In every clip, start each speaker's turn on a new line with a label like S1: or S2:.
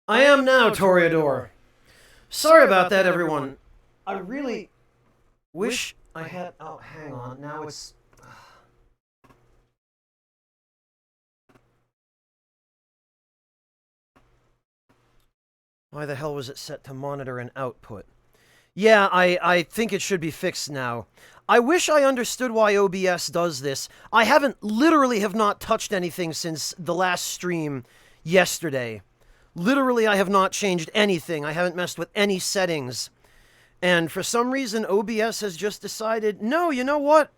S1: I am now, Toreador. Sorry about that, everyone. I really wish I had... Oh, hang on. Now it's... Why the hell was it set to monitor and output? Yeah, I think it should be fixed now. I wish I understood why OBS does this. I literally have not touched anything since the last stream yesterday. Literally, I have not changed anything. I haven't messed with any settings. And for some reason, OBS has just decided, no, you know what?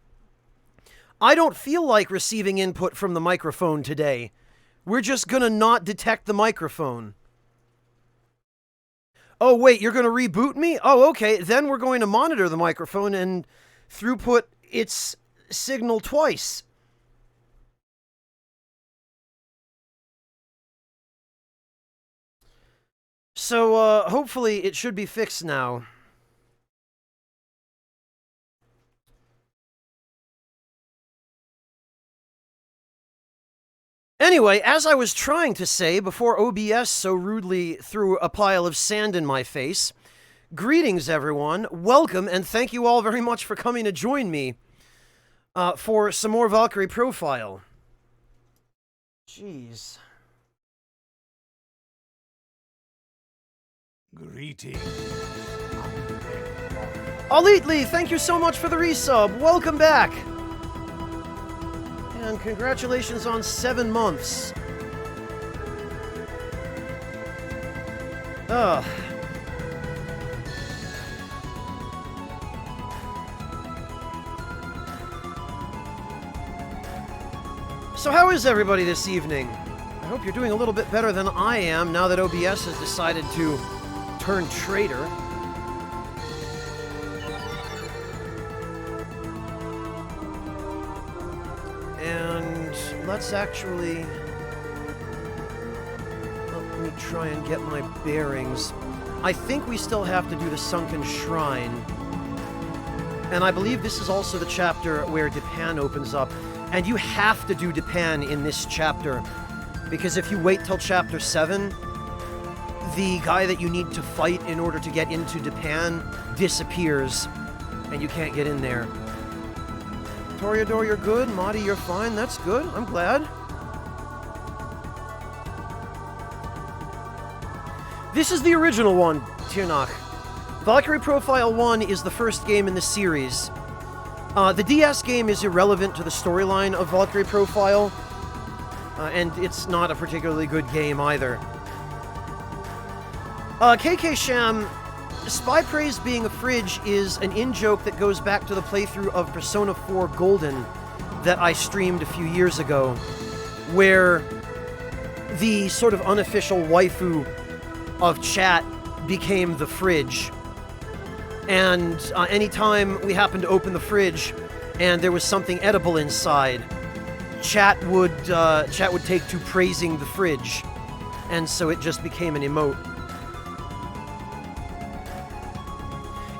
S1: I don't feel like receiving input from the microphone today. We're just gonna not detect the microphone. Oh, wait, you're gonna reboot me? Oh, okay, then we're going to monitor the microphone and throughput its signal twice. So, hopefully it should be fixed now. Anyway, as I was trying to say before OBS so rudely threw a pile of sand in my face, greetings everyone, welcome, and thank you all very much for coming to join me for some more Valkyrie Profile. Jeez.
S2: Greetings.
S1: Alitli, thank you so much for the resub. Welcome back. And congratulations on 7 months. Ugh. So how is everybody this evening? I hope you're doing a little bit better than I am now that OBS has decided to turn traitor. And let's actually... Let me try and get my bearings. I think we still have to do the Sunken Shrine. And I believe this is also the chapter where Dipan opens up. And you have to do Dipan in this chapter. Because if you wait till chapter 7, the guy that you need to fight in order to get into Dipan disappears. And you can't get in there. Toreador, you're good. Madi, you're fine. That's good. I'm glad. This is the original one, Tirnach. Valkyrie Profile 1 is the first game in the series. The DS game is irrelevant to the storyline of Valkyrie Profile, and it's not a particularly good game either. KK Sham, Spy Praise being a fridge is an in-joke that goes back to the playthrough of Persona 4 Golden that I streamed a few years ago, where the sort of unofficial waifu of chat became the fridge. And anytime we happened to open the fridge and there was something edible inside, chat would take to praising the fridge, and so it just became an emote.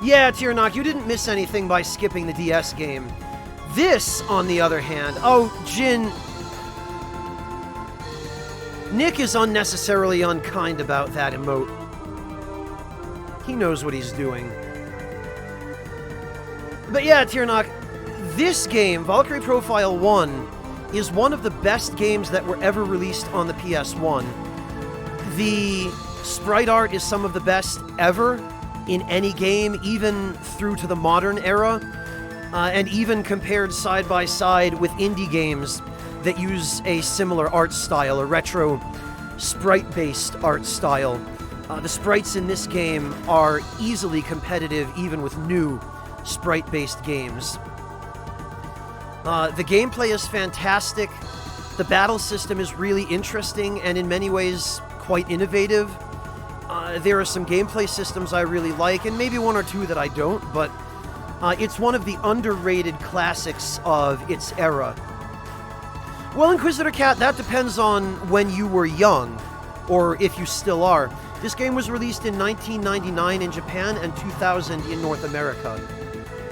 S1: Yeah, Tirnach, you didn't miss anything by skipping the DS game. This, on the other hand... Oh, Jin... Nick is unnecessarily unkind about that emote. He knows what he's doing. But yeah, Tirnach, this game, Valkyrie Profile 1, is one of the best games that were ever released on the PS1. The sprite art is some of the best ever in any game, even through to the modern era, and even compared side by side with indie games that use a similar art style, a retro sprite-based art style. The sprites in this game are easily competitive even with new sprite-based games. The gameplay is fantastic. The battle system is really interesting and in many ways quite innovative. There are some gameplay systems I really like, and maybe one or two that I don't, but it's one of the underrated classics of its era. Well, Inquisitor Cat, that depends on when you were young, or if you still are. This game was released in 1999 in Japan and 2000 in North America.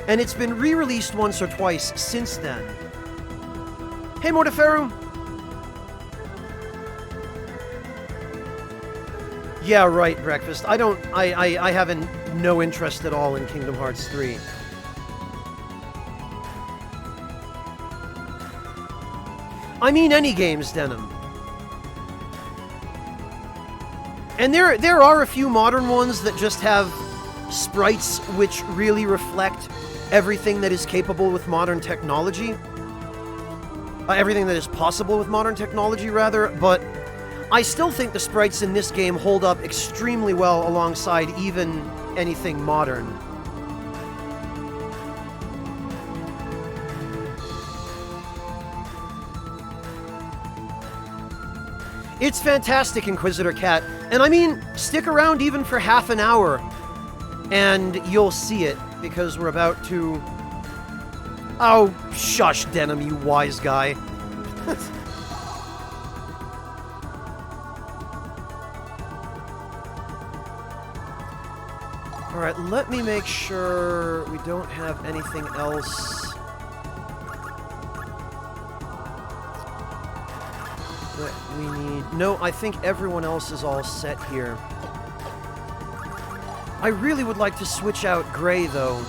S1: And it's been re-released once or twice since then. Hey, Mortiferu! Yeah, right, Breakfast. I have no interest at all in Kingdom Hearts 3. I mean any games, Denim. And there are a few modern ones that just have sprites which really reflect everything that is capable with modern technology. Everything that is possible with modern technology, rather, but I still think the sprites in this game hold up extremely well alongside even anything modern. It's fantastic, Inquisitor Cat, and I mean, stick around even for half an hour, and you'll see it, because we're about to... Oh, shush, Denim, you wise guy. Alright, let me make sure we don't have anything else that we need. No, I think everyone else is all set here. I really would like to switch out Gray, though.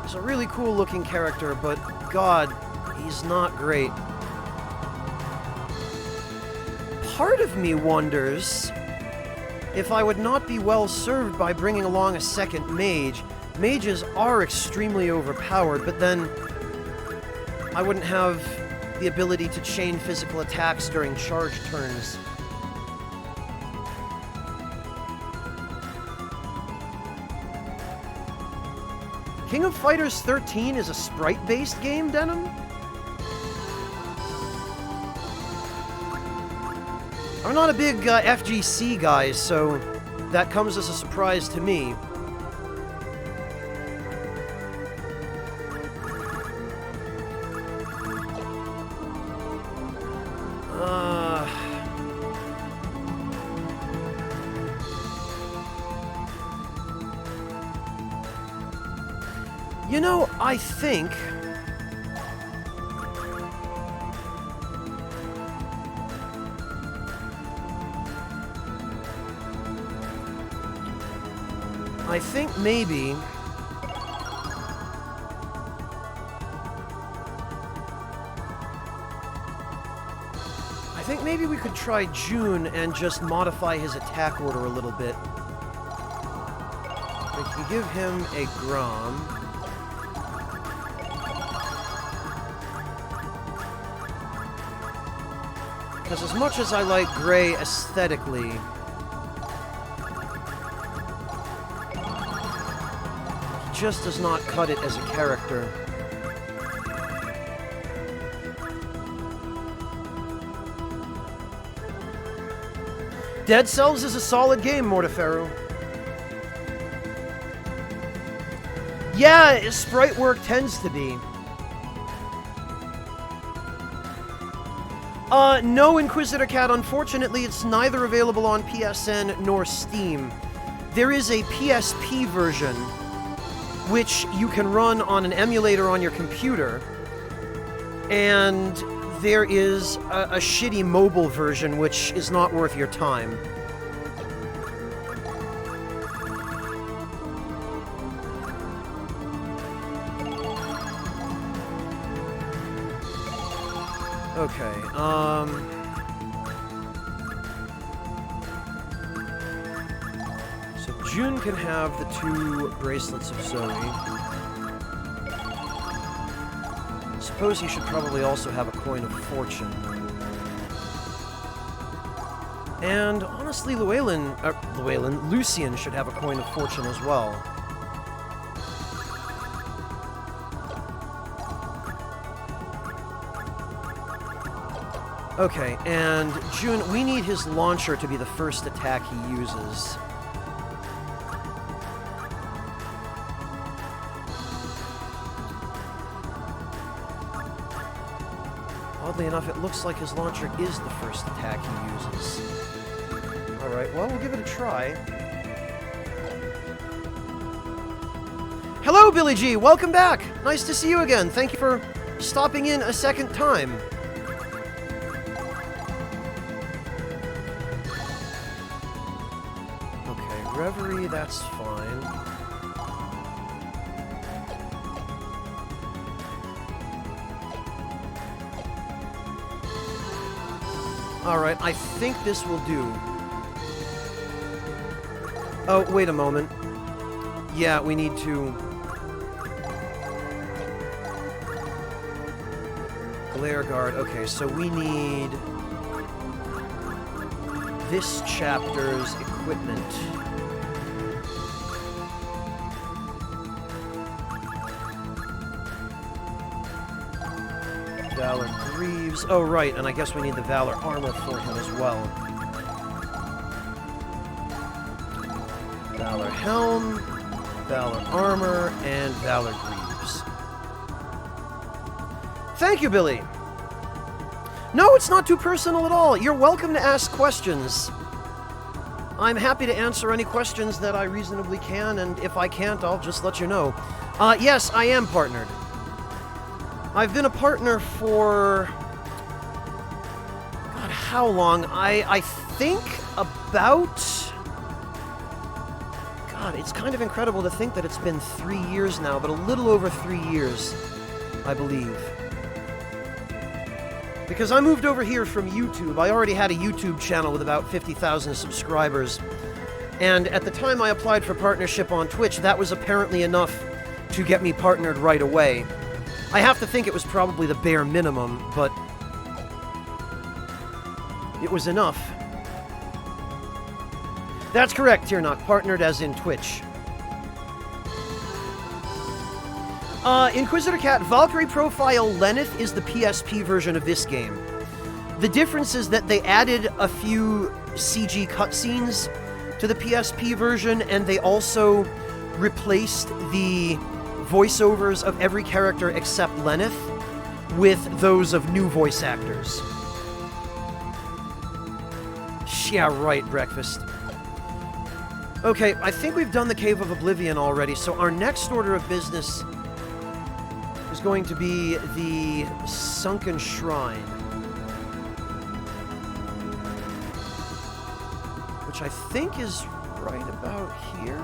S1: He's a really cool looking character, but God, he's not great. Part of me wonders if I would not be well served by bringing along a second mage. Mages are extremely overpowered, but then I wouldn't have the ability to chain physical attacks during charge turns. King of Fighters 13 is a sprite-based game, Denim? I'm not a big FGC guy, so that comes as a surprise to me. You know, I think... maybe... I think maybe we could try June and just modify his attack order a little bit. We can give him a Grom. Because as much as I like Gray aesthetically, he just does not cut it as a character. Dead Cells is a solid game, Mortiferu. Yeah, sprite work tends to be. No, Inquisitor Cat, unfortunately, it's neither available on PSN nor Steam. There is a PSP version, which you can run on an emulator on your computer, and there is a shitty mobile version, which is not worth your time. Okay, so June can have the 2 bracelets of Zoe. Suppose he should probably also have a coin of fortune. And honestly, Lucian should have a coin of fortune as well. Okay, and June, we need his launcher to be the first attack he uses. Oddly enough, it looks like his launcher is the first attack he uses. Alright, well, we'll give it a try. Hello, Billy G! Welcome back! Nice to see you again. Thank you for stopping in a second time. Reverie, that's fine. Alright, I think this will do. Oh, wait a moment. Yeah, we need to... Glare Guard. Okay, so we need... this chapter's equipment. Valor Greaves. Oh, right, and I guess we need the Valor armor for him as well. Valor Helm, Valor Armor, and Valor Greaves. Thank you, Billy! No, it's not too personal at all. You're welcome to ask questions. I'm happy to answer any questions that I reasonably can, and if I can't, I'll just let you know. Yes, I am partnered. I've been a partner for... God, how long? I think about... God, it's kind of incredible to think that it's been 3 years now, but a little over 3 years, I believe. Because I moved over here from YouTube. I already had a YouTube channel with about 50,000 subscribers. And at the time I applied for partnership on Twitch, that was apparently enough to get me partnered right away. I have to think it was probably the bare minimum, but it was enough. That's correct, Tiernok. Partnered as in Twitch. Inquisitor Cat, Valkyrie Profile Lenneth is the PSP version of this game. The difference is that they added a few CG cutscenes to the PSP version, and they also replaced the voiceovers of every character except Lenneth with those of new voice actors. Yeah, right, Breakfast. Okay, I think we've done the Cave of Oblivion already, so our next order of business is going to be the Sunken Shrine, which I think is right about here.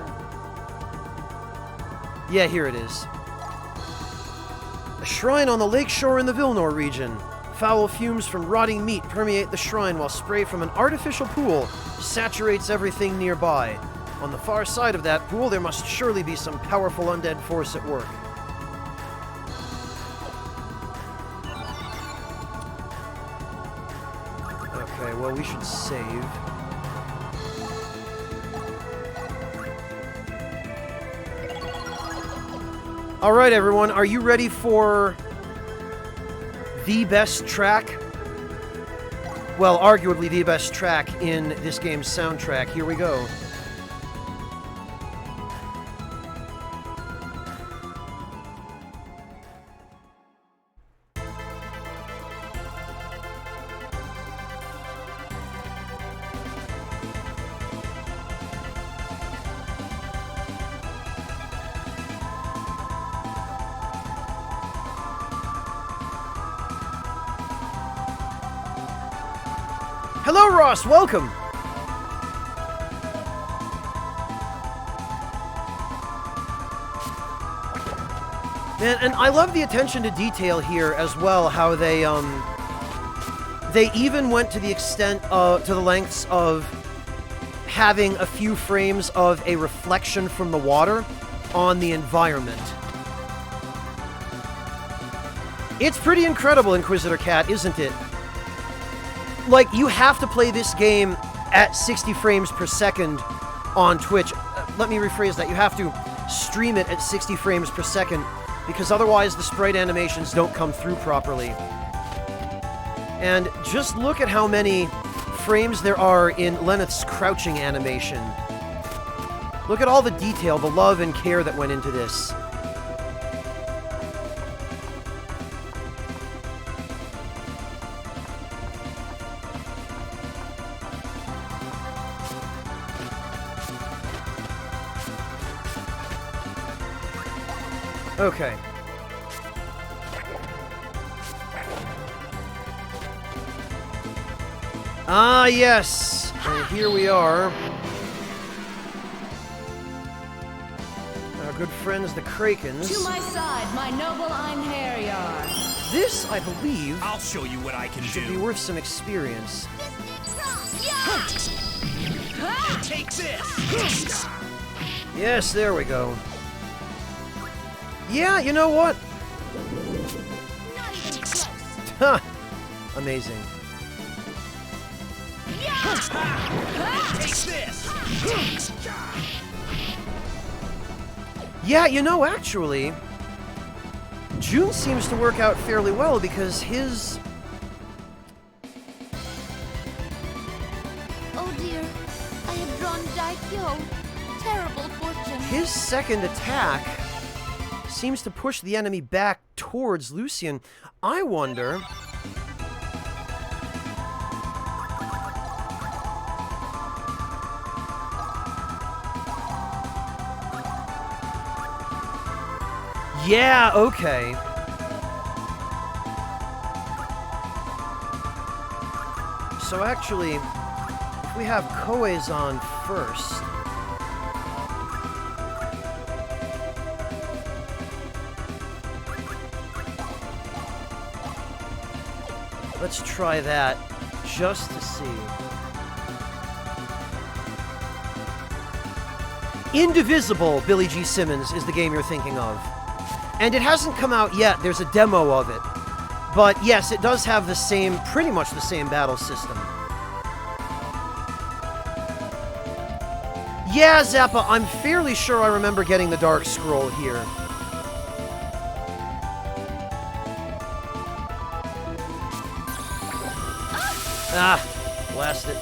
S1: Yeah, here it is. A shrine on the lakeshore in the Vilnor region. Foul fumes from rotting meat permeate the shrine while spray from an artificial pool saturates everything nearby. On the far side of that pool, there must surely be some powerful undead force at work. Okay, well, we should save. Alright, everyone, are you ready for the best track? Well, arguably the best track in this game's soundtrack. Here we go. Hello, Ross! Welcome! Man, and I love the attention to detail here as well, how they even went to the extent, to the lengths of having a few frames of a reflection from the water on the environment. It's pretty incredible, Inquisitor Cat, isn't it? Like, you have to play this game at 60 frames per second on Twitch. Let me rephrase that. You have to stream it at 60 frames per second, because otherwise the sprite animations don't come through properly. And just look at how many frames there are in Lenneth's crouching animation. Look at all the detail, the love and care that went into this. Okay. Ah, yes! And here we are. good friends, the Krakens.
S2: To my side, my noble Einherjar.
S1: This, I believe,
S3: I'll show you what I can
S1: should be
S3: do.
S1: worth some experience.
S3: Take this!
S1: Yes, there we go. Yeah, you know what?
S2: Not even close.
S1: Ha! Amazing.
S3: Take this!
S1: Yeah, you know, actually, June seems to work out fairly well because his...
S2: Oh dear, I have drawn Daikyo. Terrible fortune.
S1: His second attack seems to push the enemy back towards Lucian. I wonder... Yeah, okay. So actually, if we have Koei's on first... Let's try that, just to see. Indivisible, Billy G. Simmons, is the game you're thinking of. And it hasn't come out yet, there's a demo of it. But yes, it does have the same, pretty much the same battle system. Yeah, Zappa, I'm fairly sure I remember getting the Dark Scroll here. Ah, blast it.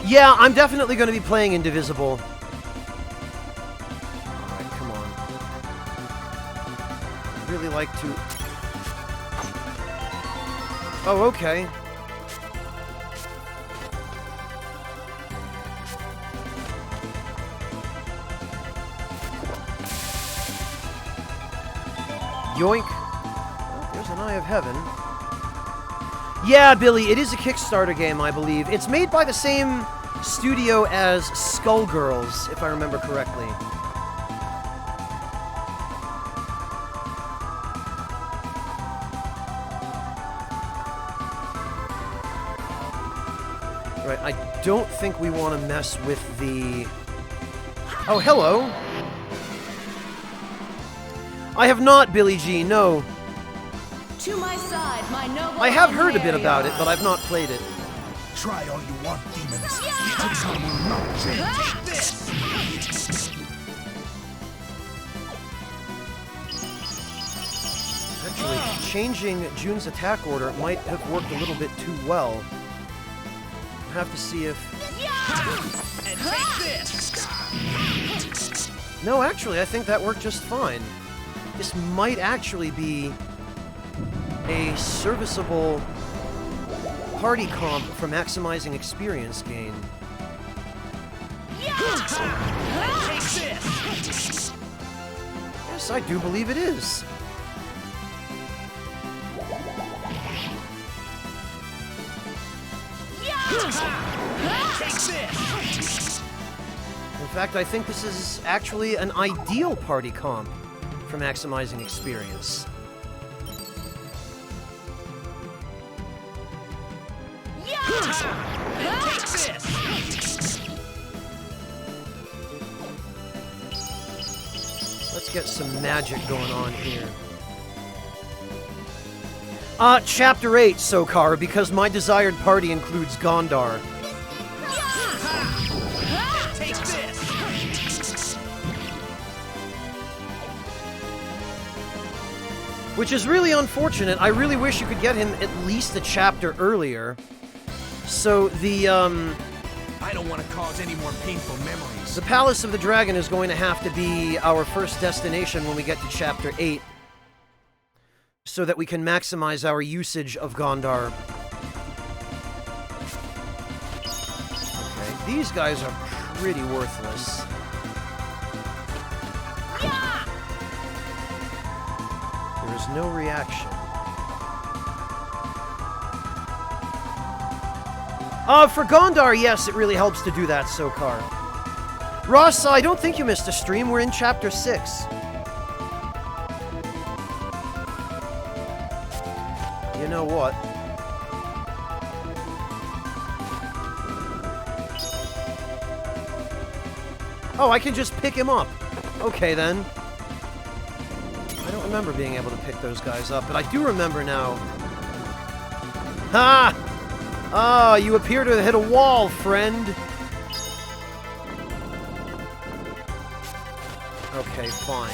S1: Yeah, I'm definitely going to be playing Indivisible. Alright, come on. I'd really like to... Oh, okay. Yoink. Oh, there's an Eye of Heaven. Yeah, Billy, it is a Kickstarter game, I believe. It's made by the same studio as Skullgirls, if I remember correctly. Right, I don't think we want to mess with the... Oh, hello! I have not, Billy G, no.
S2: To my side, my noble
S1: I have heard a bit
S2: Einherjar.
S1: about it, but I've not played it.
S3: Try all you want, demons. The outcome will not change. Take this!
S1: Actually, changing June's attack order might have worked a little bit too well. I'll have to see if...
S3: And take this!
S1: No, actually, I think that worked just fine. This might actually be a serviceable party comp for maximizing experience gain.
S3: Take this!
S1: Yes, I do believe it is.
S3: Take this!
S1: In fact, I think this is actually an ideal party comp for maximizing experience.
S3: Take this!
S1: Let's get some magic going on here. Chapter 8, Sokar, because my desired party includes Gondar.
S3: Take this!
S1: Which is really unfortunate. I really wish you could get him at least a chapter earlier. So the,
S3: I don't want to cause any more painful memories.
S1: the Palace of the Dragon is going to have to be our first destination when we get to Chapter 8. So that we can maximize our usage of Gondar. Okay, these guys are pretty worthless. There is no reaction. For Gondar, yes, it really helps to do that, Sokar. Ross, I don't think you missed a stream. We're in Chapter 6. You know what? Oh, I can just pick him up. Okay, then. I don't remember being able to pick those guys up, but I do remember now. Ha! Ah, you appear to have hit a wall, friend. Okay, fine.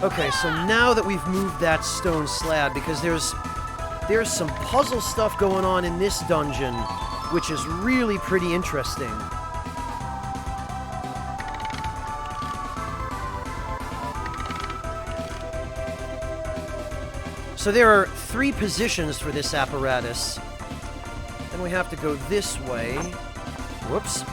S1: Okay, so now that we've moved that stone slab, because there's some puzzle stuff going on in this dungeon, which is really pretty interesting. So there are 3 positions for this apparatus. And we have to go this way. Whoops.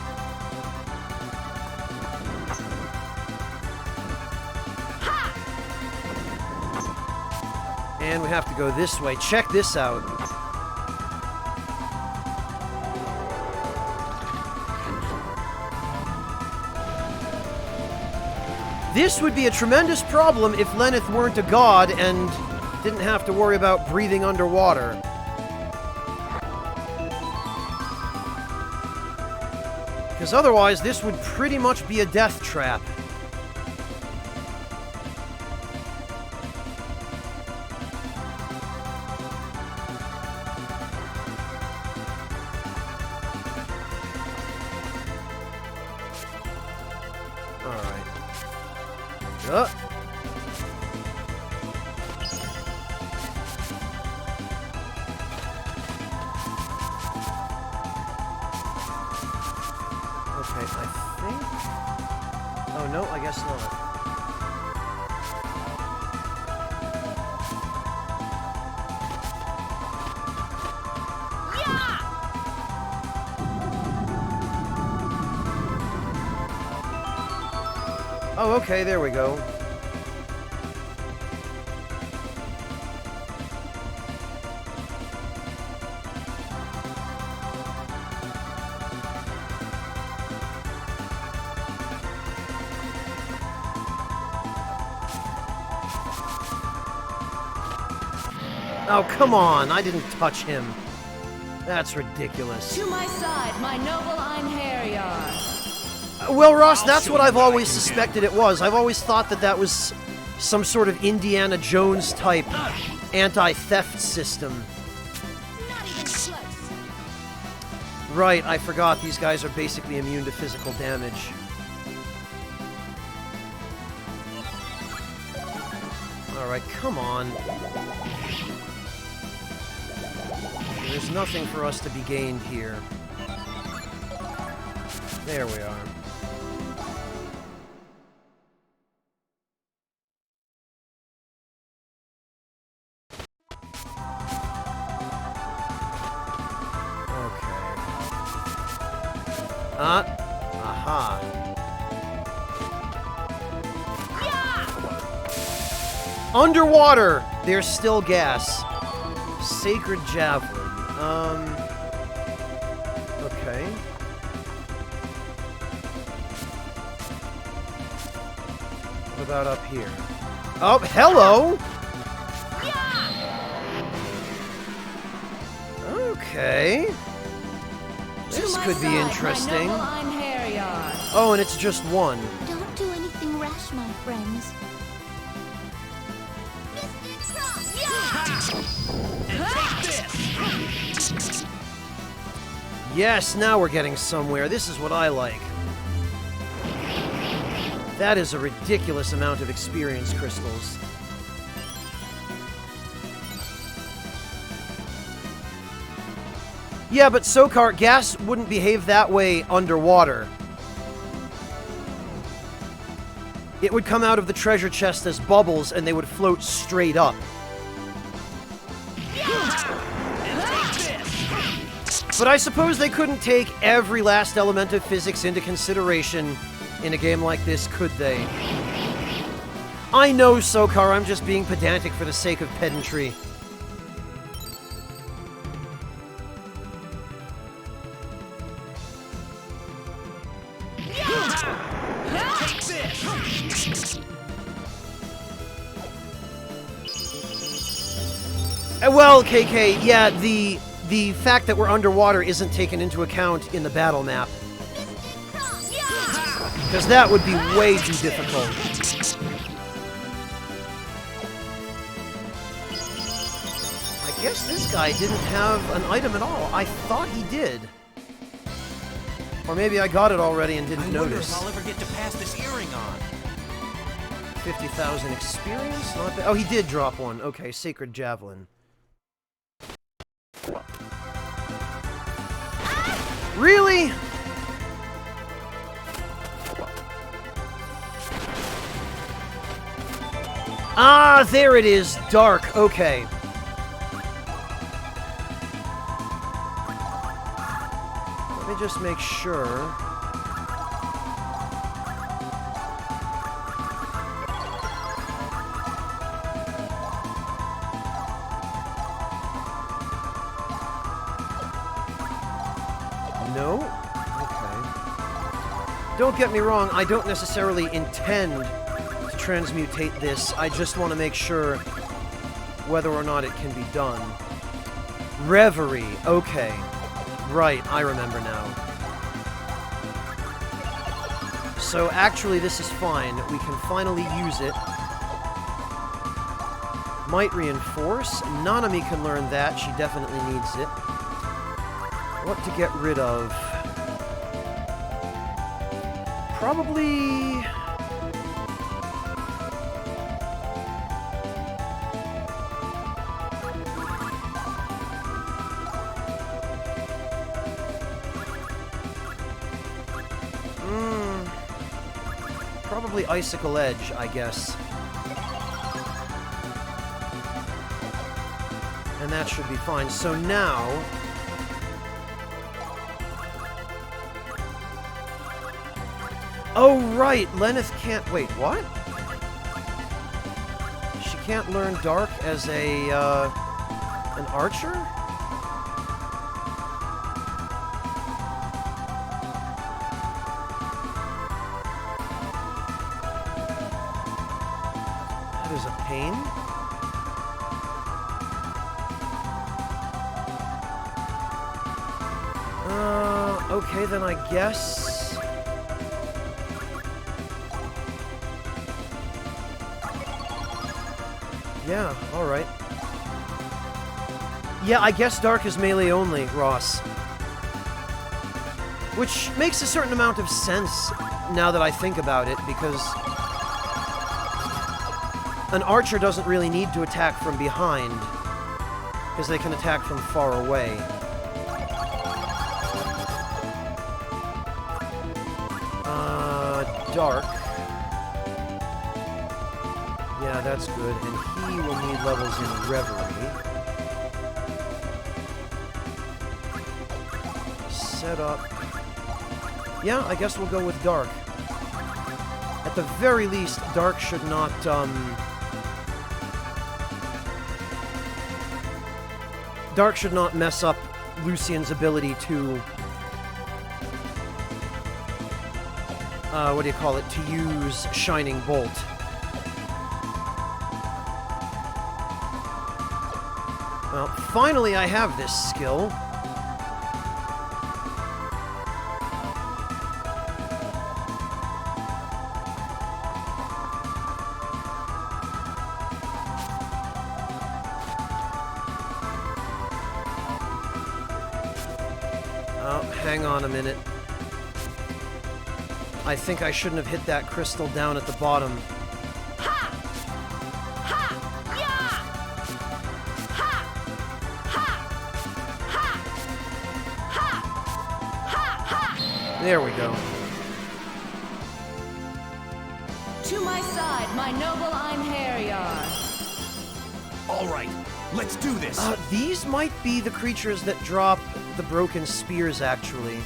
S1: And we have to go this way. Check this out. This would be a tremendous problem if Lenneth weren't a god and didn't have to worry about breathing underwater. Because otherwise, this would pretty much be a death trap. Oh, okay, there we go. Oh, come on, I didn't touch him. That's ridiculous.
S4: To my side, my noble Einherjar.
S1: Well, Ross, that's what I've always suspected it was. I've always thought that that was some sort of Indiana Jones type anti-theft system.
S4: Not even close.
S1: Right, I forgot these guys are basically immune to physical damage. Alright, come on. There's nothing for us to be gained here. There we are. Aha. Yeah! Underwater! There's still gas. Sacred Javelin. Okay. What about up here? Oh, hello! Yeah! Okay. This could be interesting. Oh, and it's just one.
S2: Don't do anything rash, my friends.
S1: Yes, now we're getting somewhere. This is what I like. That is a ridiculous amount of experience crystals. Yeah, but Sokar, gas wouldn't behave that way underwater. It would come out of the treasure chest as bubbles, and they would float straight up. But I suppose they couldn't take every last element of physics into consideration in a game like this, could they? I know, Sokar, I'm just being pedantic for the sake of pedantry. Well, KK, yeah, the fact that we're underwater isn't taken into account in the battle map. Because that would be way too difficult. I guess this guy didn't have an item at all. I thought he did. Or maybe I got it already and didn't notice.
S5: I wonder if I'll ever get to pass this earring on.
S1: 50,000 experience? Not bad. Oh, he did drop one. Okay, Sacred Javelin. Really? Ah, there it is. Dark. Okay. Let me just make sure. No? Okay. Don't get me wrong, I don't necessarily intend to transmutate this. I just want to make sure whether or not it can be done. Reverie. Okay. Right, I remember now. So actually this is fine. We can finally use it. Might reinforce. Nanami can learn that. She definitely needs it. What to get rid of? Probably... Probably Icicle Edge, I guess. And that should be fine. So now... Oh, right! Lenneth can't... Wait, what? She can't learn Dark as a, an archer? That is a pain. Okay, then I guess... Yeah, alright. Yeah, I guess Dark is melee only, Ross. Which makes a certain amount of sense now that I think about it, because an archer doesn't really need to attack from behind, because they can attack from far away. Dark. Yeah, that's good, and he will need levels in Reverie. Set up. Yeah, I guess we'll go with Dark. At the very least, Dark should not, Dark should not mess up Lucian's ability to... what do you call it? To use Shining Bolt. Well, finally I have this skill. Oh, hang on a minute. I think I shouldn't have hit that crystal down at the bottom.
S4: Ha! Ha! Yeah! Ha! Ha! Ha! Ha! Ha! Ha!
S1: There we go.
S4: To my side, my noble Einherjar.
S5: All right, let's do this.
S1: These might be the creatures that drop the broken spears, actually.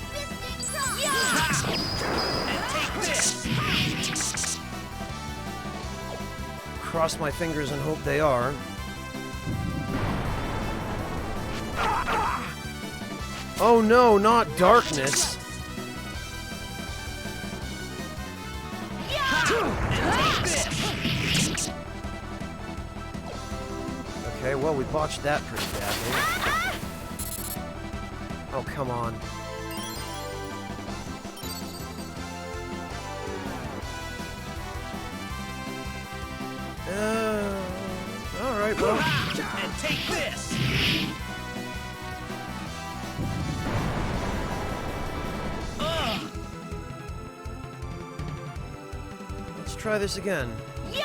S1: cross my fingers and hope they are. Oh no, not darkness. Okay, well, we botched that pretty badly. Oh, come on. Alright, well.
S5: And take this!
S1: Let's try this again.
S5: And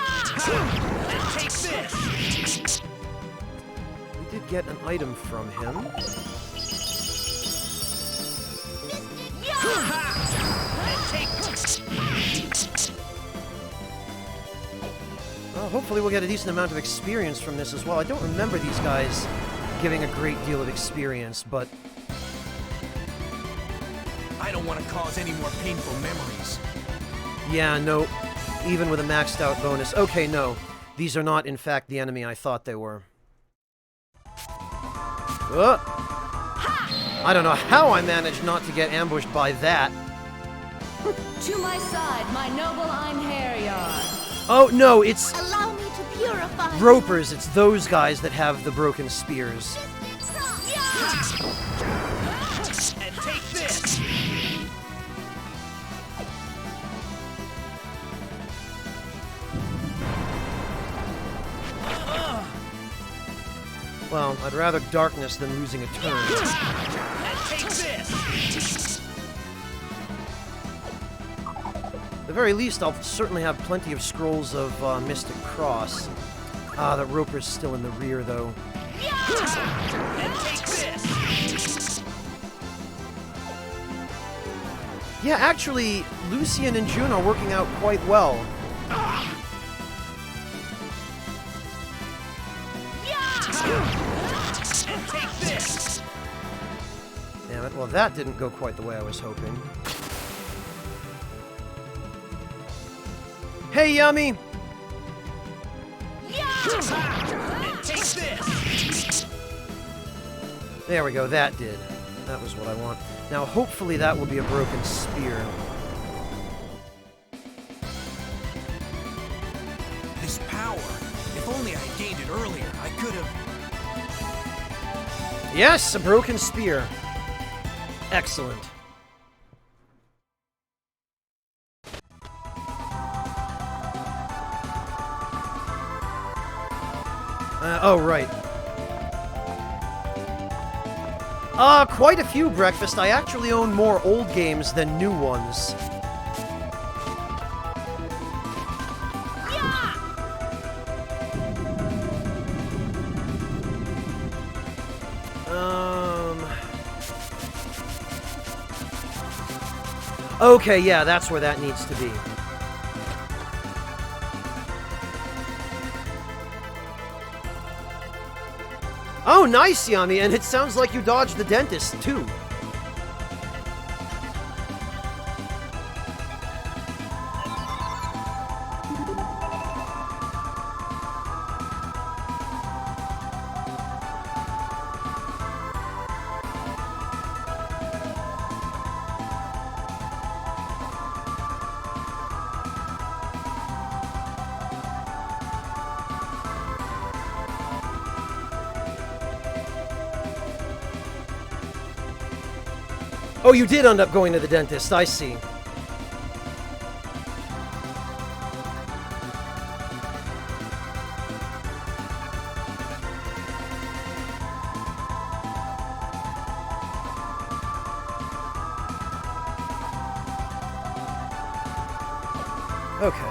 S5: take this!
S1: We did get an item from him.
S5: And take this!
S1: Well, hopefully we'll get a decent amount of experience from this as well. I don't remember these guys giving a great deal of experience, but...
S5: I don't want to cause any more painful memories.
S1: Yeah, no. Even with a maxed out bonus. Okay, no. These are not, in fact, the enemy I thought they were. I don't know how I managed not to get ambushed by that.
S4: To my side, my noble Einherjar.
S1: Oh, no, it's
S2: Allow me to purify.
S1: ropers. It's those guys that have the broken spears.
S5: And take this!
S1: Well, I'd rather darkness than losing a turn.
S5: And take this!
S1: At the very least, I'll certainly have plenty of scrolls of Mystic Cross. Ah, the roper's still in the rear, though.
S5: And take this!
S1: Yeah, actually, Lucian and June are working out quite well.
S5: And take this!
S1: Damn it, well that didn't go quite the way I was hoping. Hey, Yummy!
S5: And take this!
S1: There we go, that did. That was what I want. Now, hopefully that will be a broken spear.
S5: This power, if only I had gained it earlier, I could have...
S1: Yes, a broken spear. Excellent. Oh, right. Quite a few, Breakfast. I actually own more old games than new ones. Okay, yeah, that's where that needs to be. Oh, nice, Yami, and it sounds like you dodged the dentist, too. Oh, you did end up going to the dentist, I see. Okay.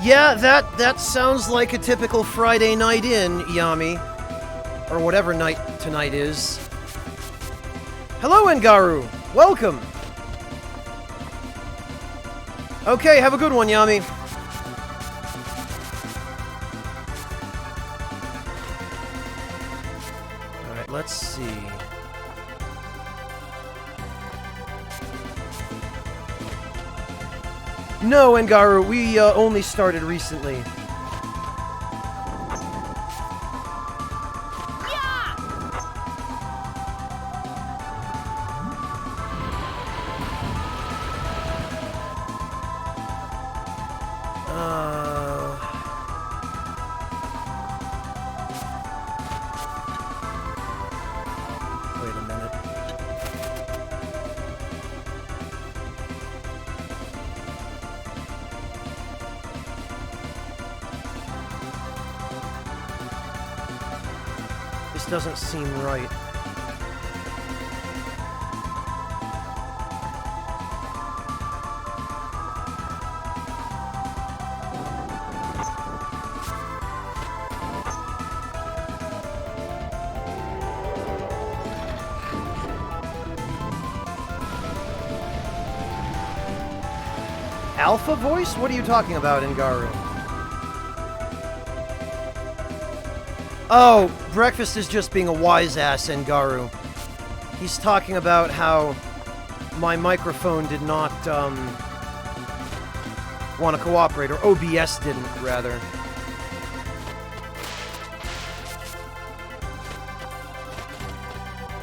S1: Yeah, that sounds like a typical Friday night in, Yami. Or whatever night tonight is. Hello, Ngaru! Welcome! Okay, have a good one, Yami. Alright, let's see. No, Engaru, we only started recently. Wait a minute. This doesn't seem right. Alpha voice? What are you talking about, Engaru? Oh, Breakfast is just being a wise ass, Engaru. He's talking about how my microphone did not, want to cooperate, or OBS didn't, rather.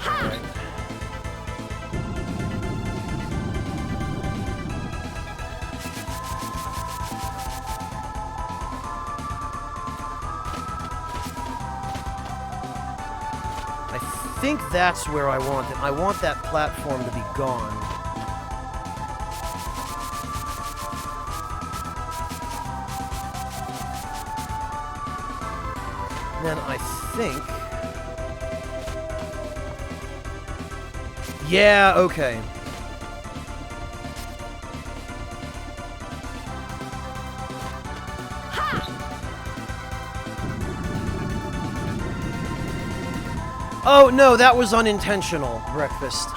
S1: Alright. I think that's where I want it. I want that platform to be gone. Then I think... Yeah, okay. Oh, no, that was unintentional, Breakfast.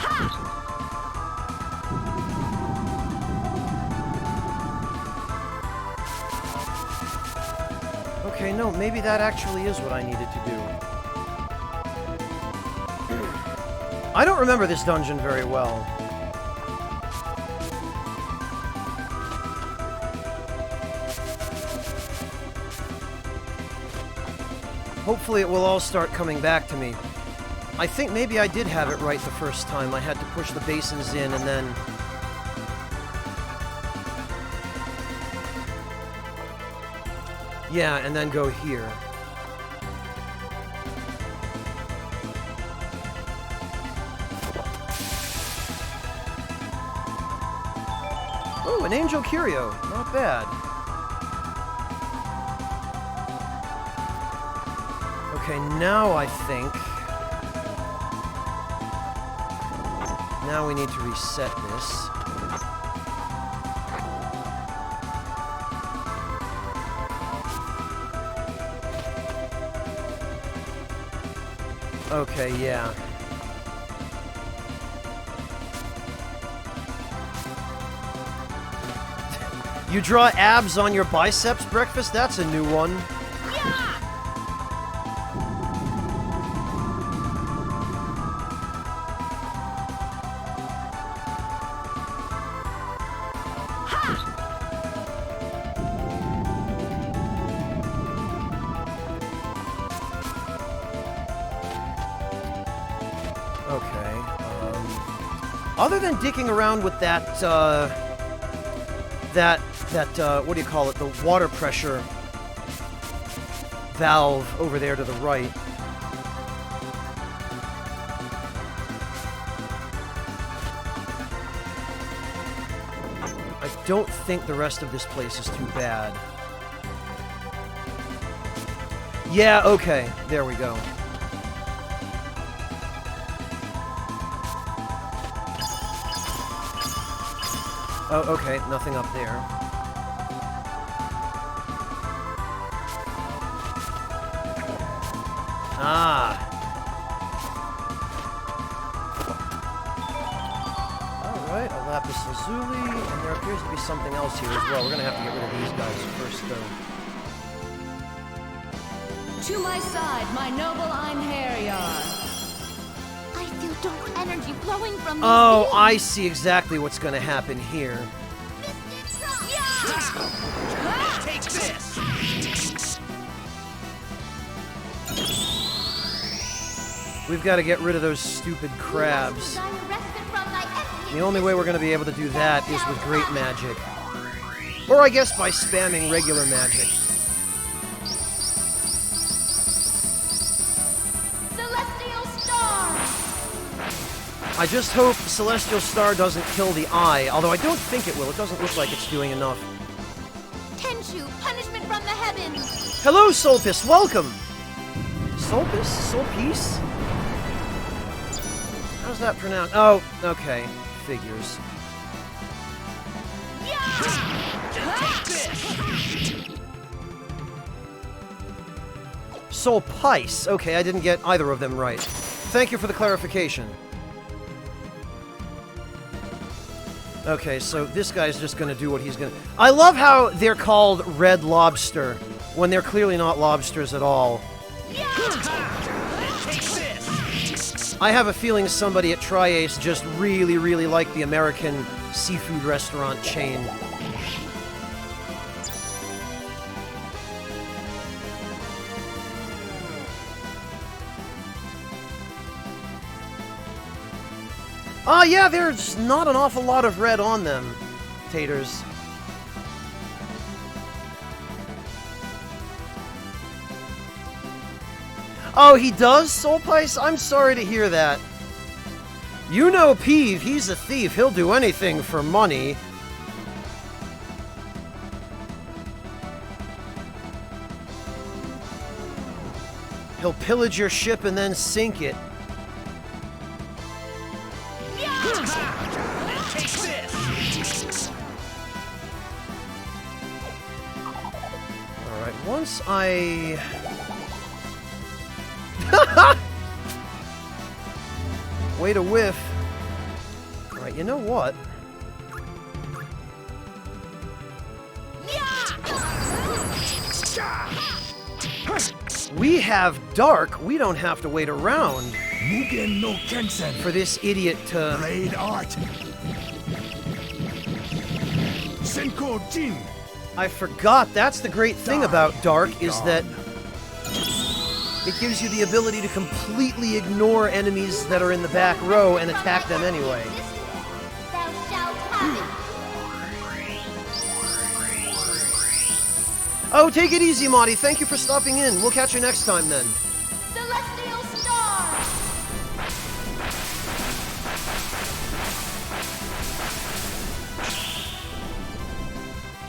S1: Okay, no, maybe that actually is what I needed to do. I don't remember this dungeon very well. Hopefully it will all start coming back to me. I think maybe I did have it right the first time. I had to push the basins in and then... Yeah, and then go here. Oh, an Angel Curio. Not bad. Okay, now I think... Now we need to reset this. Okay, yeah. You draw abs on your biceps, Breakfast? That's a new one. Other than dicking around with that, what do you call it? The water pressure valve over there to the right. I don't think the rest of this place is too bad. Yeah, okay. There we go. Oh, okay, nothing up there. Ah! Alright, a lapis lazuli, and there appears to be something else here as well. We're gonna have to get rid of these guys first, though.
S4: To my side, my noble Einherjar.
S2: I feel dark energy flowing from these
S1: Oh,
S2: beings.
S1: I see exactly what's gonna happen here.
S2: Yeah!
S1: We've got to get rid of those stupid crabs. The only way we're going to be able to do that is with great magic. Or I guess by spamming regular magic.
S2: Celestial Star!
S1: I just hope Celestial Star doesn't kill the eye, although I don't think it will. It doesn't look like it's doing enough.
S2: Tenshu, punishment from the heavens!
S1: Hello, Solpis, welcome! Solpis? Solpice? How's that pronounced? Oh, okay. Figures. Solpice. Okay, I didn't get either of them right. Thank you for the clarification. Okay, so this guy's just gonna do what he's gonna... I love how they're called Red Lobster, when they're clearly not lobsters at all. I have a feeling somebody at Tri-Ace just really, really liked the American seafood restaurant chain. Oh yeah, there's not an awful lot of red on them, taters. Oh, he does, Solpice? I'm sorry to hear that. You know Peeve, he's a thief. He'll do anything for money. He'll pillage your ship and then sink it. Alright, once I... Way to whiff. Alright, you know what? We have dark. We don't have to wait around
S3: Mugen no Kensen.
S1: for this idiot to...
S3: Blade art. Senko Jin.
S1: I forgot. That's the great thing about dark, is that it gives you the ability to completely ignore enemies that are in the back row and attack them anyway.
S2: Thou shalt have it!
S1: Oh, take it easy, Monty. Thank you for stopping in. We'll catch you next time, then.
S2: Celestial Star!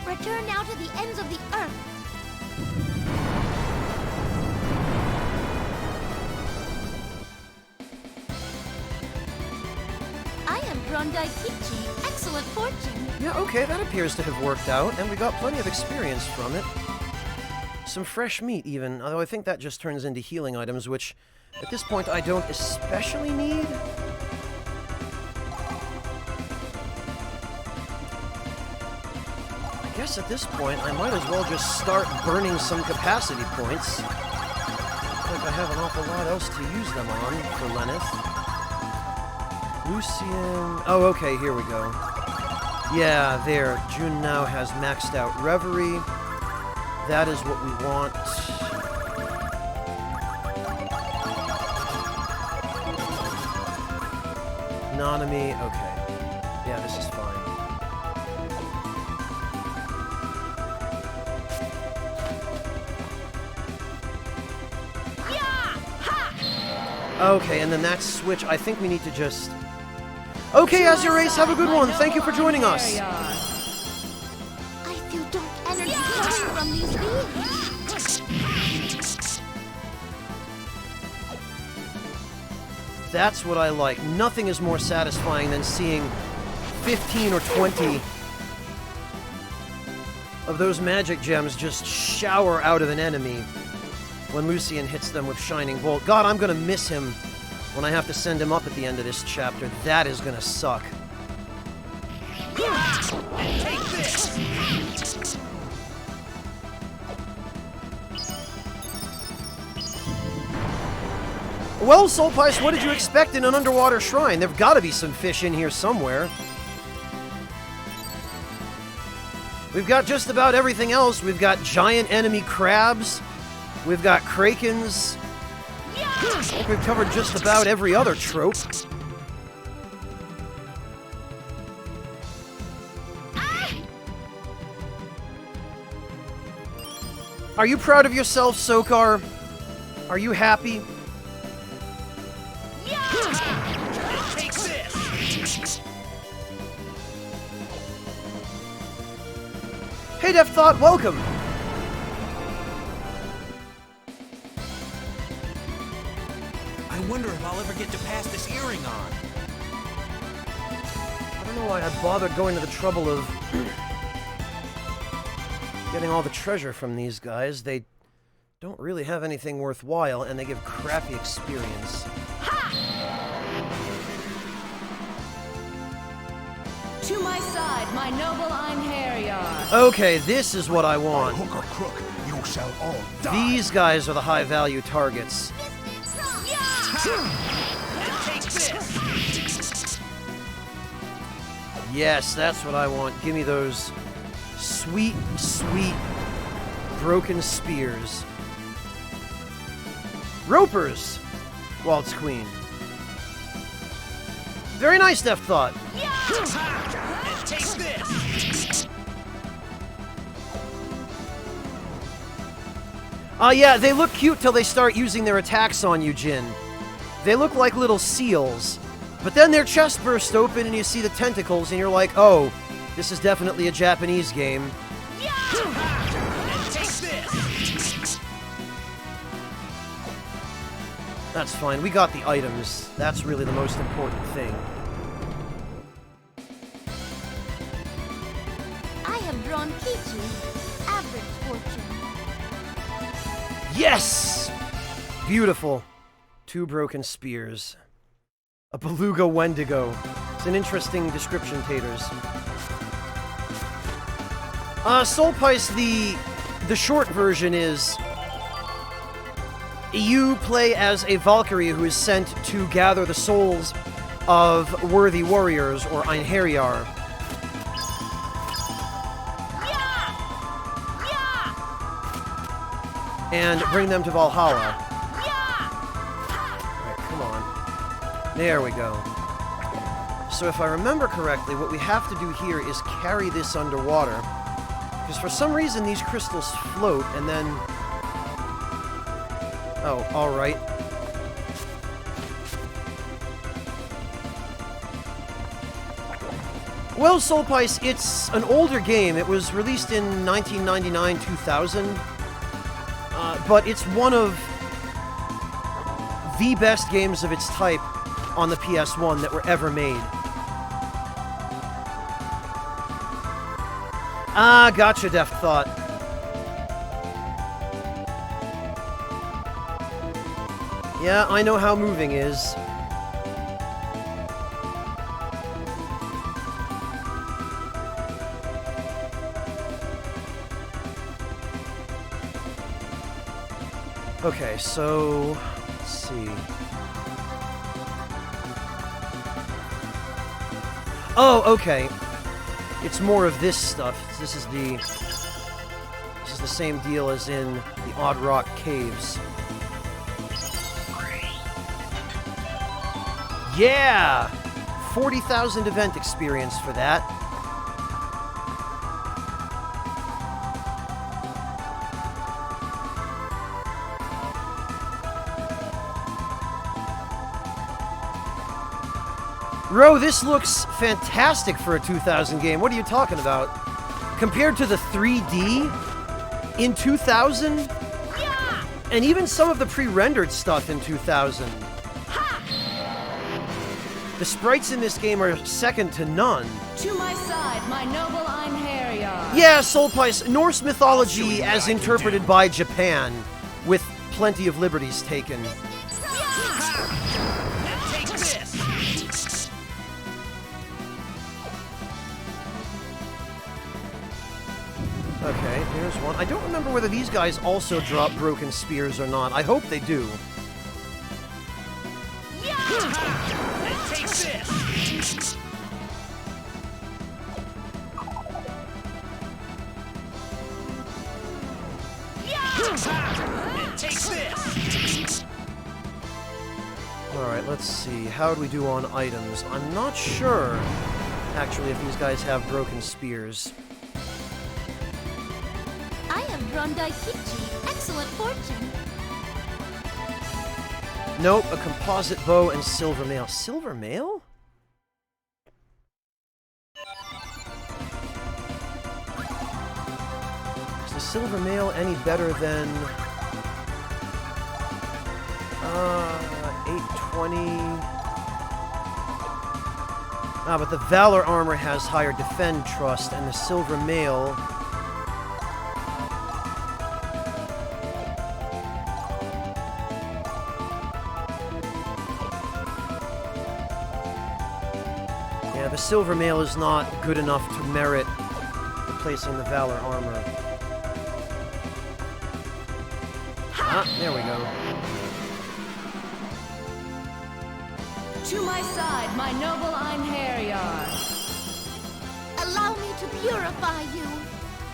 S2: Return now to the ends of the earth. I am Daikichi. Excellent fortune.
S1: Yeah, okay, that appears to have worked out, and we got plenty of experience from it. Some fresh meat, even, although I think that just turns into healing items, which, at this point, I don't especially need. I guess at this point, I might as well just start burning some capacity points. I think I have an awful lot else to use them on for Lenneth. Lucian... Oh, okay, here we go. Yeah, there. June now has maxed out Reverie. That is what we want. Nanami, okay. Yeah, this is fine. Okay, and then that switch, I think we need to just... Okay, Azurace, have a good one. Thank you for joining us.
S2: I feel dark energy coming from these beings.
S1: That's what I like. Nothing is more satisfying than seeing 15 or 20 of those magic gems just shower out of an enemy when Lucian hits them with Shining Bolt. God, I'm gonna miss him when I have to send him up at the end of this chapter. That is gonna suck.
S5: Take this!
S1: Well, Solpice, what did you expect in an underwater shrine? There've got to be some fish in here somewhere. We've got just about everything else. We've got giant enemy crabs. We've got krakens. I think we've covered just about every other trope. Are you proud of yourself, Sokar? Are you happy?
S5: Take this!
S1: Hey, Def Thought, welcome!
S5: I wonder if I'll ever get to pass this earring on.
S1: I don't know why I bothered going to the trouble of getting all the treasure from these guys. They don't really have anything worthwhile, and they give crappy experience.
S4: To my side, my noble Einherjar.
S1: Okay, this is what I
S3: By
S1: want.
S3: hook or crook, you shall all die.
S1: These guys are the high-value targets.
S5: Take this!
S1: Yes, that's what I want. Give me those sweet, sweet broken spears. Ropers! Waltz Queen. Very nice, Def Thought.
S5: Take this!
S1: Yeah, they look cute till they start using their attacks on you, Jin. They look like little seals. But then their chest bursts open and you see the tentacles and you're like, oh, this is definitely a Japanese game.
S5: Take this!
S1: That's fine, we got the items. That's really the most important thing.
S2: I have drawn Kichi, average fortune.
S1: Yes! Beautiful. 2 broken spears. A beluga wendigo. It's an interesting description, Taters. Soulpice, the short version is you play as a Valkyrie who is sent to gather the souls of worthy warriors, or Einherjar. And bring them to Valhalla. Alright, come on. There we go. So if I remember correctly, what we have to do here is carry this underwater. Because for some reason these crystals float, and then... Oh, alright. Well, Soulpice, it's an older game. It was released in 1999-2000. But it's one of the best games of its type on the PS1 that were ever made. Ah, gotcha, Def Thought. Yeah, I know how moving is. Okay, so let's see. Oh, okay. It's more of this stuff. This is the same deal as in the Odd Rock Caves. Yeah! 40,000 event experience for that. Ro, this looks fantastic for a 2000 game. What are you talking about? Compared to the 3D in 2000?
S2: Yeah!
S1: And even some of the pre-rendered stuff in 2000. The sprites in this game are second to none.
S4: To my side, my noble Einherjar.
S1: Yeah, Soulpice, Norse mythology as interpreted by Japan, with plenty of liberties taken.
S5: Take this!
S1: Okay, here's one. I don't remember whether these guys also drop broken spears or not. I hope they do.
S5: Take this! Take this!
S1: Alright, let's see. How do we do on items? I'm not sure, actually, if these guys have broken spears.
S2: I have drawn Daikichi. Excellent fortune.
S1: Nope, a composite bow and silver mail. Silver mail? Is the silver mail any better than... 820... Ah, but the Valor armor has higher defend trust, and the silver mail... Yeah, the silver mail is not good enough to merit replacing the Valor armor. Ah, there we go.
S4: To my side, my noble Einherjar.
S2: Allow me to purify you.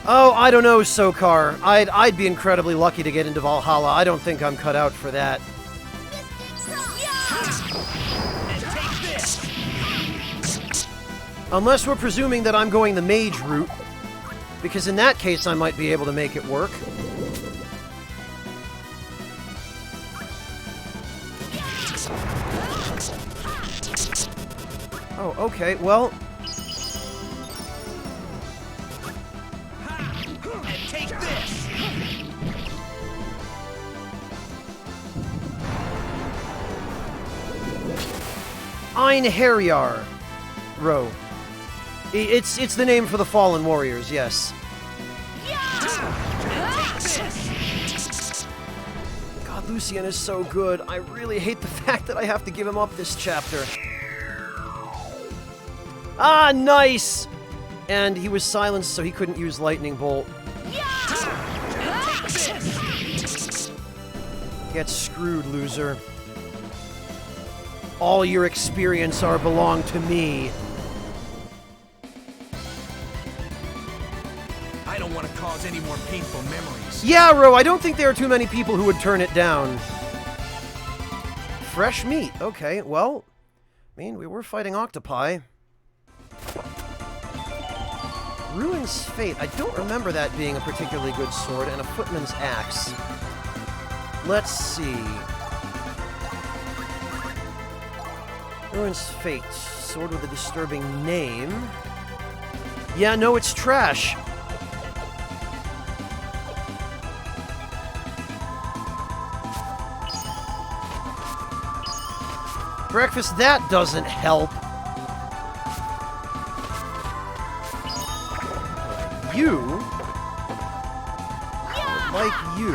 S1: Oh, I don't know, Sokar. I'd be incredibly lucky to get into Valhalla. I don't think I'm cut out for that.
S5: And take this!
S1: Unless we're presuming that I'm going the mage route. Because in that case, I might be able to make it work. Oh, okay, well...
S5: And take this!
S1: Einherjar. Ro. It's the name for the fallen warriors, yes. God, Lucian is so good. I really hate the fact that I have to give him up this chapter. Ah, nice! And he was silenced, so he couldn't use Lightning Bolt. Get screwed, loser. All your experience are belong to me.
S5: I don't want to cause any more painful memories.
S1: Yeah, Ro, I don't think there are too many people who would turn it down. Fresh meat. Okay, well, I mean, we were fighting octopi. Ruin's Fate. I don't remember that being a particularly good sword, and a footman's axe. Let's see. Ruin's Fate. Sword with a disturbing name. Yeah, no, it's trash. Breakfast, that doesn't help. You, like you,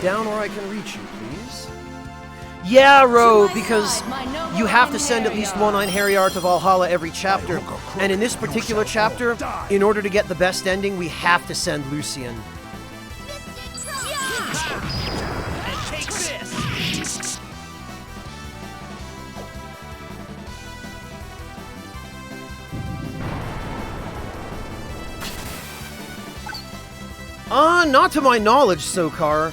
S1: down where I can reach you, please. Yeah, Ro, because you have to send at least one Einherjar to Valhalla every chapter, and in this particular chapter, in order to get the best ending, we have to send Lucian.
S5: And take this!
S1: Not to my knowledge, Sokar.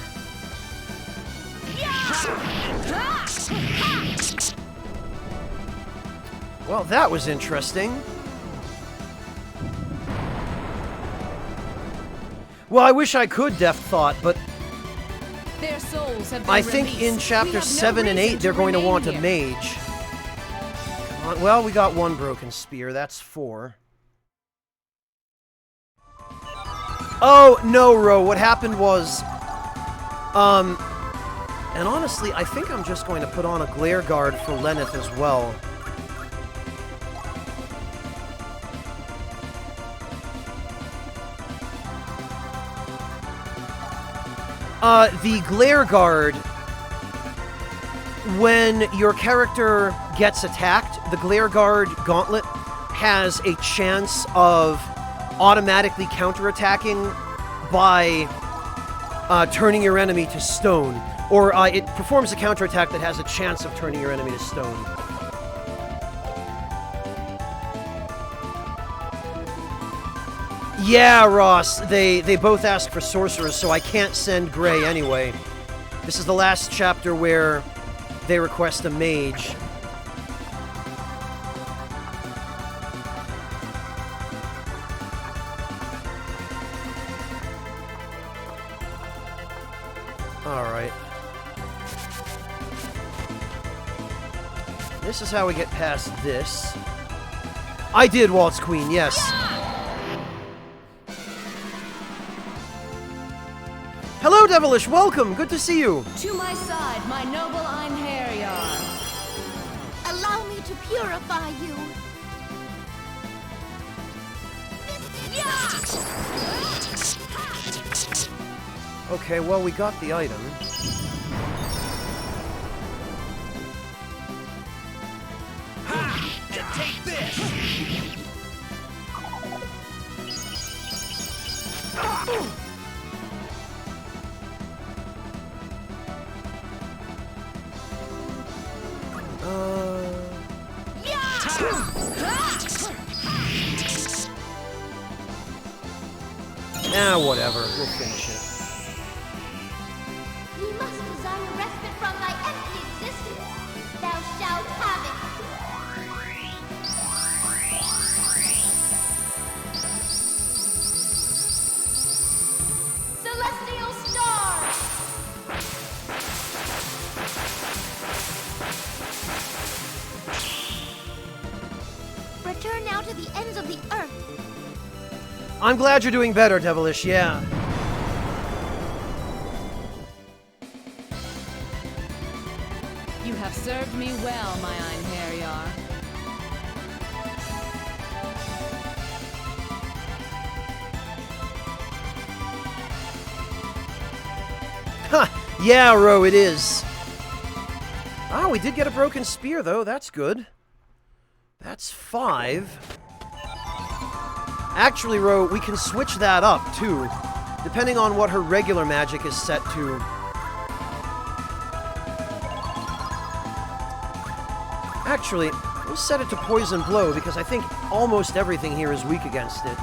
S1: Well, that was interesting. Well, I wish I could Death Thought, but
S4: Their souls have been
S1: I think
S4: released.
S1: in
S4: We
S1: chapter
S4: have no
S1: 7 and
S4: reason
S1: 8 they're going to
S4: remain
S1: want a
S4: here.
S1: mage. Well, we got one broken spear, that's 4. Oh, no, Ro, what happened was... And honestly, I think I'm just going to put on a Glare Guard for Lenneth as well. The Glare Guard, when your character gets attacked, the Glare Guard gauntlet has a chance of automatically counterattacking by turning your enemy to stone. Or it performs a counterattack that has a chance of turning your enemy to stone. Yeah, Ross, they both ask for sorcerers, so I can't send Gray anyway. This is the last chapter where they request a mage. Alright. This is how we get past this. I did Waltz Queen, yes. Hello, Devilish, welcome! Good to see you!
S4: To my side, my noble Einherjar.
S2: Allow me to purify you.
S1: Okay, well, we got the item.
S5: Ha! And take this!
S1: Whatever. We'll finish it.
S2: We must desire respite from thy empty existence. Thou shalt have it. Celestial star! Return now to the ends of the earth.
S1: I'm glad you're doing better, Devilish, yeah.
S4: You have served me well, my Einherjar.
S1: Ha! Yeah, Ro, it is. Ah, we did get a broken spear, though. That's good. That's 5. Actually, Ro, we can switch that up, too, depending on what her regular magic is set to. Actually, we'll set it to Poison Blow, because I think almost everything here is weak against it.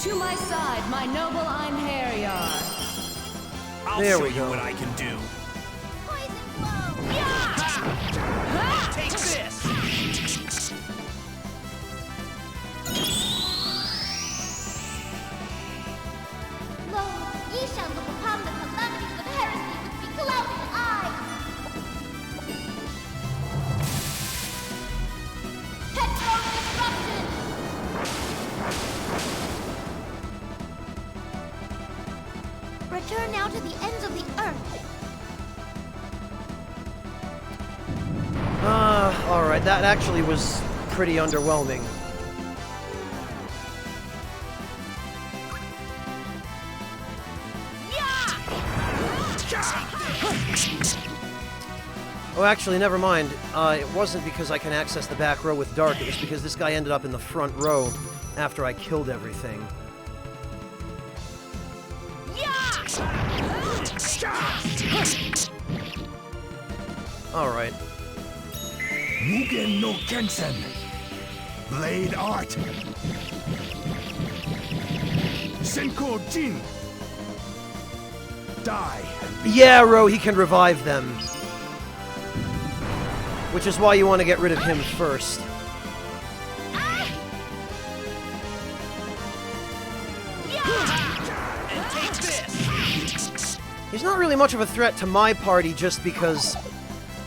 S4: To my side, my noble Einherjar.
S5: I'll
S1: There
S5: show
S1: we
S5: you
S1: go.
S5: what I can do.
S2: Poison blow!
S5: Take this!
S2: Lo, ye shall look upon the calamities of heresy with beclouded eyes. Petro disruption! Return now to the ends of the earth.
S1: Alright, that actually was pretty underwhelming. Oh, actually, never mind. It wasn't because I can access the back row with Dark, it was because this guy ended up in the front row after I killed everything. Alright.
S3: Mugen no Kensen. Blade Art. Senko Jin. Die.
S1: Yeah, Ro, he can revive them. Which is why you want to get rid of him first.
S5: And take this!
S1: He's not really much of a threat to my party just because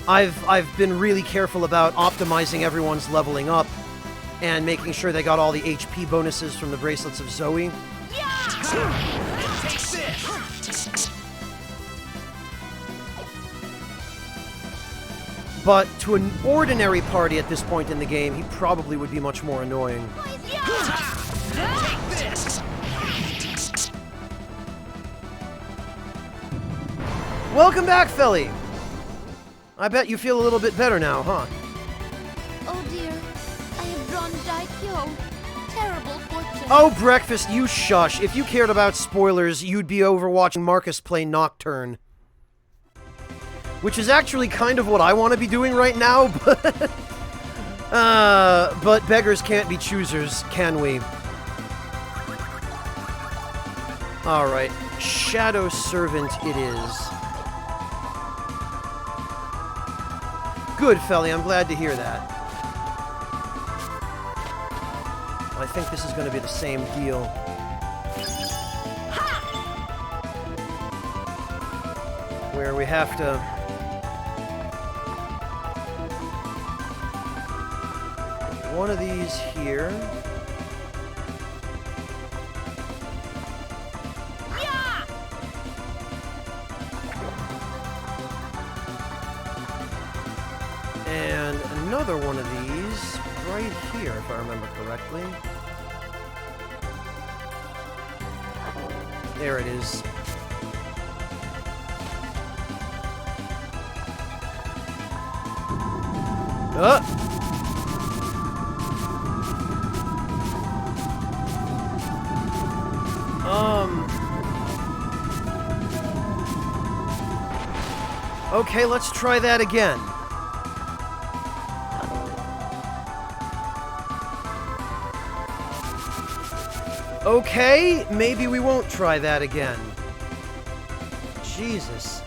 S1: I've been really careful about optimizing everyone's leveling up and making sure they got all the HP bonuses from the Bracelets of Zoe.
S5: And take this!
S1: But to an ordinary party at this point in the game, he probably would be much more annoying.
S5: Take this!
S1: Welcome back, Felly! I bet you feel a little bit better now, huh?
S2: Oh dear, I have drawn Daikyo. Terrible fortune.
S1: Oh, Breakfast, you shush. If you cared about spoilers, you'd be over watching Marcus play Nocturne. which is actually kind of what I want to be doing right now, but beggars can't be choosers, can we? Alright, Shadow Servant it is. Good, Felly, I'm glad to hear that. I think this is going to be the same deal. Where we have to... one of these here. And another one of these right here, if I remember correctly. There it is. Okay, let's try that again. Okay, maybe we won't try that again. Jesus.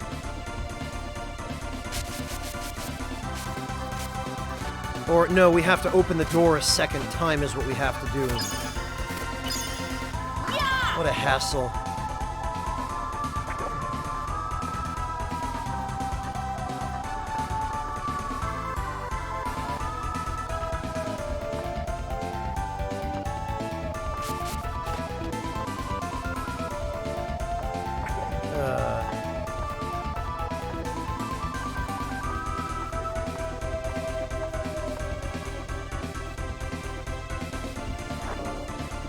S1: Or, no, we have to open the door a second time is what we have to do. What a hassle.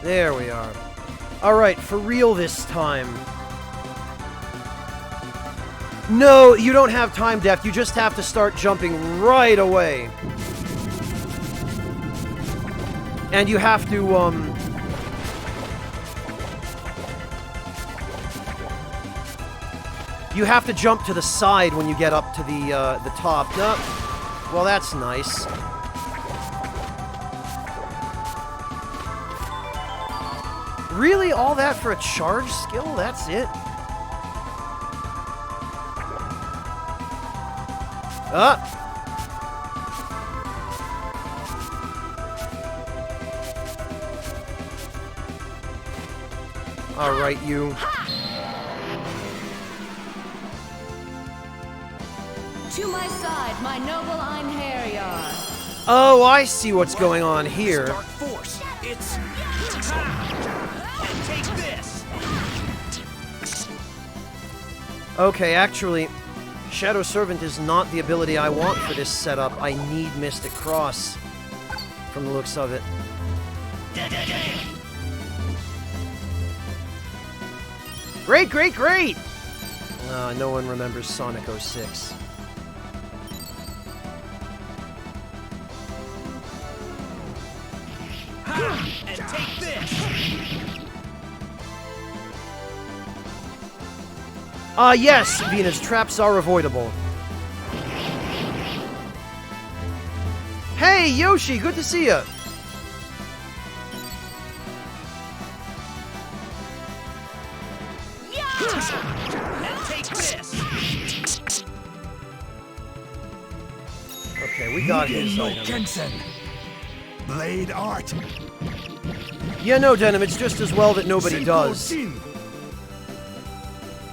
S1: There we are. Alright, for real this time. No, you don't have time depth. You just have to start jumping right away. And you have to, you have to jump to the side when you get up to the top. No. Well, that's nice. Really? All that for a charge skill? That's it? Alright, you.
S4: To my side, my noble Einherjar.
S1: Oh, I see what's going on here.
S5: Dark force. It's... And take this.
S1: Okay, actually, Shadow Servant is not the ability I want for this setup. I need Mystic Cross, from the looks of it. Great, great, great! No one remembers Sonic 06.
S5: And take this.
S1: Yes, Venus, traps are avoidable. Hey, Yoshi, good to see you.
S5: And take this.
S1: Okay, we got his
S3: no
S1: item.
S3: Kensen. Blade art.
S1: Yeah, no, Denim, it's just as well that nobody
S3: Senko
S1: does.
S3: Shin.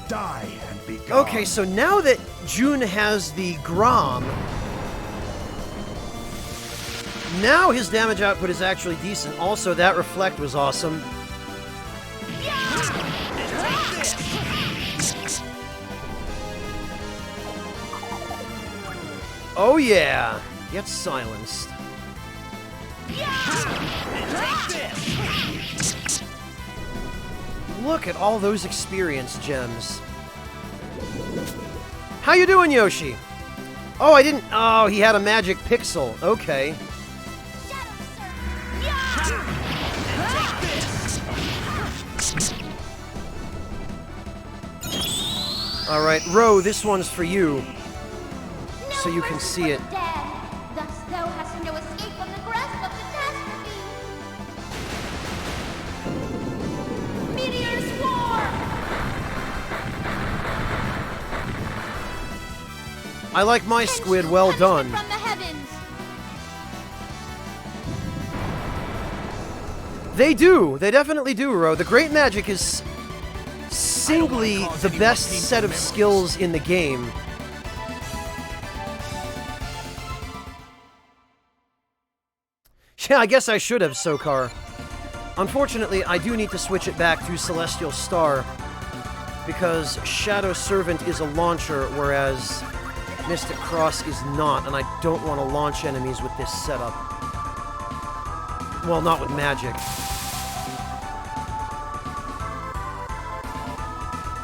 S3: Die and be gone.
S1: Okay, so now that Jun has the Grom, now his damage output is actually decent. Also, that Reflect was awesome. Oh yeah, get silenced. Look at all those experience gems. How you doing, Yoshi? Oh, I didn't... Oh, he had a magic pixel. Okay. Alright, Ro, this one's for you. so you can see it.
S2: Dead. Thus thou hast no escape from the grasp of catastrophe. Meteor swarm!
S1: I like my squid well done.
S2: From the heavens.
S1: They do. They definitely do, Ro. The Great Magic is singly the best set of skills in the game. Yeah, I guess I should have, Sokar. Unfortunately, I do need to switch it back to Celestial Star, because Shadow Servant is a launcher, whereas Mystic Cross is not, and I don't want to launch enemies with this setup. Well, not with magic.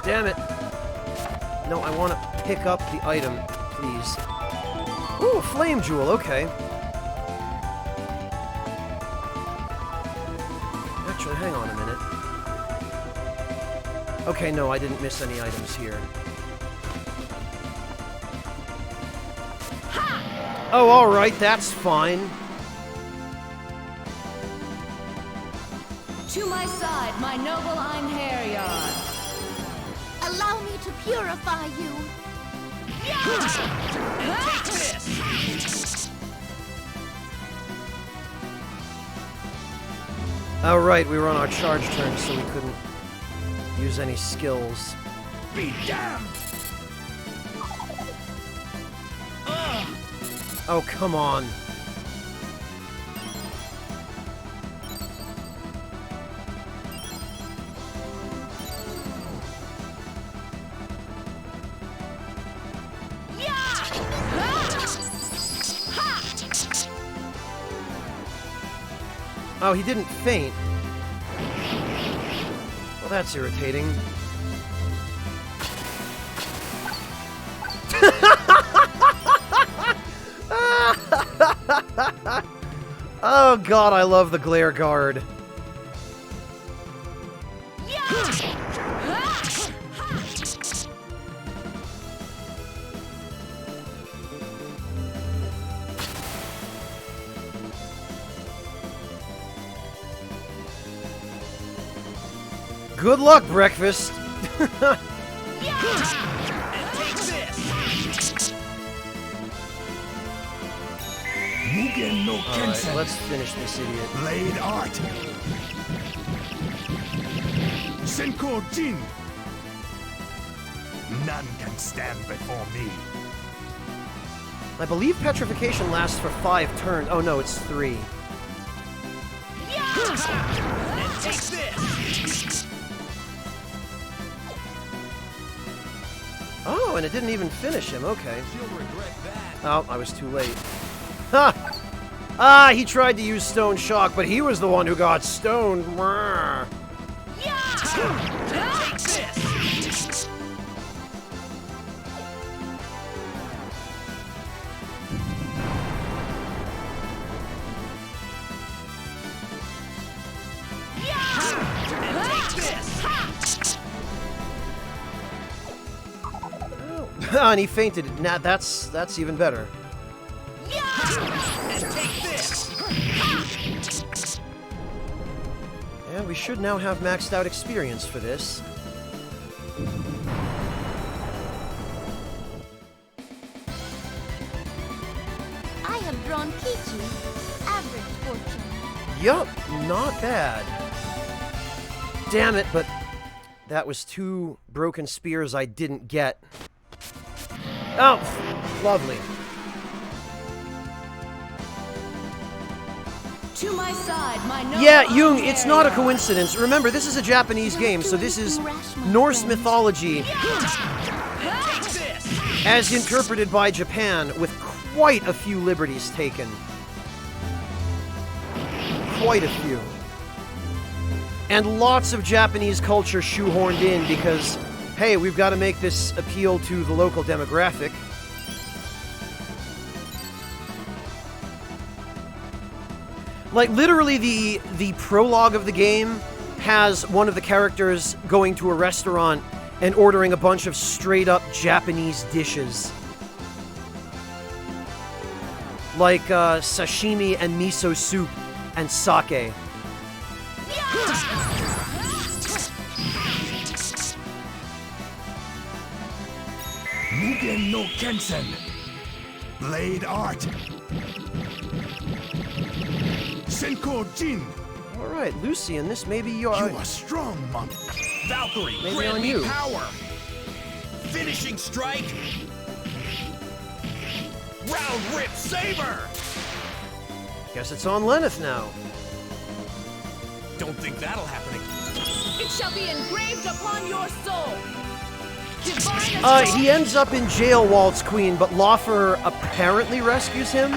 S1: Damn it. No, I want to pick up the item, please. Ooh, Flame Jewel, okay. Actually, hang on a minute. Okay, no, I didn't miss any items here. Oh, alright, that's fine.
S4: To my side, my noble Einherjar.
S2: Allow me to purify you.
S5: Take this!
S1: Oh, right, we were on our charge turn, so we couldn't use any skills.
S3: Be damned!
S1: Oh, come on. Oh, he didn't faint. Well, that's irritating. Oh god, I love the Glare Guard. Good luck, breakfast.
S3: Mugen no
S1: Alright,
S3: Kensen.
S1: let's finish this idiot.
S3: Blade art. Senko Jin. None can stand before me.
S1: I believe petrification lasts for 5 turns. Oh no, it's 3.
S5: Take this!
S1: Oh, and it didn't even finish him. Okay.
S5: You'll regret that.
S1: Oh, I was too late. Ha! Ah, he tried to use Stone Shock, but he was the one who got stoned. Brr.
S5: Take this!
S1: And he fainted. Nah, that's even better.
S5: And take this!
S1: And we should now have maxed out experience for this.
S2: I have drawn Kichi. Average fortune.
S1: Yup, not bad. Damn it, but that was 2 broken spears I didn't get. Oh, lovely.
S4: To my side, my noble
S1: Yeah, Jung, it's
S4: Einherjar.
S1: not a coincidence. Remember, this is a Japanese game, so this is Norse mythology as interpreted by Japan, with quite a few liberties taken. Quite a few. And lots of Japanese culture shoehorned in because, hey, we've got to make this appeal to the local demographic. Like, literally, the prologue of the game has one of the characters going to a restaurant and ordering a bunch of straight-up Japanese dishes. like sashimi and miso soup and sake.
S3: Mugen no Kensen. Blade Art. Senko Jin.
S1: All right, Lucian, this may be your...
S3: You are strong, monk.
S5: Valkyrie,
S1: Maybe
S5: grant
S1: on
S5: me
S1: you.
S5: power. Finishing strike. Round rip saber.
S1: Guess it's on Lenneth now.
S5: Don't think that'll happen again.
S4: It shall be engraved upon your soul. Divine
S1: He ends up in jail, Waltz Queen, but Laufer apparently rescues him.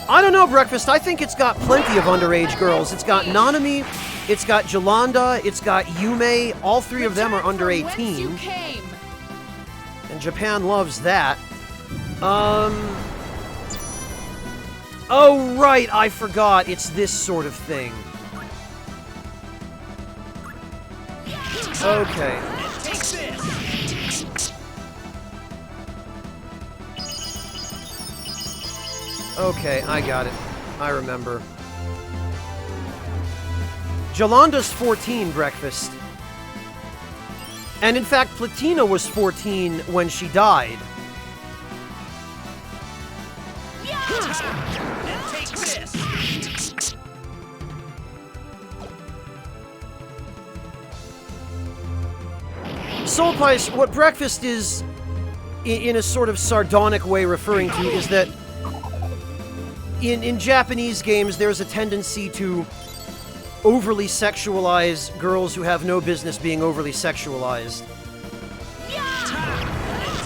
S1: I don't know, Breakfast. I think it's got plenty of underage girls. It's got Nanami, it's got Jolanda, it's got Yume. All three of them are under 18. And Japan loves that. Oh, right, I forgot. It's this sort of thing. Okay.
S5: Take this.
S1: Okay, I got it. I remember. Jolanda's 14, Breakfast. And in fact, Platina was 14 when she died.
S5: And take this.
S1: Soul Pice, what Breakfast is, in a sort of sardonic way referring to, is that in Japanese games, there's a tendency to overly sexualize girls who have no business being overly sexualized.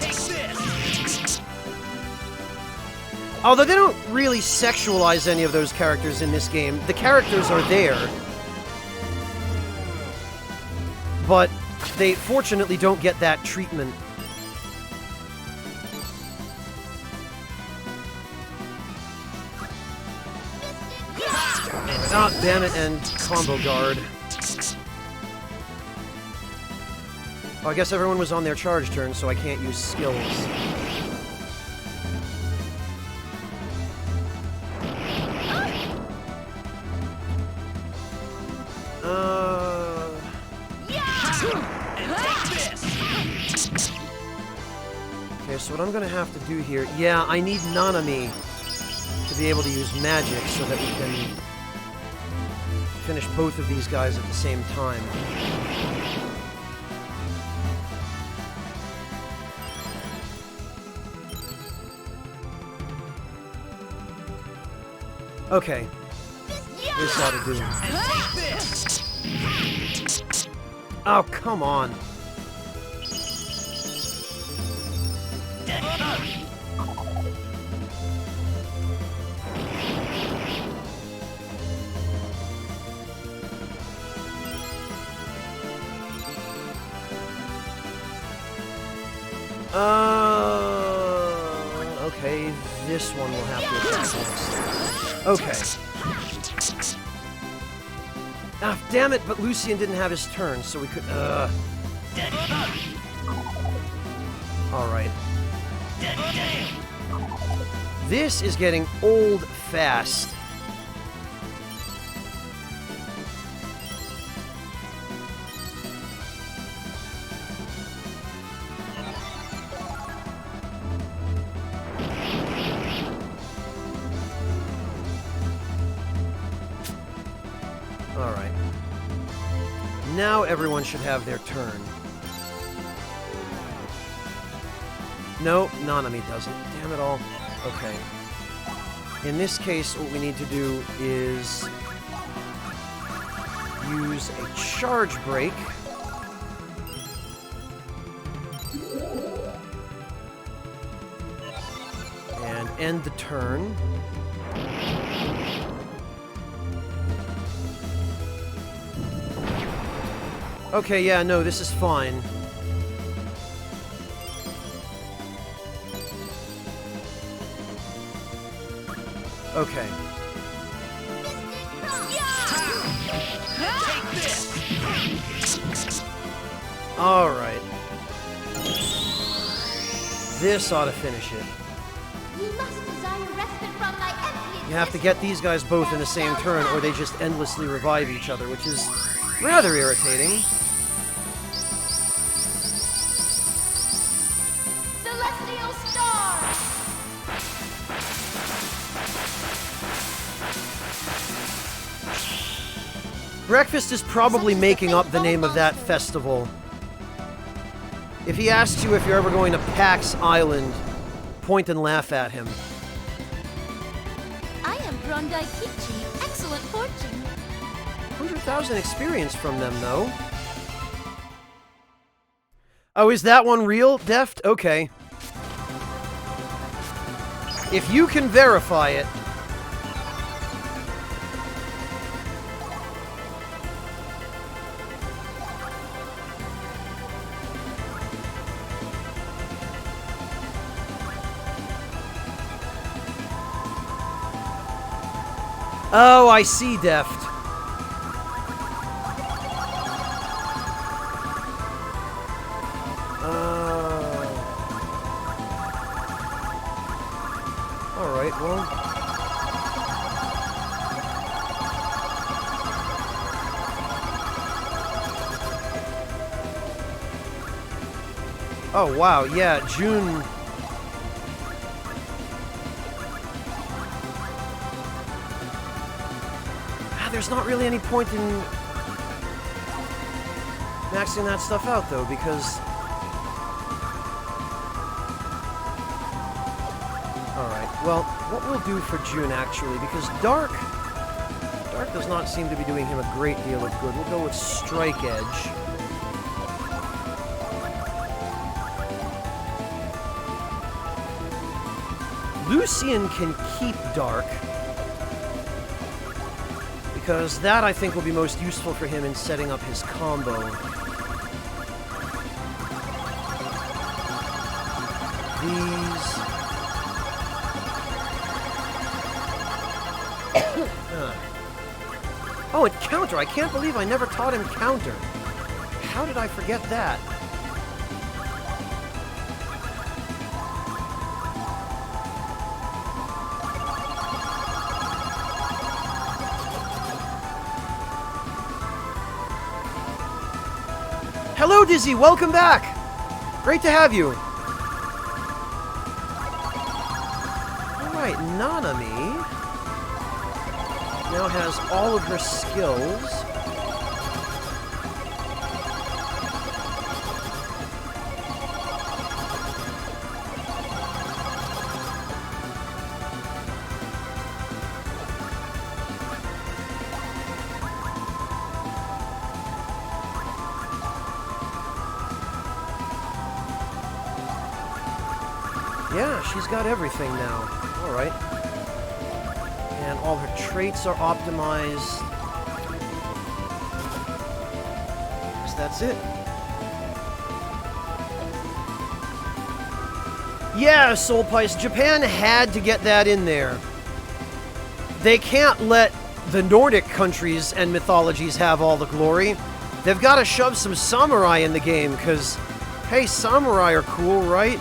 S5: Take this.
S1: Although they don't really sexualize any of those characters in this game. The characters are there. But they fortunately don't get that treatment. Ah, damn it, and combo guard. Oh, I guess everyone was on their charge turn, so I can't use skills. Okay, so what I'm gonna have to do here... Yeah, I need Nanami to be able to use magic so that we can finish both of these guys at the same time. Okay. This ought to do. Oh, come on. Okay, this one will have to attack next. Okay. Ah, damn it, but Lucian didn't have his turn, so we could, Alright. This is getting old fast. Alright. Now everyone should have their turn. No, Nanami doesn't. Damn it all. Okay. In this case, what we need to do is use a charge break. And end the turn. Okay, yeah, no, this is fine. Okay. Alright. This ought to finish it.
S2: You must desire respite from thy empty
S1: You have to get these guys both in the same turn, or they just endlessly revive each other, which is rather irritating.
S2: Celestial Star!
S1: Breakfast is probably making up the name of that festival. If he asks you if you're ever going to Pax Island, point and laugh at him.
S2: I am Brondaikichi. Excellent fortune.
S1: 100,000 experience from them, though. Oh, is that one real, Deft? Okay. If you can verify it... Oh, I see, Deft. Alright, well... Oh, wow, yeah, June... There's not really any point in maxing that stuff out, though, because... Alright, well, what we'll do for June, actually, because Dark does not seem to be doing him a great deal of good. We'll go with Strike Edge. Lucian can keep Dark, because that, I think, will be most useful for him in setting up his combo. These... Oh, and counter! I can't believe I never taught him counter. How did I forget that? Hello, Dizzy! Welcome back! Great to have you! Alright, Nanami now has all of her skills. Yeah, she's got everything now. Alright. And all her traits are optimized. Guess that's it. Yeah, Soul Pice, Japan had to get that in there. They can't let the Nordic countries and mythologies have all the glory. They've got to shove some samurai in the game, because, hey, samurai are cool, right?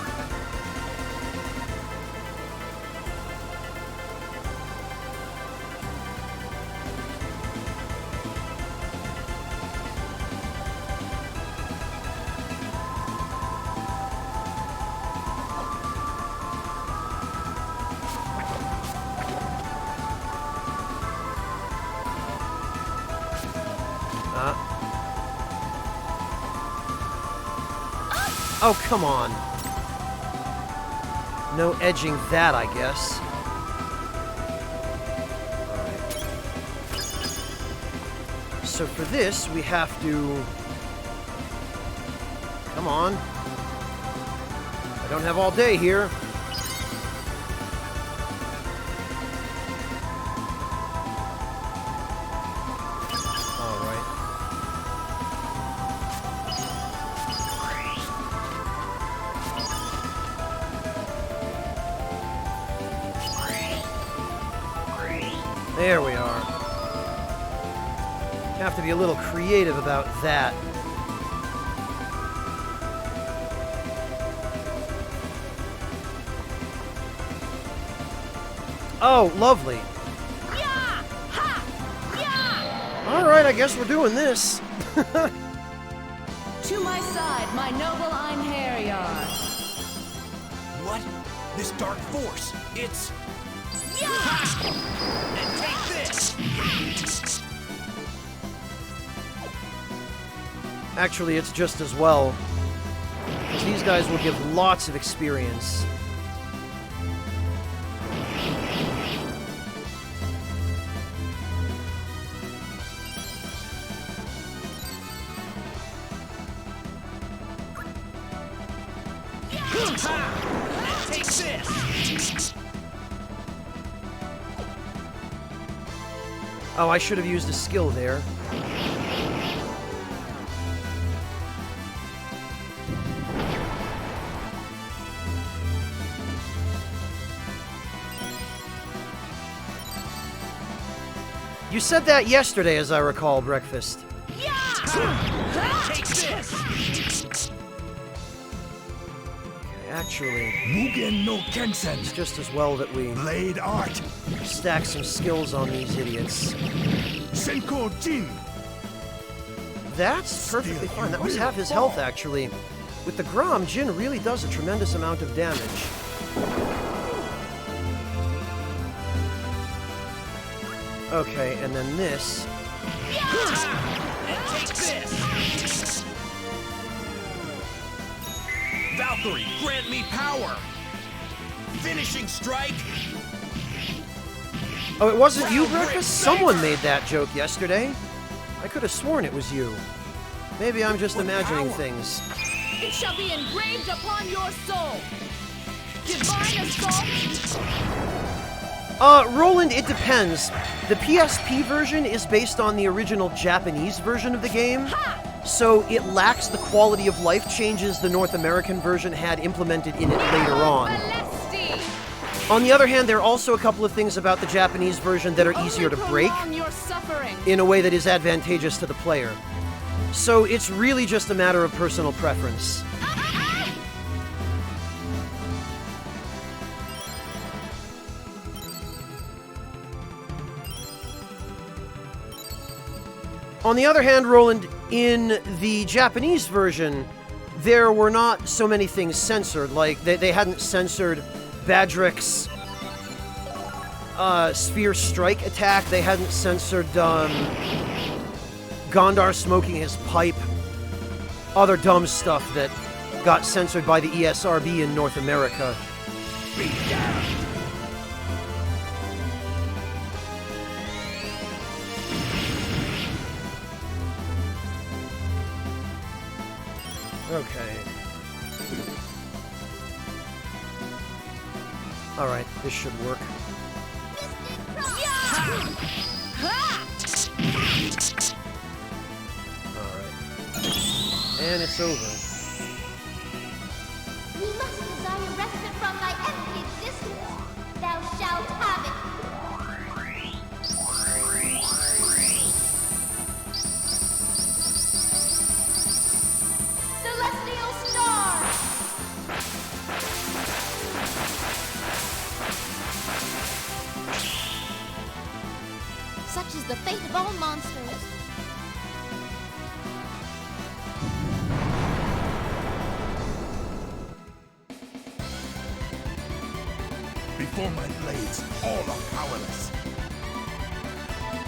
S1: Oh, come on. No edging that, I guess. Alright. So for this, we have to... Come on. I don't have all day here. There we are. Have to be a little creative about that. Oh, lovely.
S4: Yeah! Ha! Yeah!
S1: Alright, I guess we're doing this.
S4: To my side, my noble Einherjar.
S5: What? This dark force. It's... And take this!
S1: Actually, it's just as well. Because these guys will give lots of experience.
S5: And take this!
S1: Oh, I should have used a skill there. You said that yesterday, as I recall, Breakfast.
S5: Take this!
S1: Actually,
S3: Mugen no Kensen.
S1: it's just as well that we
S3: Blade Art.
S1: stack some skills on these idiots.
S3: Senko Jin.
S1: That's perfectly fine. That was half his health, actually. With the Grom, Jin really does a tremendous amount of damage. Okay, and then this.
S5: And take this! Valkyrie, grant me power! Finishing strike!
S1: Oh, it wasn't you, Breakfast? Someone made that joke yesterday. I could have sworn it was you. Maybe I'm just imagining things.
S4: It shall be engraved upon your soul. Divine assault.
S1: Roland, it depends. The PSP version is based on the original Japanese version of the game, so it lacks the quality of life changes the North American version had implemented in it later on.
S4: Celesti.
S1: On the other hand, there are also a couple of things about the Japanese version that are easier to break
S4: Prolong your suffering.
S1: in a way that is advantageous to the player. So it's really just a matter of personal preference. On the other hand, Roland, in the Japanese version, there were not so many things censored. Like, they hadn't censored Badrick's Sphere Strike attack. They hadn't censored Gondar smoking his pipe. Other dumb stuff that got censored by the ESRB in North America. Okay. Alright, this should work. Alright. And it's over.
S2: We must desire respite from thy empty existence. Thou shalt have it. Celestial star! Such is the fate of all monsters.
S3: Before my blades, all are powerless.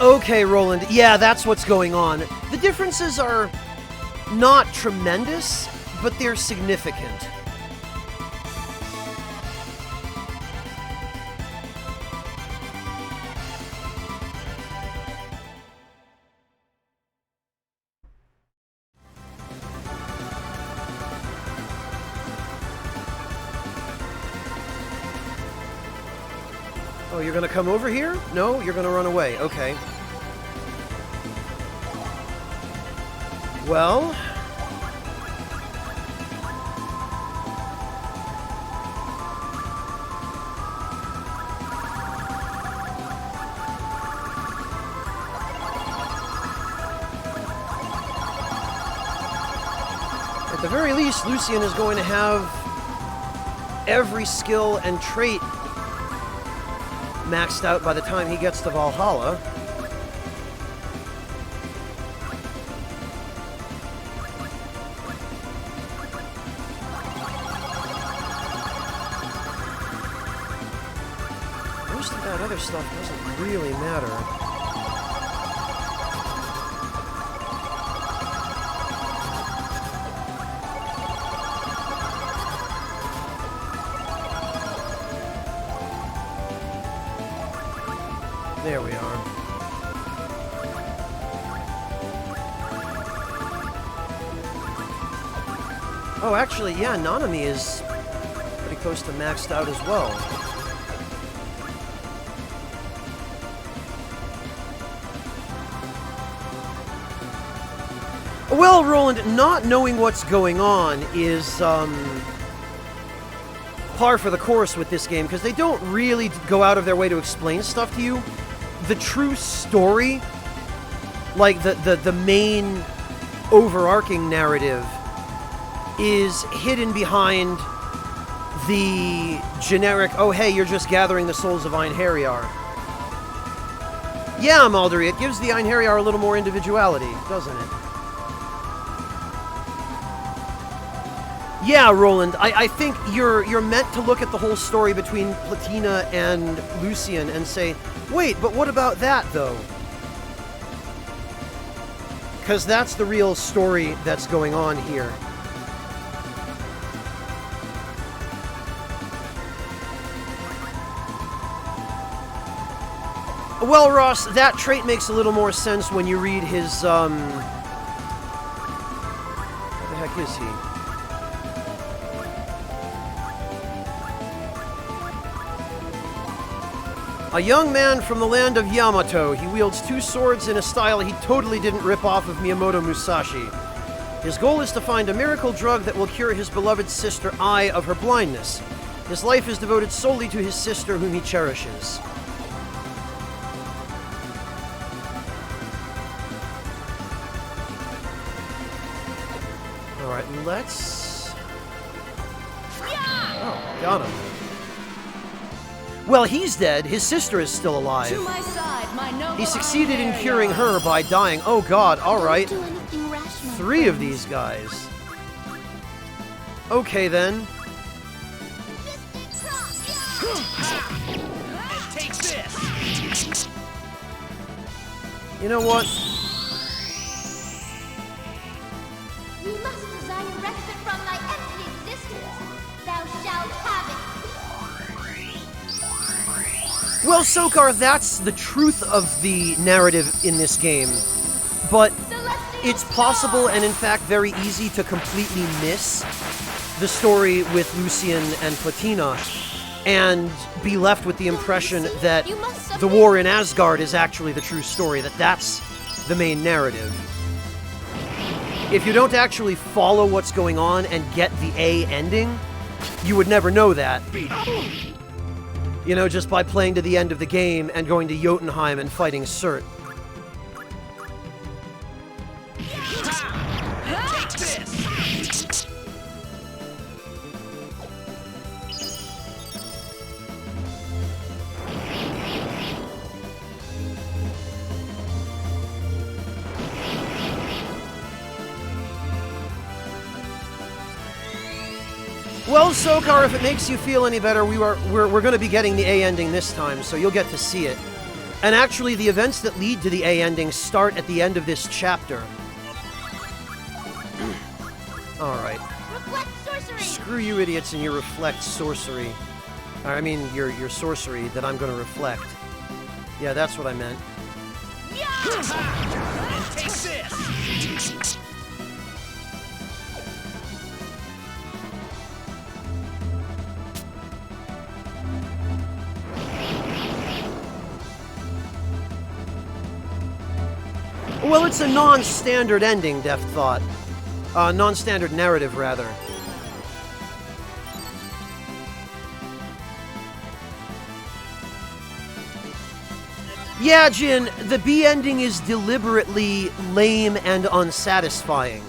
S1: Okay, Roland. Yeah, that's what's going on. The differences are not tremendous, but they're significant. Oh, you're gonna come over here? No, you're gonna run away. Okay. Well... at the very least, Lucian is going to have every skill and trait maxed out by the time he gets to Valhalla. Most of that other stuff doesn't really matter. There we are. Oh, actually, yeah, Nanami is pretty close to maxed out as well. Well, Roland, not knowing what's going on is, par for the course with this game, because they don't really go out of their way to explain stuff to you. The true story, like the main overarching narrative, is hidden behind the generic, oh hey, you're just gathering the souls of Einherjar. Yeah, Maldery, it gives the Einherjar a little more individuality, doesn't it? Yeah, Roland, I think you're meant to look at the whole story between Platina and Lucian and say, wait, but what about that, though? Because that's the real story that's going on here. Well, Ross, that trait makes a little more sense when you read his, What the heck is he? A young man from the land of Yamato. He wields 2 swords in a style he totally didn't rip off of Miyamoto Musashi. His goal is to find a miracle drug that will cure his beloved sister Ai of her blindness. His life is devoted solely to his sister whom he cherishes. Alright, let's... Oh, got him. Well, he's dead. His sister is still alive.
S4: To my side, my noble
S1: He succeeded in
S4: Einherjar.
S1: curing her by dying. Oh god, alright.
S2: Don't do anything rash, my
S1: 3 of
S2: friend.
S1: these guys. Okay then.
S5: And take this!
S1: You know what?
S2: You must desire respite from thy empty existence. Thou shalt have it.
S1: Well, Sokar, that's the truth of the narrative in this game. But it's possible and in fact very easy to completely miss the story with Lucian and Platina and be left with the impression that the war in Asgard is actually the true story, that that's the main narrative. If you don't actually follow what's going on and get the A ending, you would never know that. You know, just by playing to the end of the game and going to Jotunheim and fighting Surt.
S5: Take this!
S1: Well, Sokar, if it makes you feel any better, we're going to be getting the A ending this time, so you'll get to see it. And actually, the events that lead to the A ending start at the end of this chapter. Alright.
S2: Reflect sorcery.
S1: Screw you idiots and your reflect sorcery. I mean, your sorcery that I'm going to reflect. Yeah, that's what I meant.
S5: And take this!
S1: Well, it's a non-standard ending, Deft Thought. Non-standard narrative, rather. Yeah, Jin, the B ending is deliberately lame and unsatisfying.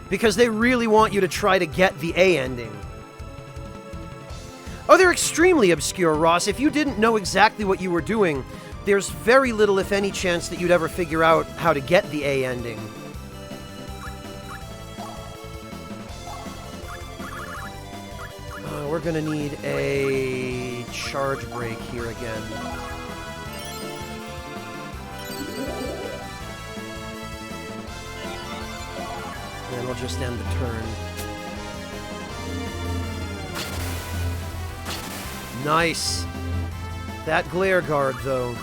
S1: Because they really want you to try to get the A ending. Oh, they're extremely obscure, Ross. If you didn't know exactly what you were doing, there's very little, if any, chance that you'd ever figure out how to get the A ending. We're gonna need a charge break here again. And we'll just end the turn. Nice. That glare guard, though.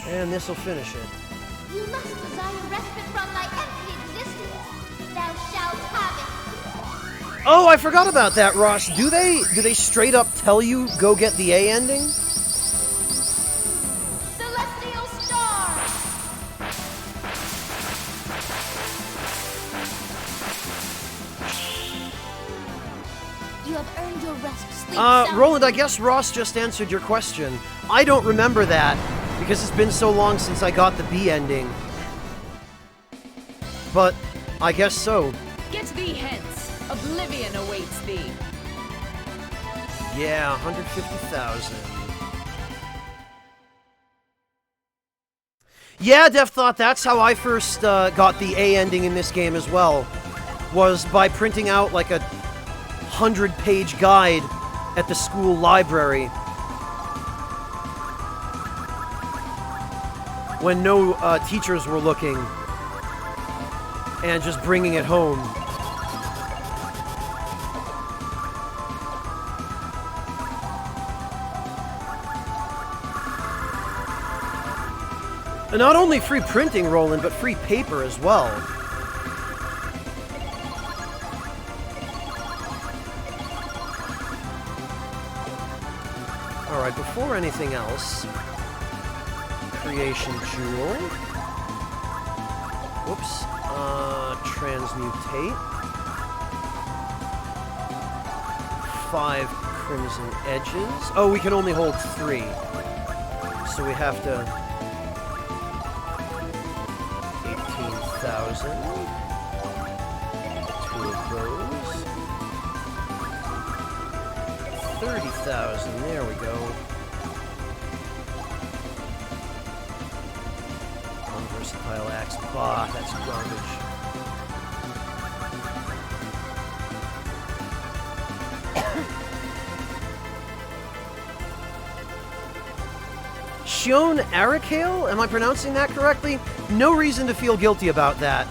S1: And this'll finish it.
S2: You must desire respite from thy empty existence. Thou shalt have it.
S1: Oh, I forgot about that, Ross. Do they straight up tell you go get the A ending?
S2: Celestial star. You have earned your rest. Sleep soundly.
S1: Roland, I guess Ross just answered your question. I don't remember that, because it's been so long since I got the B ending. But I guess so.
S4: Get thee hence. Oblivion awaits thee.
S1: Yeah, 150,000. Yeah, Def Thought, that's how I first got the A ending in this game as well. Was by printing out like a 100-page guide at the school library. When no teachers were looking. And just bringing it home. And not only free printing, Roland, but free paper as well. Alright, before anything else, creation jewel. Whoops. Transmutate. 5 crimson edges. Oh, we can only hold 3. So we have to... 18,000. 2 of those. 30,000. There we go. Unversatile axe. Bah, that's garbage. Shion Arakale? Am I pronouncing that correctly? No reason to feel guilty about that.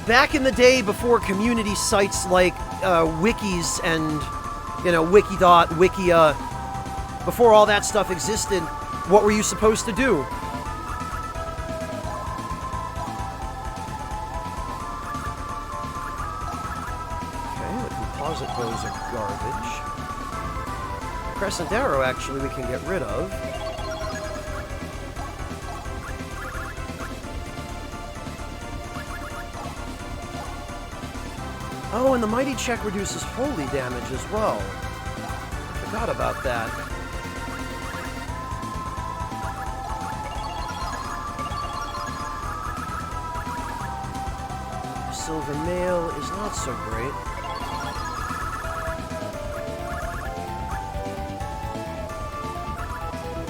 S1: Back in the day, before community sites like wikis and, you know, Wikidot, Wikia, before all that stuff existed, what were you supposed to do? Okay, the composite bows are garbage. Crescent arrow, actually, we can get rid of. Oh, and the Mighty Check reduces holy damage as well. I forgot about that. Silver Mail is not so great.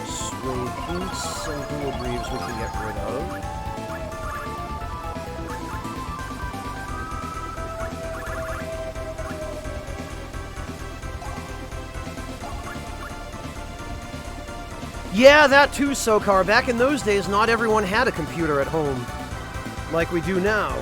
S1: Sway Boots and Dual Greaves we can get rid of. Yeah, that too, Sokar. Back in those days, not everyone had a computer at home, like we do now.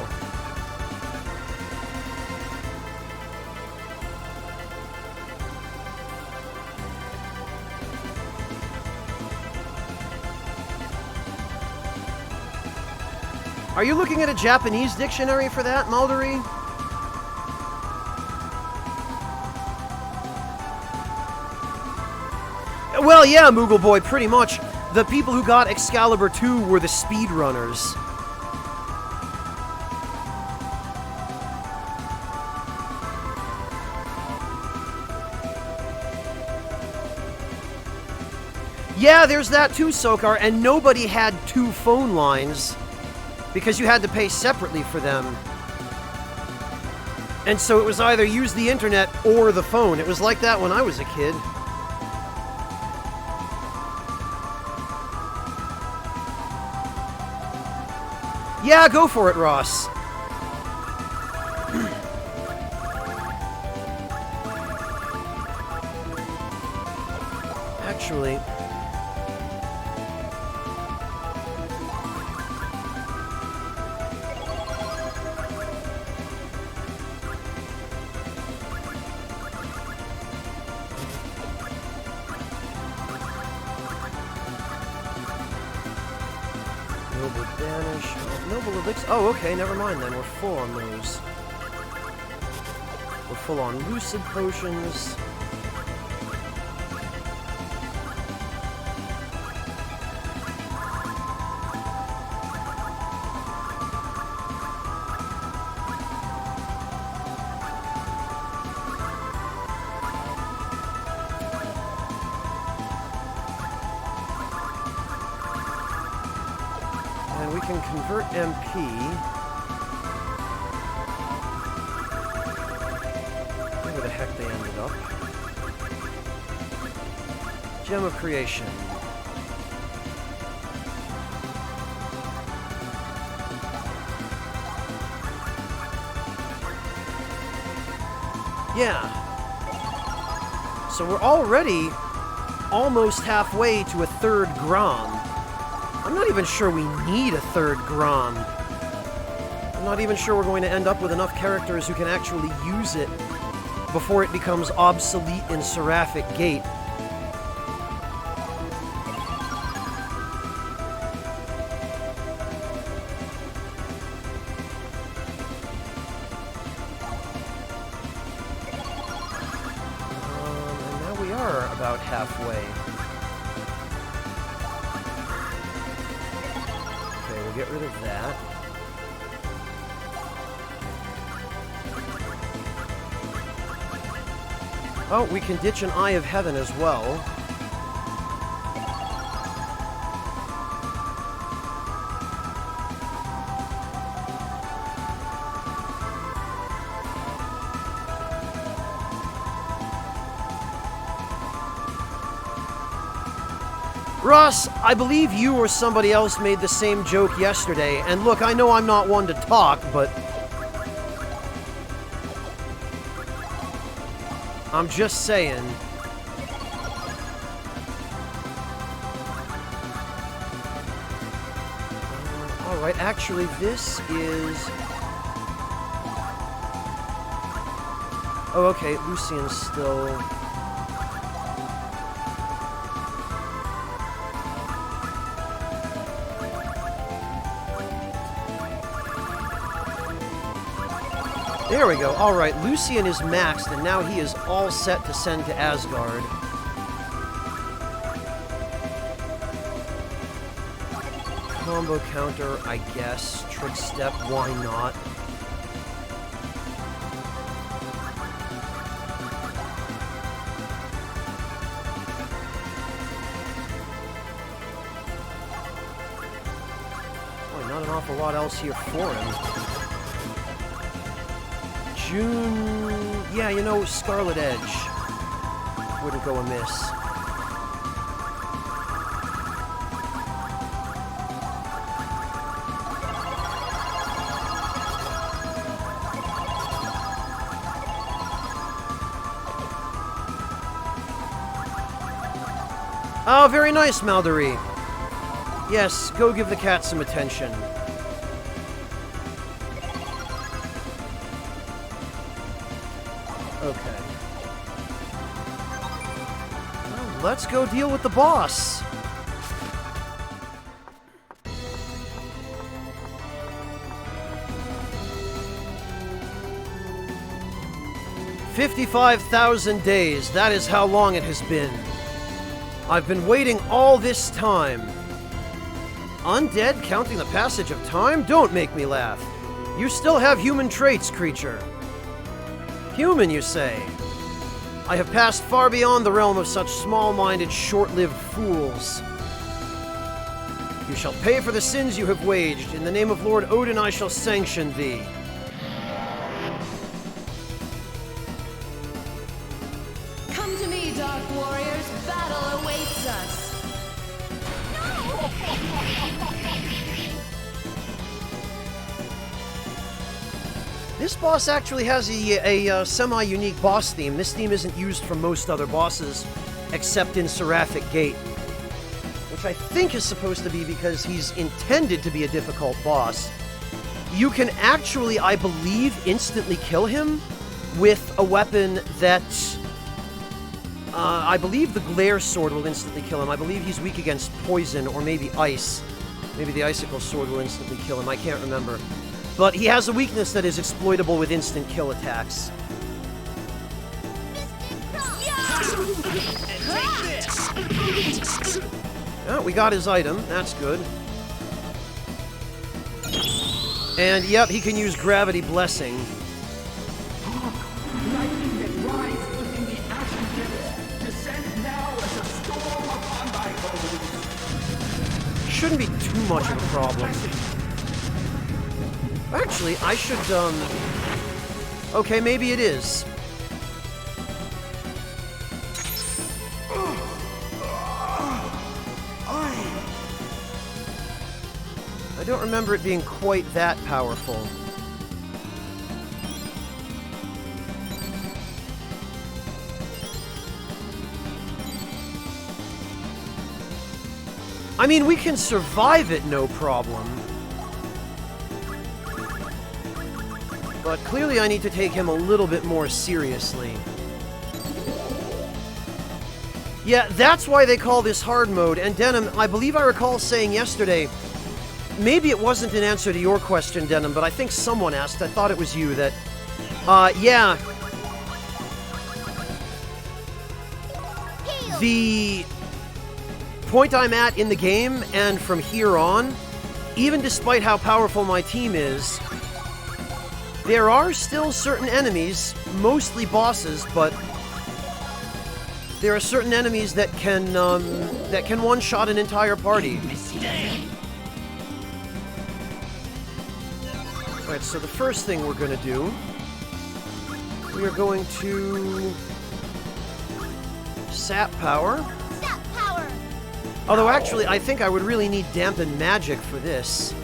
S1: Are you looking at a Japanese dictionary for that, Maldory? Well, yeah, Moogle Boy, pretty much. The people who got Excalibur 2 were the speedrunners. Yeah, there's that too, Sokar, and nobody had 2 phone lines because you had to pay separately for them. And so it was either use the internet or the phone. It was like that when I was a kid. Yeah, go for it, Ross. Actually... Noble Banish... Noble Elixir... Oh, okay, never mind then. We're full on those. We're full on Lucid Potions... And we can convert MP. Where the heck they ended up. Gem of Creation. Yeah. So we're already almost halfway to a 3rd Grom. I'm not even sure we need a 3rd Grom. I'm not even sure we're going to end up with enough characters who can actually use it before it becomes obsolete in Seraphic Gate. And now we are about halfway. Get rid of that. Oh, we can ditch an Eye of Heaven as well. Ross, I believe you or somebody else made the same joke yesterday, and look, I know I'm not one to talk, but... I'm just saying. Alright, actually, this is... Oh, okay, Lucian's still... There we go. Alright, Lucian is maxed, and now he is all set to send to Asgard. Combo counter, I guess. Trick step, why not? Boy, not an awful lot else here for him. June... Yeah, you know, Scarlet Edge wouldn't go amiss. Oh, very nice, Maldory. Yes, go give the cat some attention. Okay. Well, let's go deal with the boss. "55,000 days, that is how long it has been. I've been waiting all this time. Undead counting the passage of time? Don't make me laugh. You still have human traits, creature. Human, you say? I have passed far beyond the realm of such small-minded, short-lived fools. You shall pay for the sins you have waged. In the name of Lord Odin, I shall sanction thee.
S4: Come to me, Dark Warriors. Battle awaits us.
S1: This boss actually has a semi-unique boss theme. This theme isn't used for most other bosses, except in Seraphic Gate, which I think is supposed to be because he's intended to be a difficult boss. You can actually, I believe, instantly kill him with a weapon that... I believe the Glare Sword will instantly kill him. I believe he's weak against poison or maybe ice. Maybe the Icicle Sword will instantly kill him. I can't remember. But he has a weakness that is exploitable with instant kill attacks. Oh, we got his item. That's good. And, yep, he can use Gravity Blessing.
S3: Lightning that rides within the ashen depths, descend now as a storm upon thy foes.
S1: Shouldn't be too much of a problem. Actually, I should, okay, maybe it is. I don't remember it being quite that powerful. I mean, we can survive it, no problem. But clearly I need to take him a little bit more seriously. Yeah, that's why they call this hard mode. And Denim, I believe I recall saying yesterday, maybe it wasn't an answer to your question, Denim, but I think someone asked, I thought it was you, that, yeah. The point I'm at in the game, and from here on, even despite how powerful my team is, there are still certain enemies, mostly bosses, but there are certain enemies that can one-shot an entire party. Alright, so the first thing we're gonna do, we are going to Sap Power.
S2: Sap power.
S1: Although actually, I think I would really need Dampen Magic for this.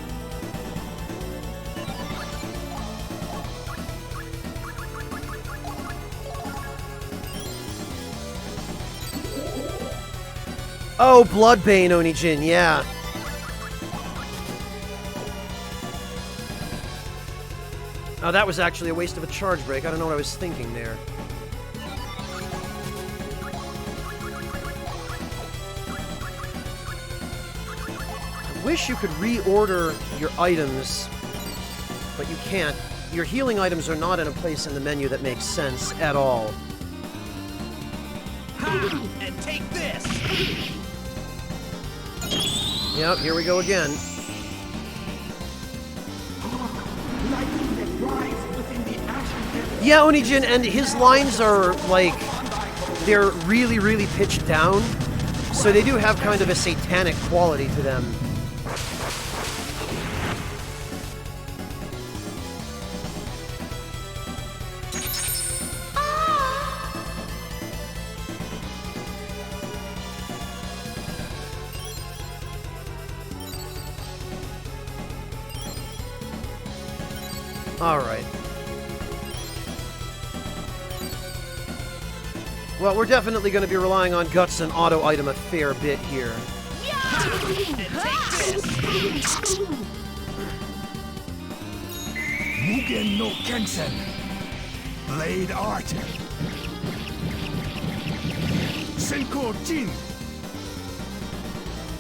S1: Oh, Bloodbane, Onijin, yeah. Oh, that was actually a waste of a charge break. I don't know what I was thinking there. I wish you could reorder your items, but you can't. Your healing items are not in a place in the menu that makes sense at all.
S5: Ha! And take this!
S1: Yep, here we go again.
S3: Lightning that rides within the ashen depths.
S1: Yeah, Onijin, and his lines are, like, they're really, really pitched down, so they do have kind of a satanic quality to them. Alright. Well, we're definitely going to be relying on Guts and Auto Item a fair bit here.
S3: Mugen no Kensen. Blade Art. Senko Jin.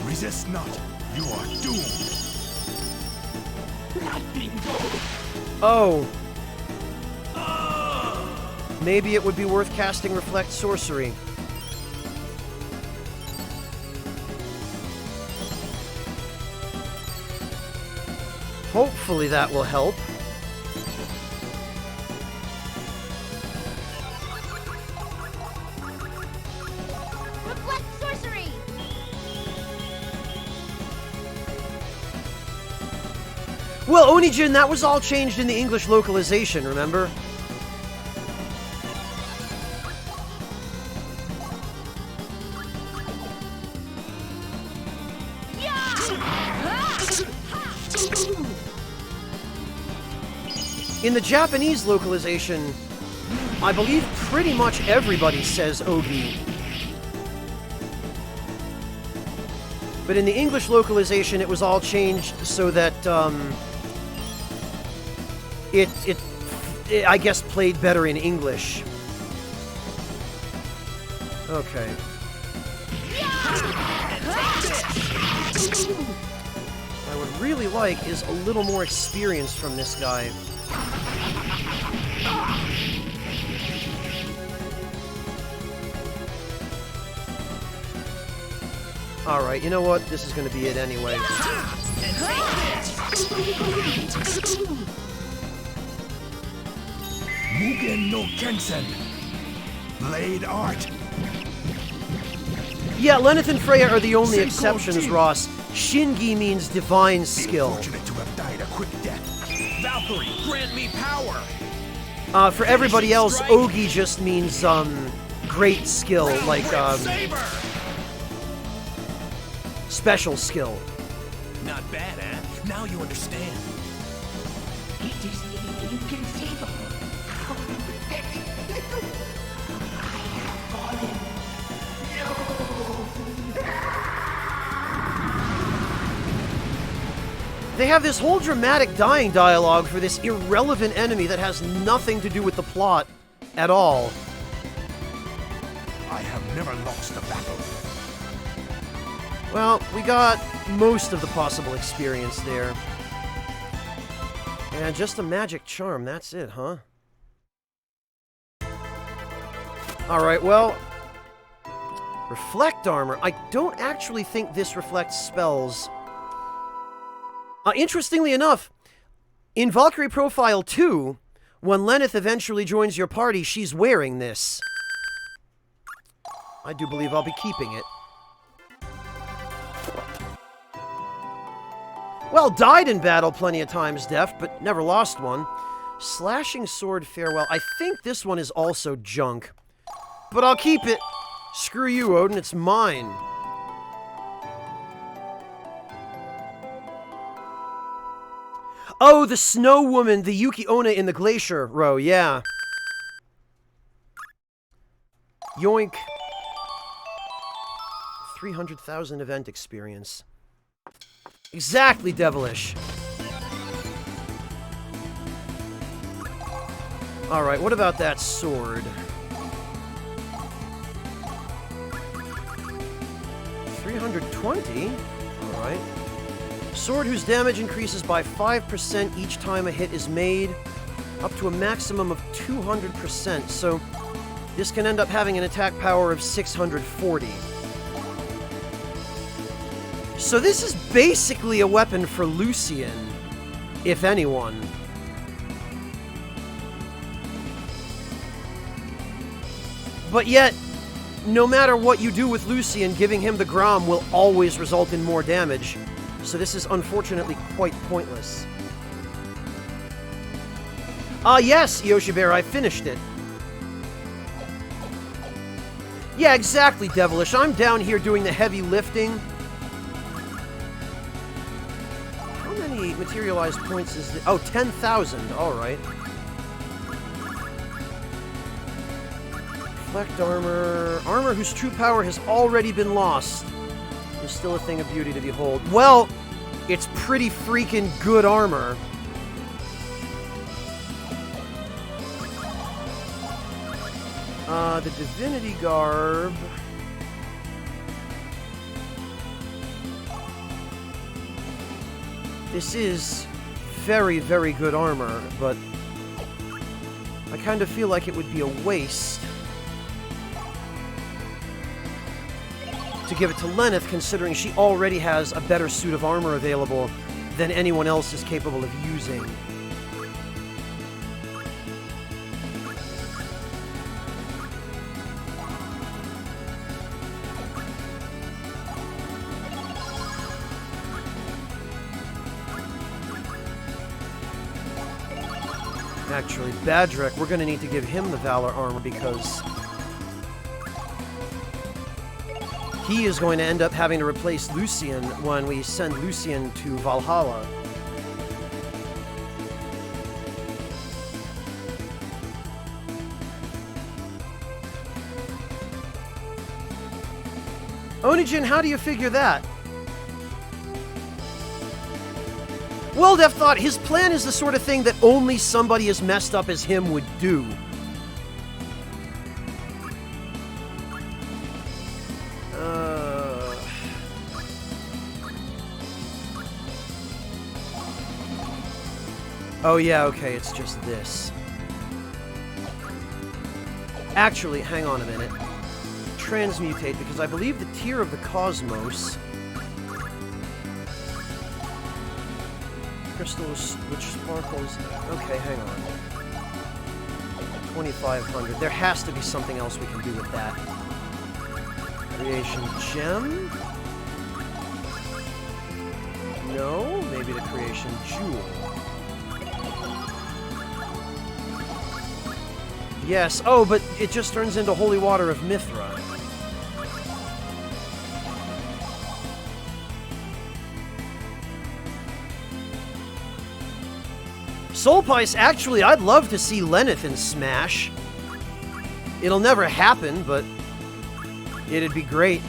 S3: Resist not. You are doomed.
S1: Oh. Maybe it would be worth casting Reflect Sorcery. Hopefully that will help. Well, Onijin, that was all changed in the English localization, remember? In the Japanese localization, I believe pretty much everybody says Ogi. But in the English localization, it was all changed so that, it, I guess, played better in English. Okay. What I would really like is a little more experience from this guy. Alright, you know what? This is gonna be it anyway.
S3: Mugen no Kensen. Blade art.
S1: Yeah, Lenneth and Freya are the only exceptions, Ross. Shingi means divine skill.
S3: Fortunate to have died a quick death.
S5: Valkyrie, grant me power!
S1: For everybody else, Ogi just means, great skill, like,
S5: Saber!
S1: special skill.
S5: Not bad, eh? Now you understand.
S3: It is inconceivable. How pathetic. I have fallen.
S1: They have this whole dramatic dying dialogue for this irrelevant enemy that has nothing to do with the plot at all.
S3: I have never lost a battle.
S1: Well, we got most of the possible experience there. And just a magic charm, that's it, huh? Alright, well... Reflect armor. I don't actually think this reflects spells. Interestingly enough, in Valkyrie Profile 2, when Lenneth eventually joins your party, she's wearing this. I do believe I'll be keeping it. Well, died in battle plenty of times, Def, but never lost one. Slashing Sword Farewell. I think this one is also junk. But I'll keep it. Screw you, Odin, it's mine. Oh, the Snow Woman, the Yuki Onna in the Glacier row, yeah. Yoink. 300,000 event experience. Exactly, Devilish. Alright, what about that sword? 320? Alright. Sword whose damage increases by 5% each time a hit is made, up to a maximum of 200%, so this can end up having an attack power of 640. So this is basically a weapon for Lucian, if anyone. But yet, no matter what you do with Lucian, giving him the Grom will always result in more damage. So this is unfortunately quite pointless. Yes, Yoshibear, I finished it. Yeah, exactly, Devilish. I'm down here doing the heavy lifting. How many materialized points is this? Oh, 10,000. Alright. Reflect armor. Armor whose true power has already been lost. Is still a thing of beauty to behold. Well, it's pretty freaking good armor. The Divinity Garb. This is very, very good armor, but I kind of feel like it would be a waste to give it to Lenneth, considering she already has a better suit of armor available than anyone else is capable of using. Actually, Badrek, we're going to need to give him the Valor armor because he is going to end up having to replace Lucian when we send Lucian to Valhalla. Onijin, how do you figure that? Well, Def thought his plan is the sort of thing that only somebody as messed up as him would do. Oh yeah, okay, it's just this. Actually, hang on a minute. Transmutate, because I believe the tier of the cosmos... Crystals which sparkles... Okay, hang on. 2,500. There has to be something else we can do with that. Creation gem? No? Maybe the creation jewel. Yes. Oh, but it just turns into holy water of Mithra. Soulpice, actually, I'd love to see Lenneth in Smash. It'll never happen, but it'd be great.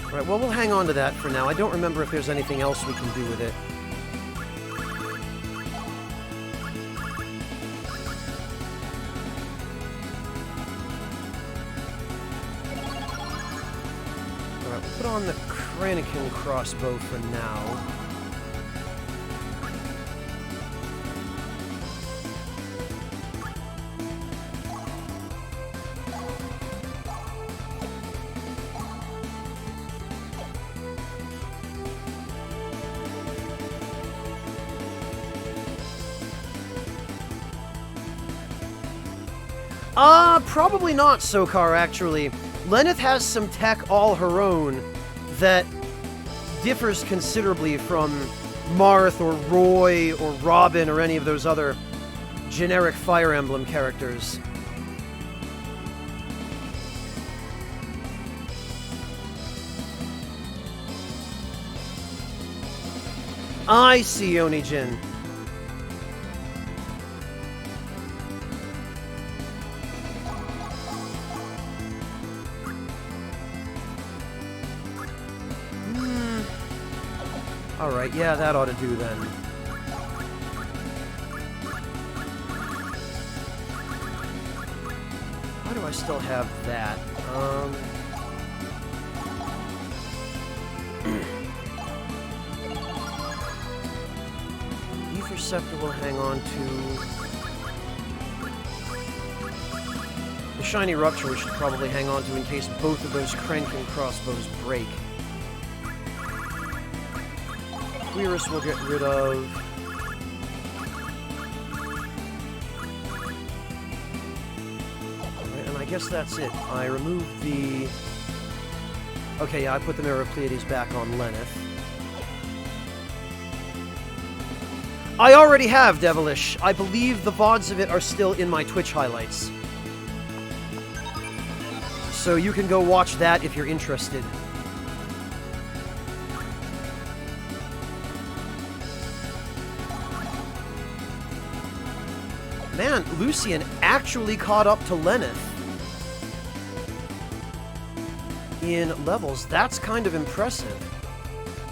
S1: Alright, well, we'll hang on to that for now. I don't remember if there's anything else we can do with it. Alright, we'll put on the Kranikin crossbow for now. Probably not, Sokar, actually. Lenneth has some tech all her own that differs considerably from Marth or Roy or Robin or any of those other generic Fire Emblem characters. I see, Onijin. Alright, yeah, that ought to do then. Why do I still have that? Ether Scepter will hang on to... The Shiny Rupture we should probably hang on to in case both of those Kranikin crossbows break. Clearus we'll get rid of. Right, and I guess that's it. I removed the... Okay, yeah, I put the Mirror of Pleiades back on Lenneth. I already have Devilish. I believe the VODs of it are still in my Twitch highlights. So you can go watch that if you're interested. Man, Lucian actually caught up to Lenneth in levels. That's kind of impressive.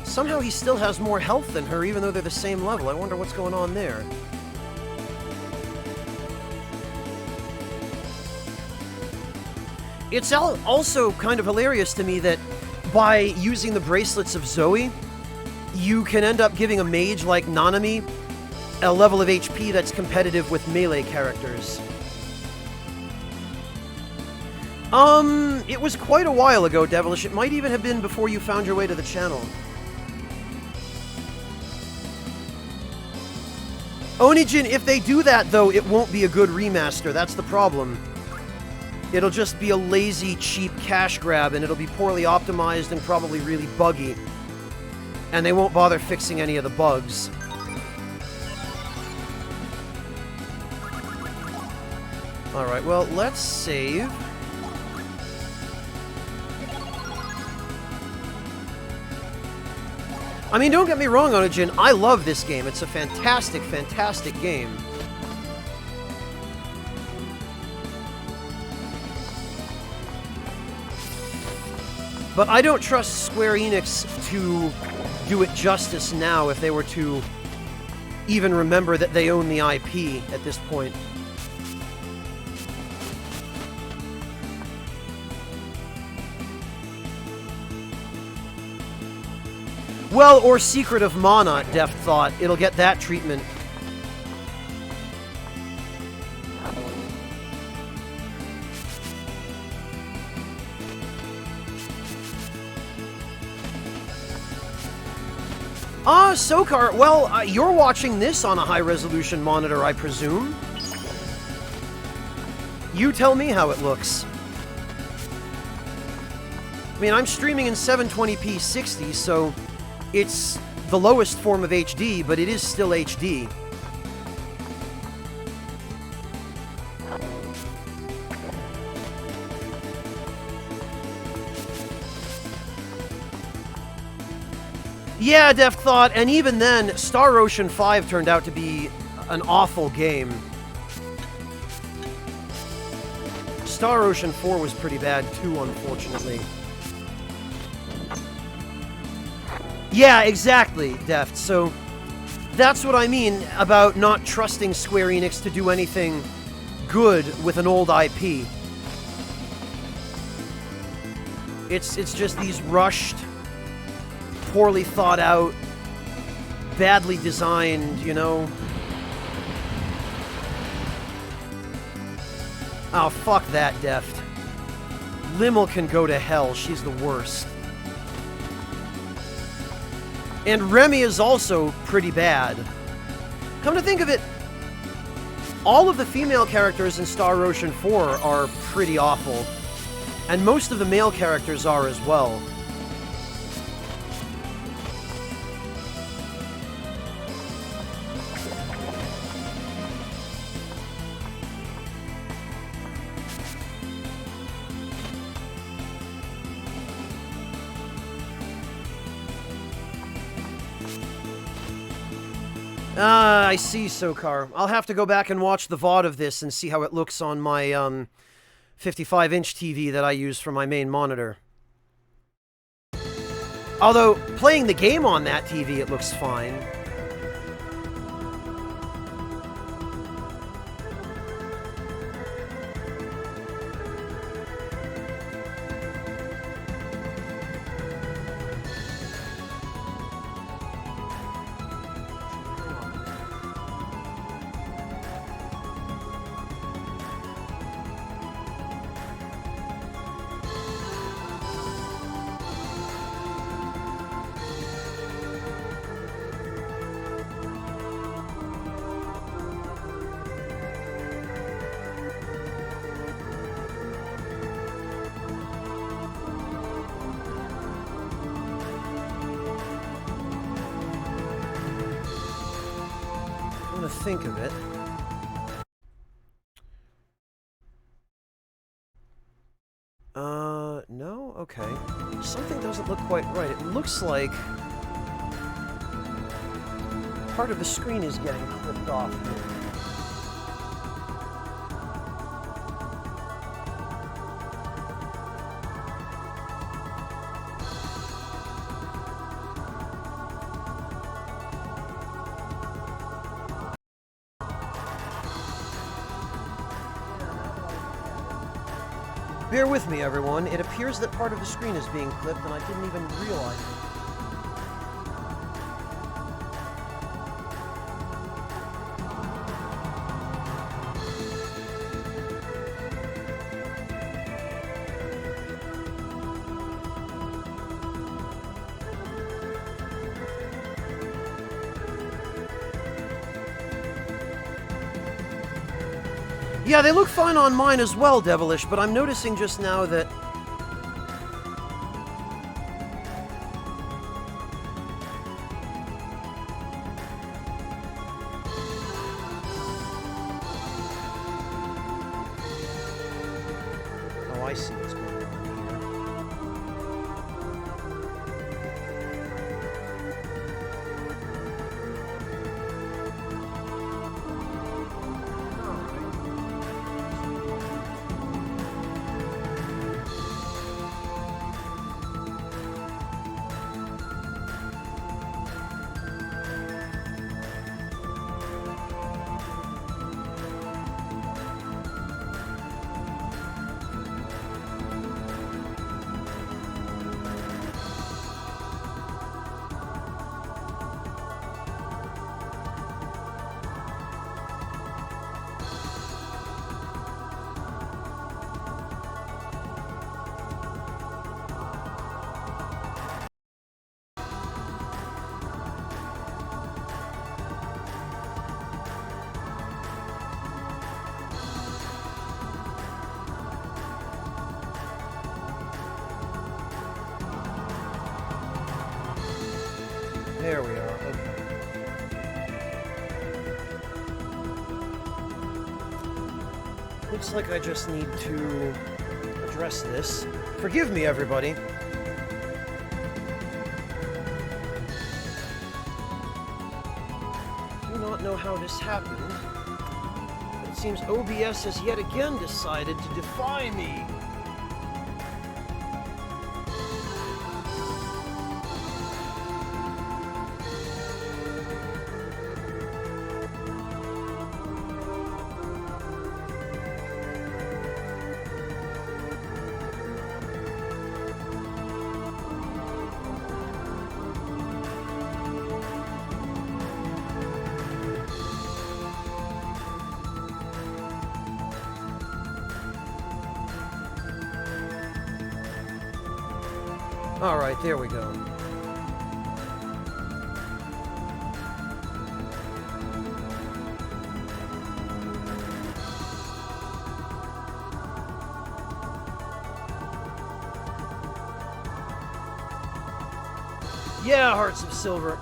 S1: Somehow he still has more health than her, even though they're the same level. I wonder what's going on there. It's also kind of hilarious to me that by using the bracelets of Zoe, you can end up giving a mage like Nanami a level of HP that's competitive with melee characters. It was quite a while ago, Devilish. It might even have been before you found your way to the channel. Onijin, if they do that, though, it won't be a good remaster. That's the problem. It'll just be a lazy, cheap cash grab, and it'll be poorly optimized and probably really buggy. And they won't bother fixing any of the bugs. Alright, well, let's save. I mean, don't get me wrong, Onijin, I love this game. It's a fantastic, fantastic game. But I don't trust Square Enix to do it justice now if they were to even remember that they own the IP at this point. Well, or Secret of Mana, Deft thought. It'll get that treatment. Sokar, well, you're watching this on a high-resolution monitor, I presume? You tell me how it looks. I mean, I'm streaming in 720p 60, so it's the lowest form of HD, but it is still HD. Yeah, Deft thought, and even then, Star Ocean 5 turned out to be an awful game. Star Ocean 4 was pretty bad too, unfortunately. Yeah, exactly, Deft. So, that's what I mean about not trusting Square Enix to do anything good with an old IP. It's just these rushed, poorly thought out, badly designed, you know. Oh, fuck that, Deft. Limmel can go to hell. She's the worst. And Remy is also pretty bad. Come to think of it, all of the female characters in Star Ocean 4 are pretty awful. And most of the male characters are as well. I see, Sokar. I'll have to go back and watch the VOD of this and see how it looks on my 55-inch TV that I use for my main monitor. Although, playing the game on that TV, it looks fine. Think of it. No? Okay. Something doesn't look quite right. It looks like part of the screen is getting clipped off. Bear with me, everyone. It appears that part of the screen is being clipped, and I didn't even realize it. Yeah, they look fine on mine as well, Devilish, but I'm noticing just now that... I see what's going on There we are, okay. Looks like I just need to address this. Forgive me, everybody. I do not know how this happened, but it seems OBS has yet again decided to defy me. Alright, there we go. Yeah, Hearts of Silver.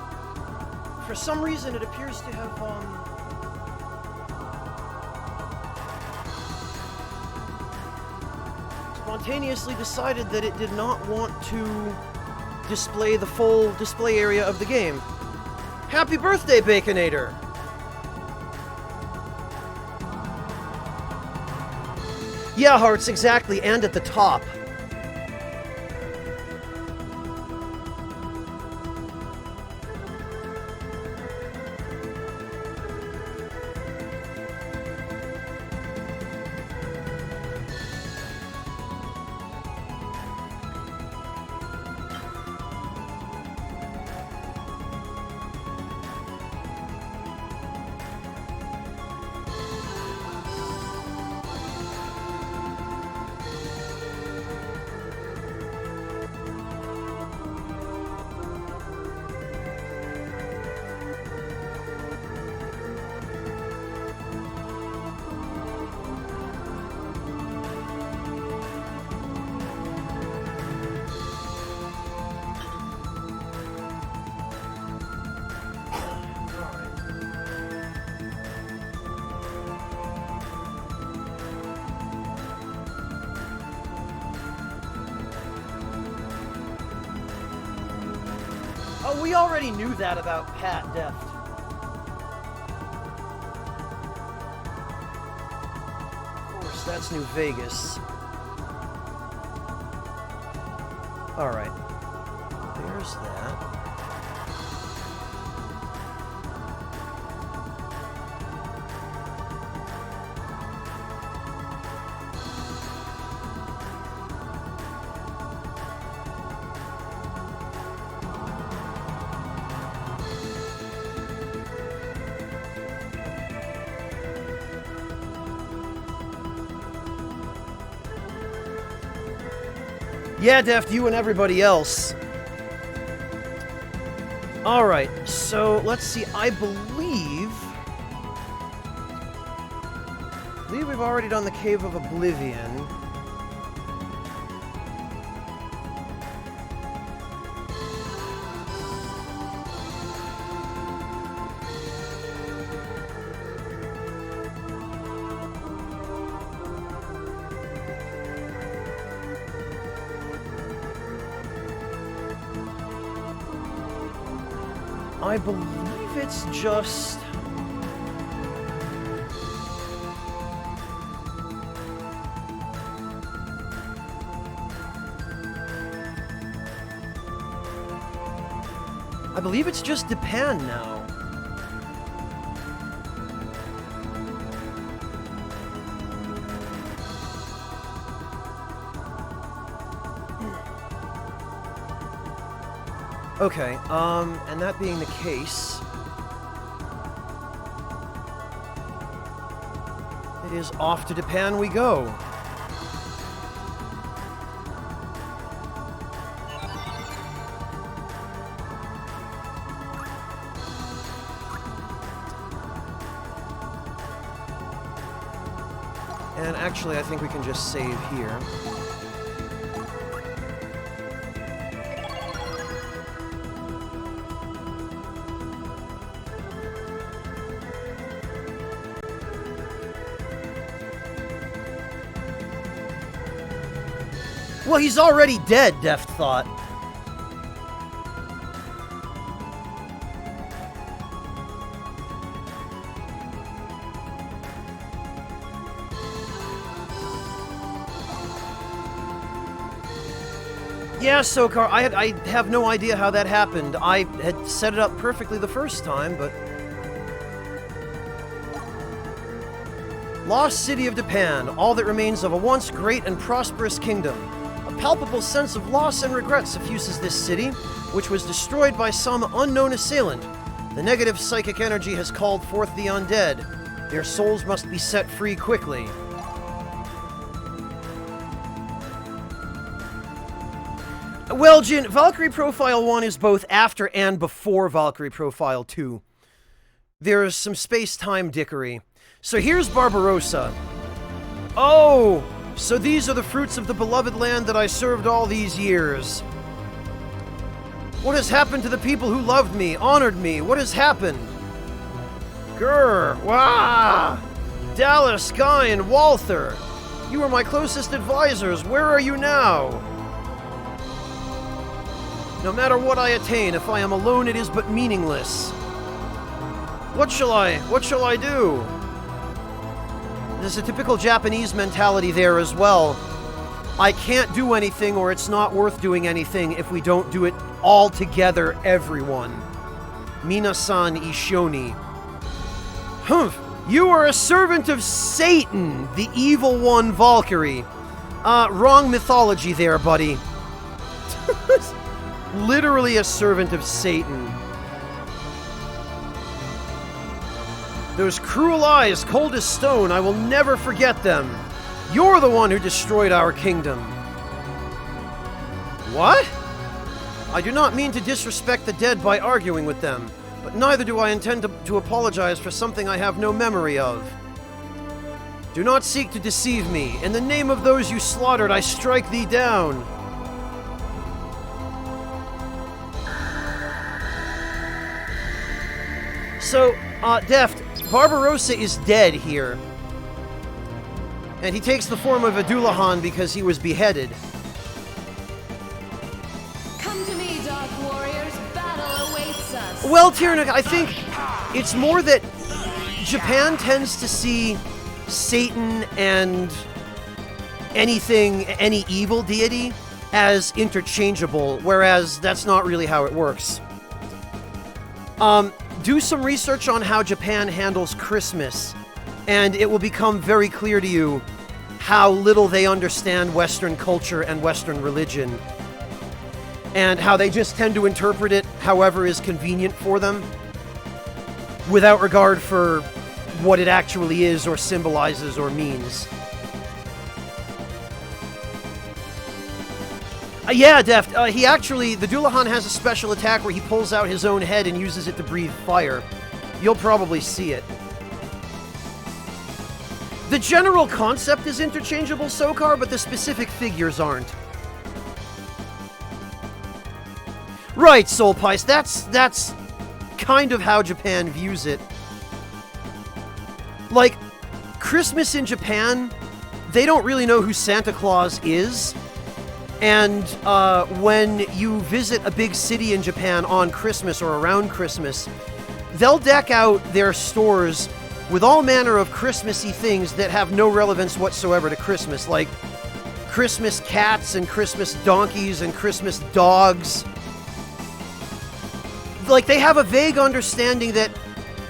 S1: For some reason, it appears to have, spontaneously decided that it did not want to display the full display area of the game. Happy birthday, Baconator! Yeah, Hearts, exactly, and at the top. Oh, we already knew that about Pat Deft. Of course, that's New Vegas. Alright. There's that. Yeah, Deft, you and everybody else. Alright, so let's see. I believe we've already done the Cave of Oblivion. I believe it's just... I believe it's just Japan now. Okay, and that being the case, it is off to Japan we go. And actually, I think we can just save here. Well, he's already dead, Deft thought. Yeah, Sokar, I have no idea how that happened. I had set it up perfectly the first time, but... Lost city of Japan, all that remains of a once great and prosperous kingdom. A palpable sense of loss and regret suffuses this city, which was destroyed by some unknown assailant. The negative psychic energy has called forth the undead. Their souls must be set free quickly. Well, Jin, Valkyrie Profile 1 is both after and before Valkyrie Profile 2. There's some space-time dickery. So here's Barbarossa. Oh, so these are the fruits of the beloved land that I served all these years. What has happened to the people who loved me, honored me? What has happened? Grr, wah! Dallas, Guy, and Walther. You were my closest advisors. Where are you now? No matter what I attain, if I am alone, it is but meaningless. What shall I do? There's a typical Japanese mentality there as well. I can't do anything, or it's not worth doing anything if we don't do it all together, everyone. Minasan Ishoni. Humph! You are a servant of Satan, the evil one Valkyrie. Wrong mythology there, buddy. Literally a servant of Satan. Those cruel eyes, cold as stone, I will never forget them. You're the one who destroyed our kingdom. What? I do not mean to disrespect the dead by arguing with them, but neither do I intend to apologize for something I have no memory of. Do not seek to deceive me. In the name of those you slaughtered, I strike thee down. So, Deft, Barbarossa is dead here. And he takes the form of a Dullahan because he was beheaded.
S4: Come to me, Dark Warriors. Battle awaits us.
S1: Well, Tyranic, I think it's more that Japan tends to see Satan and anything, any evil deity, as interchangeable, whereas that's not really how it works. Do some research on how Japan handles Christmas, and it will become very clear to you how little they understand Western culture and Western religion, and how they just tend to interpret it however is convenient for them, without regard for what it actually is or symbolizes or means. Yeah, Deft, he actually, the Dullahan has a special attack where he pulls out his own head and uses it to breathe fire. You'll probably see it. The general concept is interchangeable, Sokar, but the specific figures aren't. Right, Soul Pice, that's kind of how Japan views it. Like, Christmas in Japan, they don't really know who Santa Claus is. And when you visit a big city in Japan on Christmas or around Christmas, they'll deck out their stores with all manner of Christmassy things that have no relevance whatsoever to Christmas, like Christmas cats and Christmas donkeys and Christmas dogs. Like, they have a vague understanding that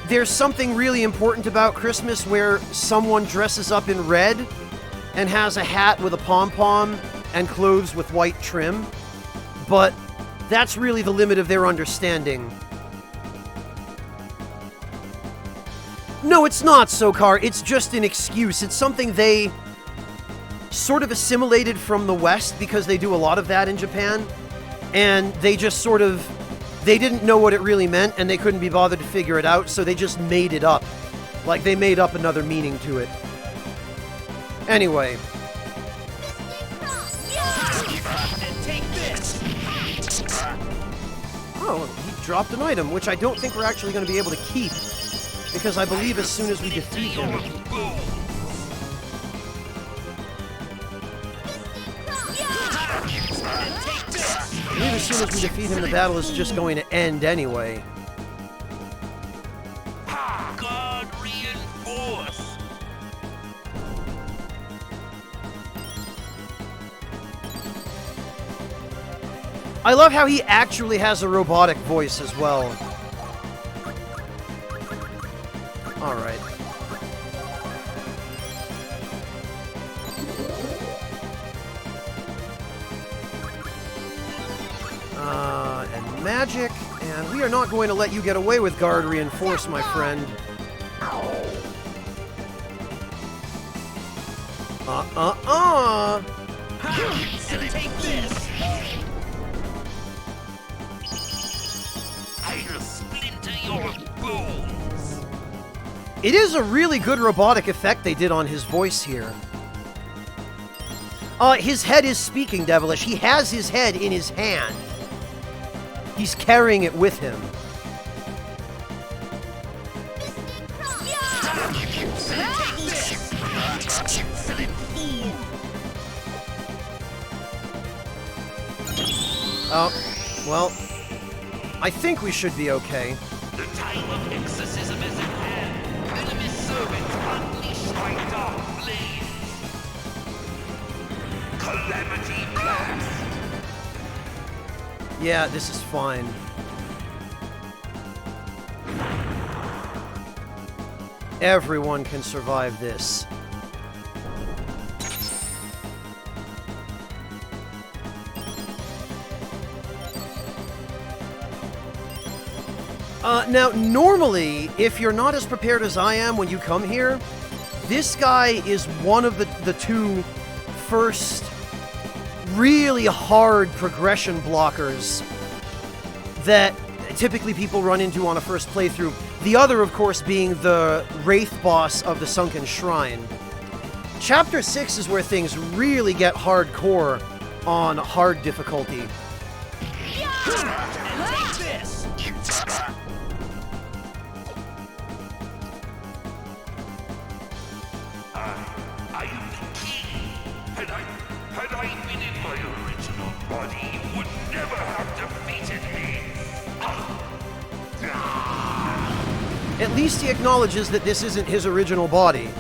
S1: there's something really important about Christmas where someone dresses up in red and has a hat with a pom-pom and clothes with white trim, but that's really the limit of their understanding. No, it's not, Sokar. It's just an excuse. It's something they sort of assimilated from the West because they do a lot of that in Japan, and they just sort of... They didn't know what it really meant, and they couldn't be bothered to figure it out, so they just made it up. Like, they made up another meaning to it. Anyway.
S5: Take this.
S1: Oh, he dropped an item, which I don't think we're actually going to be able to keep, because I believe as soon as we defeat him... I believe as soon as we defeat him, the battle is just going to end anyway.
S5: God reinforce.
S1: I love how he actually has a robotic voice as well. Alright. And magic, and we are not going to let you get away with guard reinforce, my friend.
S5: Take this. I'll splinter your bones.
S1: It is a really good robotic effect they did on his voice here. His head is speaking devilish. He has his head in his hand. He's carrying it with him. Oh, well, I think we should be okay.
S5: The time of exorcism is at hand. Enemy servants unleash my dark blade. Calamity blast.
S1: Yeah, this is fine. Everyone can survive this. Now, normally, if you're not as prepared as I am when you come here, this guy is one of the two first really hard progression blockers that typically people run into on a first playthrough. The other, of course, being the Wraith boss of the Sunken Shrine. Chapter 6 is where things really get hardcore on hard difficulty.
S5: Take this. I am the king. Had I been in my original body, you would never have defeated me.
S1: At least he acknowledges that this isn't his original body.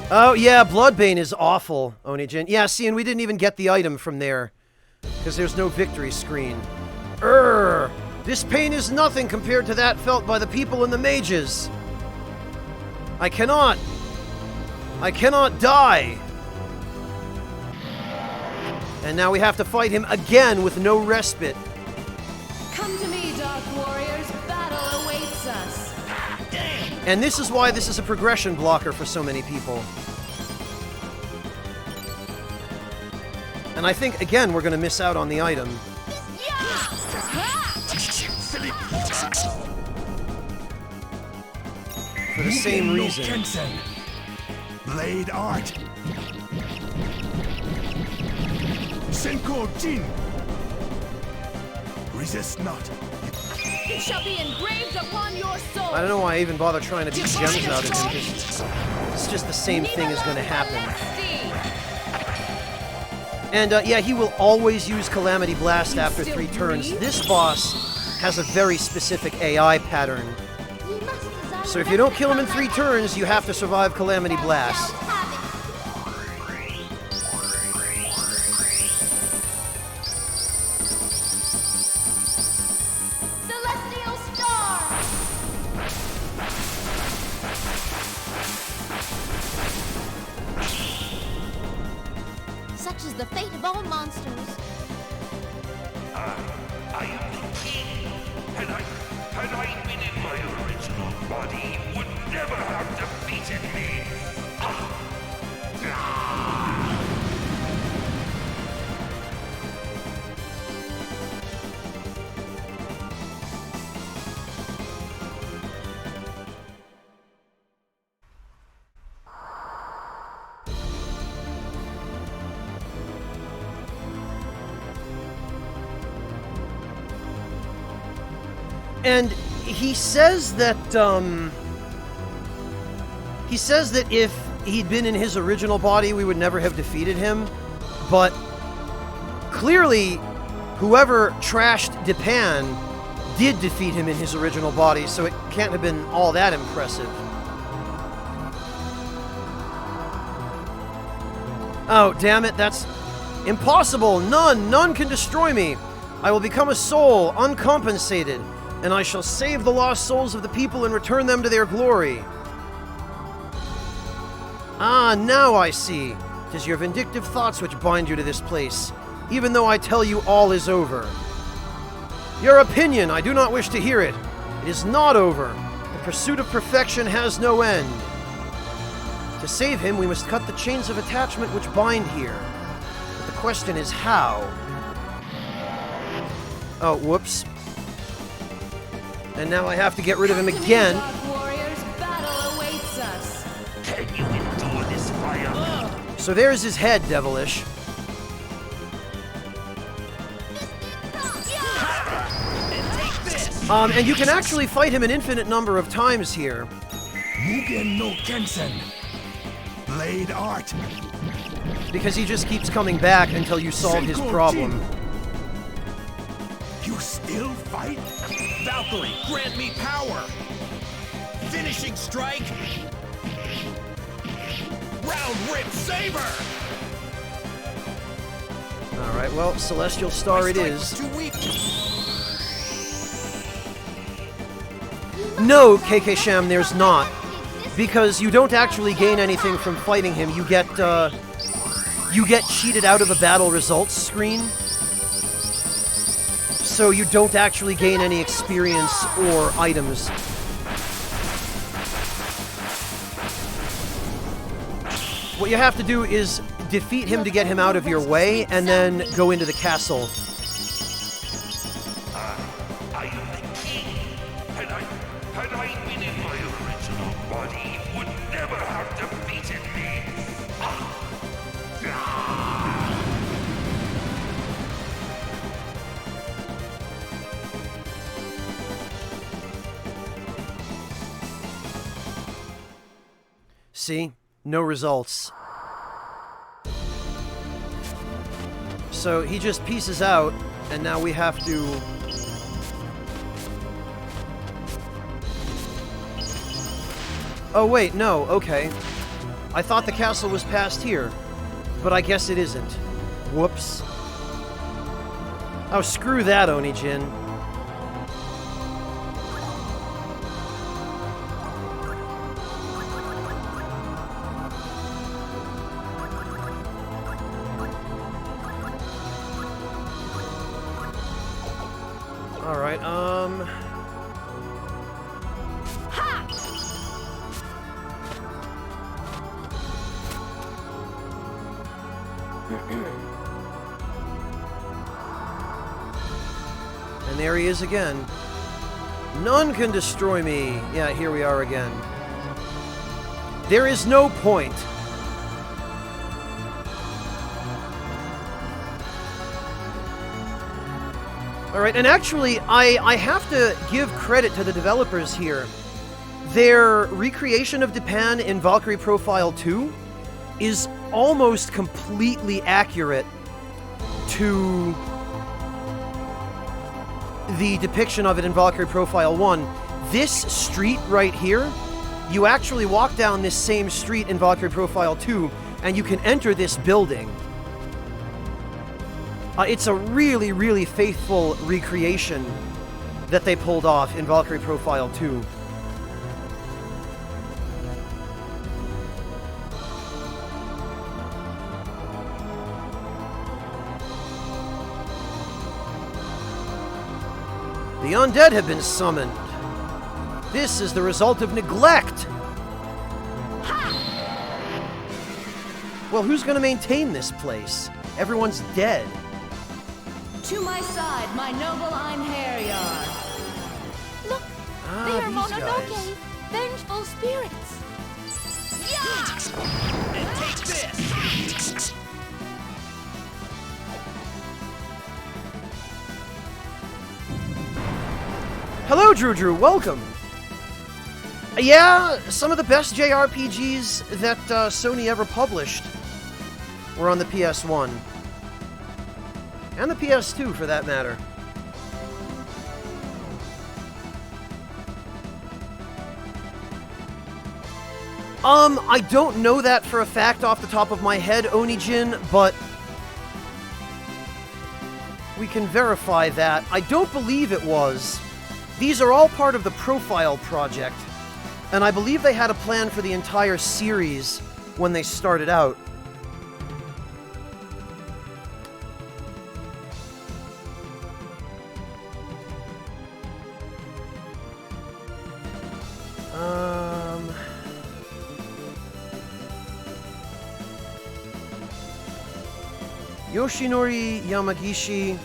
S1: Oh yeah, Bloodbane is awful, Onijin. Yeah, see, and we didn't even get the item from there, because there's no victory screen. This pain is nothing compared to that felt by the people and the mages. I cannot die. And now we have to fight him again with no respite.
S4: Come to me, Dark Warriors. Battle awaits us.
S1: And this is why this is a progression blocker for so many people. And I think, again, we're going to miss out on the item. For the same reason.
S3: Blade art. Senko Jin. Resist not.
S4: It shall be engraved upon your soul.
S1: I don't know why I even bother trying to beat
S4: Divine
S1: gems out of him.
S4: assault.
S1: It's just the same thing is going to happen.
S4: Celesti.
S1: And yeah, he will always use Calamity Blast
S4: You
S1: after
S4: still
S1: 3 turns.
S4: breathe?
S1: This boss has a very specific AI pattern.
S2: You must desire
S1: So if you don't
S2: respite
S1: kill him in
S2: from
S1: 3
S2: my
S1: turns, you have to survive Calamity
S2: Thou
S1: Blast.
S2: shalt have it. Celestial Star! Such is the fate of all monsters.
S5: I am the king. Had I been in my original body, you would never have defeated me.
S1: And he says that if he'd been in his original body, we would never have defeated him. But clearly, whoever trashed Dipan did defeat him in his original body, so it can't have been all that impressive. Oh, damn it, that's impossible. None can destroy me. I will become a soul, uncompensated, and I shall save the lost souls of the people and return them to their glory. Ah, now I see. 'Tis your vindictive thoughts which bind you to this place, even though I tell you all is over. Your opinion, I do not wish to hear it. It is not over. The pursuit of perfection has no end. To save him, we must cut the chains of attachment which bind here. But the question is how? Oh, whoops. And now I have to get rid of him again.
S4: Dark warriors, battle awaits us.
S5: Can you endure this fire?
S1: So there's his head, Devilish. And you can actually fight him an infinite number of times here.
S3: Mugen no Kensen. Blade art.
S1: Because he just keeps coming back until you solve his problem.
S3: You still fight? Valkyrie, grant me power! Finishing strike! Round rip saber!
S1: Alright, well, Celestial Star it is.
S3: Too weak.
S1: No, KK Sham, there's not. Because you don't actually gain anything from fighting him. You get cheated out of a battle results screen. So you don't actually gain any experience or items. What you have to do is defeat him to get him out of your way, and then go into the castle.
S5: I am the king. Had I been in my original body, you would never have defeated me.
S1: See? No results. So he just pieces out, and now we have to... Oh wait, no, okay. I thought the castle was past here, but I guess it isn't. Whoops. Oh, screw that, Onijin. Alright, And there he is again. None can destroy me. Yeah, here we are again. There is no point. Alright, and actually, I have to give credit to the developers here. Their recreation of Japan in Valkyrie Profile 2 is almost completely accurate to the depiction of it in Valkyrie Profile 1. This street right here, you actually walk down this same street in Valkyrie Profile 2, and you can enter this building. It's a really, really faithful recreation that they pulled off in Valkyrie Profile 2. The undead have been summoned. This is the result of neglect. Well, who's going to maintain this place? Everyone's dead.
S4: To my side, my noble Einherjar.
S2: Look, they are Mononoke,
S1: guys.
S2: vengeful spirits.
S3: And take this!
S1: Hello, Drew, welcome! Yeah, some of the best JRPGs that Sony ever published were on the PS1. And the PS2, for that matter. I don't know that for a fact off the top of my head, Onijin, but we can verify that. I don't believe it was. These are all part of the Profile project, and I believe they had a plan for the entire series when they started out. Yoshinori Yamagishi,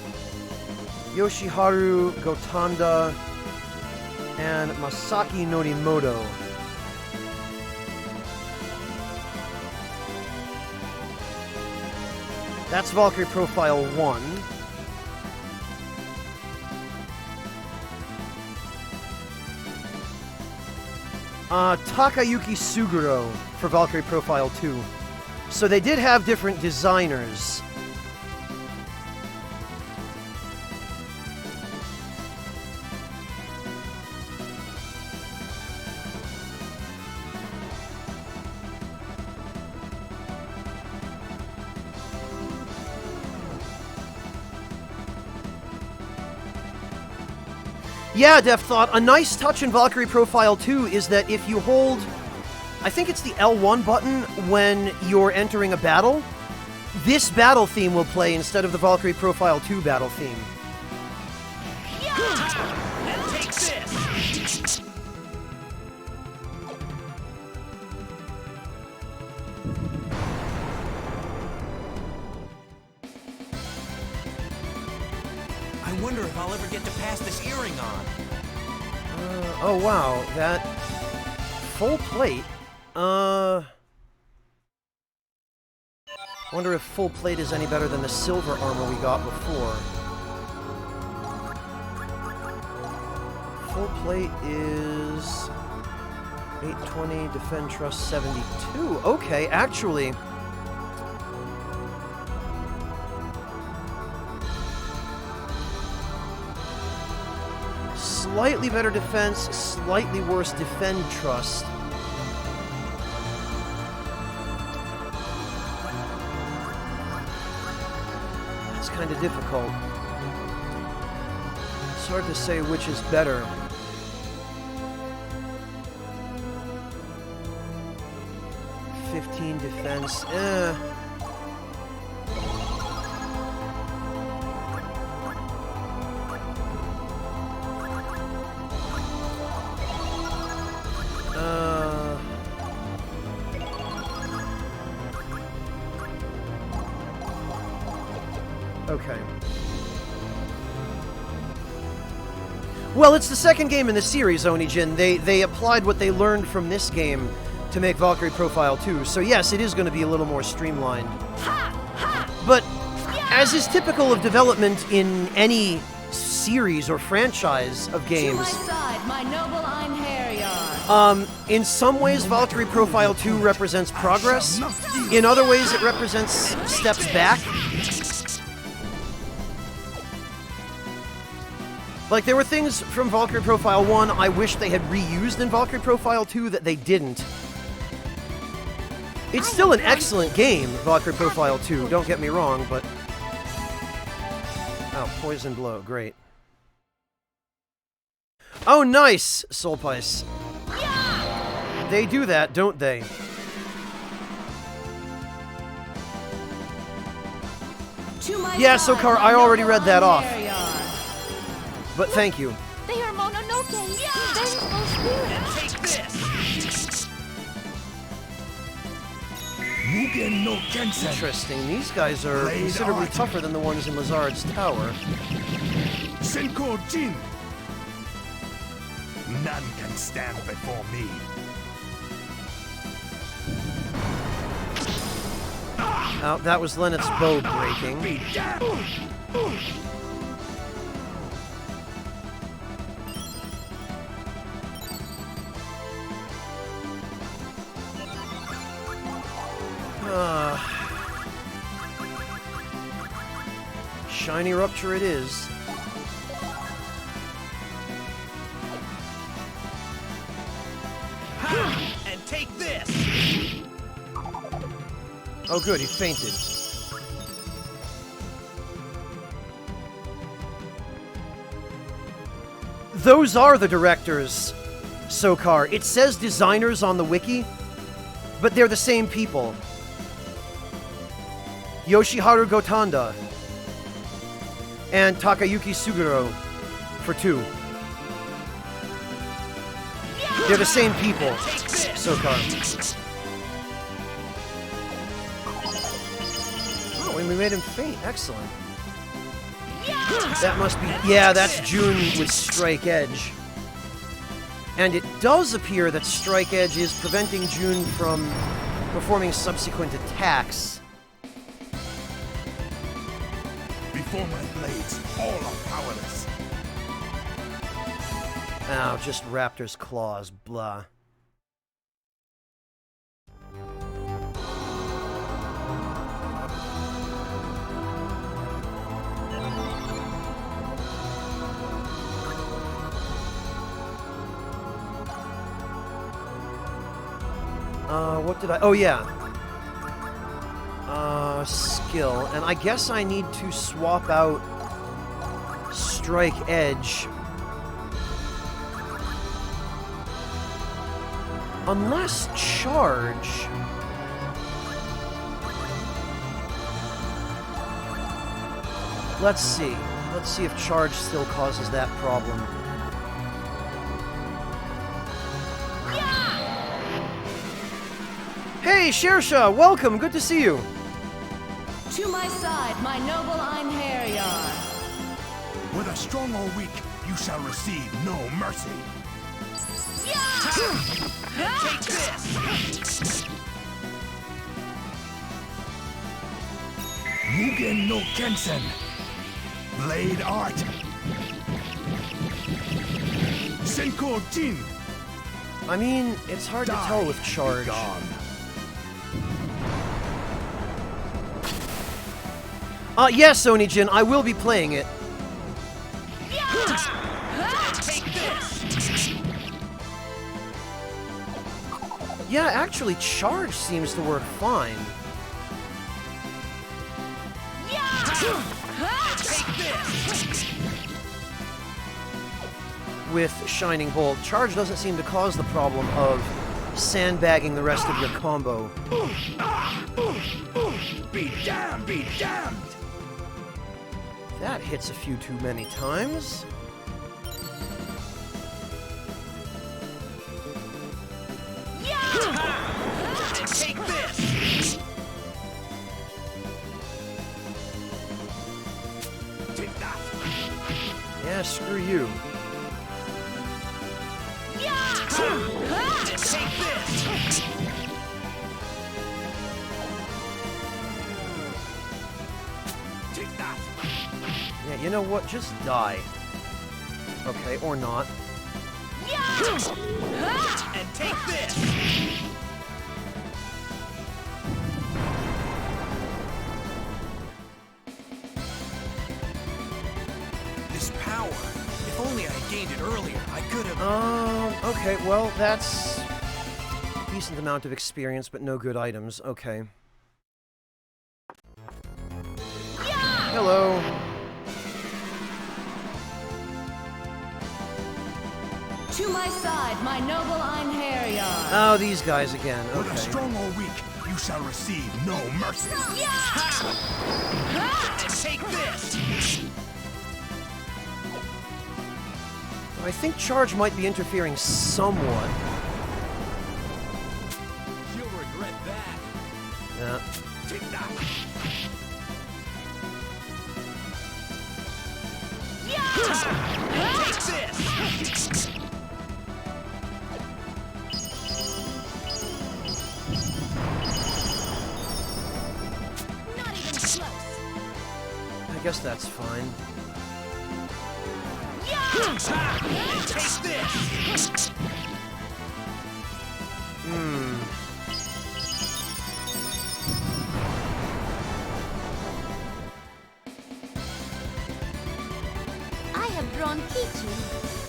S1: Yoshiharu Gotanda, and Masaki Norimoto. That's Valkyrie Profile 1. Takayuki Suguro for Valkyrie Profile 2. So they did have different designers. Yeah, Def Thought, a nice touch in Valkyrie Profile 2 is that if you hold, I think it's the L1 button when you're entering a battle, this battle theme will play instead of the Valkyrie Profile 2 battle theme.
S3: And take this! I wonder if I'll ever get to pass this earring on.
S1: Oh wow, that full plate. Wonder if full plate is any better than the silver armor we got before. Full plate is 820, defend, trust 72. Okay, actually. Slightly better defense, slightly worse defend, trust. That's kind of difficult. It's hard to say which is better. $15 defense, Okay. Well, it's the second game in the series, Onijin. They applied what they learned from this game to make Valkyrie Profile 2. So yes, it is going to be a little more streamlined. But as is typical of development in any series or franchise of
S4: To
S1: games.
S4: my side, my noble Einherjar.
S1: In some ways, Valkyrie Profile 2 represents progress. In other ways, it represents steps back. Like, there were things from Valkyrie Profile 1 I wish they had reused in Valkyrie Profile 2 that they didn't. It's still an excellent game, Valkyrie Profile 2, don't get me wrong, but... Oh, Poison Blow, great. Oh, nice, Soulpice. They do that, don't they?
S4: To my
S1: Yeah,
S4: side,
S1: Sokar,
S4: my
S1: I already
S4: noble
S1: read that off.
S4: Einherjar.
S1: But thank you.
S2: They are Mononoke, vengeful spirits.
S3: Take this! Mugen no Kensen.
S1: Interesting, these guys are
S3: Blade
S1: considerably
S3: art.
S1: tougher than the ones in Lazard's tower.
S3: Senko Jin. None can stand before me.
S1: Oh, that was Lenneth's bow breaking.
S3: Be damned!
S1: Shiny Rupture it is.
S3: And take this!
S1: Oh good, he fainted. Those are the directors, Sokar. It says designers on the wiki, but they're the same people. Yoshiharu Gotanda and Takayuki Suguro for 2. They're the same people, Sokar. Oh, and we made him faint. Excellent. That must be... Yeah, that's June with Strike Edge. And it does appear that Strike Edge is preventing June from performing subsequent attacks.
S3: Before my blades, all are powerless.
S1: Oh, just Raptor's Claws, blah. What did I... Oh, yeah. Skill. And I guess I need to swap out Strike Edge. Unless Charge... Let's see. Let's see if Charge still causes that problem. Hey, Shersha! Welcome! Good to see you!
S4: To my side, my noble Einherjar.
S3: Whether strong or weak, you shall receive no mercy. Take this! Mugen no Kensen. Blade art. Senko Jin.
S1: I mean, it's hard to tell with Charge. Yes, Onijin, I will be playing it.
S3: Take this!
S1: Yeah, actually, Charge seems to work fine.
S3: Take this!
S1: With Shining Bolt, Charge doesn't seem to cause the problem of sandbagging the rest of your combo.
S3: Be damned! Be damned!
S1: That hits a few too many times.
S3: Take this! Take that!
S1: Yeah, screw you.
S3: Take this! Take that!
S1: You know what? Just die. Okay, or not.
S3: And take this! This power. If only I had gained it earlier, I could have...
S1: Okay, well, that's... decent amount of experience, but no good items. Okay. Hello.
S4: To my side, my noble Einherjar.
S1: Oh, these guys again.
S3: Whether
S1: Okay.
S3: strong or weak, you shall receive no mercy. And take this!
S1: I think charge might be interfering somewhat.
S3: You'll regret that.
S1: Yeah.
S3: Take that! Take this!
S2: Not even close.
S1: I guess that's fine.
S3: And take this!
S2: I have drawn Pichu.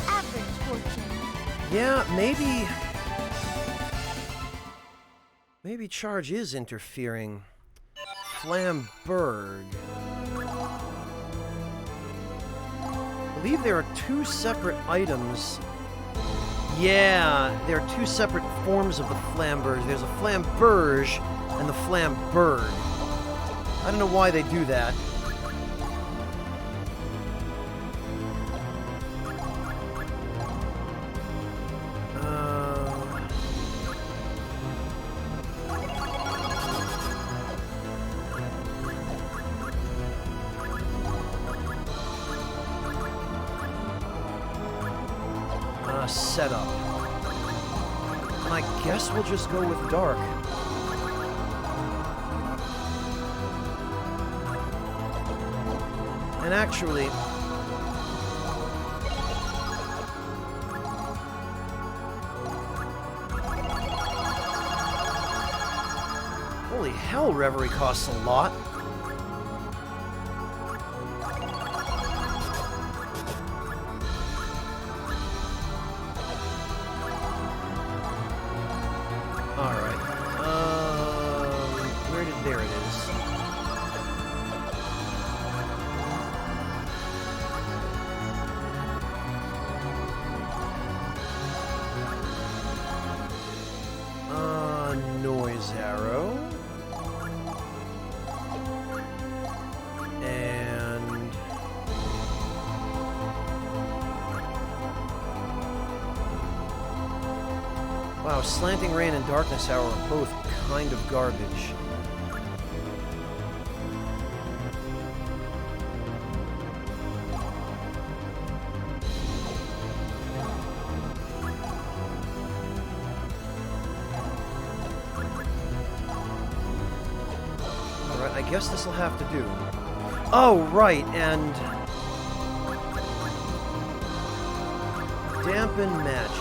S2: Average fortune.
S1: Yeah, maybe... maybe charge is interfering. Flamberg. I believe there are two separate items. Yeah, there are two separate forms of the Flamberge. There's a Flamberge and the Flamberg. I don't know why they do that. Setup. And I guess we'll just go with dark. And actually... holy hell, Reverie costs a lot. There it is. Noise arrow. And... wow, Slanting Rain and Darkness Hour are both kind of garbage. I guess this will have to do. Oh, right, and... dampen magic.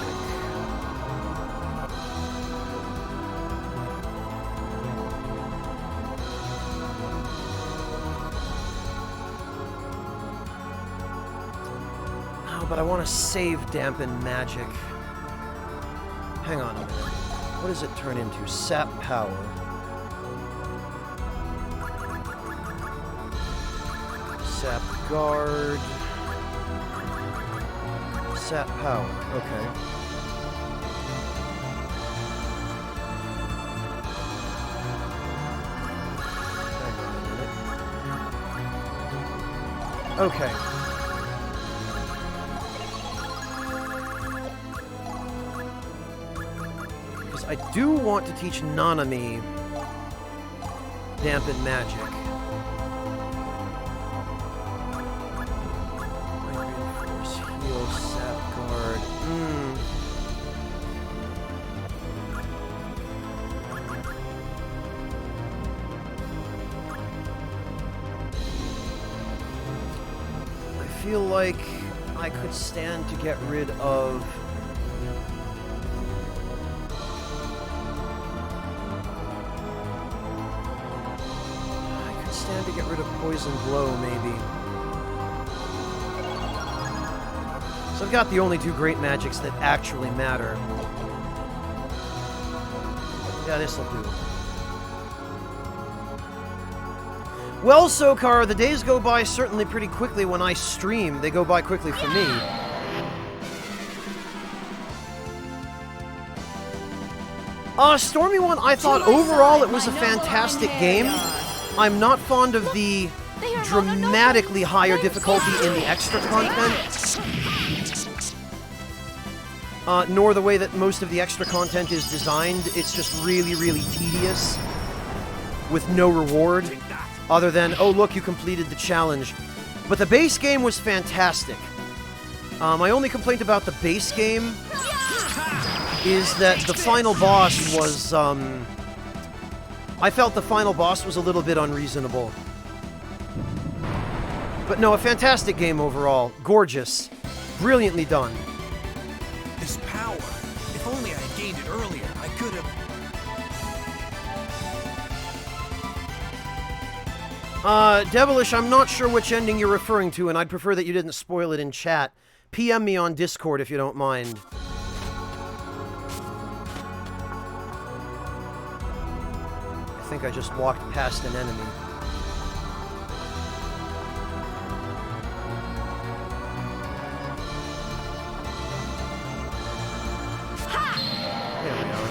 S1: Oh, but I want to save dampen magic. Hang on a minute. What does it turn into? Sap power. Sap guard. Sap power. Okay. Hang on a minute. Okay. Because I do want to teach Nanami dampen magic. Heal, sap guard. feel like I could stand to get rid of... I could stand to get rid of Poison Blow, maybe. So I've got the only two great magics that actually matter. Yeah, this'll do. Well, Sokar, the days go by certainly pretty quickly when I stream. They go by quickly for me. Stormy One, I thought overall it was a fantastic game. I'm not fond of the dramatically higher difficulty in the extra content. Nor the way that most of the extra content is designed. It's just really, really tedious. With no reward. Other than, oh look, you completed the challenge. But the base game was fantastic. My only complaint about the base game is that the final boss was, I felt the final boss was a little bit unreasonable. But no, a fantastic game overall. Gorgeous. Brilliantly done.
S6: This power. If only I had gained it earlier, I could have...
S1: Devilish, I'm not sure which ending you're referring to, and I'd prefer that you didn't spoil it in chat. PM me on Discord if you don't mind. I think I just walked past an enemy. There we are.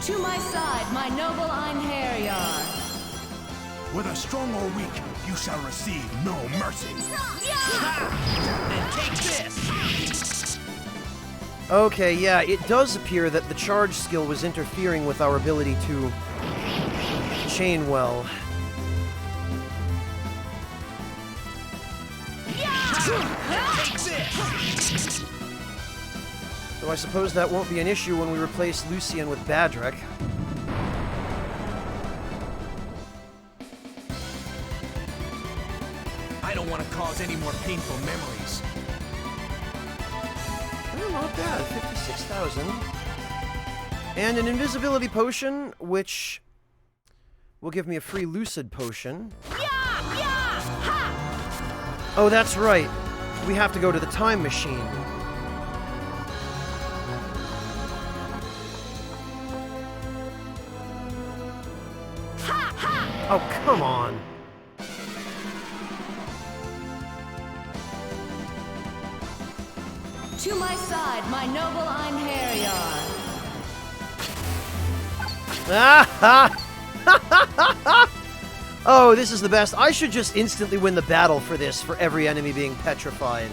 S4: To my side, my noble Einherjar.
S6: Whether strong or weak, you shall receive no mercy.
S3: Then take this!
S1: Okay, yeah, it does appear that the charge skill was interfering with our ability to chain well.
S3: Take this!
S1: Though I suppose that won't be an issue when we replace Lucian with Badrek.
S6: I don't want to cause any more painful memories.
S1: Oh, not bad. 56,000. And an invisibility potion, which will give me a free lucid potion. Oh, that's right. We have to go to the time machine. Oh, come on.
S4: To my side, my noble Einherjar.
S1: Oh, this is the best. I should just instantly win the battle for this, for every enemy being petrified.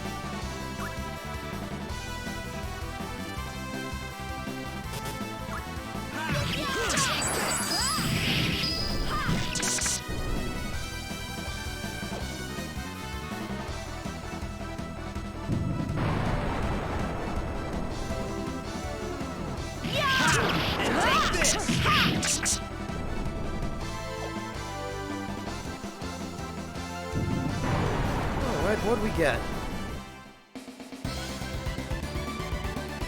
S1: What'd we get?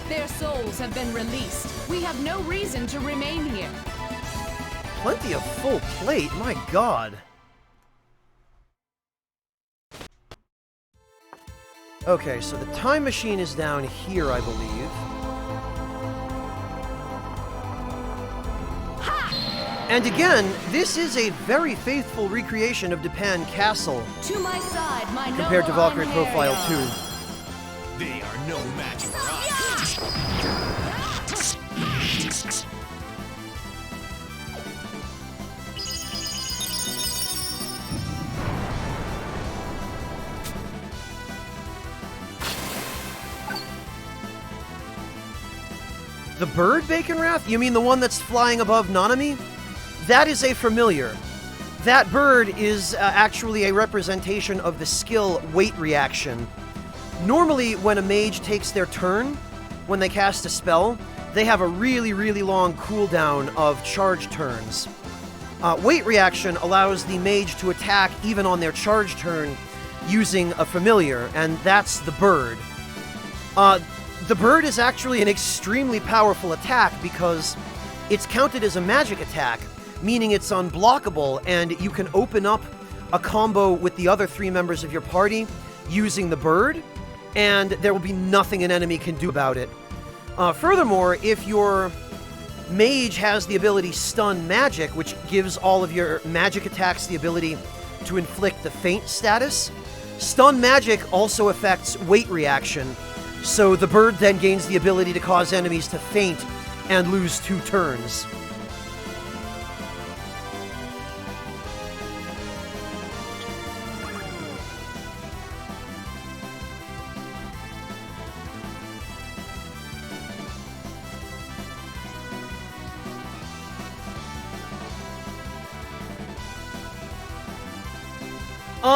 S4: Their souls have been released. We have no reason to remain here.
S1: Plenty of full plate, my god. Okay, so the time machine is down here, I believe. And again, this is a very faithful recreation of Depan Castle
S4: To my side, my
S1: compared to
S4: noble
S1: Valkyrie Profile
S4: Einherjar.
S1: 2.
S6: They are no match for us.
S1: The bird Bacon Wrath? You mean the one that's flying above Nanami? That is a familiar. That bird is actually a representation of the skill weight reaction. Normally, when a mage takes their turn, when they cast a spell, they have a really, really long cooldown of charge turns. Weight reaction allows the mage to attack even on their charge turn using a familiar, and that's the bird. The bird is actually an extremely powerful attack because it's counted as a magic attack, meaning it's unblockable, and you can open up a combo with the other 3 members of your party using the bird, and there will be nothing an enemy can do about it. Furthermore, if your mage has the ability Stun Magic, which gives all of your magic attacks the ability to inflict the feint status, Stun Magic also affects weight reaction, so the bird then gains the ability to cause enemies to feint and lose 2 turns.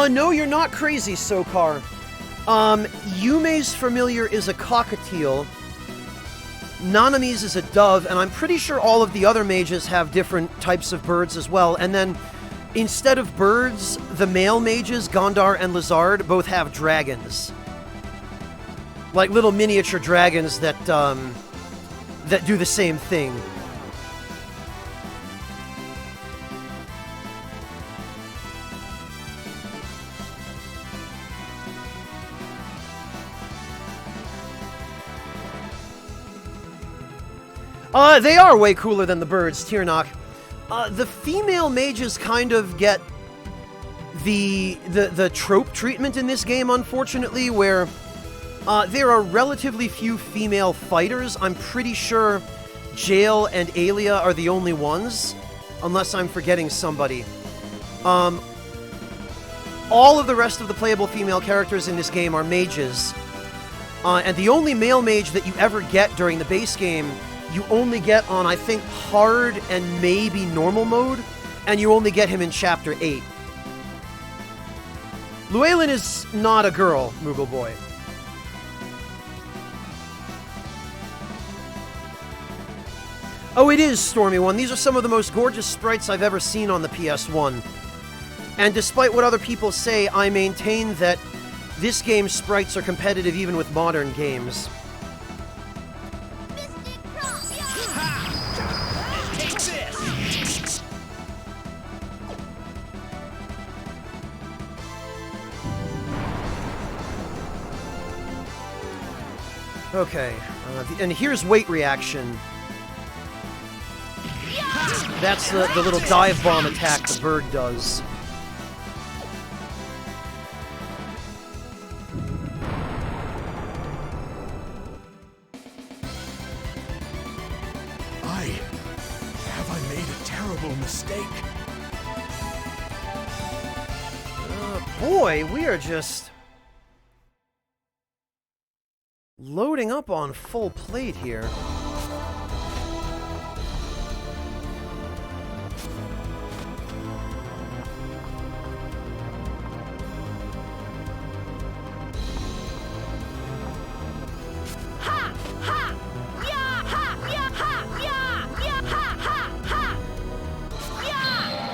S1: No, you're not crazy, Sokar. Yume's familiar is a cockatiel, Nanami's is a dove, and I'm pretty sure all of the other mages have different types of birds as well. And then, instead of birds, the male mages, Gondar and Lizard, both have dragons. Like little miniature dragons that do the same thing. They are way cooler than the birds, Tirnock. The female mages kind of get the trope treatment in this game, unfortunately, where there are relatively few female fighters. I'm pretty sure Jael and Aelia are the only ones, unless I'm forgetting somebody. All of the rest of the playable female characters in this game are mages. And the only male mage that you ever get during the base game, you only get on, I think, hard and maybe normal mode, and you only get him in Chapter 8. Llewellyn is not a girl, Moogle Boy. Oh, it is, Stormy One. These are some of the most gorgeous sprites I've ever seen on the PS1. And despite what other people say, I maintain that this game's sprites are competitive even with modern games. Okay, and here's weight reaction. That's the little dive bomb attack the bird does.
S6: Have I made a terrible mistake?
S1: Boy, we are just loading up on full plate here.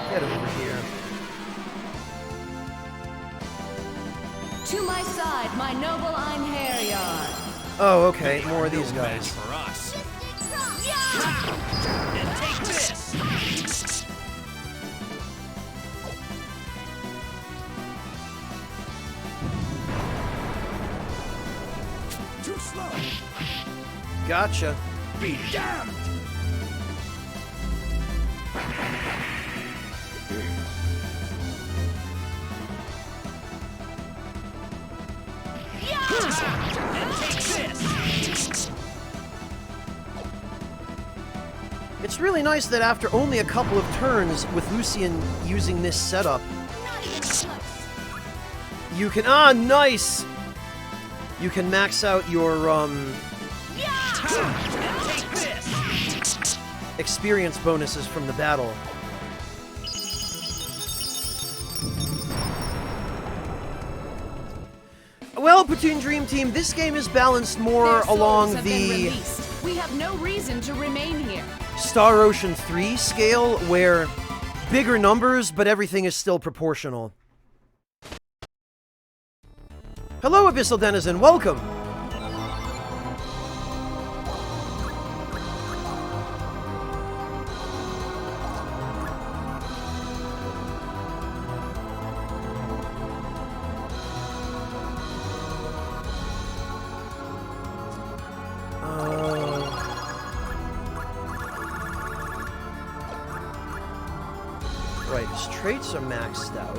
S1: Get over here.
S4: To my side, my noble Einherjar.
S1: Oh, okay, more of these guys.
S6: For us.
S3: And take this!
S6: Too slow.
S1: Gotcha.
S3: Be damned! And take this!
S1: It's really nice that after only a couple of turns with Lucian using this setup,
S2: Not even close.
S1: you can nice! You can max out your
S3: And take this!
S1: experience bonuses from the battle. Well, Platoon Dream Team, this game is balanced more
S4: Their souls
S1: along
S4: have been
S1: the
S4: released. We have no reason to remain here.
S1: Star Ocean 3 scale, where bigger numbers, but everything is still proportional. Hello, Abyssal Denizen, welcome! Right, his traits are maxed out.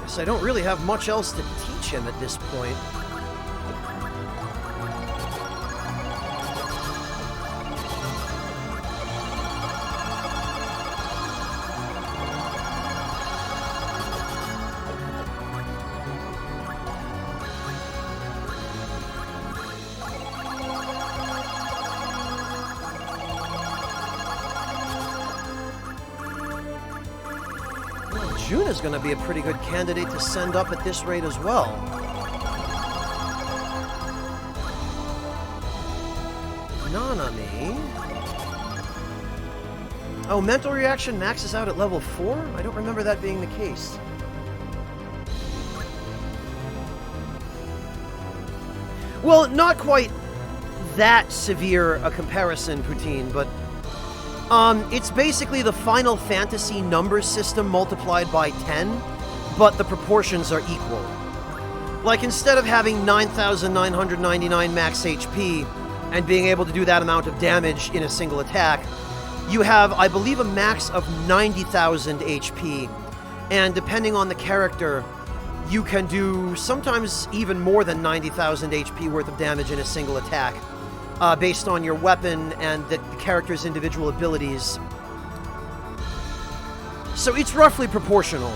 S1: Guess I don't really have much else to teach him at this point. Juna's going to be a pretty good candidate to send up at this rate as well. Nanami. Oh, mental reaction maxes out at level 4? I don't remember that being the case. Well, not quite that severe a comparison, Poutine, but it's basically the Final Fantasy number system multiplied by 10, but the proportions are equal. Like, instead of having 9,999 max HP and being able to do that amount of damage in a single attack, you have, I believe, a max of 90,000 HP, and depending on the character, you can do sometimes even more than 90,000 HP worth of damage in a single attack. Based on your weapon and the character's individual abilities. So it's roughly proportional.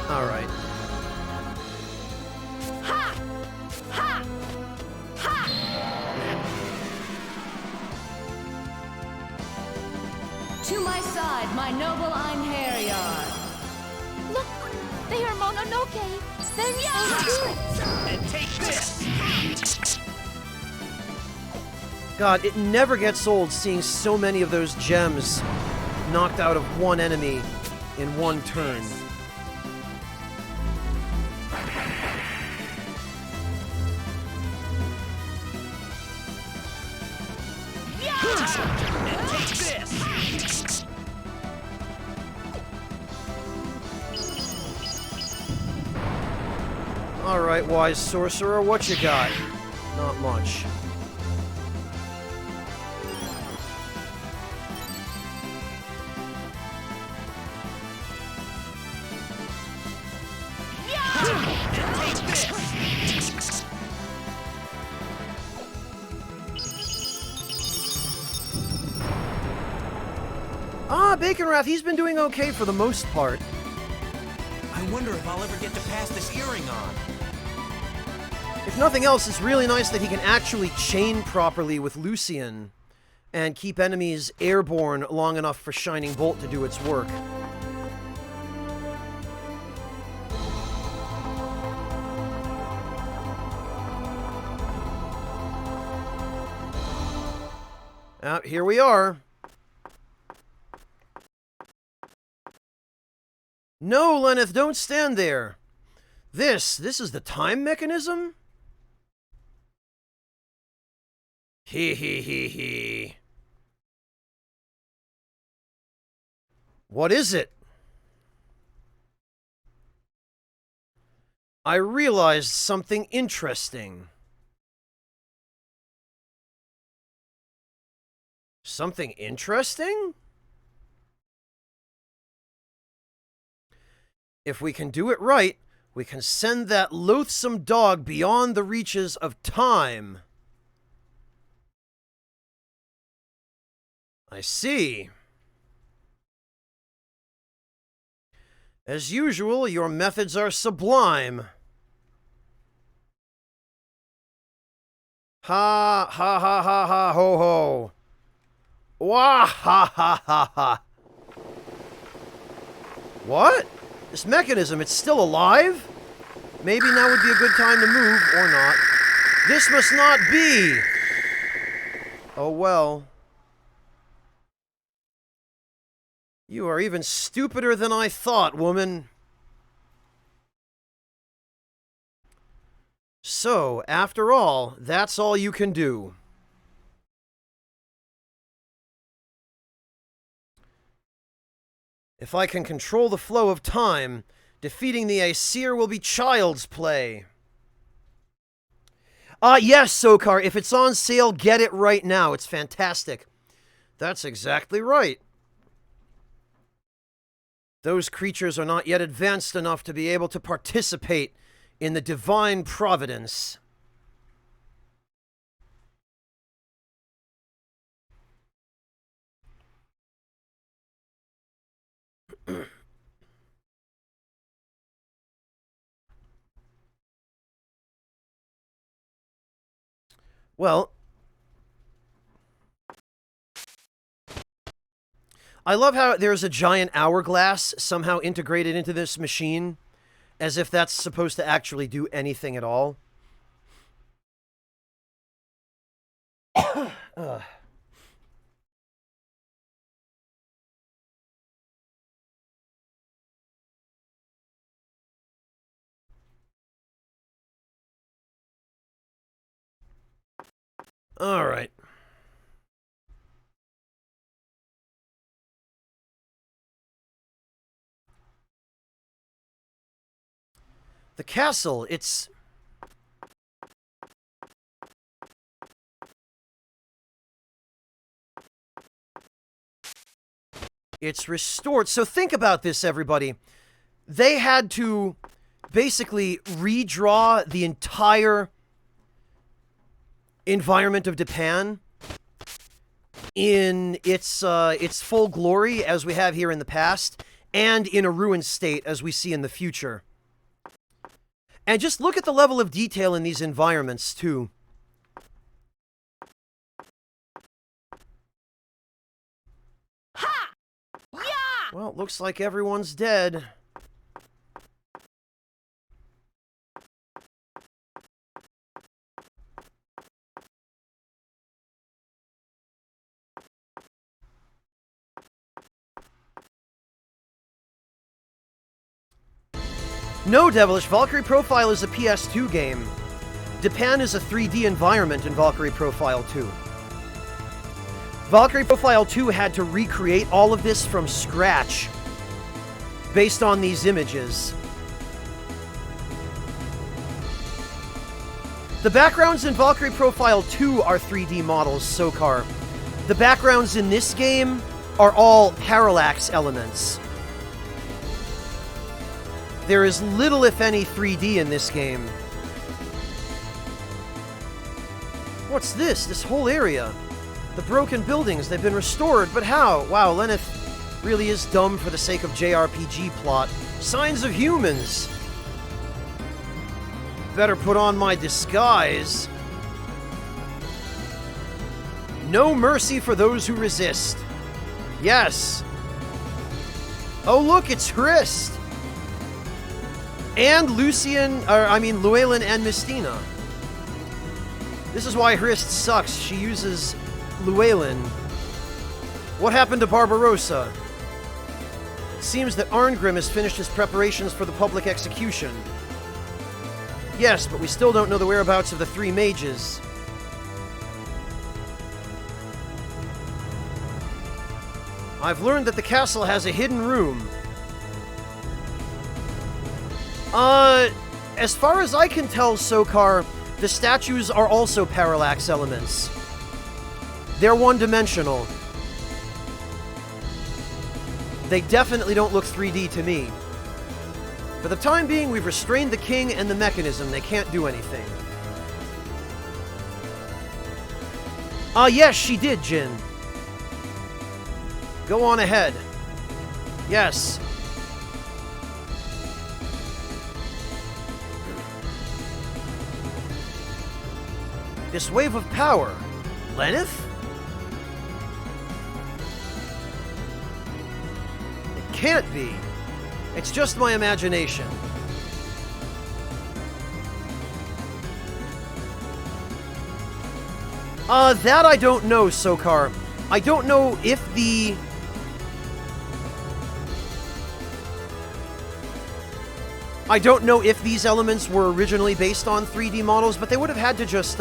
S1: All right.
S4: To my side, my noble Einherjar.
S2: Look, they are Mononoke. They're spirits.
S6: And take this!
S1: God, it never gets old seeing so many of those gems knocked out of one enemy in one turn.
S6: And take this!
S1: Alright, wise sorcerer, what you got? Not much. Bacon Wrath, he's been doing okay for the most part.
S6: I wonder if I'll ever get to pass this earring on.
S1: If nothing else, it's really nice that he can actually chain properly with Lucian and keep enemies airborne long enough for Shining Bolt to do its work. Here we are. No, Lenneth, don't stand there. This is the time mechanism? He. What is it? I realized something interesting. Something interesting? If we can do it right, we can send that loathsome dog beyond the reaches of time. I see. As usual, your methods are sublime. Ha, ha, ha, ha, ha, ho, ho. Wah ha ha ha ha. What? This mechanism, it's still alive? Maybe now would be a good time to move, or not. This must not be! Oh well. You are even stupider than I thought, woman. So, after all, that's all you can do. If I can control the flow of time, defeating the Aesir will be child's play. Yes, Sokar, if it's on sale, get it right now. It's fantastic. That's exactly right. Those creatures are not yet advanced enough to be able to participate in the divine providence. Well, I love how there's a giant hourglass somehow integrated into this machine, as if that's supposed to actually do anything at all. All right. The castle, it's restored. So think about this, everybody. They had to basically redraw the entire environment of Japan in its full glory, as we have here in the past, and in a ruined state, as we see in the future. And just look at the level of detail in these environments, too.
S4: Ha! Yeah!
S1: Well, it looks like everyone's dead. No, Devilish, Valkyrie Profile is a PS2 game. Japan is a 3D environment in Valkyrie Profile 2. Valkyrie Profile 2 had to recreate all of this from scratch based on these images. The backgrounds in Valkyrie Profile 2 are 3D models, Sokar. The backgrounds in this game are all parallax elements. There is little, if any, 3D in this game. What's this? This whole area? The broken buildings, they've been restored, but how? Wow, Lenneth really is dumb for the sake of JRPG plot. Signs of humans! Better put on my disguise. No mercy for those who resist. Yes. Oh look, it's Hrist! And Llewellyn and Mistina. This is why Hrist sucks. She uses Llewellyn. What happened to Barbarossa? It seems that Arngrim has finished his preparations for the public execution. Yes, but we still don't know the whereabouts of the three mages. I've learned that the castle has a hidden room. As far as I can tell, Sokar, the statues are also parallax elements. They're one-dimensional. They definitely don't look 3D to me. For the time being, we've restrained the king and the mechanism. They can't do anything. Yes, she did, Jin. Go on ahead. Yes. This wave of power. Lenneth? can't be. It's just my imagination. That I don't know, Sokar. I don't know if the... I don't know if these elements were originally based on 3D models, but they would have had to just,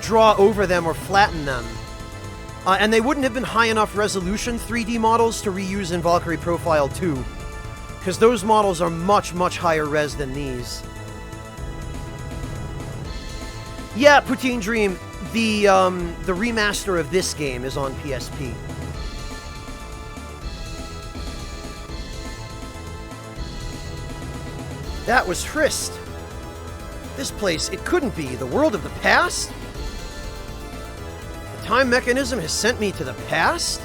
S1: draw over them or flatten them. And they wouldn't have been high enough resolution 3D models to reuse in Valkyrie Profile 2. Because those models are much, much higher res than these. Yeah, Poutine Dream, the remaster of this game is on PSP. That was Frist. This place, it couldn't be the world of the past? The time mechanism has sent me to the past?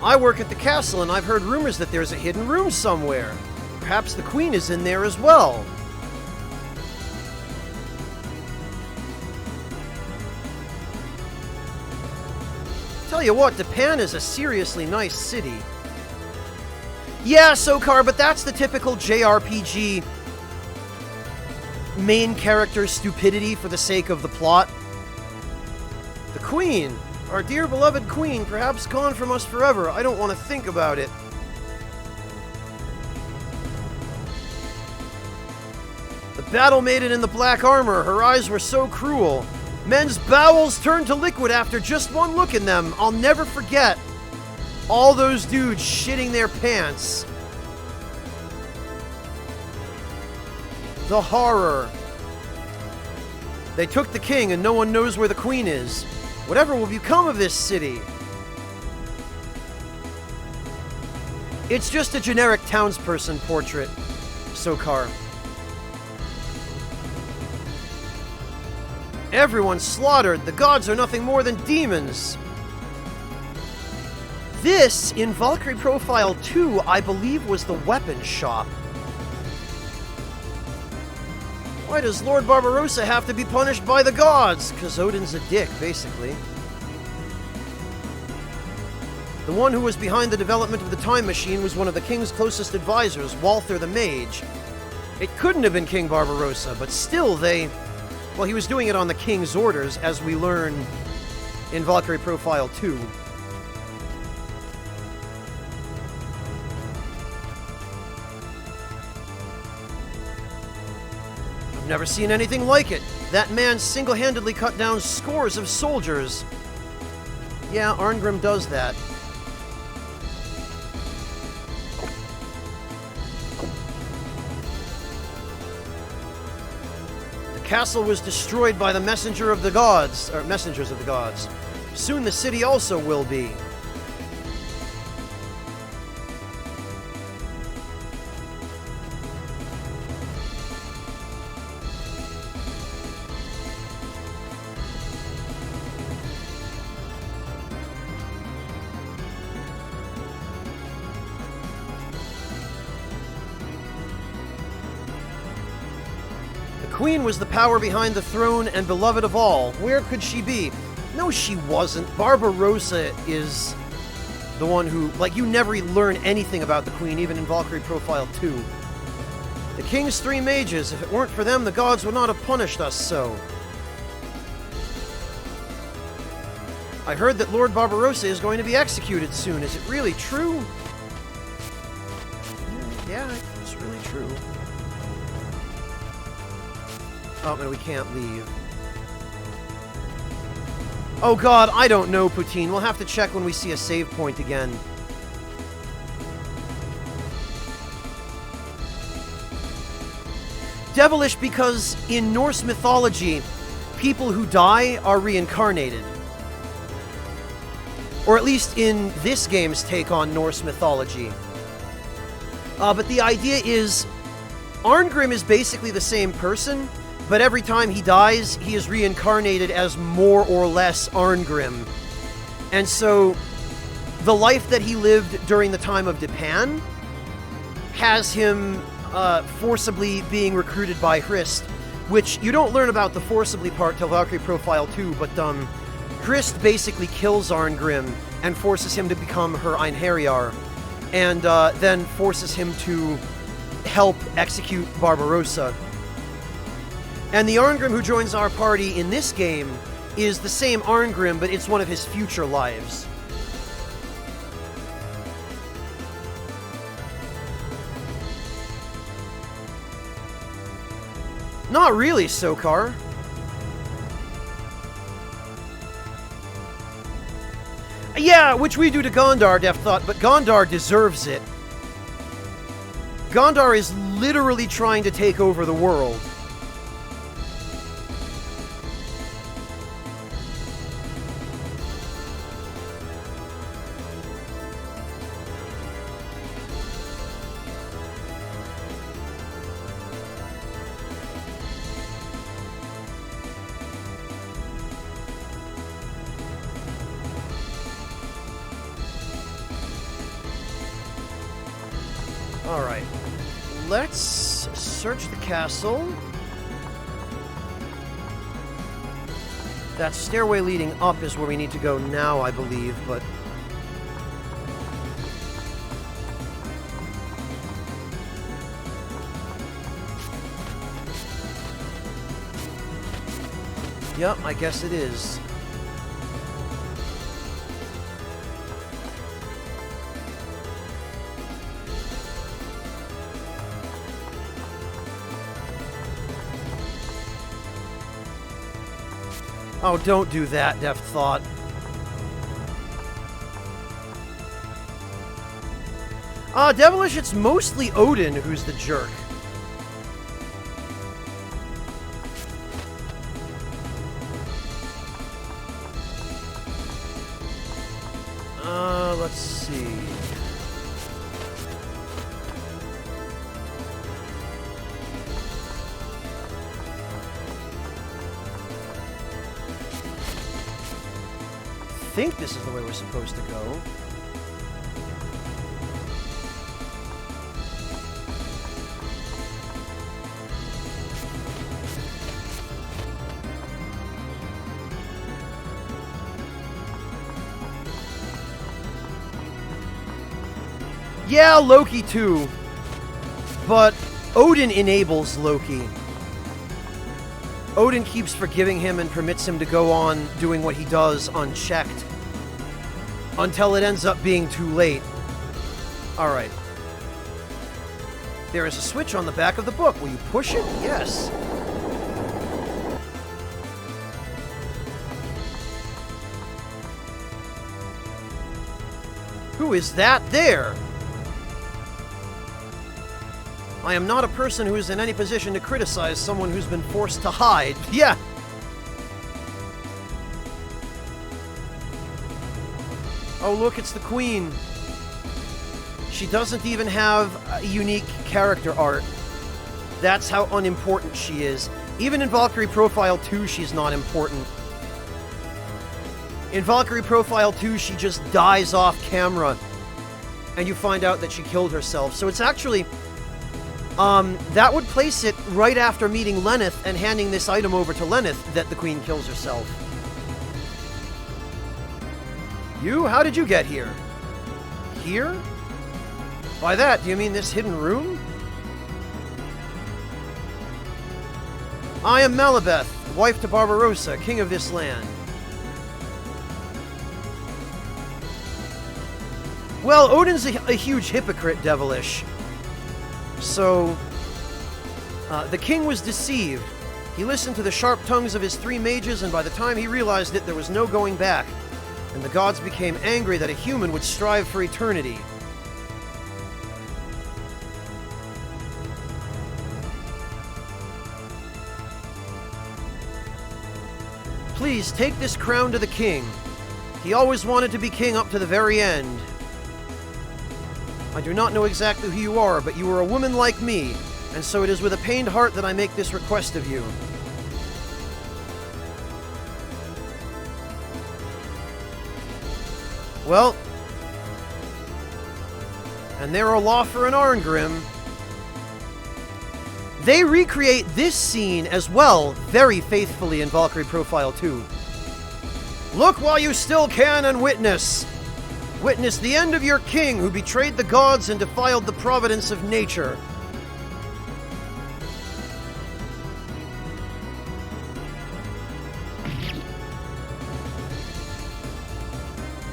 S1: I work at the castle, and I've heard rumors that there's a hidden room somewhere. Perhaps the Queen is in there as well. Tell you what, Japan is a seriously nice city. Yeah, Sokar, but that's the typical JRPG main character stupidity for the sake of the plot. The Queen, our dear beloved Queen, perhaps gone from us forever. I don't want to think about it. The battle maiden in the black armor, her eyes were so cruel. Men's bowels turned to liquid after just one look in them. I'll never forget all those dudes shitting their pants. The horror. They took the king and no one knows where the queen is. Whatever will become of this city? It's just a generic townsperson portrait, Sokar. Everyone's slaughtered. The gods are nothing more than demons. This, in Valkyrie Profile 2, I believe was the weapon shop. Why does Lord Barbarossa have to be punished by the gods? Because Odin's a dick, basically. The one who was behind the development of the time machine was one of the king's closest advisors, Walther the Mage. It couldn't have been King Barbarossa, but still well, he was doing it on the king's orders, as we learn in Valkyrie Profile 2. I've never seen anything like it. That man single-handedly cut down scores of soldiers. Yeah, Arngrim does that. The castle was destroyed by the messenger of the gods, or messengers of the gods. Soon the city also will be. The Queen was the power behind the throne and beloved of all. Where could she be? No, she wasn't. Barbarossa is the one who... Like, you never learn anything about the Queen, even in Valkyrie Profile 2. The King's three mages. If it weren't for them, the gods would not have punished us so. I heard that Lord Barbarossa is going to be executed soon. Is it really true? Yeah, it's really true. Oh, no, we can't leave. Oh god, I don't know, Poutine. We'll have to check when we see a save point again. Devilish because in Norse mythology, people who die are reincarnated. Or at least in this game's take on Norse mythology. But the idea is, Arngrim is basically the same person, but every time he dies, he is reincarnated as more or less Arngrim. And so, the life that he lived during the time of Japan has him forcibly being recruited by Hrist, which you don't learn about the forcibly part till Valkyrie Profile 2, but Hrist basically kills Arngrim and forces him to become her Einherjar, and then forces him to help execute Barbarossa. And the Arngrim who joins our party in this game is the same Arngrim, but it's one of his future lives. Not really, Sokar. Yeah, which we do to Gondar, Death Thought, but Gondar deserves it. Gondar is literally trying to take over the world. Alright, let's search the castle. That stairway leading up is where we need to go now, I believe, but... Yep, I guess it is. Oh, don't do that, Death Thought. Devilish, it's mostly Odin who's the jerk. Let's see. I think this is the way we're supposed to go. Yeah, Loki too. But Odin enables Loki. Odin keeps forgiving him and permits him to go on doing what he does unchecked. Until it ends up being too late. Alright. There is a switch on the back of the book. Will you push it? Yes. Who is that there? I am not a person who is in any position to criticize someone who's been forced to hide. Yeah. Oh, look, it's the Queen. She doesn't even have a unique character art. That's how unimportant she is. Even in Valkyrie Profile 2, she's not important. In Valkyrie Profile 2, she just dies off camera. And you find out that she killed herself. So it's actually... that would place it right after meeting Lenneth and handing this item over to Lenneth that the Queen kills herself. You? How did you get here? Here? By that, do you mean this hidden room? I am Malabeth, wife to Barbarossa, king of this land. Well, Odin's a huge hypocrite, Devilish. So, the king was deceived. He listened to the sharp tongues of his three mages, and by the time he realized it, there was no going back. And the gods became angry that a human would strive for eternity. Please, take this crown to the king. He always wanted to be king up to the very end. I do not know exactly who you are, but you are a woman like me, and so it is with a pained heart that I make this request of you. Well, and there are Laufer and Arngrim. They recreate this scene as well very faithfully in Valkyrie Profile 2. Look while you still can and witness. Witness the end of your king who betrayed the gods and defiled the providence of nature.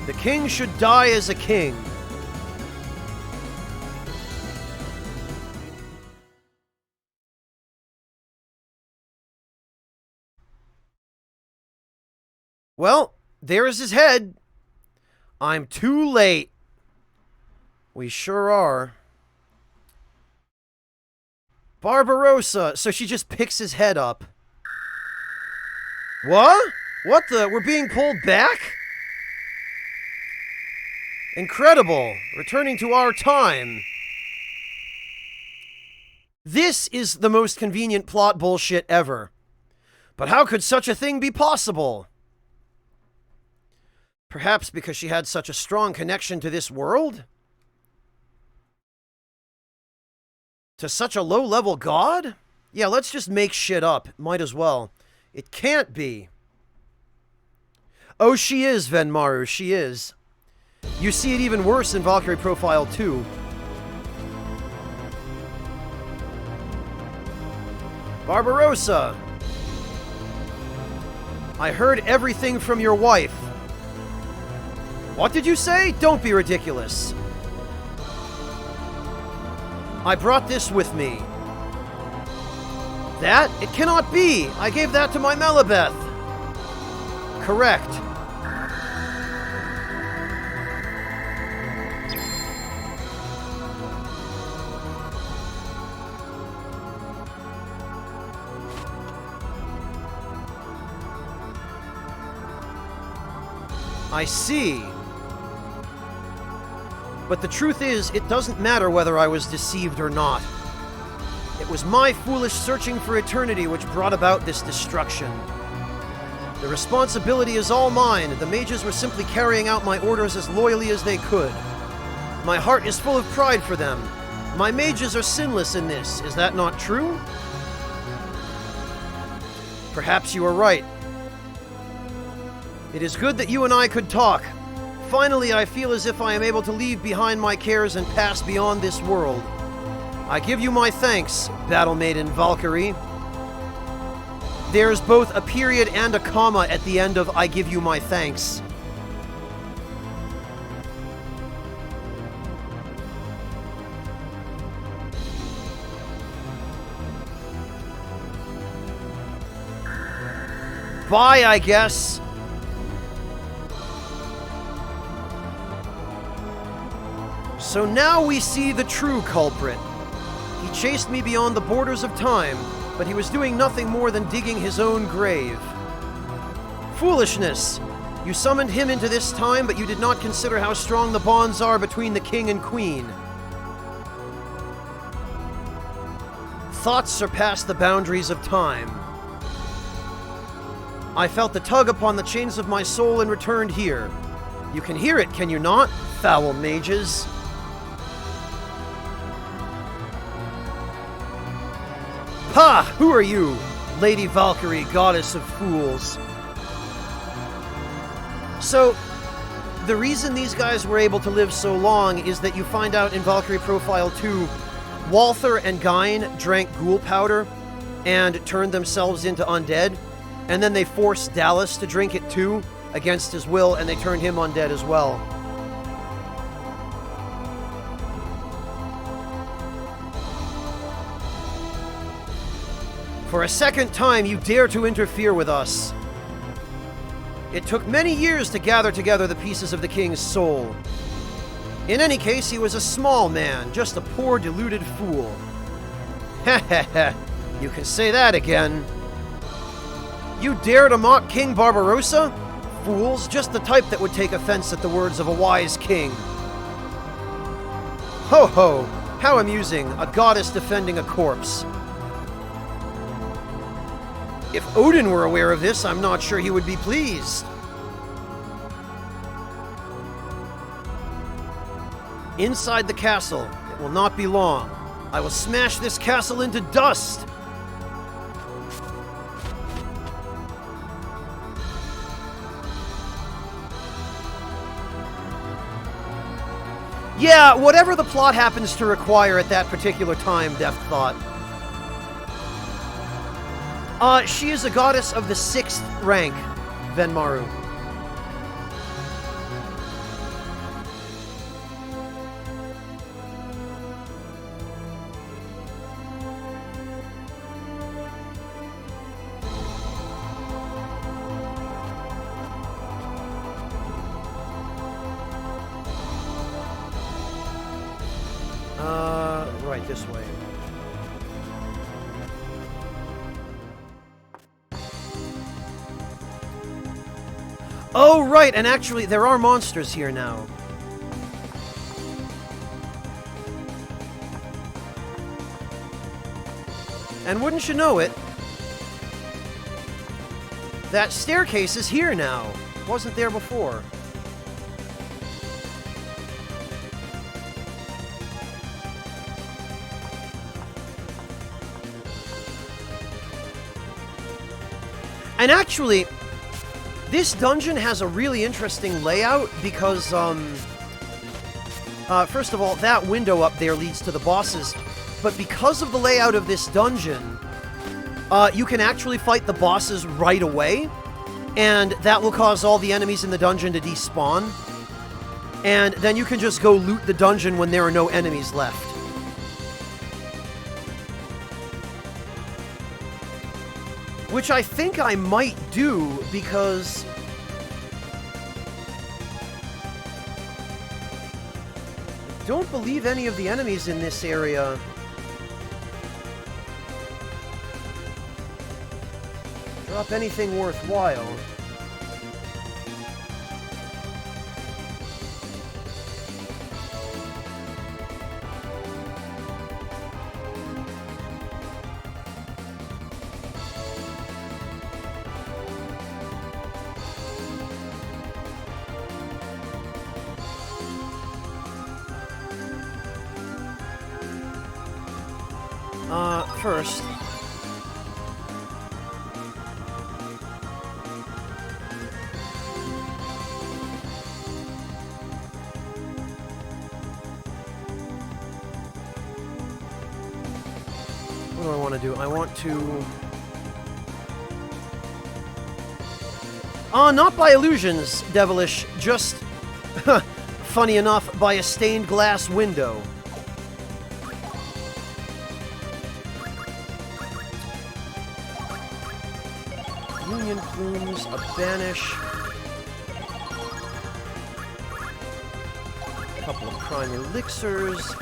S1: The king should die as a king. Well, there is his head. I'm too late. We sure are. Barbarossa. So she just picks his head up. What? What the? We're being pulled back? Incredible. Returning to our time. This is the most convenient plot bullshit ever. But how could such a thing be possible? Perhaps because she had such a strong connection to this world? To such a low-level god? Yeah, let's just make shit up. Might as well. It can't be. Oh, she is, Venmaru, she is. You see it even worse in Valkyrie Profile 2. Barbarossa! I heard everything from your wife. What did you say? Don't be ridiculous. I brought this with me. That? It cannot be! I gave that to my Melibeth. Correct. I see. But the truth is, it doesn't matter whether I was deceived or not. It was my foolish searching for eternity which brought about this destruction. The responsibility is all mine. The mages were simply carrying out my orders as loyally as they could. My heart is full of pride for them. My mages are sinless in this. Is that not true? Perhaps you are right. It is good that you and I could talk. Finally, I feel as if I am able to leave behind my cares and pass beyond this world. I give you my thanks, Battle Maiden Valkyrie. There's both a period and a comma at the end of I give you my thanks. Bye, I guess. So now we see the true culprit. He chased me beyond the borders of time, but he was doing nothing more than digging his own grave. Foolishness! You summoned him into this time, but you did not consider how strong the bonds are between the king and queen. Thoughts surpass the boundaries of time. I felt the tug upon the chains of my soul and returned here. You can hear it, can you not, foul mages? Ha! Who are you, Lady Valkyrie, goddess of fools? So, the reason these guys were able to live so long is that you find out in Valkyrie Profile 2, Walther and Gain drank ghoul powder and turned themselves into undead, and then they forced Dallas to drink it too, against his will, and they turned him undead as well. For a second time, you dare to interfere with us. It took many years to gather together the pieces of the king's soul. In any case, he was a small man, just a poor, deluded fool. Heh heh heh, you can say that again. You dare to mock King Barbarossa? Fools, just the type that would take offense at the words of a wise king. Ho ho, how amusing, a goddess defending a corpse. If Odin were aware of this, I'm not sure he would be pleased. Inside the castle. It will not be long. I will smash this castle into dust! Yeah, whatever the plot happens to require at that particular time, Death Thought. She is a goddess of the 6th rank, Venmaru. Right, this way. Oh, right, and actually, there are monsters here now. And wouldn't you know it, that staircase is here now. Wasn't there before. And actually, this dungeon has a really interesting layout because, first of all, that window up there leads to the bosses. But because of the layout of this dungeon, you can actually fight the bosses right away. And that will cause all the enemies in the dungeon to despawn. And then you can just go loot the dungeon when there are no enemies left. Which I think I might do, because I don't believe any of the enemies in this area drop anything worthwhile. First, what do I want to do? I want to... not by illusions, Devilish, just, funny enough, by a stained glass window. Union Plumes, a Banish, a couple of Prime Elixirs,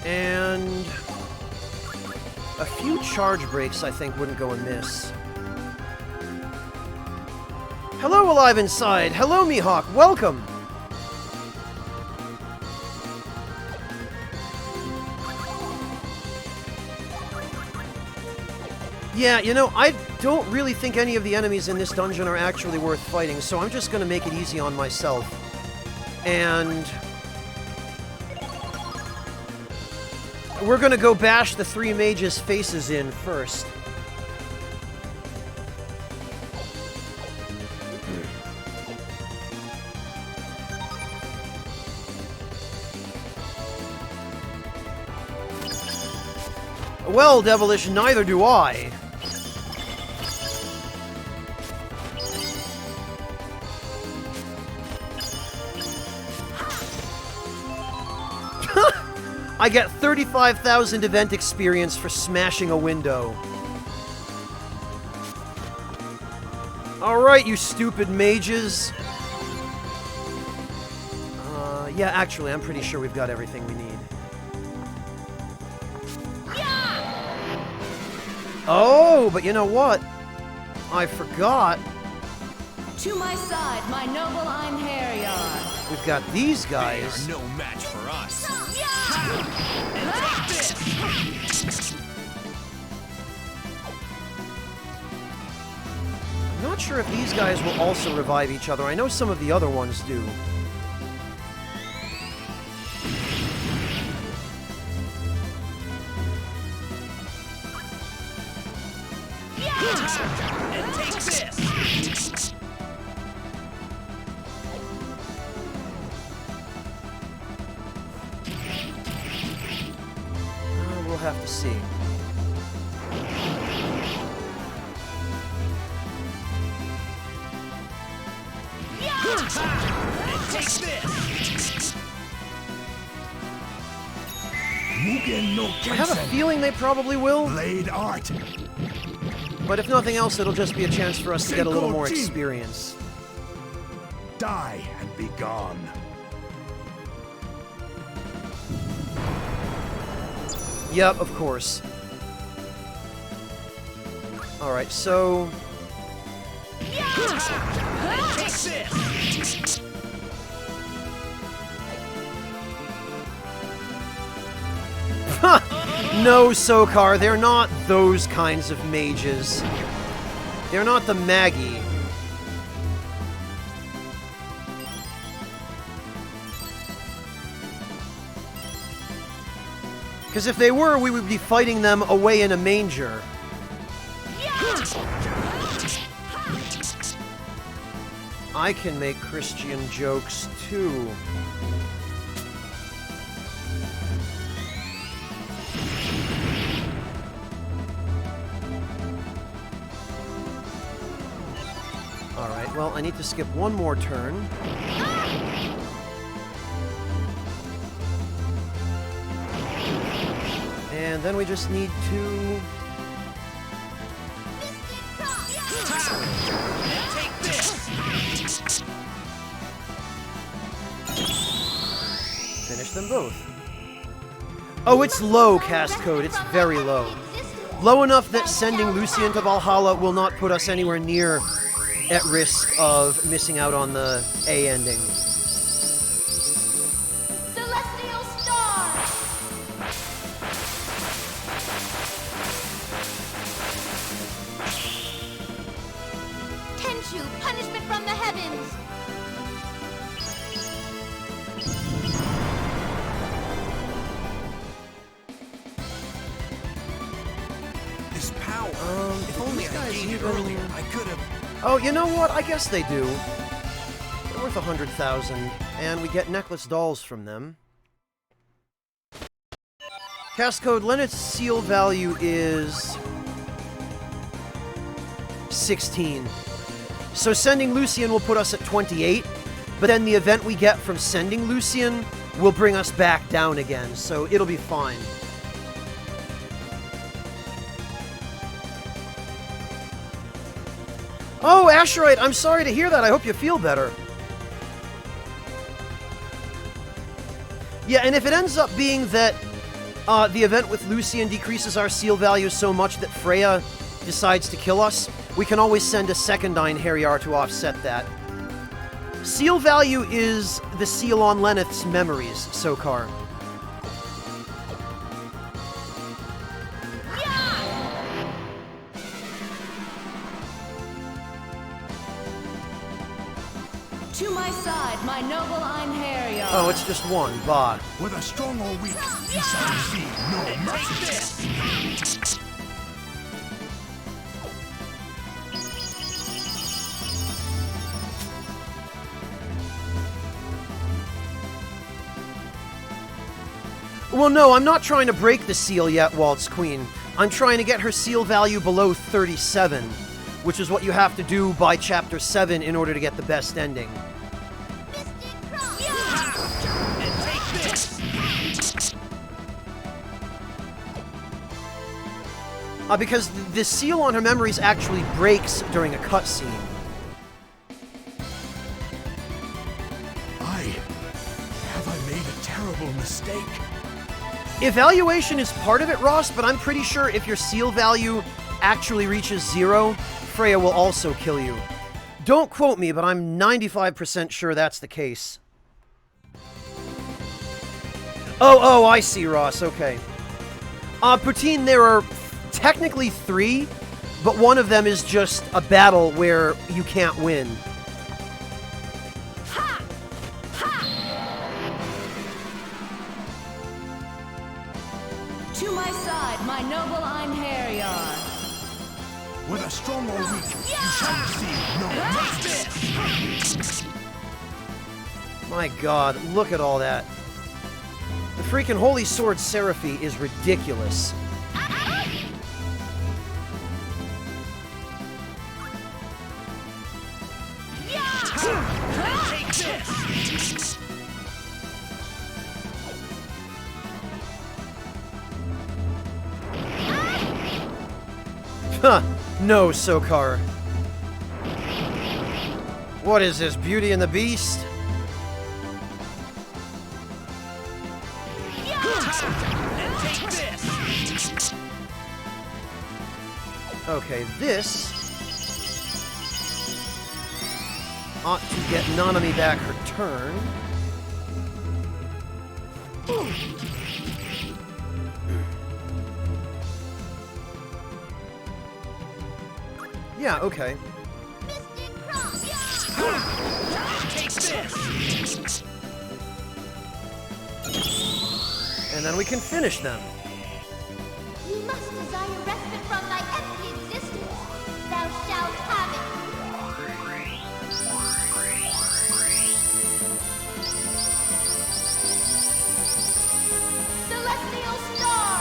S1: and a few charge breaks I think wouldn't go amiss. Hello, Alive Inside! Hello, Mihawk! Welcome! Yeah, you know, I don't really think any of the enemies in this dungeon are actually worth fighting, so I'm just gonna make it easy on myself. And we're gonna go bash the 3 mages' faces in first. Well, Devilish, neither do I. I get 35,000 event experience for smashing a window. Alright, you stupid mages. Yeah, actually, I'm pretty sure we've got everything we need. Oh, but you know what? I forgot.
S4: To my side, my noble Einherjar.
S1: We've got these guys.
S6: They are no match for us.
S4: And take this!
S1: I'm not sure if these guys will also revive each other. I know some of the other ones do.
S6: And take this!
S1: We'll have to see.
S6: And take this!
S3: Mugen no
S1: I have a
S3: Kensen.
S1: feeling they probably will,
S3: Blade art.
S1: but if nothing else, it'll just be a chance for us to get a little more
S3: Senko Jin.
S1: experience.
S3: Die and be gone.
S1: Yep, of course. Alright, so...
S6: And take this!
S1: No, Sokar, they're not those kinds of mages. They're not the Maggie. Because if they were, we would be fighting them away in a manger. I can make Christian jokes, too. Alright, well, I need to skip one more turn. And then we just need to...
S6: And take this!
S1: finish them both. Oh, it's low, cast code. It's very low. Low enough that sending Lucian to Valhalla will not put us anywhere near at risk of missing out on the A ending.
S2: Celestial Star! Tenshu, punishment from the heavens!
S6: This power. If
S1: do
S6: only
S1: these
S6: I
S1: guys
S6: gained it
S1: even-
S6: earlier, I could have.
S1: Oh, you know what? I guess they do. They're worth 100,000, and we get necklace dolls from them. Cast code, Lennett's seal value is 16. So sending Lucian will put us at 28, but then the event we get from sending Lucian will bring us back down again, so it'll be fine. Oh, Asherite, I'm sorry to hear that. I hope you feel better. Yeah, and if it ends up being that the event with Lucian decreases our seal value so much that Freya decides to kill us, we can always send a second Einherjar to offset that. Seal value is the seal on Lenneth's memories, Sokar.
S4: To my side, my noble Einherjar.
S1: Oh, it's just one. Bah.
S3: Whether strong or weak, he shall receive no mercy.
S6: This!
S1: Well, no, I'm not trying to break the seal yet, Waltz Queen. I'm trying to get her seal value below 37, which is what you have to do by Chapter 7 in order to get the best ending.
S2: Mystic Cross!
S6: And take this!
S1: Because the seal on her memories actually breaks during a cutscene.
S3: Have I made a terrible mistake?
S1: Evaluation is part of it, Ross, but I'm pretty sure if your seal value actually reaches 0, Freya will also kill you. Don't quote me, but I'm 95% sure that's the case. Oh, I see, Ross, okay. Poutine, there are technically 3, but one of them is just a battle where you can't win.
S4: To my side, my noble Einherjar.
S6: Whether strong or weak, you shall receive no mercy.
S1: My god, look at all that. The freaking Holy Sword Seraphy is ridiculous.
S6: Take this!
S1: Huh, no, Sokar. What is this, Beauty and the Beast?
S6: And take this!
S1: Okay, this ought to get Nanami back her turn. Yeah, okay.
S2: Mystic Cross!
S6: Take this!
S1: And then we can finish them.
S2: You must desire respite from thy empty existence. Thou shalt have it. Celestial Star!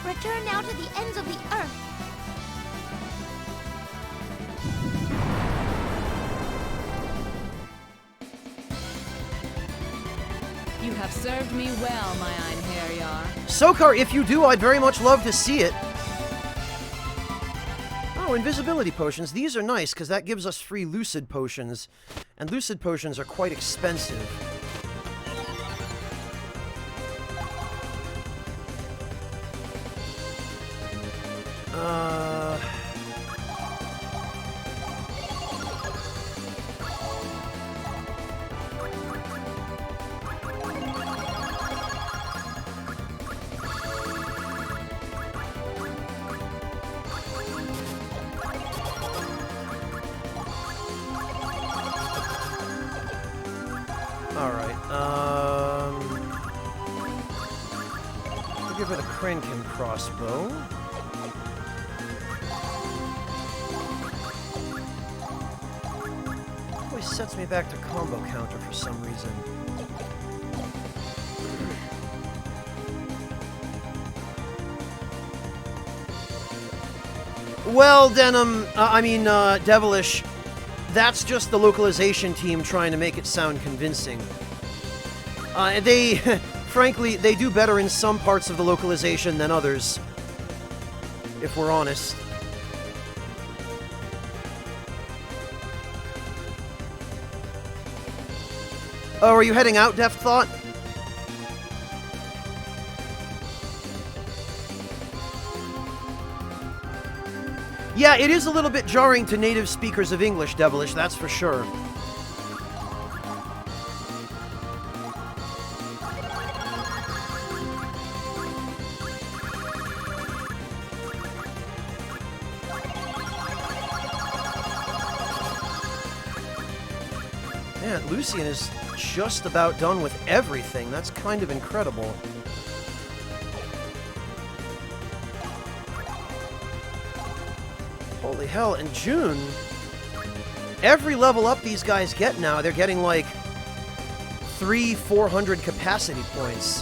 S2: Return now to the ends of the earth.
S4: You have served me well, my Einherjar.
S1: Sokar, if you do, I'd very much love to see it. Oh, invisibility potions. These are nice, because that gives us free lucid potions. And lucid potions are quite expensive. Alright, we'll give her the Kranken crossbow. Always sets me back to combo counter for some reason. Well, Devilish, that's just the localization team trying to make it sound convincing. Frankly, they do better in some parts of the localization than others, if we're honest. Oh, are you heading out, Deft Thought? Yeah, it is a little bit jarring to native speakers of English, Devilish, that's for sure. Man, Lucian is just about done with everything. That's kind of incredible. Holy hell, in June, every level up these guys get now, they're getting like 300-400 capacity points.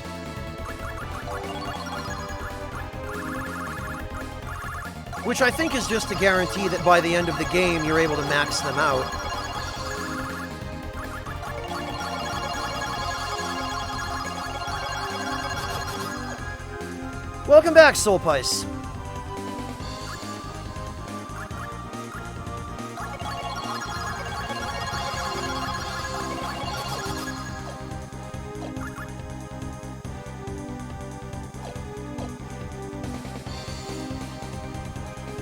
S1: Which I think is just a guarantee that by the end of the game, you're able to max them out. Welcome back, Soulpice.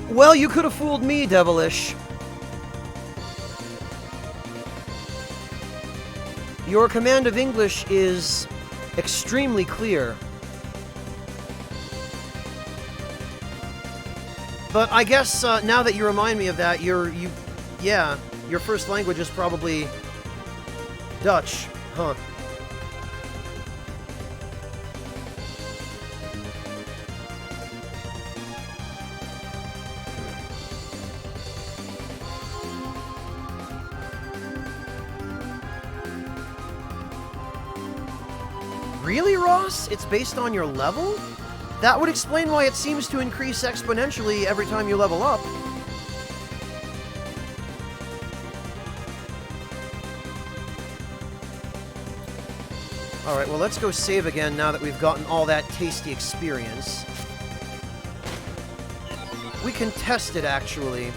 S1: Well, you could have fooled me, Devilish. Your command of English is extremely clear. But I guess now that you remind me of that, your first language is probably Dutch, huh? Really, Ross? It's based on your level? That would explain why it seems to increase exponentially every time you level up. Alright, well let's go save again now that we've gotten all that tasty experience. We can test it, actually.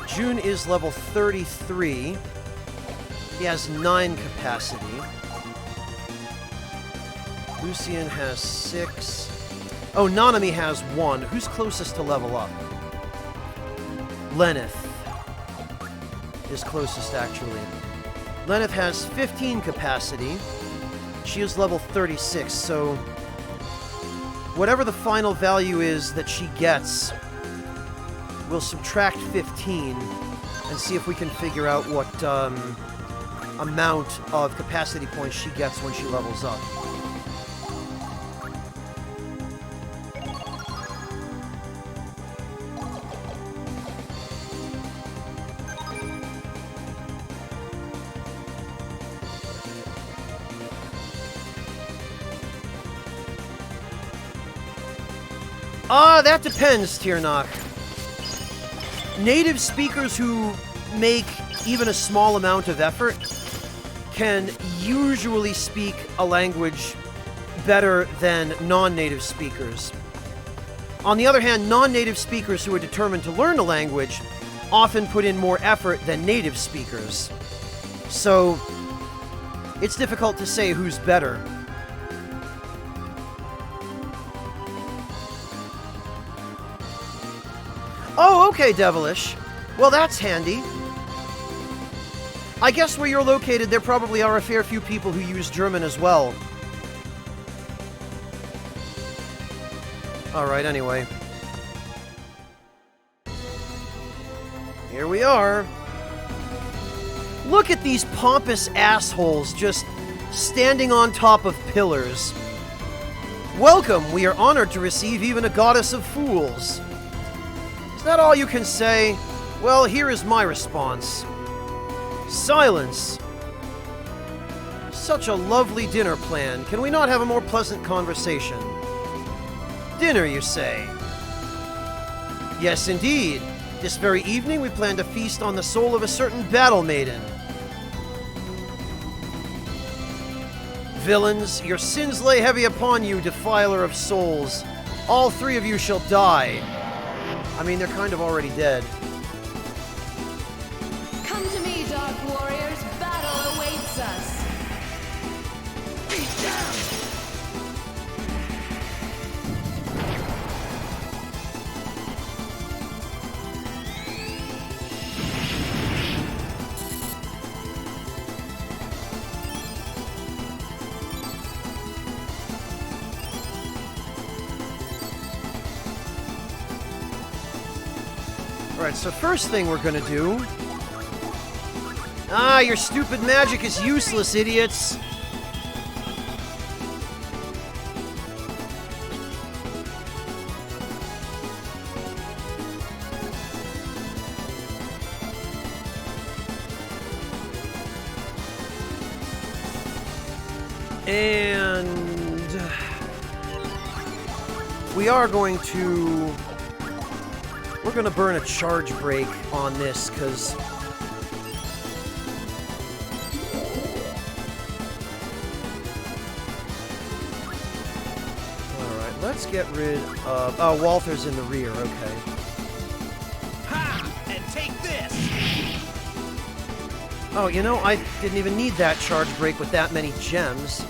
S1: June is level 33. He has 9 capacity. Lucian has 6. Oh, Nanami has 1. Who's closest to level up? Lenneth is closest, actually. Lenneth has 15 capacity. She is level 36, so whatever the final value is that she gets, we'll subtract 15 and see if we can figure out what amount of capacity points she gets when she levels up. That depends, Tiernach. Native speakers who make even a small amount of effort can usually speak a language better than non-native speakers. On the other hand, non-native speakers who are determined to learn a language often put in more effort than native speakers. So, it's difficult to say who's better. Oh, okay, Devilish. Well, that's handy. I guess where you're located, there probably are a fair few people who use German as well. Alright, anyway. Here we are. Look at these pompous assholes just standing on top of pillars. Welcome, we are honored to receive even a goddess of fools. Is that all you can say? Well, here is my response. Silence. Such a lovely dinner plan. Can we not have a more pleasant conversation? Dinner, you say? Yes, indeed. This very evening we plan to feast on the soul of a certain battle maiden. Villains, your sins lay heavy upon you, defiler of souls. All 3 of you shall die. I mean, they're kind of already dead.
S4: Come to me, Dark Warriors. Battle awaits us.
S3: Beat down!
S1: Alright, so first thing we're gonna do... Ah, your stupid magic is useless, idiots! And... we are going to... we're going to burn a charge break on this, because... Alright, let's get rid of... oh, Walther's in the rear, okay.
S6: Ha! And take this!
S1: Oh, you know, I didn't even need that charge break with that many gems.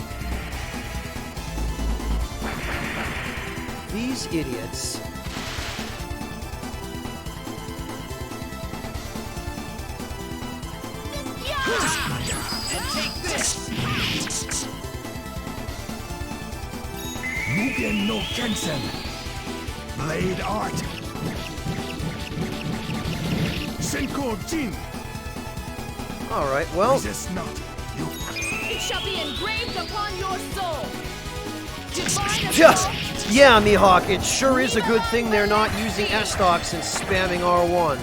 S1: These idiots...
S3: And take this!
S6: Mugen no Kensen. Blade Art. Senko Jin.
S1: Alright, well,
S6: Resist not. You
S4: It shall be engraved upon your soul. Divine
S1: just,
S4: assault.
S1: yeah, Mihawk, it sure is a good thing they're not using S-Stocks and spamming R1.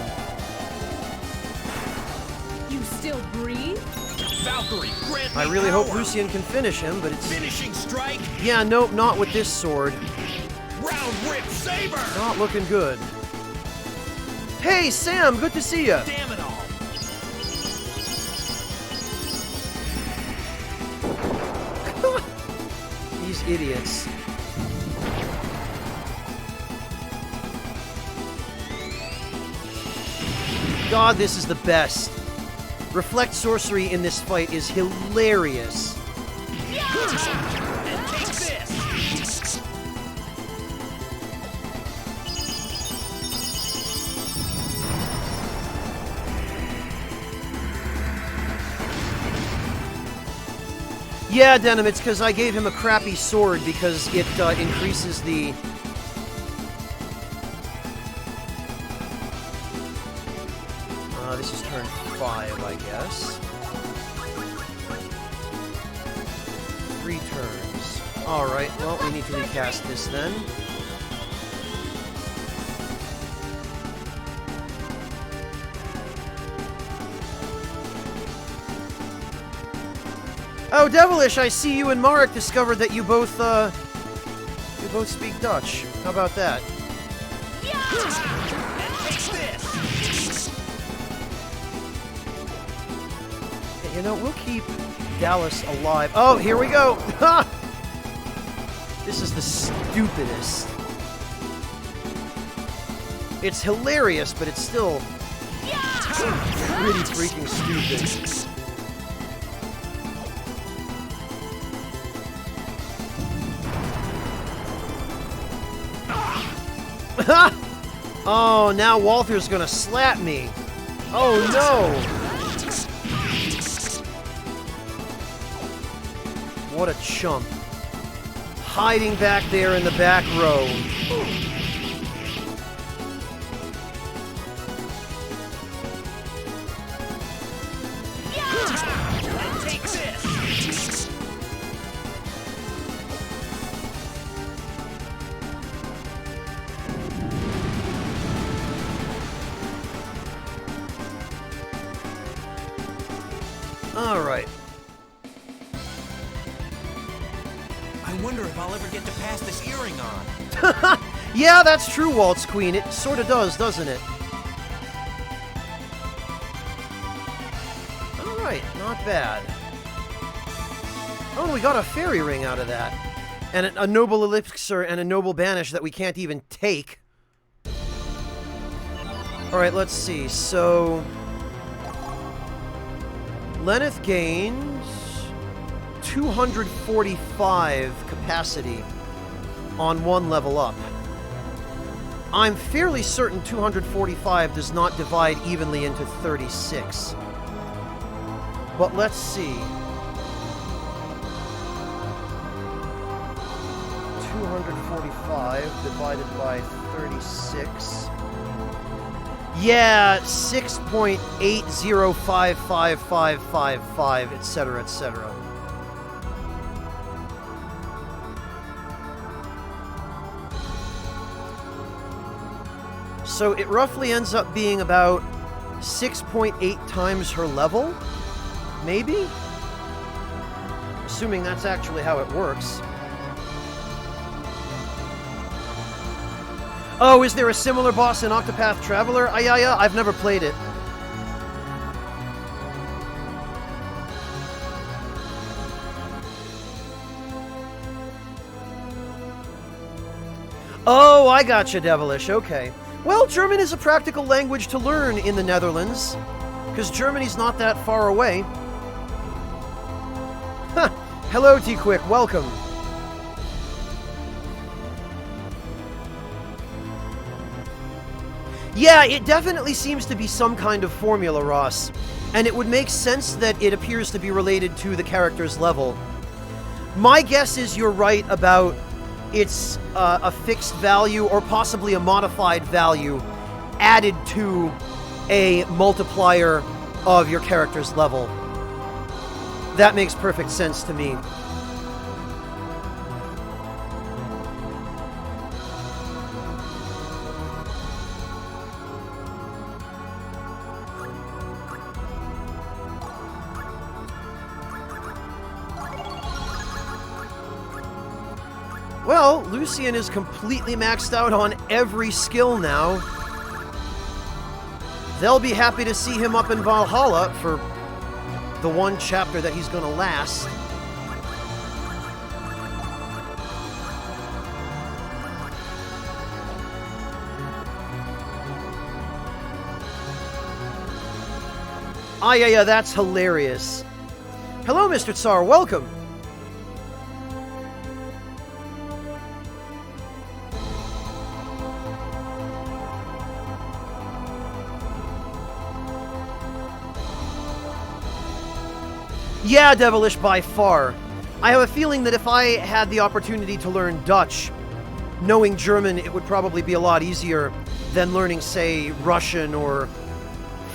S4: You still breathe?
S3: Valkyrie, grant
S1: I
S3: me
S1: really hope
S3: power.
S1: Lucian can finish him, but it's...
S3: Finishing strike.
S1: Yeah, nope, not with this sword.
S3: Round rip saber.
S1: Not looking good. Hey, Sam, good to see you.
S3: Damn it all.
S1: These idiots. God, this is the best. Reflect sorcery in this fight is hilarious.
S3: And take this.
S1: Yeah, Denim, it's because I gave him a crappy sword because it increases the... this is turn 5, I guess. 3 turns. Alright, well, we need to recast this then. Oh, Devilish, I see you and Marek discovered that you both speak Dutch. How about that?
S3: And take this.
S1: You know, we'll keep Dallas alive. Oh, here we go! Ha! This is the stupidest. It's hilarious, but it's still pretty freaking stupid. Oh, now Walter's gonna slap me. Oh no! What a chump. Hiding back there in the back row.
S3: And take this.
S1: Alright.
S3: I wonder if I'll ever get to pass this earring on.
S1: Yeah, that's true, Waltz Queen. It sort of does, doesn't it? Alright, not bad. Oh, and we got a fairy ring out of that. And a noble elixir and a noble banish that we can't even take. Alright, let's see. So... Lenneth gains 245 capacity on 1 level up. I'm fairly certain 245 does not divide evenly into 36. But let's see. 245 divided by 36. Yeah, 6.805555, etc., etc. So it roughly ends up being about 6.8 times her level, maybe? Assuming that's actually how it works. Oh, is there a similar boss in Octopath Traveler? Yeah, I've never played it. Oh, I gotcha, Devilish. Okay. Well, German is a practical language to learn in the Netherlands, because Germany's not that far away. Huh. Hello, T-Quick. Welcome. Yeah, it definitely seems to be some kind of formula, Ross. And it would make sense that it appears to be related to the character's level. My guess is you're right about it's a fixed value or possibly a modified value added to a multiplier of your character's level. That makes perfect sense to me. Well, Lucian is completely maxed out on every skill now. They'll be happy to see him up in Valhalla for the one chapter that he's gonna last. Ah, yeah, that's hilarious. Hello, Mr. Tsar, welcome. Yeah, Devilish, by far. I have a feeling that if I had the opportunity to learn Dutch, knowing German, it would probably be a lot easier than learning, say, Russian or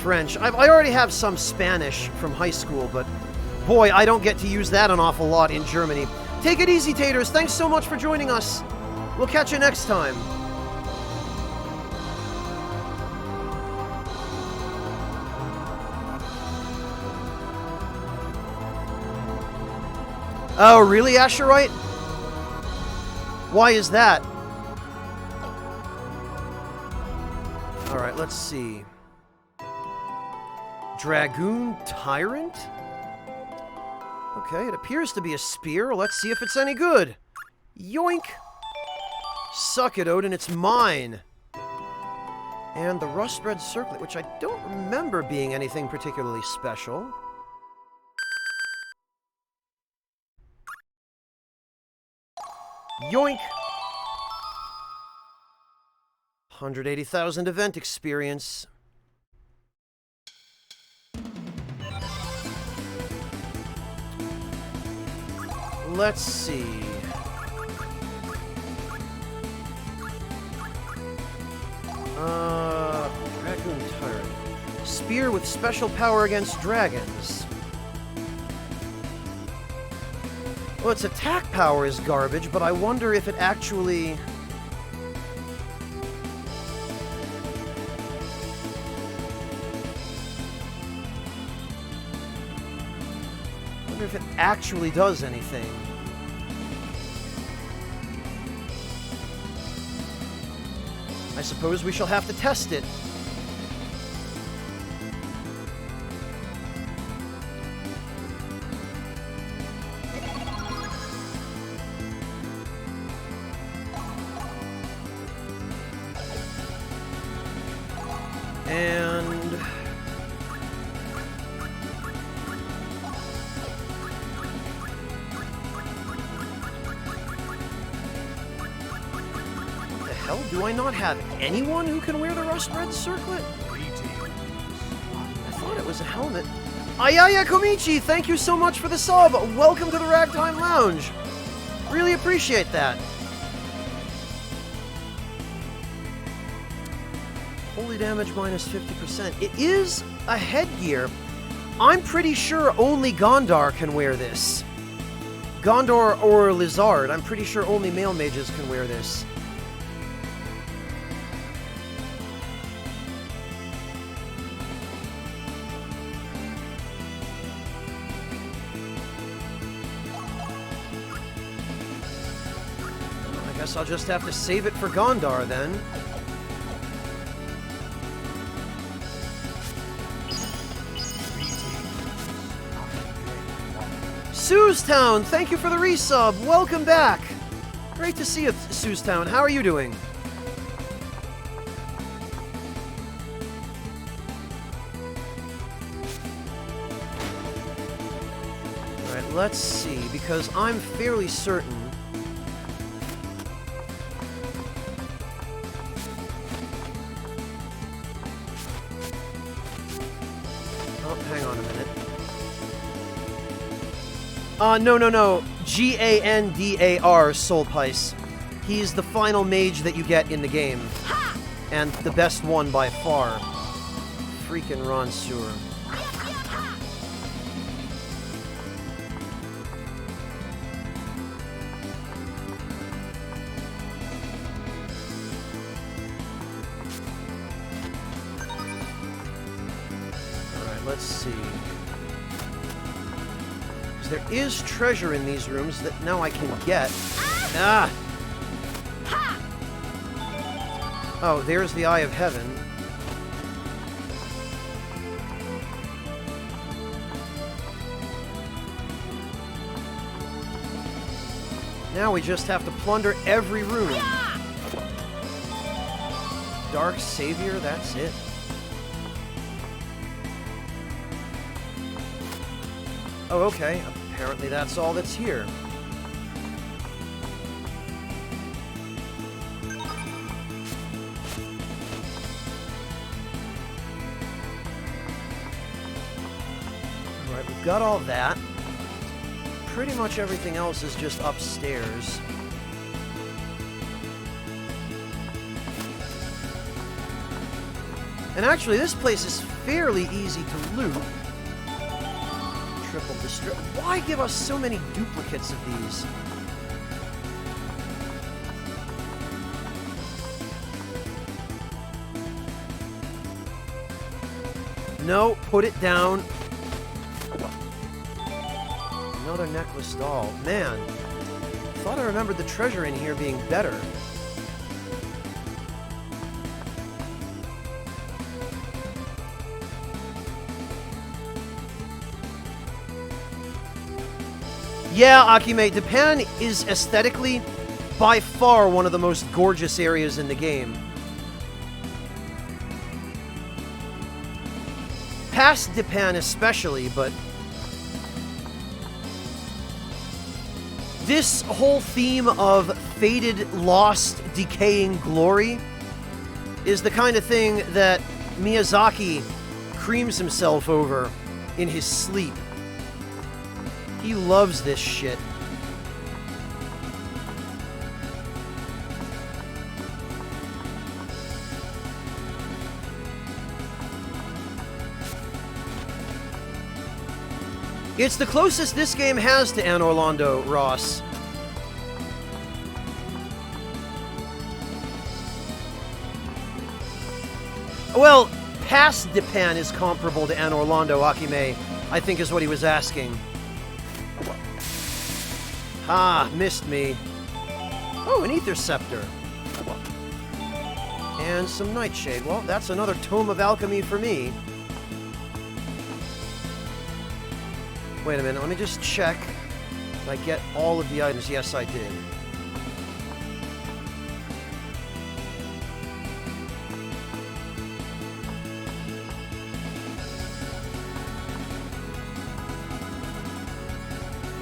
S1: French. I already have some Spanish from high school, but boy, I don't get to use that an awful lot in Germany. Take it easy, Taters. Thanks so much for joining us. We'll catch you next time. Oh, really, Asherite? Why is that? Alright, let's see. Dragoon Tyrant? Okay, it appears to be a spear. Let's see if it's any good. Yoink! Suck it, Odin, it's mine. And the Rust Red Circlet, which I don't remember being anything particularly special. Yoink! 180,000 event experience. Let's see. Dragoon Tyrant. Spear with special power against dragons. Well, its attack power is garbage, but I wonder if it actually... I wonder if it actually does anything. I suppose we shall have to test it. And... what the hell? Do I not have anyone who can wear the Rust Red Circlet? I thought it was a helmet. Ayaya Komichi, thank you so much for the sub. Welcome to the Ragtime Lounge. Really appreciate that. Holy damage minus 50%. It is a headgear. I'm pretty sure only Gondar can wear this. Gondor or Lizard. I'm pretty sure only male mages can wear this. I guess I'll just have to save it for Gondar then. Soostown, thank you for the resub. Welcome back. Great to see you, Soostown. How are you doing? Alright, let's see, because I'm fairly certain... Oh, hang on a minute. No. Gandar, Solpice. He's the final mage that you get in the game. And the best one by far. Freaking Ron Sewer. Let's see. There is treasure in these rooms that now I can get. Ah! Oh, there's the Eye of Heaven. Now we just have to plunder every room. Dark Savior, that's it. Oh, okay. Apparently that's all that's here. Alright, we've got all that. Pretty much everything else is just upstairs. And actually, this place is fairly easy to loot. Triple destroy. Why give us so many duplicates of these? No, put it down. Another necklace doll. Man, thought I remembered the treasure in here being better. Yeah, Akime, Japan is aesthetically by far one of the most gorgeous areas in the game. Past Japan especially, but this whole theme of faded, lost, decaying glory is the kind of thing that Miyazaki creams himself over in his sleep. He loves this shit. It's the closest this game has to Anne Orlando, Ross. Well, past Japan is comparable to Anne Orlando, Akime, I think is what he was asking. Ah, missed me. Oh, an Ether Scepter. And some Nightshade. Well, that's another Tome of Alchemy for me. Wait a minute, let me just check. Did I get all of the items? Yes, I did.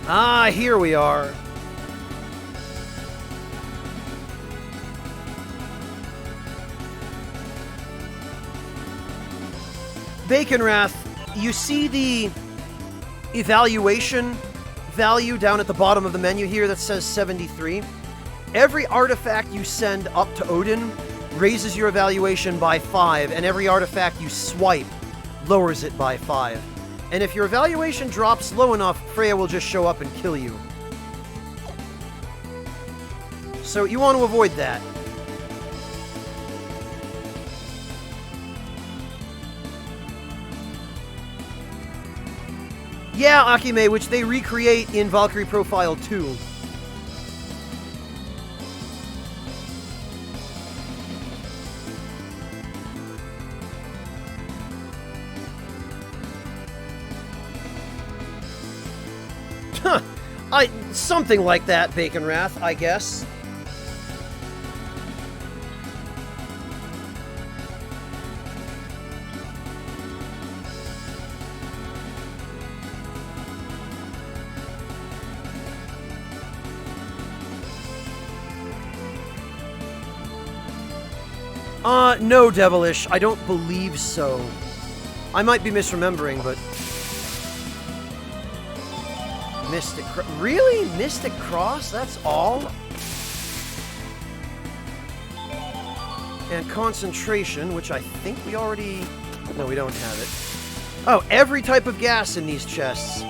S1: Ah, here we are. Bacon Wrath, you see the evaluation value down at the bottom of the menu here that says 73. Every artifact you send up to Odin raises your evaluation by 5, and every artifact you swipe lowers it by 5. And if your evaluation drops low enough, Freya will just show up and kill you. So you want to avoid that. Yeah, Akime, which they recreate in Valkyrie Profile 2. Something like that, Bacon Wrath, I guess. No, Devilish, I don't believe so. I might be misremembering, but... Really? Mystic Cross? That's all? And Concentration, which I think we already... No, we don't have it. Oh, every type of gas in these chests.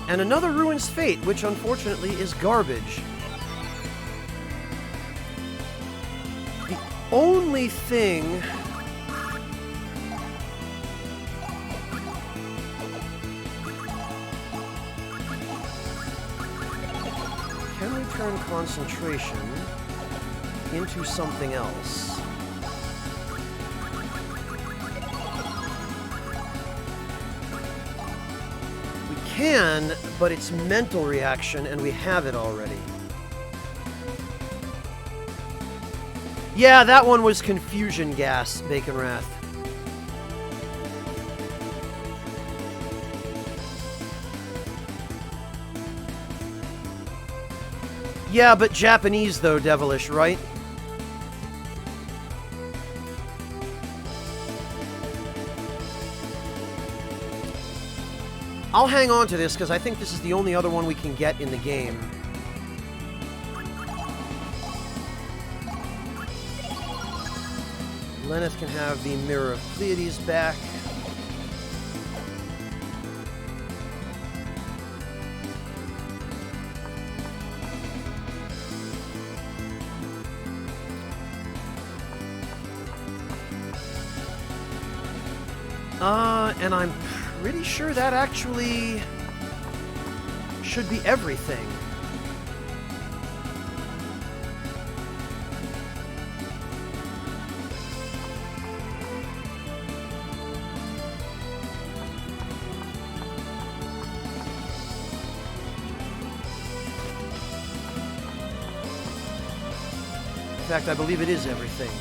S1: And another Ruin's Fate, which unfortunately is garbage. The only thing... Can we turn Concentration into something else? We can, but it's mental reaction, and we have it already. Yeah, that one was Confusion Gas, Bacon Wrath. Yeah, but Japanese, though, devilish, right? I'll hang on to this, because I think this is the only other one we can get in the game. Lenneth can have the Mirror of Pleiades back. And I'm pretty sure that actually should be everything. In fact, I believe it is everything.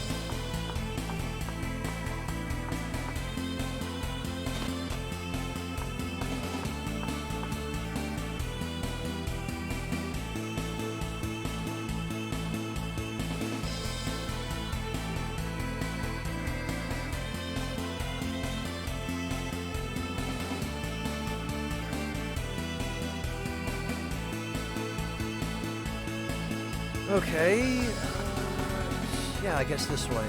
S1: Okay. Yeah, I guess this way.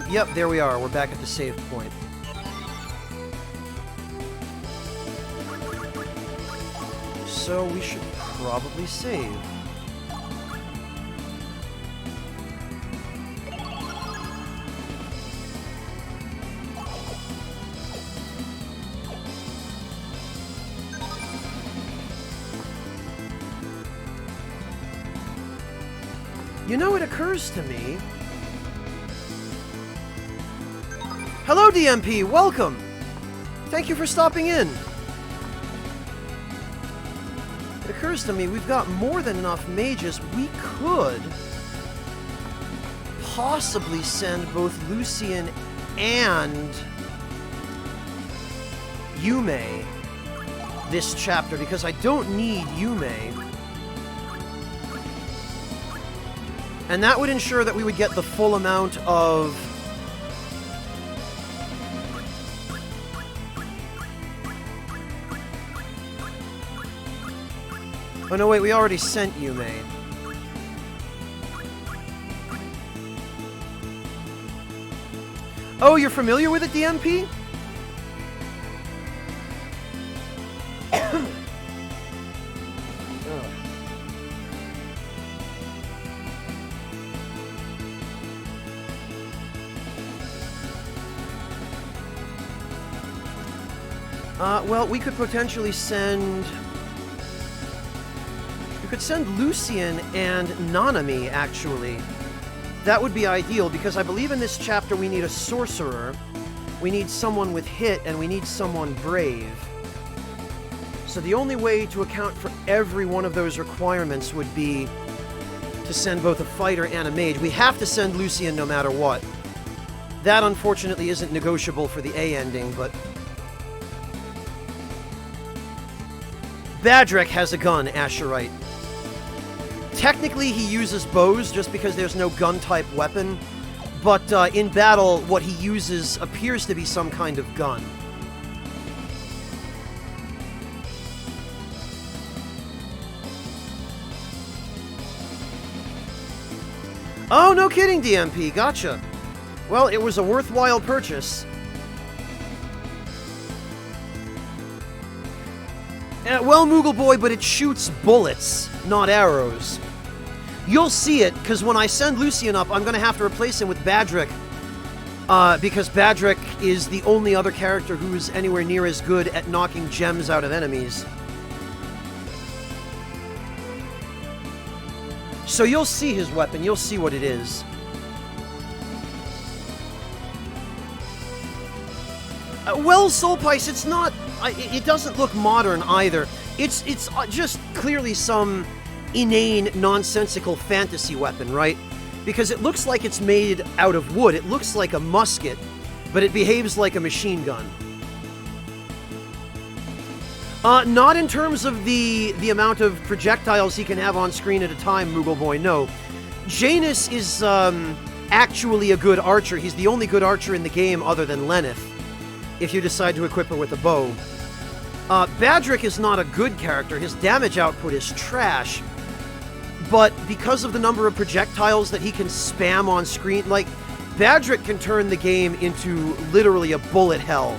S1: Yep, there we are. We're back at the save point. So we should probably save. You know, it occurs to me... Hello, DMP! Welcome! Thank you for stopping in! It occurs to me we've got more than enough mages. We could possibly send both Lucian and Yume this chapter, because I don't need Yume. And that would ensure that we would get the full amount of... Oh no, wait, we already sent Yume. Oh, you're familiar with it, DMP? Well, we could potentially send... We could send Lucian and Nanami, actually. That would be ideal, because I believe in this chapter we need a sorcerer. we need someone with hit, and we need someone brave. So the only way to account for every one of those requirements would be to send both a fighter and a mage. We have to send Lucian no matter what. That, unfortunately, isn't negotiable for the A ending, but... Badrek has a gun, Asherite. Technically, he uses bows just because there's no gun-type weapon, but in battle, what he uses appears to be some kind of gun. Oh, no kidding, DMP. Gotcha. Well, it was a worthwhile purchase. Well, Moogle Boy, but it shoots bullets, not arrows. You'll see it, because when I send Lucian up, I'm going to have to replace him with Badrek. Because Badrek is the only other character who's anywhere near as good at knocking gems out of enemies. So you'll see his weapon, you'll see what it is. Well, Soulpice, it's not... it doesn't look modern either. It's just clearly some inane, nonsensical fantasy weapon, right? Because it looks like it's made out of wood. It looks like a musket, but it behaves like a machine gun. Not in terms of the amount of projectiles he can have on screen at a time, Moogle Boy, no. Janus is actually a good archer. He's the only good archer in the game other than Lenneth, if you decide to equip her with a bow. Badrek is not a good character. His damage output is trash. But because of the number of projectiles that he can spam on screen, like, Badrek can turn the game into literally a bullet hell.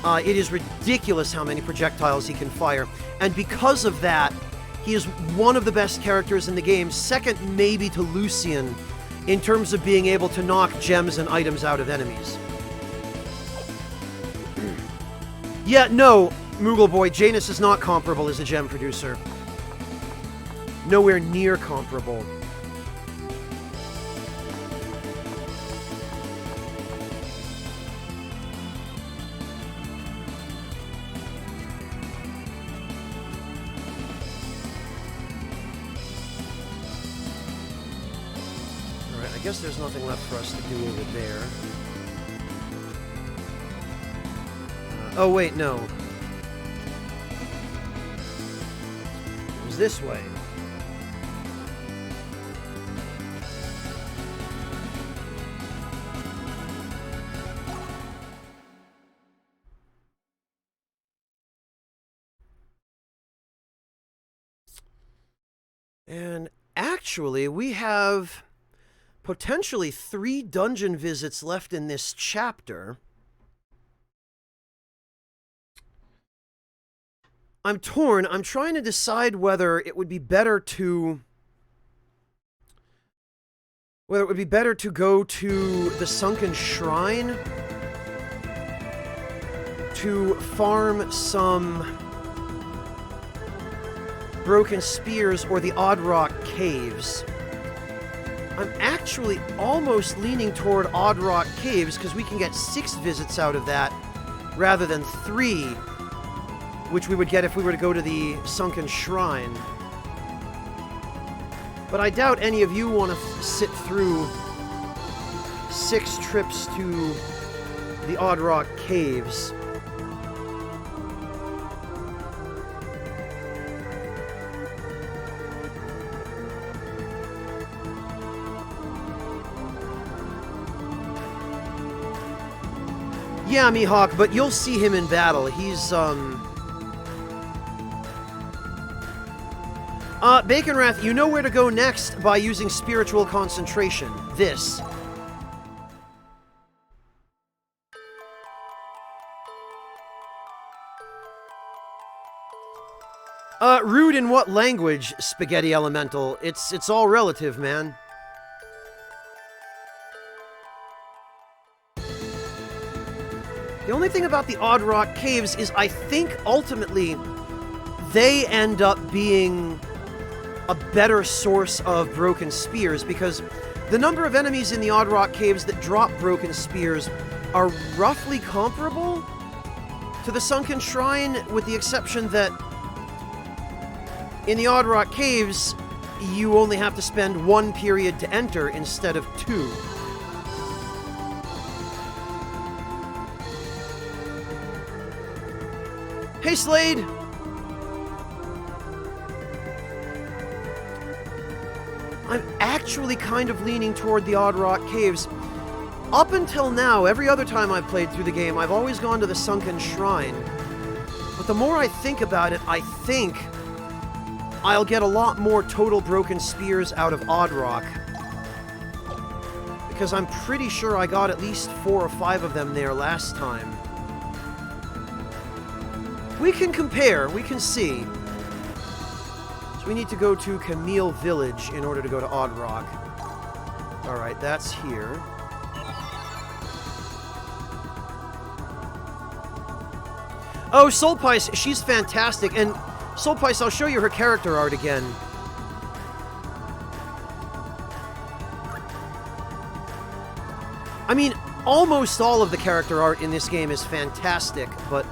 S1: It is ridiculous how many projectiles he can fire. And because of that, he is one of the best characters in the game, second maybe to Lucian, in terms of being able to knock gems and items out of enemies. Yeah, no, Moogle Boy, Janus is not comparable as a gem producer. Nowhere near comparable. Alright, I guess there's nothing left for us to do over there. Oh, wait, no. It was this way. And actually, we have potentially 3 dungeon visits left in this chapter. I'm torn. I'm trying to decide whether it would be better to... whether it would be better to go to the Sunken Shrine to farm some Broken Spears or the Odd Rock Caves. I'm actually almost leaning toward Odd Rock Caves because we can get 6 visits out of that rather than 3, which we would get if we were to go to the Sunken Shrine. But I doubt any of you want to sit through 6 trips to the Odd Rock Caves. Yeah, Mihawk, but you'll see him in battle. He's, Baconwrath, you know where to go next by using spiritual concentration. This. Rude in what language, Spaghetti Elemental? It's all relative, man. The only thing about the Odd Rock Caves is I think ultimately they end up being a better source of Broken Spears because the number of enemies in the Odd Rock Caves that drop Broken Spears are roughly comparable to the Sunken Shrine, with the exception that in the Odd Rock Caves, you only have to spend 1 period to enter instead of 2. Hey, Slade! I'm actually kind of leaning toward the Odd Rock Caves. Up until now, every other time I've played through the game, I've always gone to the Sunken Shrine. But the more I think about it, I think I'll get a lot more total broken spears out of Odd Rock. Because I'm pretty sure I got at least 4 or 5 of them there last time. We can compare, we can see. So we need to go to Camille Village in order to go to Odd Rock. Alright, that's here. Oh, Soulpice, she's fantastic, and Soulpice, I'll show you her character art again. I mean, almost all of the character art in this game is fantastic, but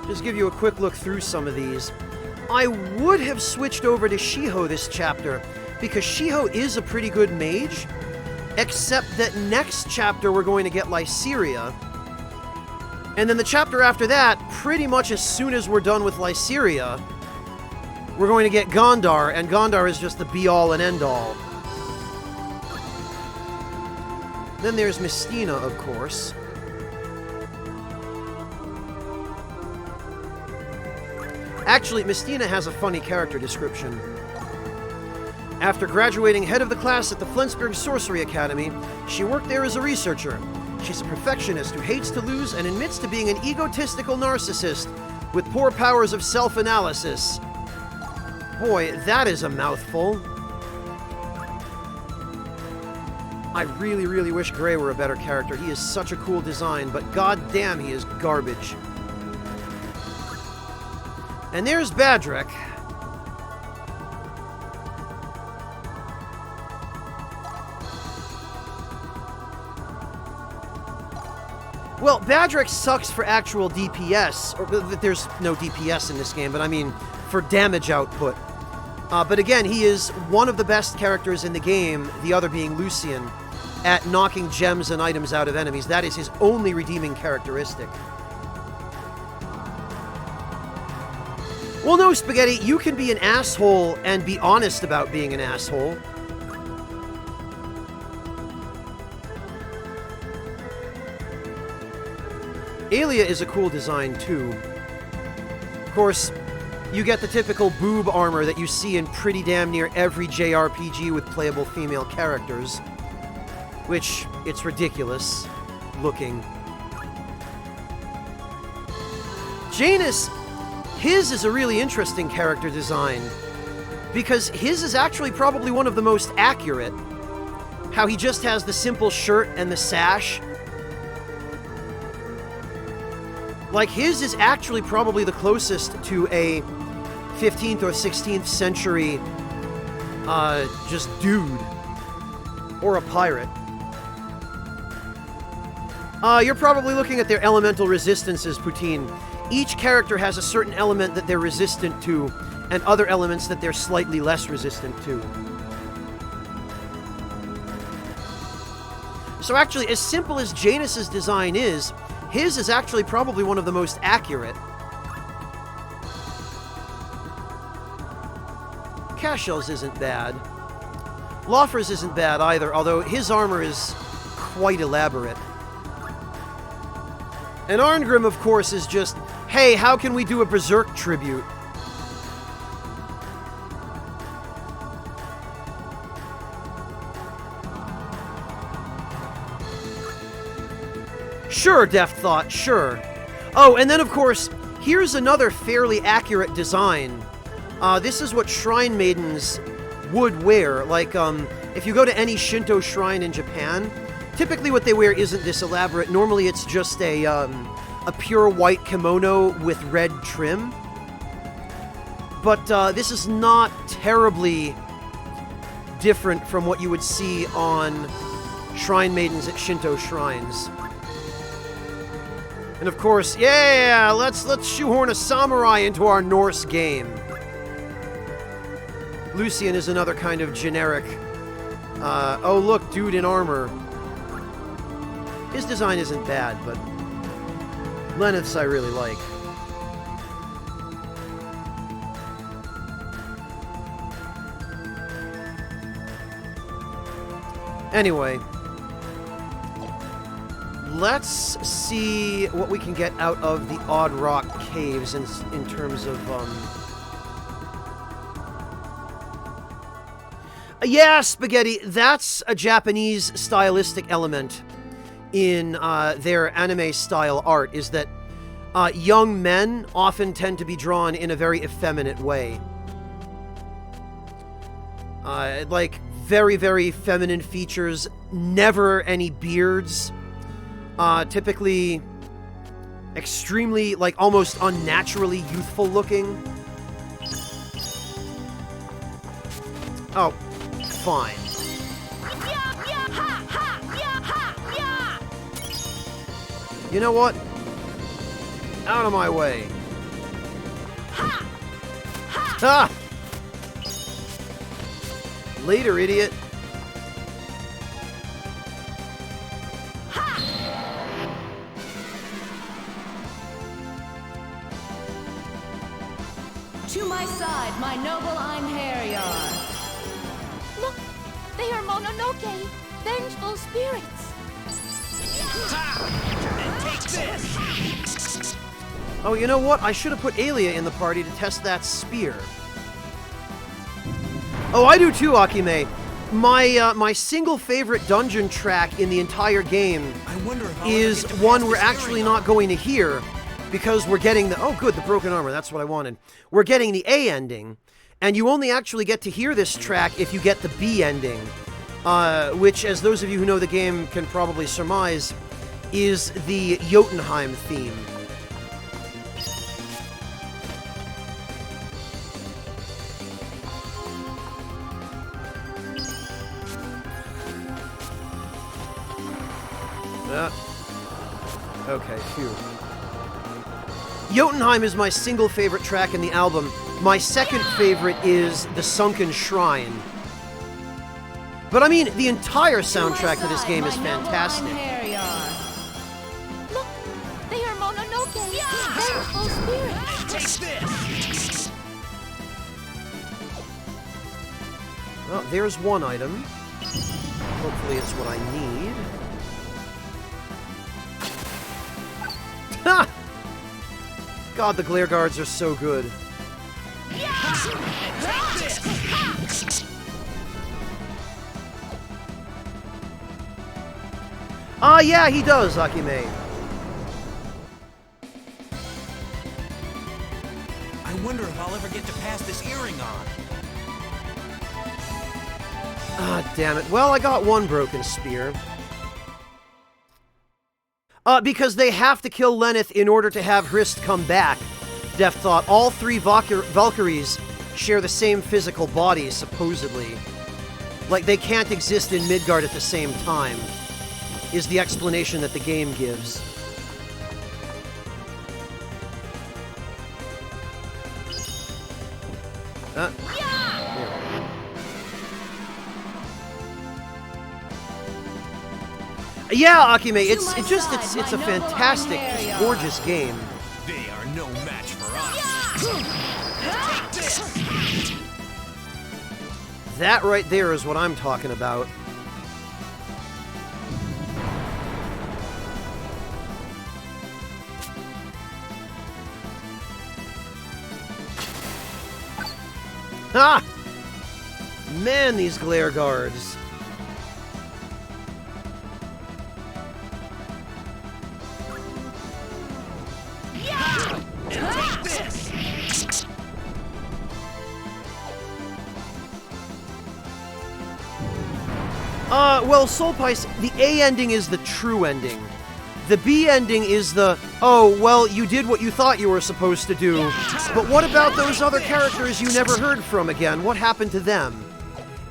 S1: just give you a quick look through some of these. I would have switched over to Shiho this chapter, because Shiho is a pretty good mage, except that next chapter we're going to get Lyceria. And then the chapter after that, pretty much as soon as we're done with Lyceria, we're going to get Gondar, and Gondar is just the be-all and end-all. Then there's Mistina, of course. Actually, Mistina has a funny character description. After graduating head of the class at the Flensburg Sorcery Academy, she worked there as a researcher. She's a perfectionist who hates to lose and admits to being an egotistical narcissist with poor powers of self-analysis. Boy, that is a mouthful. I really, really wish Gray were a better character. He is such a cool design, but goddamn, he is garbage. And there's Badrek. Well, Badrek sucks for actual DPS, or there's no DPS in this game, but I mean for damage output. But again, he is one of the best characters in the game, the other being Lucian, at knocking gems and items out of enemies. That is his only redeeming characteristic. Well, no, Spaghetti, you can be an asshole and be honest about being an asshole. Aelia is a cool design, too. Of course, you get the typical boob armor that you see in pretty damn near every JRPG with playable female characters. Which, it's ridiculous looking. Janus, his is a really interesting character design, because his is actually probably one of the most accurate. How he just has the simple shirt and the sash. Like, his is actually probably the closest to a 15th or 16th century, just dude. Or a pirate. You're probably looking at their elemental resistances, Poutine. Each character has a certain element that they're resistant to, and other elements that they're slightly less resistant to. So actually, as simple as Janus's design is, his is actually probably one of the most accurate. Cashell's isn't bad. Loffer's isn't bad either, although his armor is quite elaborate. And Arngrim, of course, is just, hey, how can we do a Berserk tribute? Sure, Deft Thought, sure. Oh, and then, of course, here's another fairly accurate design. This is what shrine maidens would wear. Like, if you go to any Shinto shrine in Japan, typically what they wear isn't this elaborate. Normally it's just a a pure white kimono with red trim. But this is not terribly different from what you would see on shrine maidens at Shinto shrines. And of course, yeah, let's shoehorn a samurai into our Norse game. Lucian is another kind of generic, oh look, dude in armor. His design isn't bad, but Lenneth's I really like. Anyway, let's see what we can get out of the Odd Rock Caves in terms of, yeah, Spaghetti, that's a Japanese stylistic element in their anime-style art, is that young men often tend to be drawn in a very effeminate way. Like, very, very feminine features, never any beards, typically extremely, like, almost unnaturally youthful looking. Oh, fine. You know what? Out of my way. Ha! Later, idiot.
S4: To my side, my noble Einherjar.
S2: Look, they are Mononoke, vengeful spirits.
S3: And take this!
S1: Oh, you know what? I should have put Alia in the party to test that spear. Oh, I do too, Akime. My single favorite dungeon track in the entire game is one we're actually not going to hear, because we're getting the... Oh, good, the broken armor. That's what I wanted. We're getting the A ending, and you only actually get to hear this track if you get the B ending, which, as those of you who know the game can probably surmise, is the Jotunheim theme. Okay, phew. Jotunheim is my single favorite track in the album. My second favorite is The Sunken Shrine. But I mean, the entire soundtrack to this game is fantastic.
S2: Look, they are Mononoke, vengeful spirits.
S3: Take this!
S1: Well, there's one item. Hopefully it's what I need. Ha! God, the glare guards are so good. Yeah, he does, Akime.
S3: I wonder if I'll ever get to pass this earring on.
S1: Ah, damn it. Well, I got one broken spear. Because they have to kill Lenneth in order to have Hrist come back. Death thought all three Valkyries share the same physical body, supposedly. Like, they can't exist in Midgard at the same time, is the explanation that the game gives. Yeah, Akime, it's a fantastic, just gorgeous game.
S3: They are no match for us.
S1: That right there is what I'm talking about. Ha! Man, these glare guards. Well, Soulpice, the A ending is the true ending. The B ending is the, oh, well, you did what you thought you were supposed to do, but what about those other characters you never heard from again? What happened to them?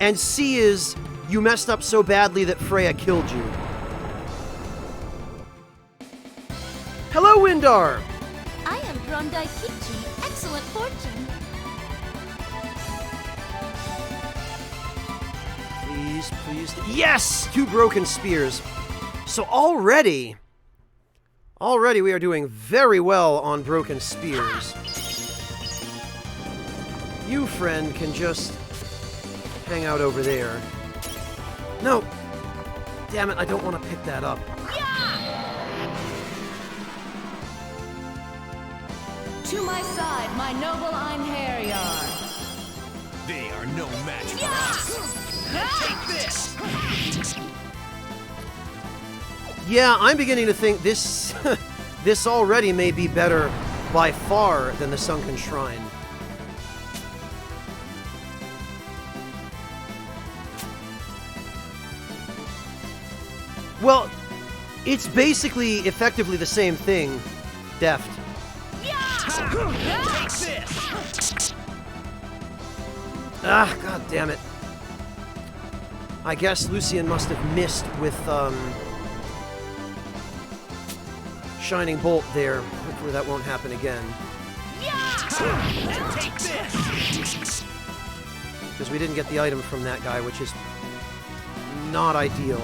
S1: And C is, you messed up so badly that Freya killed you. Hello, Windar!
S2: I am Brondaikichi. Excellent fortune.
S1: Please, please. Yes! 2 broken spears. So already we are doing very well on broken spears. You, friend, can just hang out over there. No! Damn it, I don't want to pick that up.
S4: To my side, my noble Einherjar.
S6: They are no match for us. Take this!
S1: Yeah, I'm beginning to think this this already may be better by far than the Sunken Shrine. Well, it's basically effectively the same thing, Deft.
S6: Take this!
S1: Ah, god damn it. I guess Lucian must have missed with, Shining Bolt there. Hopefully that won't happen again.
S6: Take this!
S1: Because we didn't get the item from that guy, which is not ideal.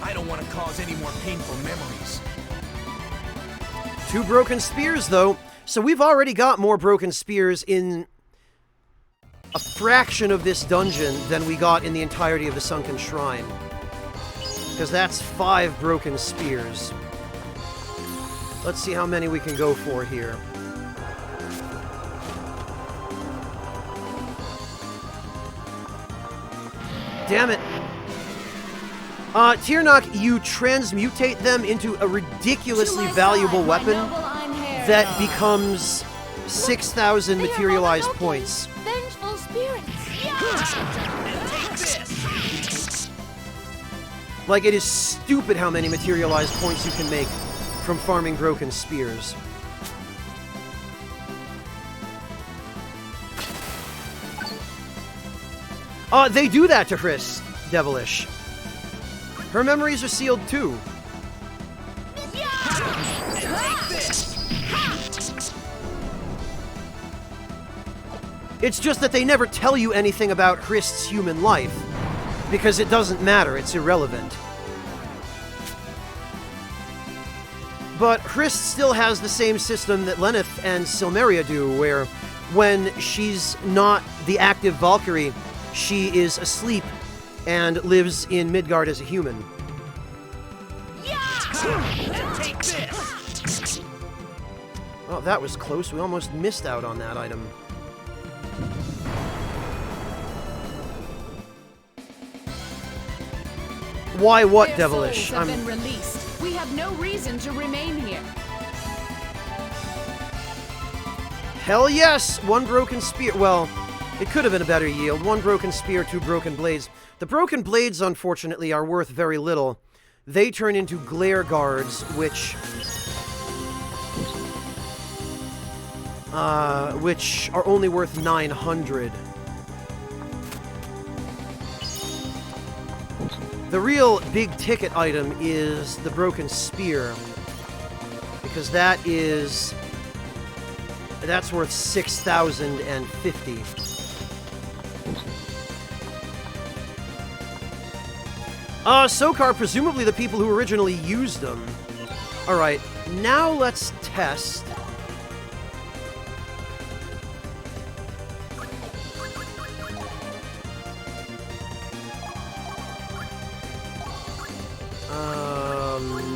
S6: I don't want to cause any more painful memories.
S1: 2 broken spears, though. So we've already got more broken spears in a fraction of this dungeon than we got in the entirety of the Sunken Shrine. Because that's 5 broken spears. Let's see how many we can go for here. Damn it. Tirnock, you transmutate them into a ridiculously valuable weapon that becomes 6,000 materialized points.
S2: Vengeful spirits.
S6: Take this!
S1: Like, it is stupid how many materialized points you can make from farming broken spears. They do that to Chris, Devilish. Her memories are sealed too.
S6: Take this!
S1: It's just that they never tell you anything about Hrist's human life, because it doesn't matter, it's irrelevant. But Hrist still has the same system that Lenneth and Silmeria do, where when she's not the active Valkyrie, she is asleep and lives in Midgard as a human.
S6: Take this!
S1: Oh, that was close. We almost missed out on that item. Why what,
S4: Their
S1: Devilish?
S4: souls have been released. We have no reason to remain here.
S1: Hell yes! 1 broken spear. Well, it could have been a better yield. 1 broken spear, 2 broken blades. The broken blades, unfortunately, are worth very little. They turn into glare guards, which are only worth 900. The real big ticket item is the broken spear, because that's worth 6,050. Sokar, presumably the people who originally used them. Alright, now let's test.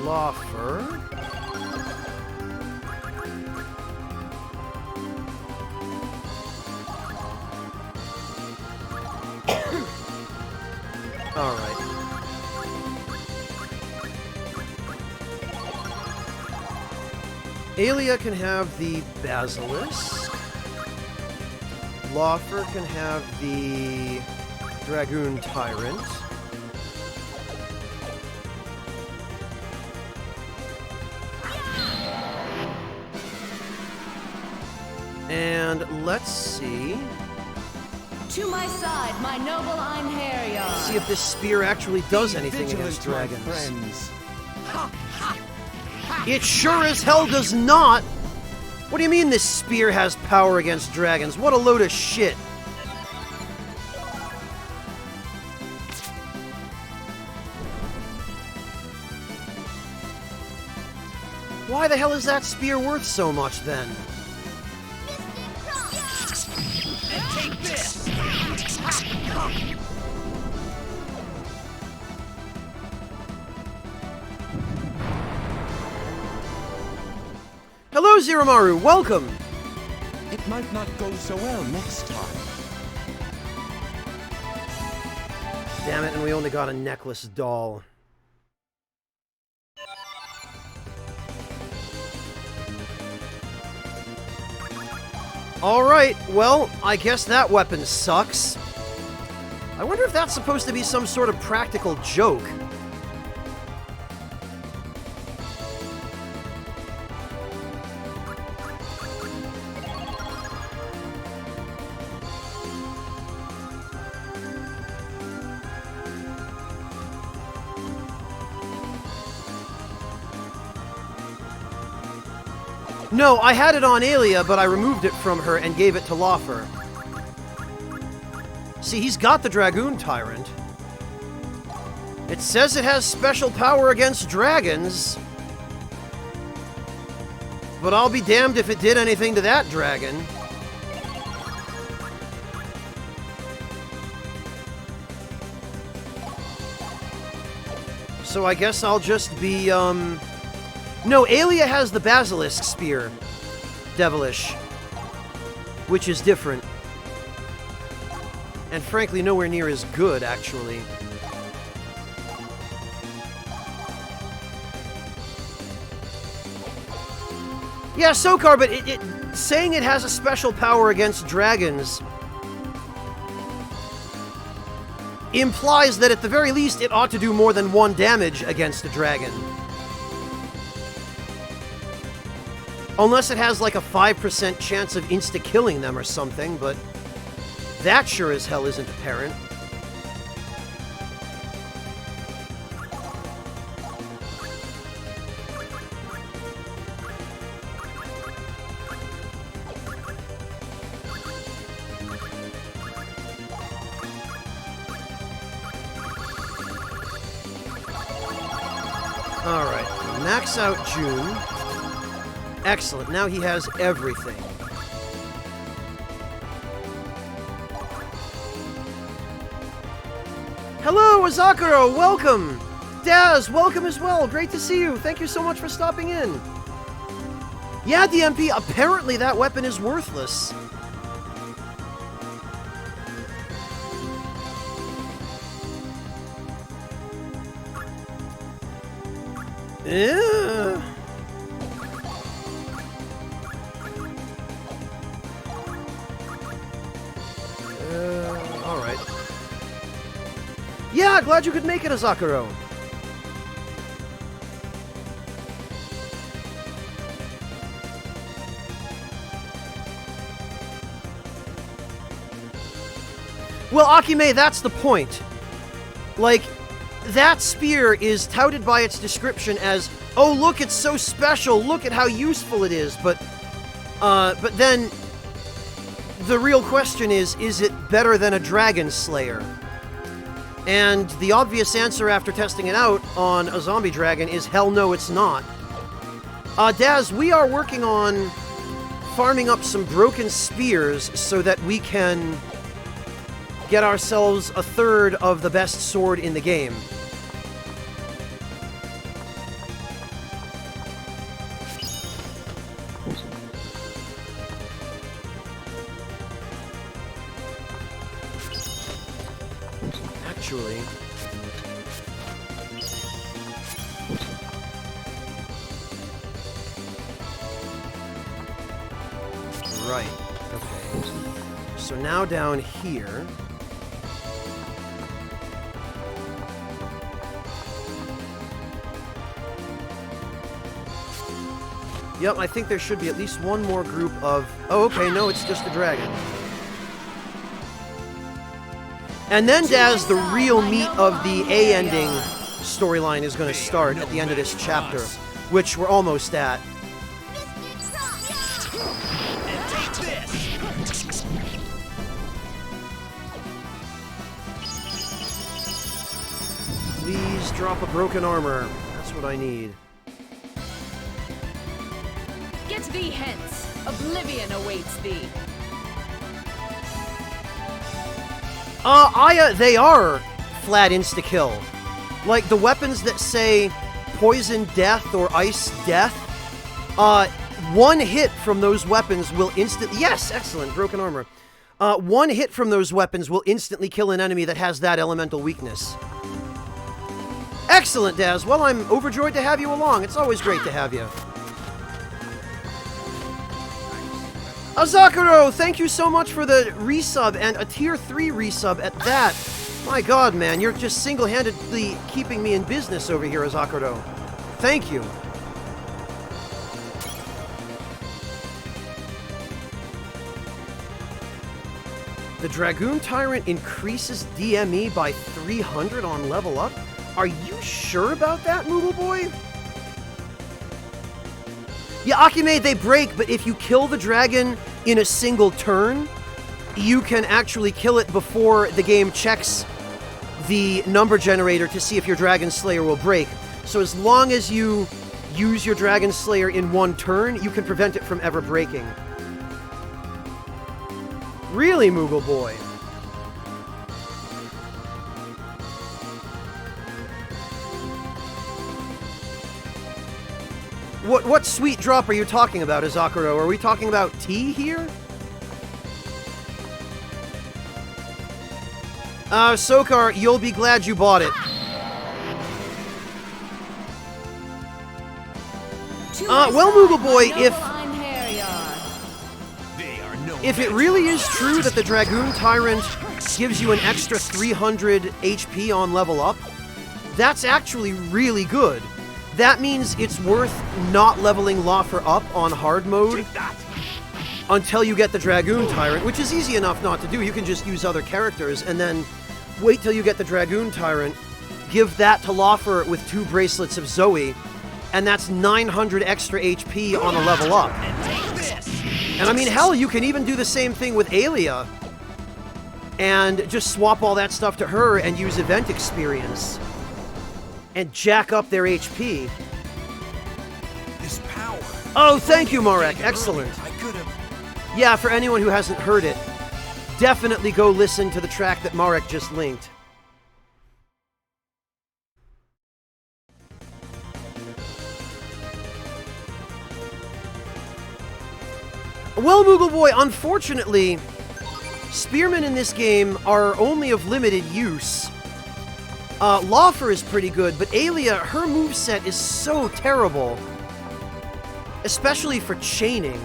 S1: Lawfer. Alright. Aelia can have the Basilisk. Lawfer can have the Dragoon Tyrant. And let's see.
S4: To my side, my noble Einherjar.
S1: See if this spear actually does anything
S6: Vigilant,
S1: against
S6: my
S1: dragons.
S6: friends.
S1: It sure as hell does not! What do you mean this spear has power against dragons? What a load of shit. Why the hell is that spear worth so much then?
S3: Take this!
S1: Hello, Zeromaru, welcome!
S6: It might not go so well next time.
S1: Damn it, and we only got a necklace doll. Alright, well, I guess that weapon sucks. I wonder if that's supposed to be some sort of practical joke. No, I had it on Aelia, but I removed it from her and gave it to Laufer. See, he's got the Dragoon Tyrant. It says it has special power against dragons. But I'll be damned if it did anything to that dragon. So I guess I'll just be, No, Aelia has the Basilisk Spear. Devilish. Which is different. And frankly, nowhere near as good, actually. Yeah, Sokar, but saying it has a special power against dragons implies that at the very least it ought to do more than 1 damage against a dragon. Unless it has like a 5% chance of insta-killing them or something, but that sure as hell isn't apparent. Alright, max out June. Excellent, now he has everything. Hello, Azakuro, welcome! Daz, welcome as well, great to see you, thank you so much for stopping in. Yeah, DMP, apparently that weapon is worthless. Yeah. Alright. Yeah, glad you could make it, Azakuro. Well, Akime, that's the point. Like, that spear is touted by its description as, oh, look, it's so special, look at how useful it is, but then the real question is it better than a Dragon Slayer? And the obvious answer after testing it out on a zombie dragon is hell no, it's not. Daz, we are working on farming up some broken spears so that we can get ourselves a third of the best sword in the game. Actually, right, okay. So now down here, Yep, I think there should be at least one more group of... Oh, okay, no, it's just a dragon. And then, Daz, the real meat of the A ending storyline is going to start at the end of this chapter, which we're almost at. Please drop a broken armor. That's what I need.
S4: Get thee hence. Oblivion awaits thee.
S1: Aya, they are flat insta-kill. Like, the weapons that say poison death or ice death, one hit from those weapons will instantly... Yes, excellent, broken armor. One hit from those weapons will instantly kill an enemy that has that elemental weakness. Excellent, Daz. Well, I'm overjoyed to have you along. It's always great to have you. Azakuro, thank you so much for the resub, and a tier 3 resub at that. My god, man, you're just single-handedly keeping me in business over here, Azakuro. Thank you. The Dragoon Tyrant increases DME by 300 on level up? Are you sure about that, Moogle Boy? Yeah, Akime, they break, but if you kill the dragon in a single turn, you can actually kill it before the game checks the number generator to see if your Dragon Slayer will break. So as long as you use your Dragon Slayer in one turn, you can prevent it from ever breaking. Really, Moogle Boy? What sweet drop are you talking about, Izakuro? Are we talking about tea here? Sokar, you'll be glad you bought it. Well, Moogle Boy, if it really is true that the Dragoon Tyrant gives you an extra 300 HP on level up, that's actually really good. That means it's worth not leveling Laufer up on hard mode until you get the Dragoon Tyrant, which is easy enough not to do. You can just use other characters and then wait till you get the Dragoon Tyrant, give that to Laufer with 2 bracelets of Zoe, and that's 900 extra HP on a level up. And I mean, hell, you can even do the same thing with Aelia and just swap all that stuff to her and use event experience and jack up their HP.
S6: This power.
S1: Oh, thank you, Marek. Excellent. Yeah, for anyone who hasn't heard it, definitely go listen to the track that Marek just linked. Well, Moogle Boy, unfortunately, spearmen in this game are only of limited use. Laufer is pretty good, but Aelia, her moveset is so terrible. Especially for chaining.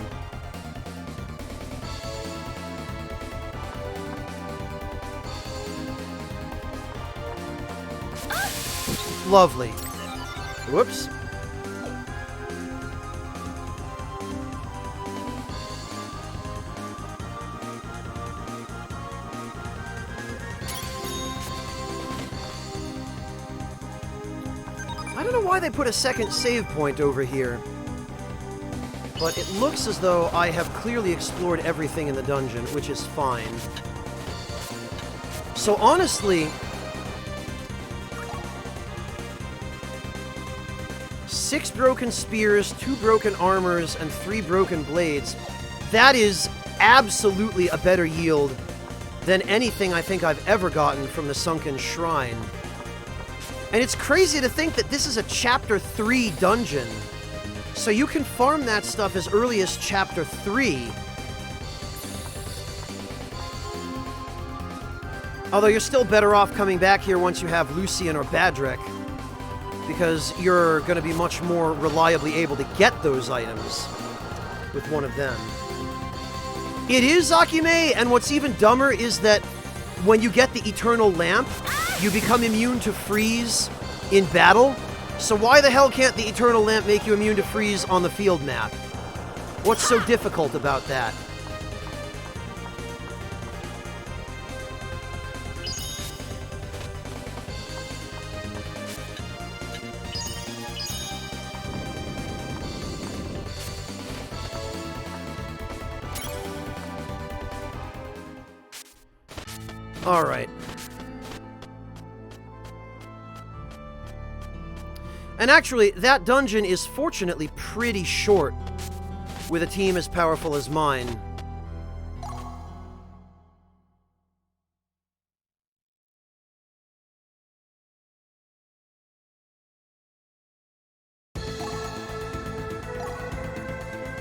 S1: Lovely. Whoops. I don't know why they put a second save point over here, but it looks as though I have clearly explored everything in the dungeon, which is fine. So honestly, 6 broken spears, 2 broken armors, and 3 broken blades. That is absolutely a better yield than anything I think I've ever gotten from the Sunken Shrine. And it's crazy to think that this is a Chapter 3 dungeon. So you can farm that stuff as early as Chapter 3. Although you're still better off coming back here once you have Lucian or Badrek, because you're going to be much more reliably able to get those items with one of them. It is Akime, and what's even dumber is that when you get the Eternal Lamp, you become immune to freeze in battle. So why the hell can't the Eternal Lamp make you immune to freeze on the field map? What's so difficult about that? All right. And actually, that dungeon is fortunately pretty short, with a team as powerful as mine.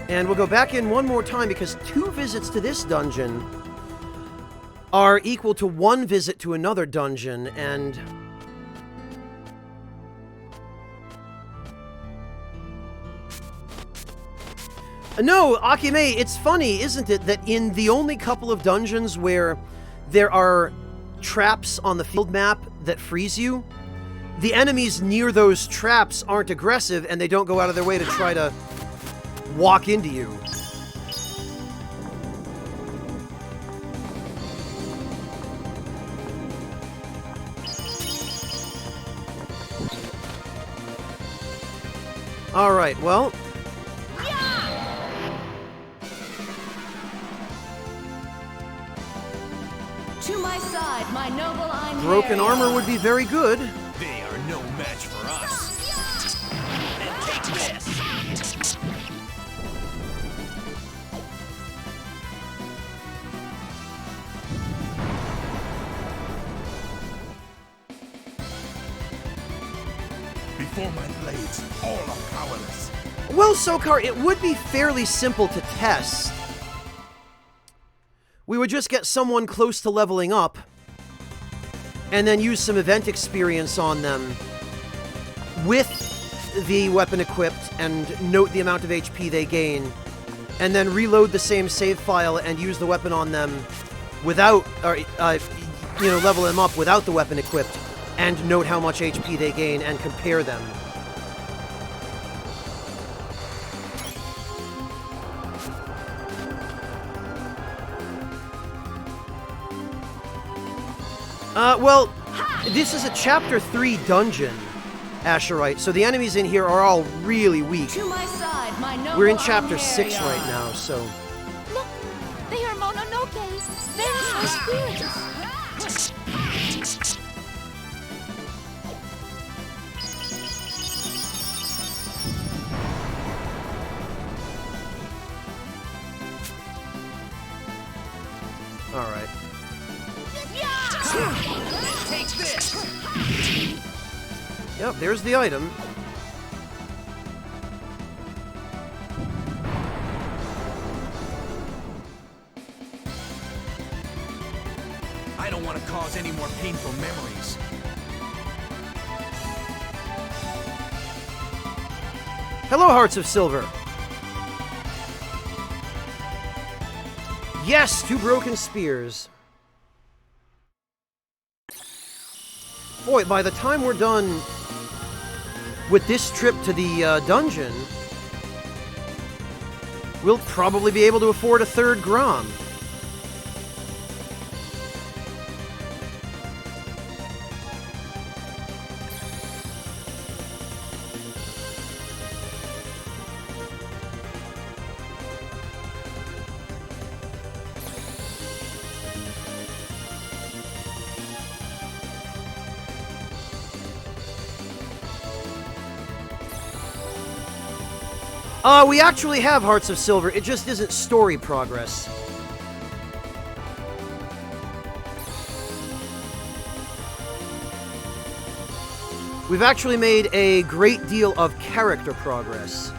S1: And we'll go back in one more time, because 2 visits to this dungeon are equal to 1 visit to another dungeon, and... No, Akime, it's funny, isn't it, that in the only couple of dungeons where there are traps on the field map that freeze you, the enemies near those traps aren't aggressive, and they don't go out of their way to try to walk into you. Alright, well...
S4: To my side, my noble Einherjar.
S1: Broken armor would be very good.
S6: They are no match for us. And take this! Before my blades, all are powerless.
S1: Well, Sokar, it would be fairly simple to test. We would just get someone close to leveling up, and then use some event experience on them with the weapon equipped, and note the amount of HP they gain, and then reload the same save file and use the weapon on them without, or, level them up without the weapon equipped, and note how much HP they gain and compare them. Well, this is a Chapter 3 dungeon, Asherite, so the enemies in here are all really weak.
S4: To my side, my noble
S1: We're in Chapter 6
S4: Einherjar.
S1: right now, so...
S2: Look, they are Mononoke's very high spirits.
S1: Alright.
S6: Take this!
S1: Yep, there's the item.
S6: I don't want to cause any more painful memories.
S1: Hello, Hearts of Silver! Yes, 2 broken spears. Boy, by the time we're done with this trip to the dungeon, we'll probably be able to afford a 3rd Grom. We actually have Hearts of Silver, it just isn't story progress. We've actually made a great deal of character progress.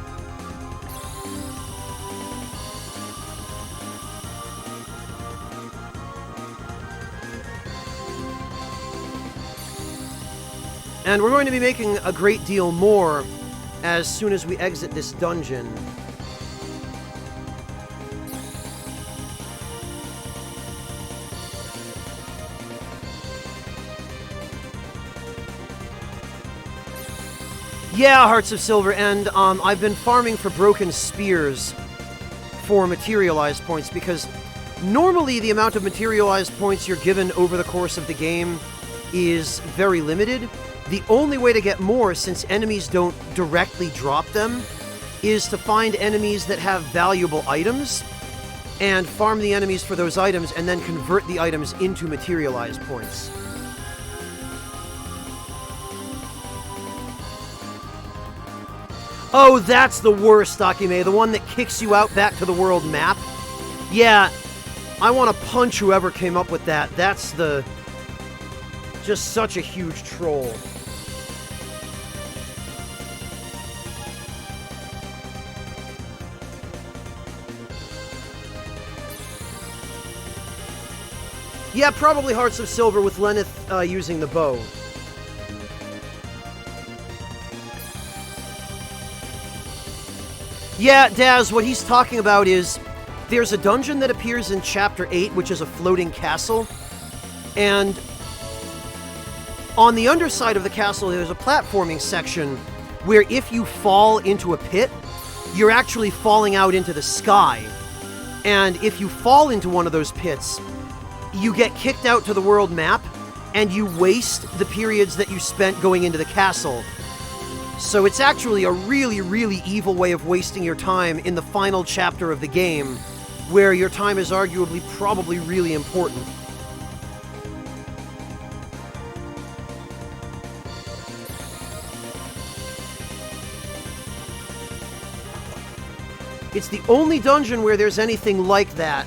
S1: And we're going to be making a great deal more as soon as we exit this dungeon. Yeah, Hearts of Silver, and I've been farming for broken spears for materialized points, because normally the amount of materialized points you're given over the course of the game is very limited. The only way to get more, since enemies don't directly drop them, is to find enemies that have valuable items and farm the enemies for those items and then convert the items into materialized points. Oh, that's the worst, Akime, the one that kicks you out back to the world map. Yeah, I want to punch whoever came up with that. That's just such a huge troll. Yeah, probably Hearts of Silver with Lenneth using the bow. Yeah, Daz, what he's talking about is there's a dungeon that appears in Chapter 8, which is a floating castle, and on the underside of the castle there's a platforming section where if you fall into a pit, you're actually falling out into the sky. And if you fall into one of those pits, you get kicked out to the world map, and you waste the periods that you spent going into the castle. So it's actually a really, really evil way of wasting your time in the final chapter of the game, where your time is arguably probably really important. It's the only dungeon where there's anything like that.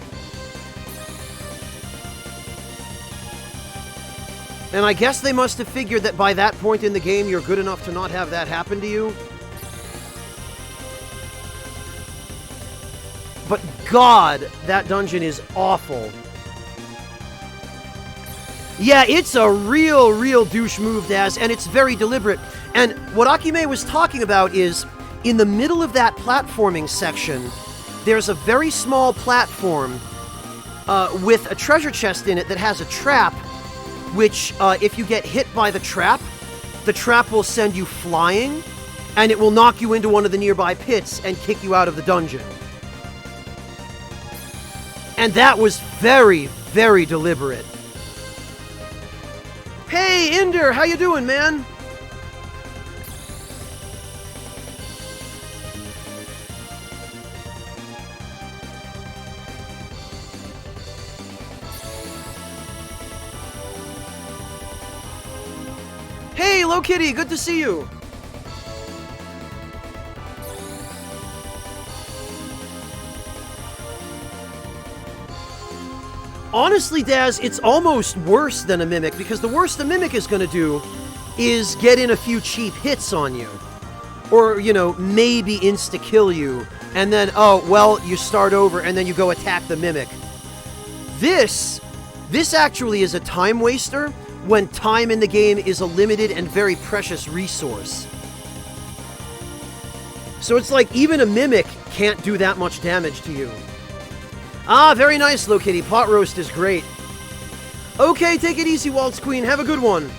S1: And I guess they must have figured that by that point in the game, you're good enough to not have that happen to you. But God, that dungeon is awful. Yeah, it's a real douche move, Daz, and it's very deliberate. And what Akime was talking about is, in the middle of that platforming section, there's a very small platform with a treasure chest in it that has a trap, which, if you get hit by the trap will send you flying, and it will knock you into one of the nearby pits and kick you out of the dungeon. And that was very, very deliberate. Hey, Inder, how you doing, man? Hey, Low Kitty, good to see you. Honestly, Daz, it's almost worse than a Mimic, because the worst a Mimic is going to do is get in a few cheap hits on you. Or, you know, maybe insta-kill you, and then, oh, well, you start over, and then you go attack the Mimic. This actually is a time waster, when time in the game is a limited and very precious resource. So it's like even a Mimic can't do that much damage to you. Ah, very nice, Low Kitty. Pot roast is great. Okay, take it easy, Waltz Queen. Have a good one.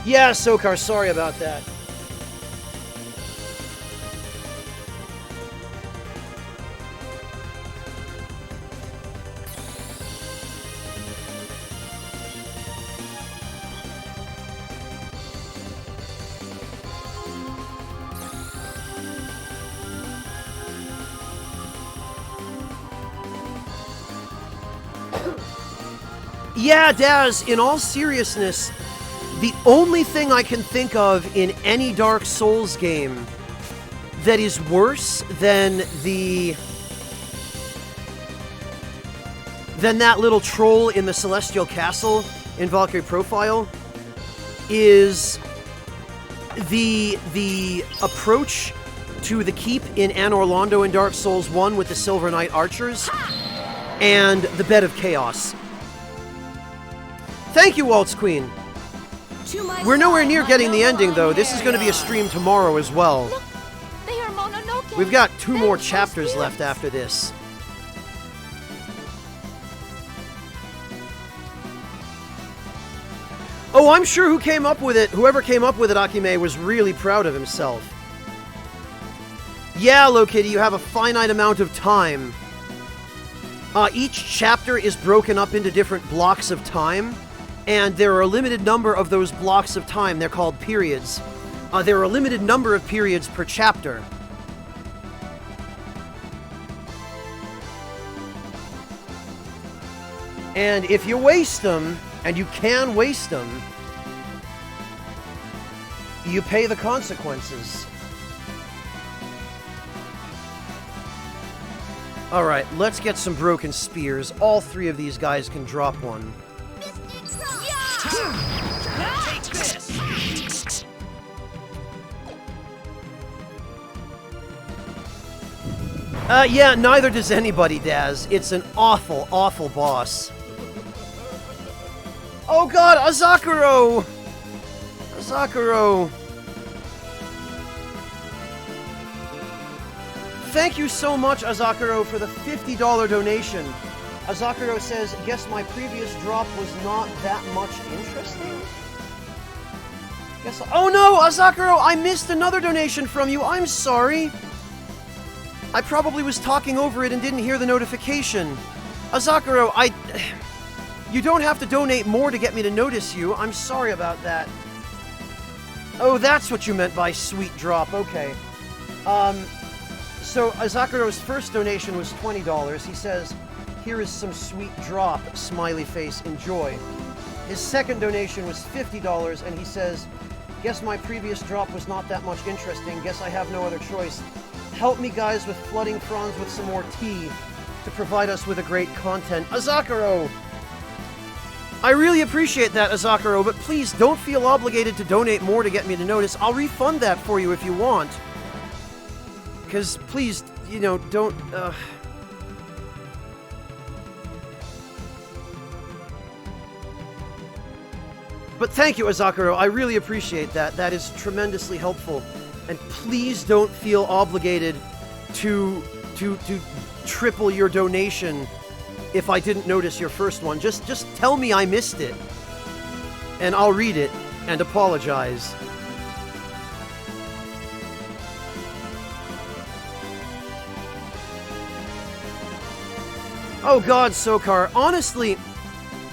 S1: Yeah, Sokar, sorry about that. Yeah, Daz, in all seriousness, the only thing I can think of in any Dark Souls game that is worse than that little troll in the Celestial Castle in Valkyrie Profile is the approach to the keep in Anor Londo in Dark Souls 1 with the Silver Knight archers and the Bed of Chaos. Thank you, Waltz Queen. We're nowhere near getting the ending, though. This is going to be a stream tomorrow as well.
S2: Look, they are Mononoke.
S1: We've got 2 more chapters left after this. Oh, I'm sure whoever came up with it, Akime, was really proud of himself. Yeah, Lokitty, you have a finite amount of time. Each chapter is broken up into different blocks of time, and there are a limited number of those blocks of time. They're called periods. There are a limited number of periods per chapter. And if you waste them, and you can waste them, you pay the consequences. Alright, let's get some broken spears. All three of these guys can drop one.
S3: Take this!
S1: Yeah, neither does anybody, Daz. It's an awful, awful boss. Oh god, Azakuro! Azakuro! Thank you so much, Azakuro, for the $50 donation. Azakuro says, guess my previous drop was not that much interesting? Oh no, Azakuro, I missed another donation from you. I'm sorry. I probably was talking over it and didn't hear the notification. Azakuro, you don't have to donate more to get me to notice you. I'm sorry about that. Oh, that's what you meant by sweet drop. Okay. So Azakuro's first donation was $20. He says, here is some sweet drop, smiley face, enjoy. His second donation was $50, and he says, guess my previous drop was not that much interesting. Guess I have no other choice. Help me, guys, with flooding Franz with some more tea to provide us with a great content. Azakuro! I really appreciate that, Azakuro, but please don't feel obligated to donate more to get me to notice. I'll refund that for you if you want. Because, please, you know, don't, But thank you, Azakuro. I really appreciate that. That is tremendously helpful. And please don't feel obligated to triple your donation if I didn't notice your first one. Just tell me I missed it, and I'll read it and apologize. Oh god, Sokar. Honestly,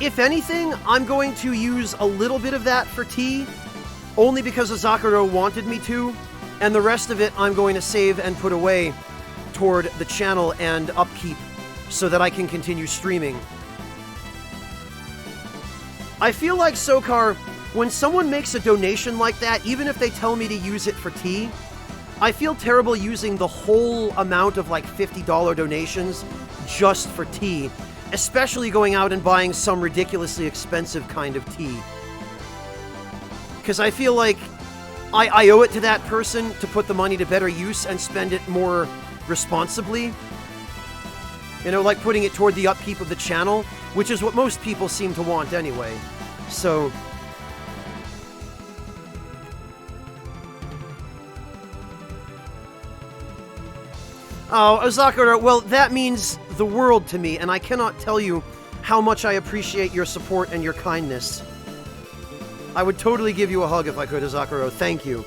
S1: if anything, I'm going to use a little bit of that for tea, only because Azakuro wanted me to, and the rest of it I'm going to save and put away toward the channel and upkeep so that I can continue streaming. I feel like, Sokar, when someone makes a donation like that, even if they tell me to use it for tea, I feel terrible using the whole amount of like $50 donations just for tea, especially going out and buying some ridiculously expensive kind of tea. Because I feel like I owe it to that person to put the money to better use and spend it more responsibly. You know, like putting it toward the upkeep of the channel, which is what most people seem to want anyway. So... Oh, Azakura, well, that means the world to me, and I cannot tell you how much I appreciate your support and your kindness. I would totally give you a hug if I could, Azakura. Thank you.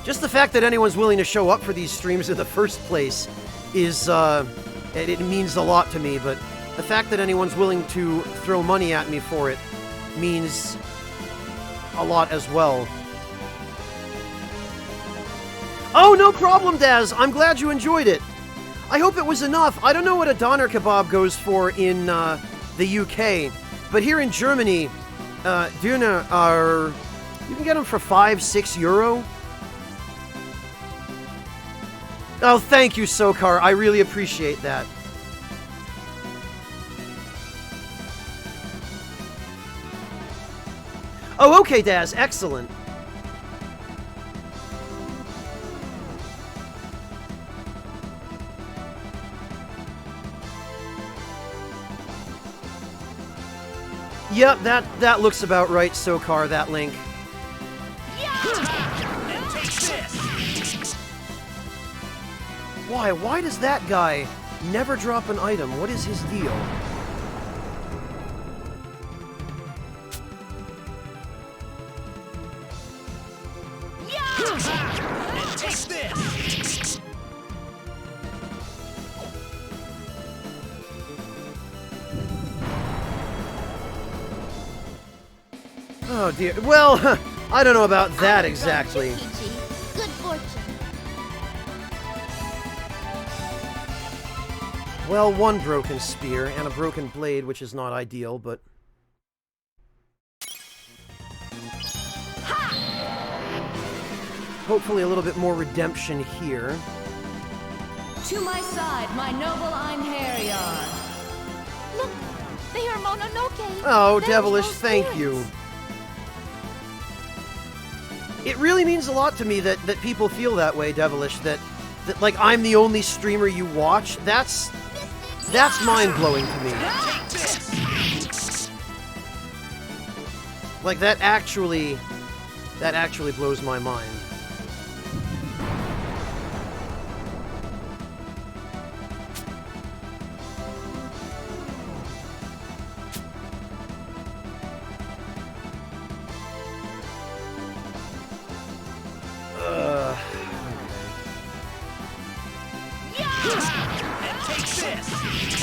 S1: Just the fact that anyone's willing to show up for these streams in the first place is, it means a lot to me, but the fact that anyone's willing to throw money at me for it means a lot as well. Oh, no problem, Daz. I'm glad you enjoyed it. I hope it was enough. I don't know what a doner kebab goes for in the UK, but here in Germany, doner are... you can get them for €5-6. Oh, thank you, Sokar. I really appreciate that. Oh, okay, Daz. Excellent. Yep, that looks about right, Sokar, that link. Why does that guy never drop an item? What is his deal?
S3: Take this!
S1: Oh dear. Well, I don't know about that
S2: I have drawn
S1: exactly.
S2: Chukichi. Good fortune.
S1: Well, one broken spear and a broken blade, which is not ideal, but... Hopefully a little bit more redemption here.
S4: To my side, my noble Einherjar.
S2: Look, they are Mononoke.
S1: Oh,
S2: There's
S1: Devilish,
S2: no
S1: thank
S2: spirits.
S1: you. It really means a lot to me that people feel that way, Devilish, that like I'm the only streamer you watch. That's mind-blowing to me. Like that actually blows my mind.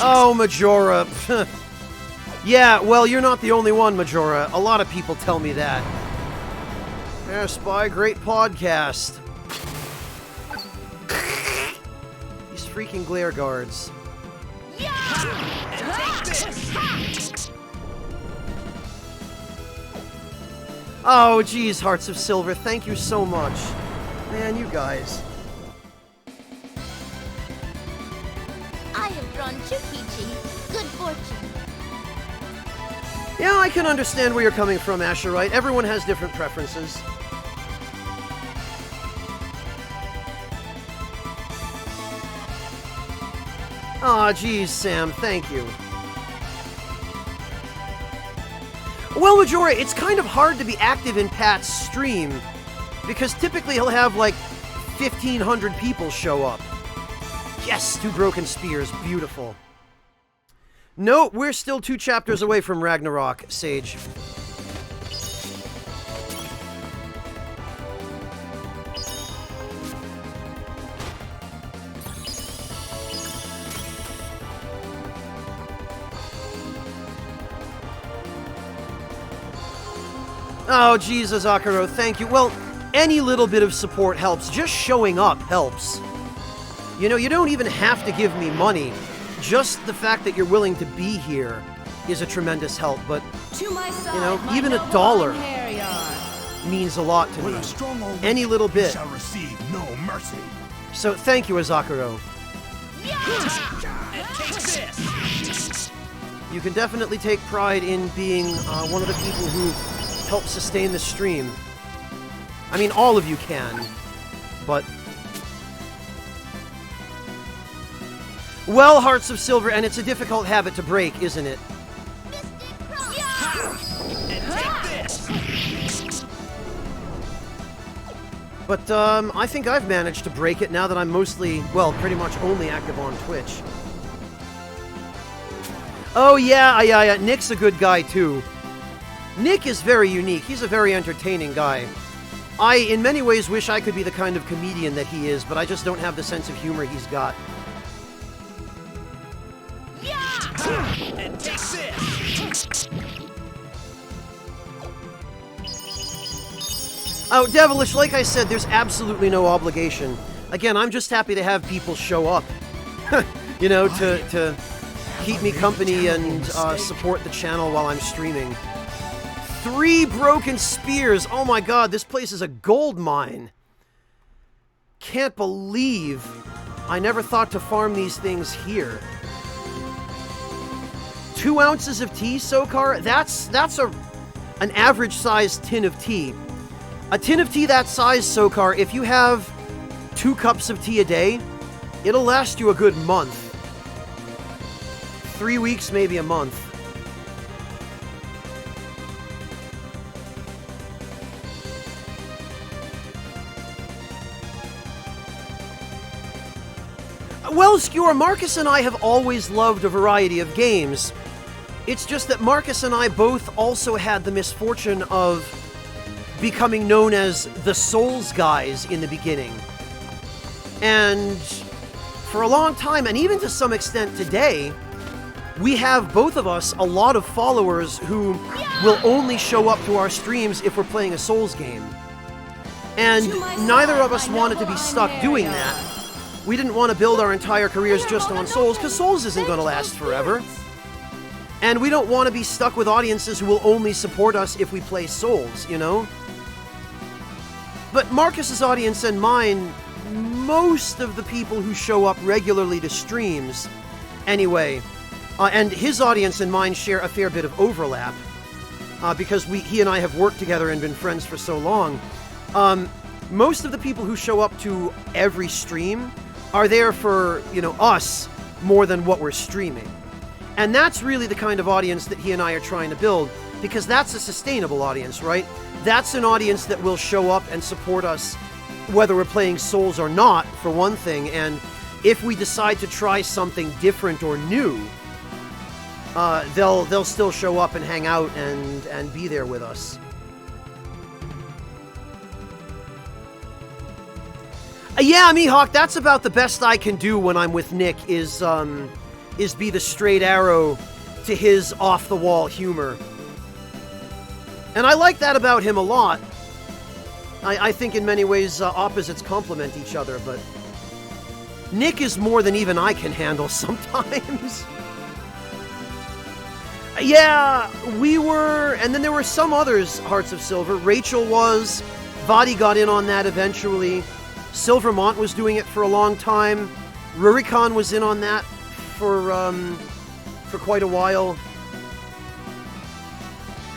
S1: Oh, Majora. Yeah, well, you're not the only one, Majora. A lot of people tell me that. Yeah, Spy, great podcast. These freaking glare guards. Oh, geez, Hearts of Silver, thank you so much. Man, you guys.
S2: I have drawn Chukichi. Good fortune.
S1: Yeah, I can understand where you're coming from, Asherite. Everyone has different preferences. Aw, geez, Sam, thank you. Well, Majora, it's kind of hard to be active in Pat's stream, because typically he'll have, like, 1,500 people show up. Yes, 2 broken spears, beautiful. No, we're still 2 chapters away from Ragnarok, Sage. Oh, Jesus, Akaro, thank you. Well, any little bit of support helps. Just showing up helps. You know, you don't even have to give me money. Just the fact that you're willing to be here is a tremendous help, but,
S4: To my side,
S1: you know,
S4: my
S1: even
S4: noble
S1: $1
S4: Einherjar.
S1: means a lot to
S6: With
S1: me.
S6: a stronghold
S1: Any little
S6: you
S1: bit.
S6: shall receive no mercy.
S1: So, thank you, Azakaro. You can definitely take pride in being one of the people who help sustain the stream. I mean, all of you can, but... Well, Hearts of Silver, and it's a difficult habit to break, isn't it? But, I think I've managed to break it now that I'm mostly, well, pretty much only active on Twitch. Oh, yeah, Nick's a good guy, too. Nick is very unique. He's a very entertaining guy. I, in many ways, wish I could be the kind of comedian that he is, but I just don't have the sense of humor he's got.
S3: And take this!
S1: Oh, Devilish, like I said, there's absolutely no obligation. Again, I'm just happy to have people show up. You know, to keep me company and support the channel while I'm streaming. 3 broken spears! Oh my god, this place is a gold mine! Can't believe I never thought to farm these things here. 2 ounces of tea, Sokar? That's an average-sized tin of tea. A tin of tea that size, Sokar, if you have 2 cups of tea a day, it'll last you a good month. 3 weeks, maybe a month. Well, Skewer, Marcus and I have always loved a variety of games. It's just that Marcus and I both also had the misfortune of becoming known as the Souls guys in the beginning. And for a long time, and even to some extent today, we have, both of us, a lot of followers who will only show up to our streams if we're playing a Souls game. And neither of us wanted to be stuck doing that. We didn't want to build our entire careers just on Souls, because Souls isn't going to last forever. And we don't want to be stuck with audiences who will only support us if we play Souls, you know? But Marcus's audience and mine, most of the people who show up regularly to streams, anyway, and his audience and mine share a fair bit of overlap, because he and I have worked together and been friends for so long. Most of the people who show up to every stream are there for, you know, us more than what we're streaming. And that's really the kind of audience that he and I are trying to build, because that's a sustainable audience, right? That's an audience that will show up and support us whether we're playing Souls or not, for one thing, and if we decide to try something different or new, they'll still show up and hang out and be there with us. Yeah, Mihawk, that's about the best I can do when I'm with Nick, is be the straight arrow to his off-the-wall humor. And I like that about him a lot. I think in many ways opposites complement each other, but Nick is more than even I can handle sometimes. Yeah, we were, and then there were some others, Hearts of Silver. Rachel was, Vadi got in on that eventually. Silvermont was doing it for a long time. Rurikon was in on that for quite a while.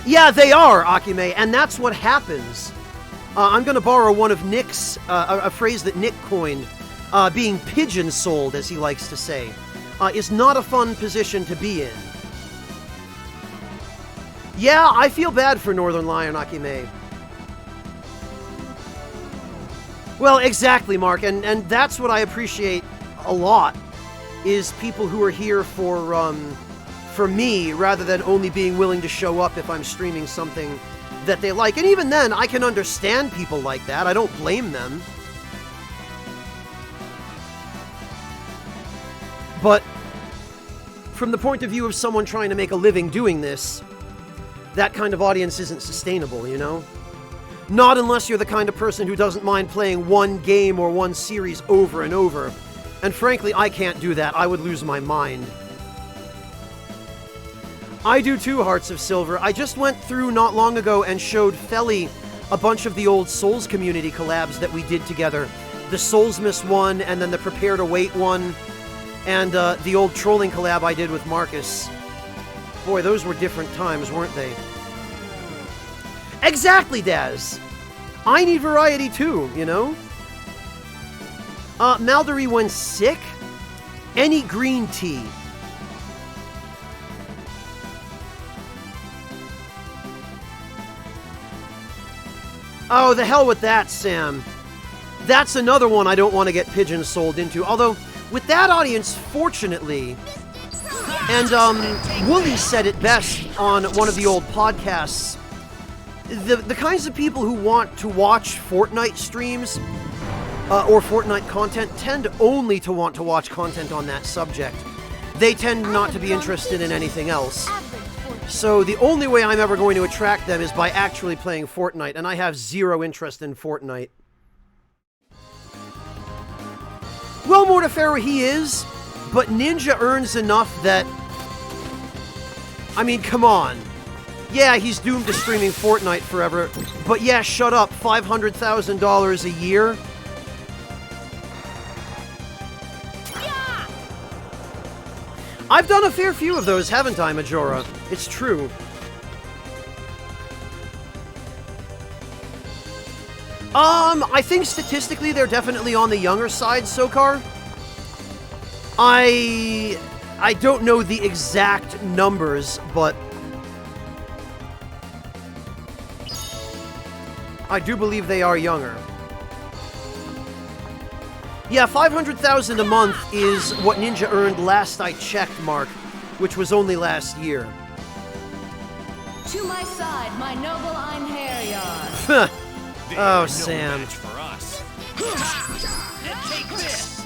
S1: Yeah, they are, Akime, and that's what happens. I'm going to borrow one of Nick's, a phrase that Nick coined, being pigeon-soled, as he likes to say, is not a fun position to be in. Yeah, I feel bad for Northern Lion, Akime. Well, exactly, Mark, and that's what I appreciate a lot, is people who are here for me, rather than only being willing to show up if I'm streaming something that they like. And even then, I can understand people like that. I don't blame them. But from the point of view of someone trying to make a living doing this, that kind of audience isn't sustainable, you know? Not unless you're the kind of person who doesn't mind playing one game or one series over and over. And frankly, I can't do that. I would lose my mind. I do too, Hearts of Silver. I just went through not long ago and showed Felly a bunch of the old Souls community collabs that we did together. The Soulsmas one, and then the Prepare to Wait one, and the old trolling collab I did with Marcus. Boy, those were different times, weren't they? Exactly, Daz! I need variety too, you know? Maldory when sick? Any green tea. Oh, the hell with that, Sam. That's another one I don't want to get pigeon-soled into. Although, with that audience, fortunately, and Wooly said it best on one of the old podcasts, the kinds of people who want to watch Fortnite streams or Fortnite content tend only to want to watch content on that subject. They tend not to be interested in anything else. So the only way I'm ever going to attract them is by actually playing Fortnite, and I have zero interest in Fortnite. Well, Mortiferra he is, but Ninja earns enough that... I mean, come on. Yeah, he's doomed to streaming Fortnite forever, but yeah, shut up, $500,000 a year? I've done a fair few of those, haven't I, Majora? It's true. I think statistically they're definitely on the younger side, Sokar. I don't know the exact numbers, but I do believe they are younger. Yeah, $500,000 a month is what Ninja earned last I checked, Mark, which was only last year.
S4: To my side, my noble Einherjar.
S1: Oh, Sam.
S6: For us.
S3: Take this!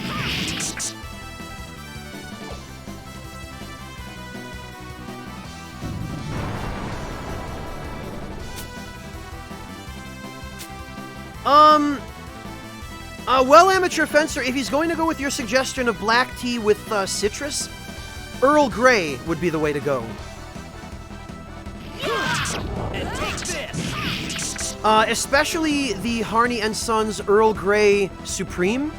S1: Well, Amateur Fencer, if he's going to go with your suggestion of black tea with citrus, Earl Grey would be the way to go.
S3: And take this!
S1: Especially the Harney and Sons Earl Grey Supreme.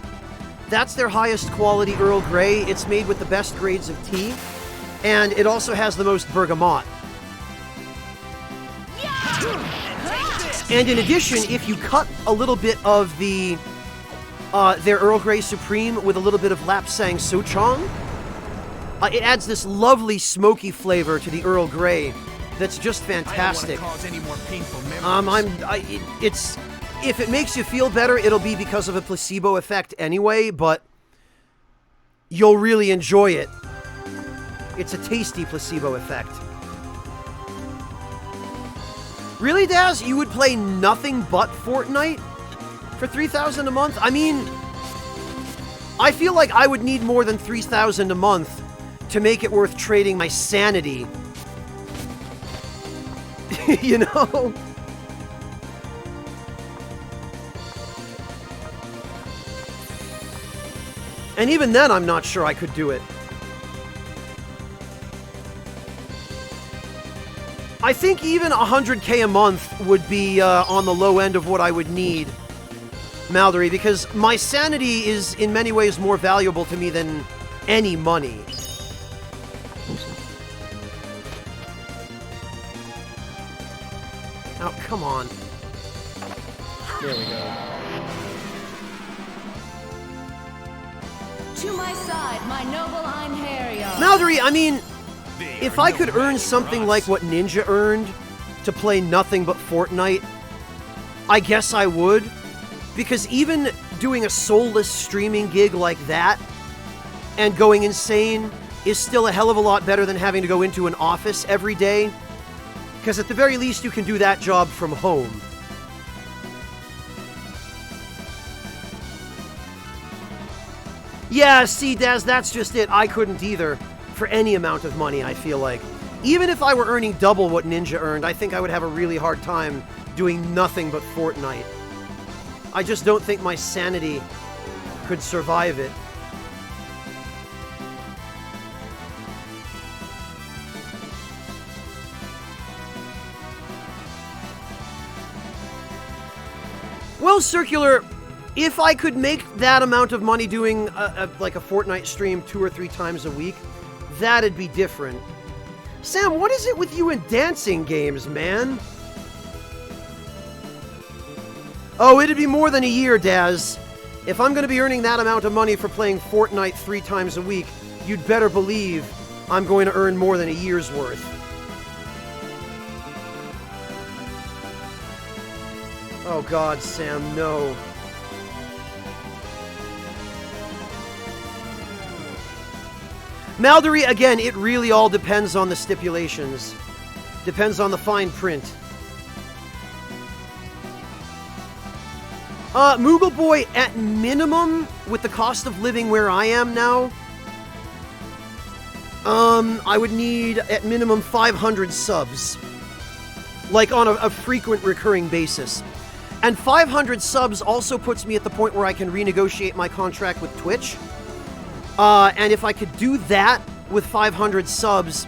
S1: That's their highest quality Earl Grey. It's made with the best grades of tea, and it also has the most bergamot. And in addition, if you cut a little bit of the their Earl Grey Supreme with a little bit of Lapsang Souchong, it adds this lovely smoky flavor to the Earl Grey that's just fantastic.
S6: I don't want to cause any more painful memories.
S1: It's if it makes you feel better, it'll be because of a placebo effect anyway, but you'll really enjoy it. It's a tasty placebo effect. Really, Daz? You would play nothing but Fortnite for $3,000 a month? I mean, I feel like I would need more than $3,000 a month to make it worth trading my sanity. You know? And even then, I'm not sure I could do it. I think even 100K a month would be on the low end of what I would need, Mallory, because my sanity is in many ways more valuable to me than any money. Oh, come on. There we go.
S4: To my side, my noble Einherjar.
S1: Mallory, I mean, if I could earn something like what Ninja earned to play nothing but Fortnite, I guess I would. Because even doing a soulless streaming gig like that and going insane is still a hell of a lot better than having to go into an office every day. Because at the very least, you can do that job from home. Yeah, see, Daz, that's just it. I couldn't either. For any amount of money, I feel like. Even if I were earning double what Ninja earned, I think I would have a really hard time doing nothing but Fortnite. I just don't think my sanity could survive it. Well, Circular, if I could make that amount of money doing like a Fortnite stream 2 or 3 times a week, that'd be different. Sam, what is it with you and dancing games, man? Oh, it'd be more than a year, Daz. If I'm going to be earning that amount of money for playing Fortnite 3 times a week, you'd better believe I'm going to earn more than a year's worth. Oh God, Sam, no. Maldory, again, it really all depends on the stipulations. Depends on the fine print. Moogle Boy, at minimum, with the cost of living where I am now, I would need, at minimum, 500 subs. Like, on a frequent recurring basis. And 500 subs also puts me at the point where I can renegotiate my contract with Twitch. And if I could do that with 500 subs,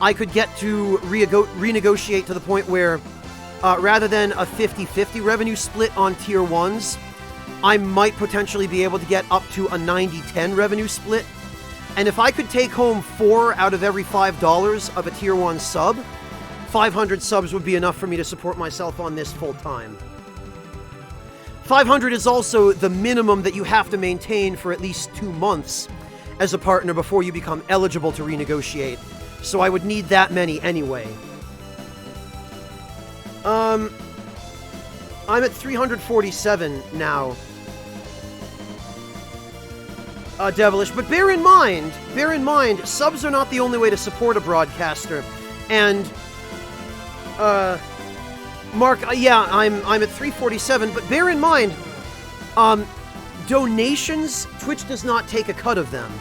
S1: I could get to renegotiate to the point where, rather than a 50-50 revenue split on Tier 1s, I might potentially be able to get up to a 90-10 revenue split. And if I could take home 4 out of every $5 of a Tier 1 sub, 500 subs would be enough for me to support myself on this full time. 500 is also the minimum that you have to maintain for at least 2 months as a partner before you become eligible to renegotiate. So I would need that many anyway. I'm at 347 now. Devilish, but bear in mind, subs are not the only way to support a broadcaster. And, Mark, yeah, I'm at 347, but bear in mind, donations, Twitch does not take a cut of them.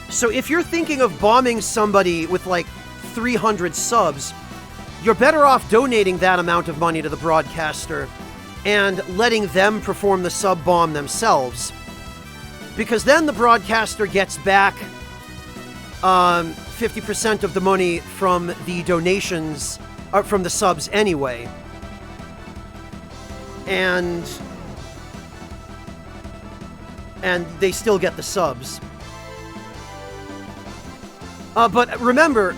S1: So if you're thinking of bombing somebody with like 300 subs, you're better off donating that amount of money to the broadcaster and letting them perform the sub bomb themselves. Because then the broadcaster gets back 50% of the money from the donations, from the subs anyway. And they still get the subs. But remember,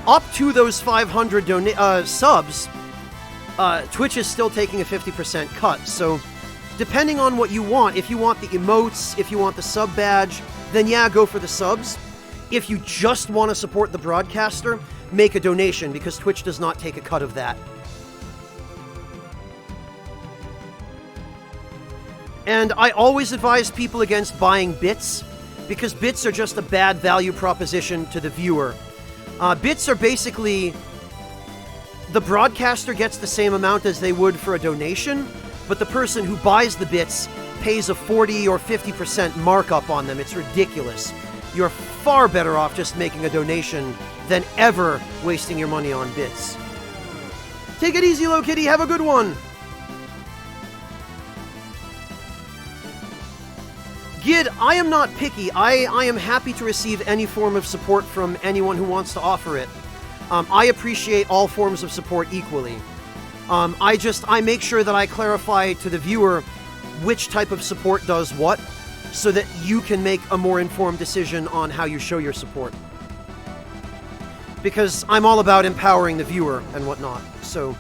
S1: up to those 500 subs, Twitch is still taking a 50% cut. So, depending on what you want, if you want the emotes, if you want the sub badge, then yeah, go for the subs. If you just want to support the broadcaster, make a donation, because Twitch does not take a cut of that. And I always advise people against buying bits, because bits are just a bad value proposition to the viewer. Bits are basically... the broadcaster gets the same amount as they would for a donation, but the person who buys the bits pays a 40 or 50% markup on them. It's ridiculous. You're far better off just making a donation than ever wasting your money on bits. Take it easy, Low Kitty. Have a good one. Gid, I am not picky. I am happy to receive any form of support from anyone who wants to offer it. I appreciate all forms of support equally. I make sure that I clarify to the viewer which type of support does what, so that you can make a more informed decision on how you show your support. Because I'm all about empowering the viewer and whatnot, so...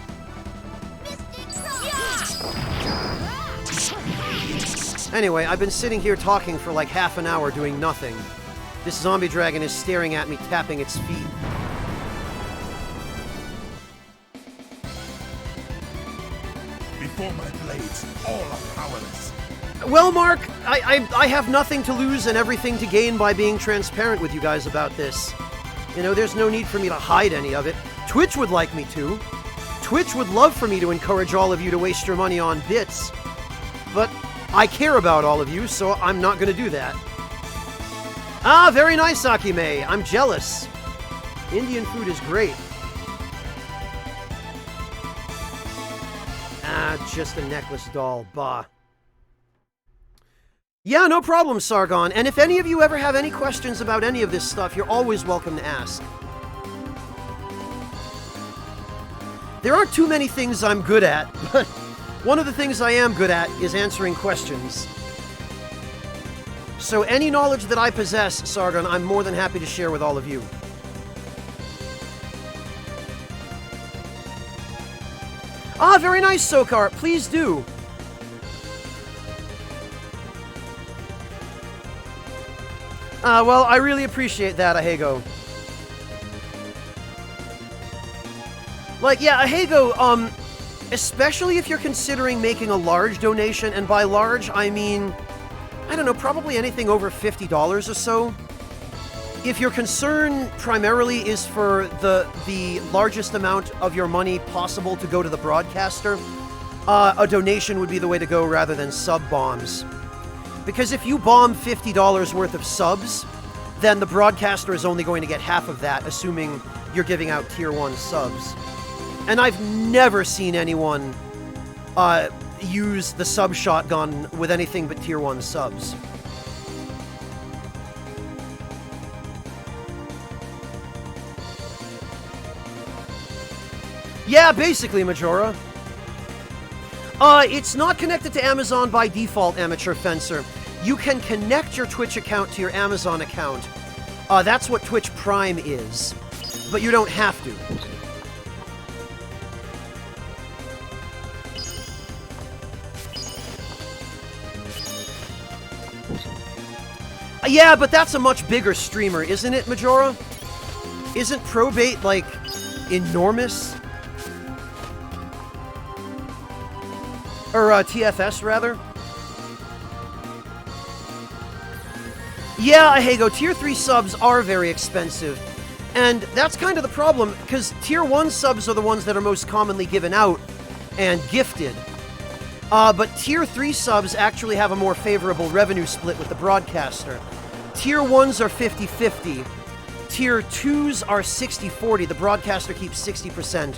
S1: Anyway, I've been sitting here talking for like half an hour doing nothing. This zombie dragon is staring at me, tapping its feet.
S6: Before my blades, all are powerless.
S1: Well, Mark, I have nothing to lose and everything to gain by being transparent with you guys about this. You know, there's no need for me to hide any of it. Twitch would like me to. Twitch would love for me to encourage all of you to waste your money on bits. But I care about all of you, so I'm not going to do that. Ah, very nice, Akime. I'm jealous. Indian food is great. Ah, just a necklace doll. Bah. Yeah, no problem, Sargon. And if any of you ever have any questions about any of this stuff, you're always welcome to ask. There aren't too many things I'm good at, but one of the things I am good at is answering questions. So any knowledge that I possess, Sargon, I'm more than happy to share with all of you. Ah, very nice, Sokar. Please do. Well, I really appreciate that, Ahego. Like, yeah, Ahego, especially if you're considering making a large donation, and by large, I mean, I don't know, probably anything over $50 or so. If your concern primarily is for the largest amount of your money possible to go to the broadcaster, a donation would be the way to go rather than sub-bombs. Because if you bomb $50 worth of subs, then the broadcaster is only going to get half of that, assuming you're giving out Tier 1 subs. And I've never seen anyone use the sub shotgun with anything but Tier 1 subs. Yeah, basically, Majora. It's not connected to Amazon by default, Amateur Fencer. You can connect your Twitch account to your Amazon account. That's what Twitch Prime is. But you don't have to. Yeah, but that's a much bigger streamer, isn't it, Majora? Isn't Probate, like, enormous? Or, TFS, rather? Yeah, Ahego, Tier 3 subs are very expensive. And that's kind of the problem, because Tier 1 subs are the ones that are most commonly given out and gifted. But Tier 3 subs actually have a more favorable revenue split with the broadcaster. Tier 1s are 50-50. Tier 2s are 60-40. The broadcaster keeps 60%.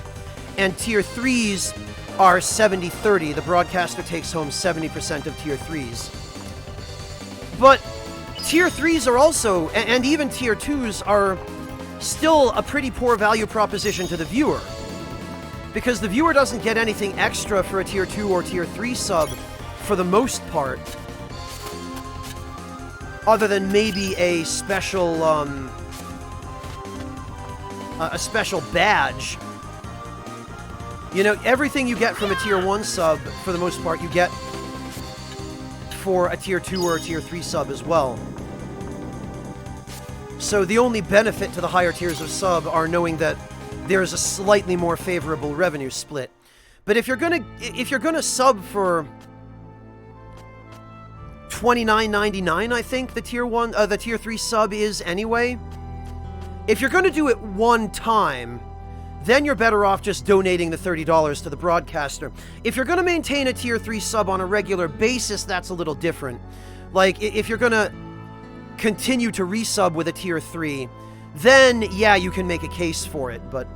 S1: And Tier 3s are 70-30. The broadcaster takes home 70% of Tier 3s. But Tier 3s are also, and even Tier 2s, are still a pretty poor value proposition to the viewer. Because the viewer doesn't get anything extra for a Tier 2 or Tier 3 sub, for the most part. Other than maybe a special badge. You know, everything you get from a Tier 1 sub, for the most part, you get for a Tier 2 or a Tier 3 sub as well. So the only benefit to the higher tiers of sub are knowing that there's a slightly more favorable revenue split. But if you're gonna sub for $29.99, I think the Tier 3 sub is anyway. If you're gonna do it one time, then you're better off just donating the $30 to the broadcaster. If you're gonna maintain a Tier 3 sub on a regular basis, that's a little different. Like, if you're gonna continue to resub with a Tier 3, then, yeah, you can make a case for it, but...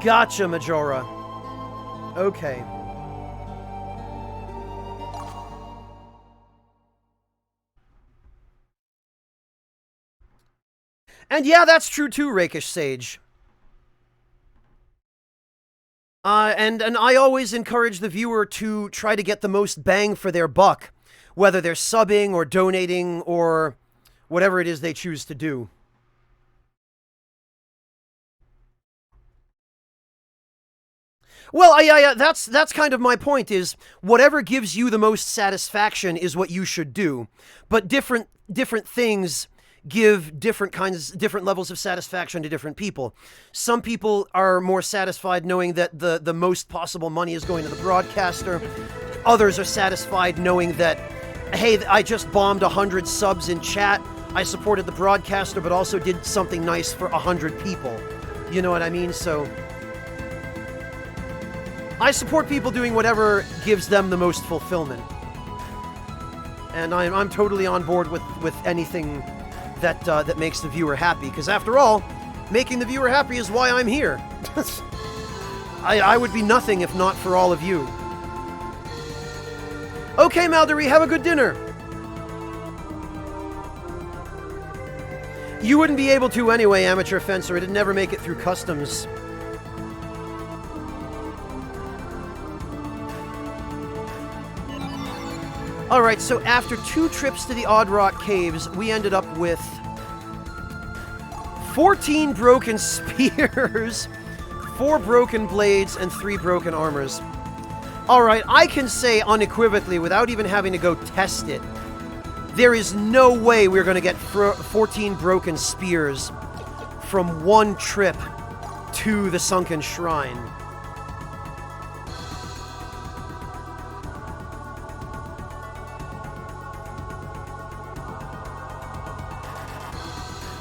S1: Gotcha, Majora. Okay. And yeah, that's true too, Rakish Sage. And I always encourage the viewer to try to get the most bang for their buck, whether they're subbing or donating or whatever it is they choose to do. Well, yeah, that's kind of my point, is whatever gives you the most satisfaction is what you should do. But different things give different levels of satisfaction to different people. Some people are more satisfied knowing that the most possible money is going to the broadcaster. Others are satisfied knowing that, hey, I just bombed 100 subs in chat. I supported the broadcaster, but also did something nice for 100 people. You know what I mean? So I support people doing whatever gives them the most fulfillment. And I'm totally on board with anything that makes the viewer happy, because after all, making the viewer happy is why I'm here. I would be nothing if not for all of you. Okay, Maldory, have a good dinner. You wouldn't be able to anyway, Amateur Fencer. It'd never make it through customs. Alright, so after 2 trips to the Odd Rock Caves, we ended up with 14 broken spears, 4 broken blades, and 3 broken armors. Alright, I can say unequivocally, without even having to go test it, there is no way we're going to get 14 broken spears from one trip to the Sunken Shrine.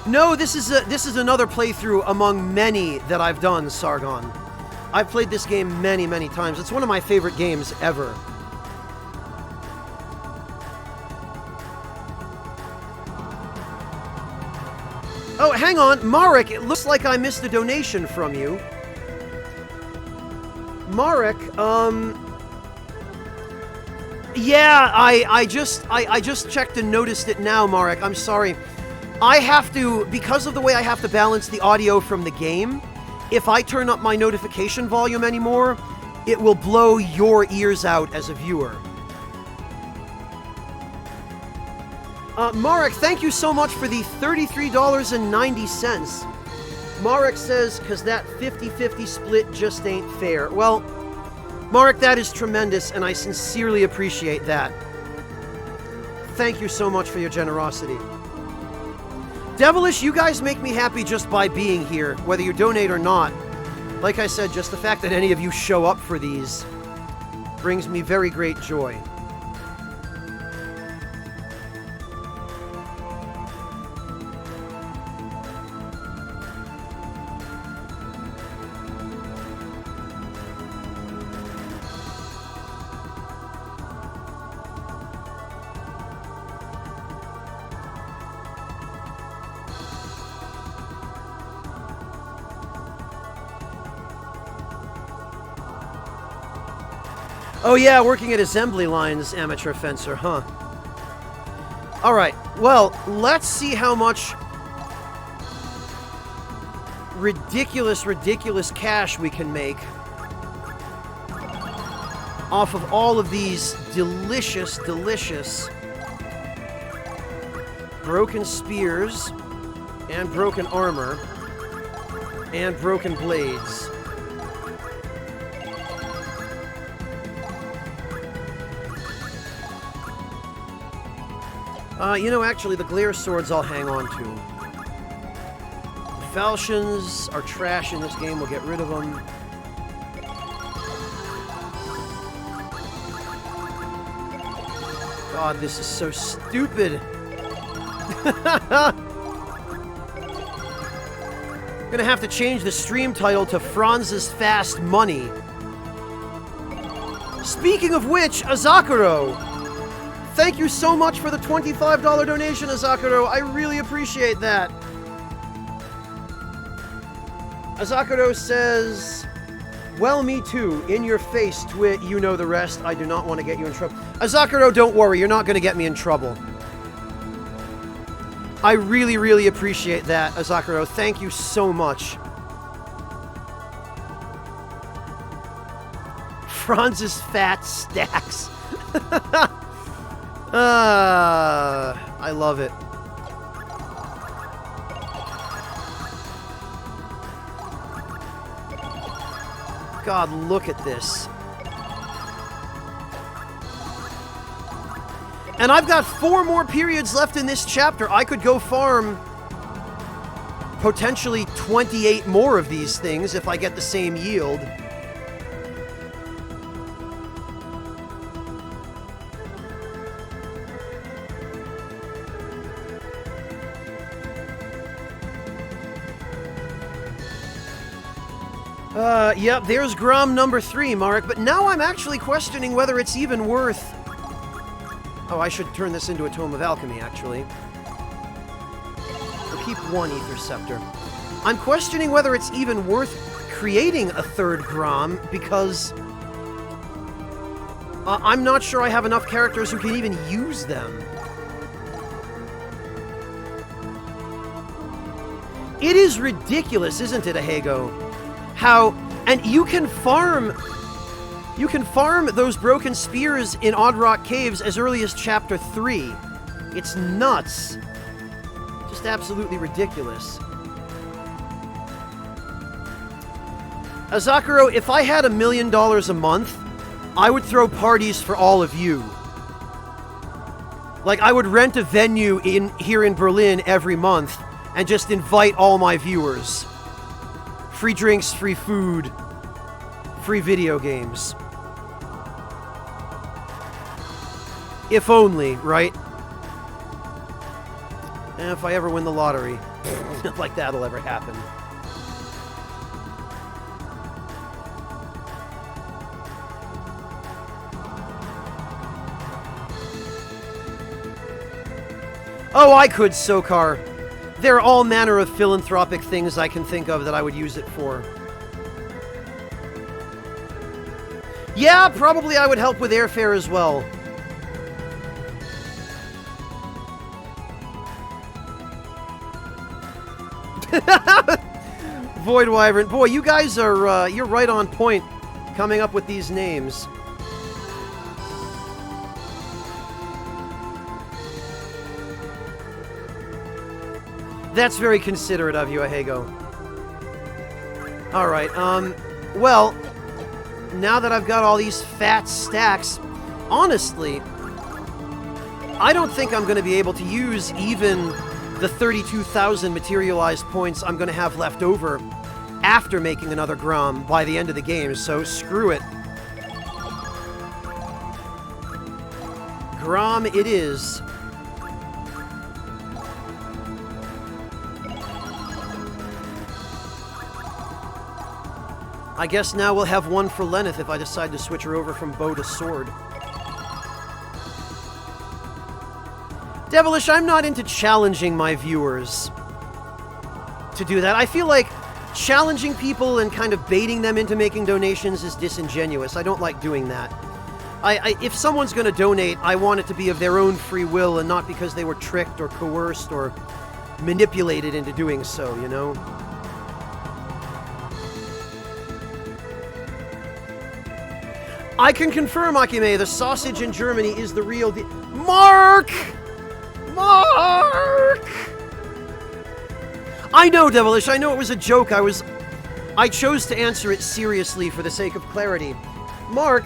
S1: No, this is another playthrough among many that I've done, Sargon. I've played this game many, many times. It's one of my favorite games ever. Oh, hang on, Marek, it looks like I missed a donation from you. Marek, yeah, I just checked and noticed it now, Marek. I'm sorry. I have to, because of the way I have to balance the audio from the game, if I turn up my notification volume anymore, it will blow your ears out as a viewer. Marek, thank you so much for the $33.90. Marek says, because that 50-50 split just ain't fair. Well, Marek, that is tremendous, and I sincerely appreciate that. Thank you so much for your generosity. Devilish, you guys make me happy just by being here, whether you donate or not. Like I said, just the fact that any of you show up for these brings me very great joy. Oh yeah, working at assembly lines, amateur fencer, huh? Alright, well, let's see how much ridiculous cash we can make off of all of these delicious broken spears and broken armor and broken blades. You know, actually, the glare swords I'll hang on to. The falchions are trash in this game. We'll get rid of them. God, this is so stupid. I'm gonna have to change the stream title to Franz's Fast Money. Speaking of which, Azakuro! Thank you so much for the $25 donation, Azakuro. I really appreciate that. Azakuro says, well, me too. In your face, Twit. You know the rest. I do not want to get you in trouble. Azakuro, don't worry. You're not going to get me in trouble. I really appreciate that, Azakuro. Thank you so much. Franz's fat stacks. I love it. God, look at this. And I've got 4 more periods left in this chapter. I could go farm potentially 28 more of these things if I get the same yield. Yep, there's Grom number 3, Mark, but now I'm actually questioning whether it's even worth... Oh, I should turn this into a Tome of Alchemy, actually. We'll keep 1 Ether Scepter. I'm questioning whether it's even worth creating a 3rd Grom, because... I'm not sure I have enough characters who can even use them. It is ridiculous, isn't it, Ahego? How... And you can farm those broken spears in Odd Rock Caves as early as Chapter 3. It's nuts. Just absolutely ridiculous. Azakuro, if I had $1 million a month, I would throw parties for all of you. Like, I would rent a venue here in Berlin every month and just invite all my viewers. Free drinks, free food, free video games. If only, right? And if I ever win the lottery. Not like that'll ever happen. Oh, I could, Sokar. There are all manner of philanthropic things I can think of that I would use it for. Yeah, probably I would help with airfare as well. Void Wyvern. Boy, you guys are, you're right on point coming up with these names. That's very considerate of you, Ahego. Alright, well, now that I've got all these fat stacks, honestly, I don't think I'm going to be able to use even the 32,000 materialized points I'm going to have left over after making another Grom by the end of the game, so screw it. Grom it is. I guess now we'll have one for Lenneth if I decide to switch her over from bow to sword. Devilish, I'm not into challenging my viewers to do that. I feel like challenging people and kind of baiting them into making donations is disingenuous. I don't like doing that. If someone's going to donate, I want it to be of their own free will and not because they were tricked or coerced or manipulated into doing so, you know? I can confirm, Akime, the sausage in Germany is the real deal. Mark! Mark! I know, Devilish, I know it was a joke. I chose to answer it seriously for the sake of clarity. Mark!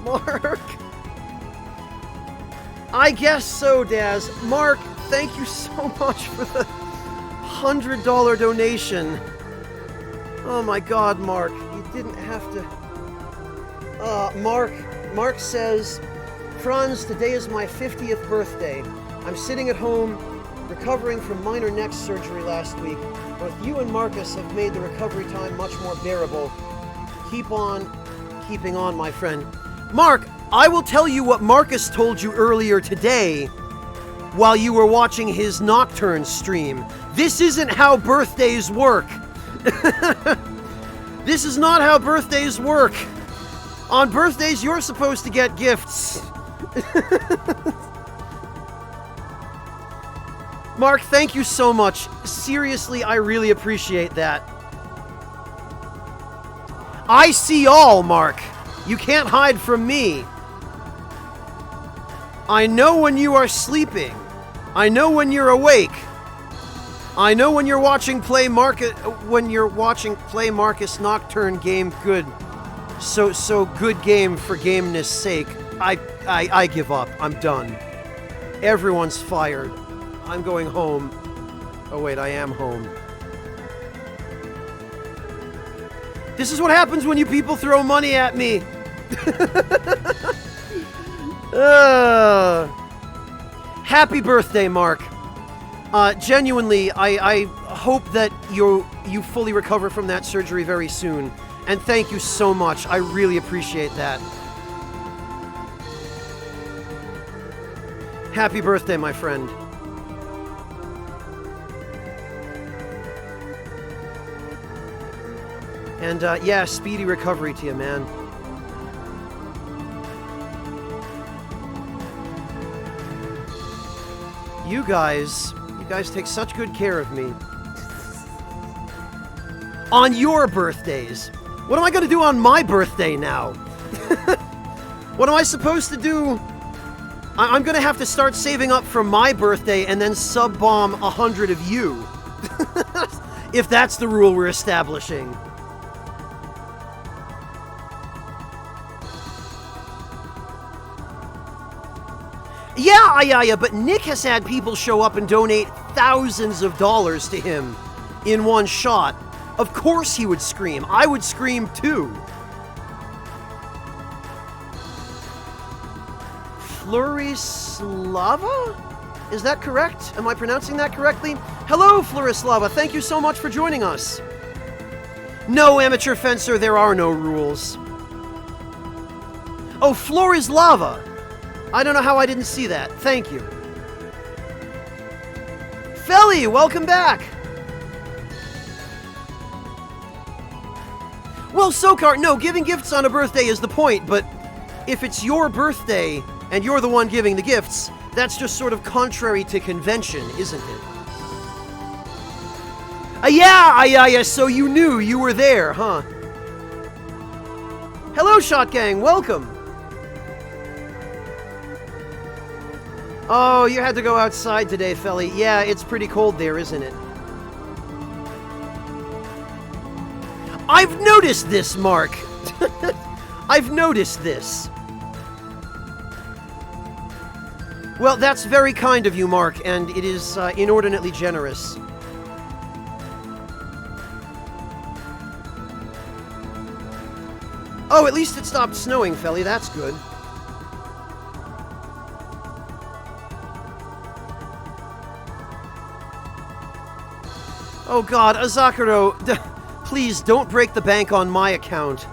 S1: Mark! I guess so, Daz. Mark, thank you so much for the $100 donation. Oh my god, Mark. You didn't have to... Mark says, Franz, today is my 50th birthday. I'm sitting at home, recovering from minor neck surgery last week. Both you and Marcus have made the recovery time much more bearable. Keep on keeping on, my friend. Mark, I will tell you what Marcus told you earlier today while you were watching his Nocturne stream. This isn't how birthdays work. This is not how birthdays work. On birthdays, you're supposed to get gifts. Mark, thank you so much. Seriously, I really appreciate that. I see all, Mark. You can't hide from me. I know when you are sleeping. I know when you're awake. I know when you're watching Play Marcus Nocturne game good. So good game for gameness sake. I give up. I'm done. Everyone's fired. I'm going home. Oh wait, I am home. This is what happens when you people throw money at me. Happy birthday, Mark. Genuinely, I hope that you fully recover from that surgery very soon. And thank you so much. I really appreciate that. Happy birthday, my friend. And yeah, speedy recovery to you, man. You guys take such good care of me. On your birthdays. What am I going to do on my birthday now? What am I supposed to do? I'm going to have to start saving up for my birthday and then sub-bomb 100 of you. If that's the rule we're establishing. Yeah, but Nick has had people show up and donate thousands of dollars to him in one shot. Of course he would scream. I would scream too. Florislava? Is that correct? Am I pronouncing that correctly? Hello, Florislava. Thank you so much for joining us. No, amateur fencer, there are no rules. Oh, Florislava. I don't know how I didn't see that. Thank you. Felly, welcome back. Well, Sokar, no, giving gifts on a birthday is the point, but if it's your birthday and you're the one giving the gifts, that's just sort of contrary to convention, isn't it? Yeah, so you knew you were there, huh? Hello, Shot Gang, welcome. Oh, you had to go outside today, Felly. Yeah, it's pretty cold there, isn't it? I've noticed this, Mark. I've noticed this. Well, that's very kind of you, Mark, and it is inordinately generous. Oh, at least it stopped snowing, Felly. That's good. Oh god, Azakuro, please don't break the bank on my account.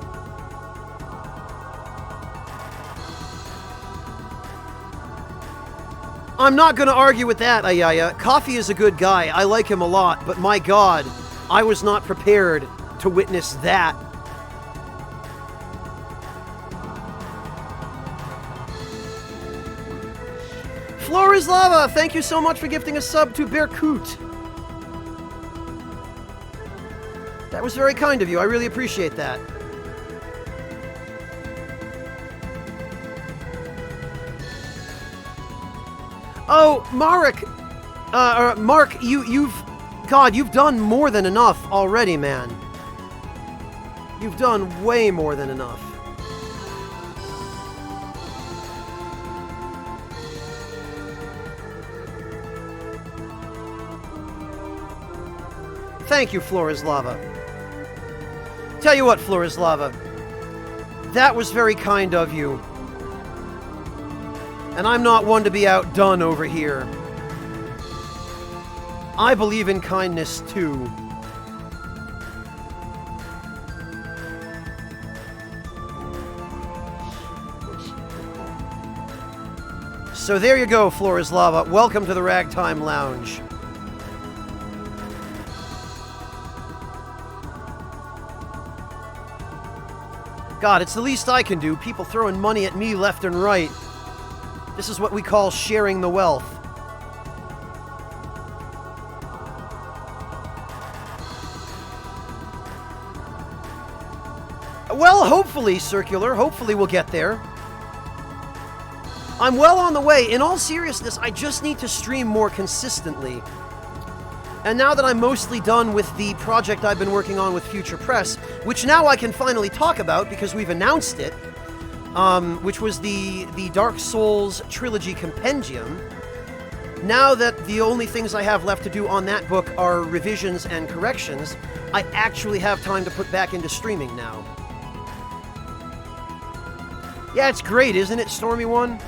S1: I'm not gonna argue with that, Ayaya. Coffee is a good guy. I like him a lot, but my god, I was not prepared to witness that. Floor is Lava, thank you so much for gifting a sub to Bearcoot. That was very kind of you. I really appreciate that. Oh, Mark, you've done more than enough already, man. You've done way more than enough. Thank you, Flora's Lava. Tell you what, Flora's Lava, that was very kind of you. And I'm not one to be outdone over here. I believe in kindness, too. So there you go, Flora's Lava. Welcome to the Ragtime Lounge. God, it's the least I can do. People throwing money at me left and right. This is what we call sharing the wealth. Well, hopefully, Circular. Hopefully we'll get there. I'm well on the way. In all seriousness, I just need to stream more consistently. And now that I'm mostly done with the project I've been working on with Future Press, which now I can finally talk about because we've announced it, which was the Dark Souls Trilogy Compendium. Now that the only things I have left to do on that book are revisions and corrections, I actually have time to put back into streaming now. Yeah, it's great, isn't it, Stormy One?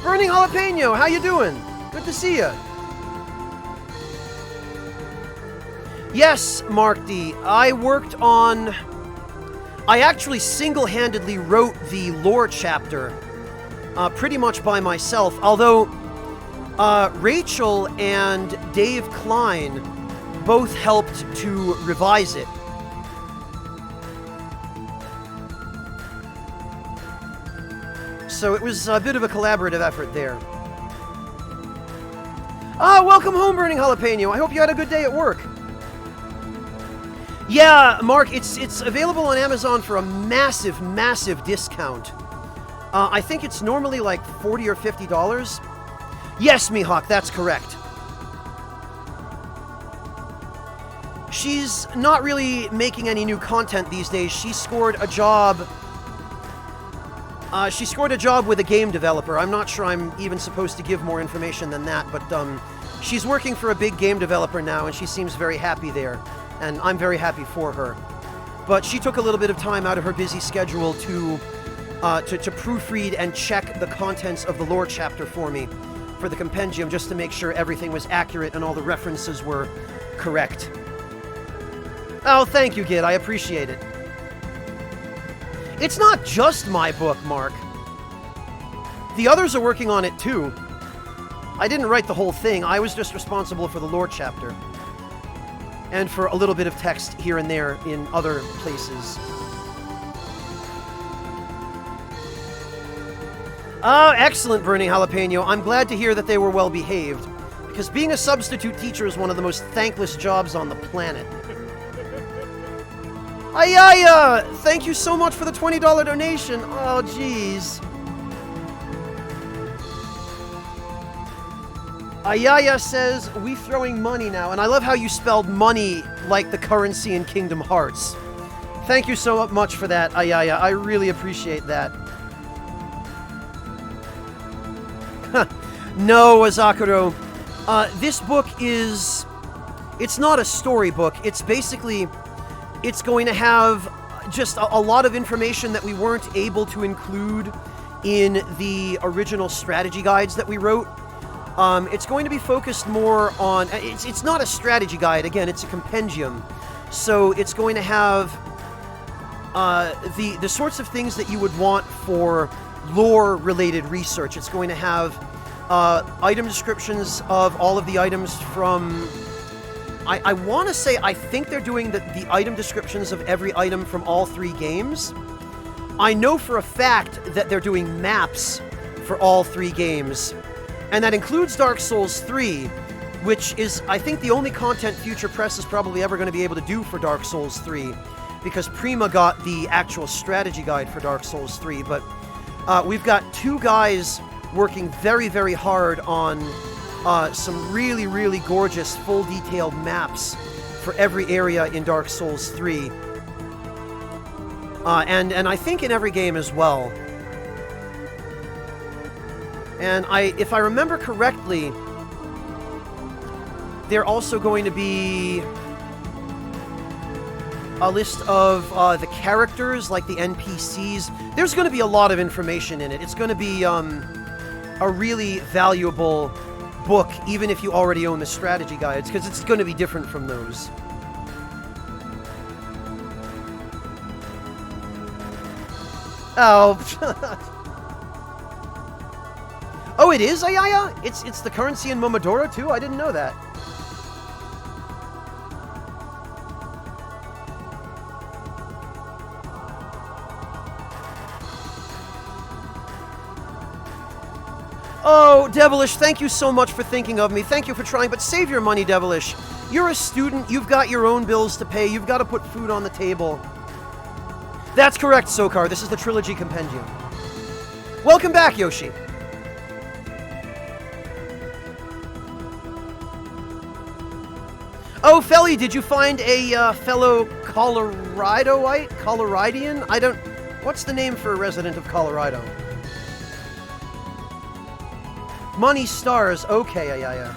S1: Burning Jalapeno, how you doing? Good to see you. Yes, Mark D. I actually single-handedly wrote the lore chapter pretty much by myself, although Rachel and Dave Klein both helped to revise it. So it was a bit of a collaborative effort there. Ah, welcome home, Burning Jalapeno. I hope you had a good day at work. Yeah, Mark, it's available on Amazon for a massive, massive discount. I think it's normally like $40 or $50. Yes, Mihawk, that's correct. She's not really making any new content these days. She scored a job with a game developer. I'm not sure I'm even supposed to give more information than that, but she's working for a big game developer now, and she seems very happy there, and I'm very happy for her. But she took a little bit of time out of her busy schedule to proofread and check the contents of the lore chapter for me for the compendium, just to make sure everything was accurate and all the references were correct. Oh, thank you, Gid. I appreciate it. It's not just my book, Mark. The others are working on it, too. I didn't write the whole thing. I was just responsible for the lore chapter. And for a little bit of text here and there in other places. Oh, excellent, Burning Jalapeno. I'm glad to hear that they were well behaved. Because being a substitute teacher is one of the most thankless jobs on the planet. Ayaya! Thank you so much for the $20 donation. Oh, jeez. Ayaya says, we throwing money now. And I love how you spelled money like the currency in Kingdom Hearts. Thank you so much for that, Ayaya. I really appreciate that. No, Azakuro. This book is... It's not a storybook. It's basically... It's going to have just a lot of information that we weren't able to include in the original strategy guides that we wrote. It's going to be focused more on... It's not a strategy guide. Again, it's a compendium. So it's going to have the sorts of things that you would want for lore-related research. It's going to have item descriptions of all of the items from... I want to say, I think they're doing the item descriptions of every item from all 3 games. I know for a fact that they're doing maps for all 3 games, and that includes Dark Souls 3, which is, I think, the only content Future Press is probably ever going to be able to do for Dark Souls 3, because Prima got the actual strategy guide for Dark Souls 3, but we've got 2 guys working very, very hard on some really, really gorgeous, full detailed maps for every area in Dark Souls 3. And I think in every game as well. And if I remember correctly, they're also going to be a list of the characters, like the NPCs. There's going to be a lot of information in it. It's going to be a really valuable book, even if you already own the strategy guides, because it's going to be different from those. Oh. Oh, it is, Ayaya? It's the currency in Momodora, too? I didn't know that. Oh, Devilish, thank you so much for thinking of me. Thank you for trying, but save your money, Devilish. You're a student, you've got your own bills to pay, you've got to put food on the table. That's correct, Sokar. This is the Trilogy Compendium. Welcome back, Yoshi. Oh, Felly, did you find a fellow Coloradoite? Coloradian? I don't... What's the name for a resident of Colorado? Money Stars. Okay, yeah.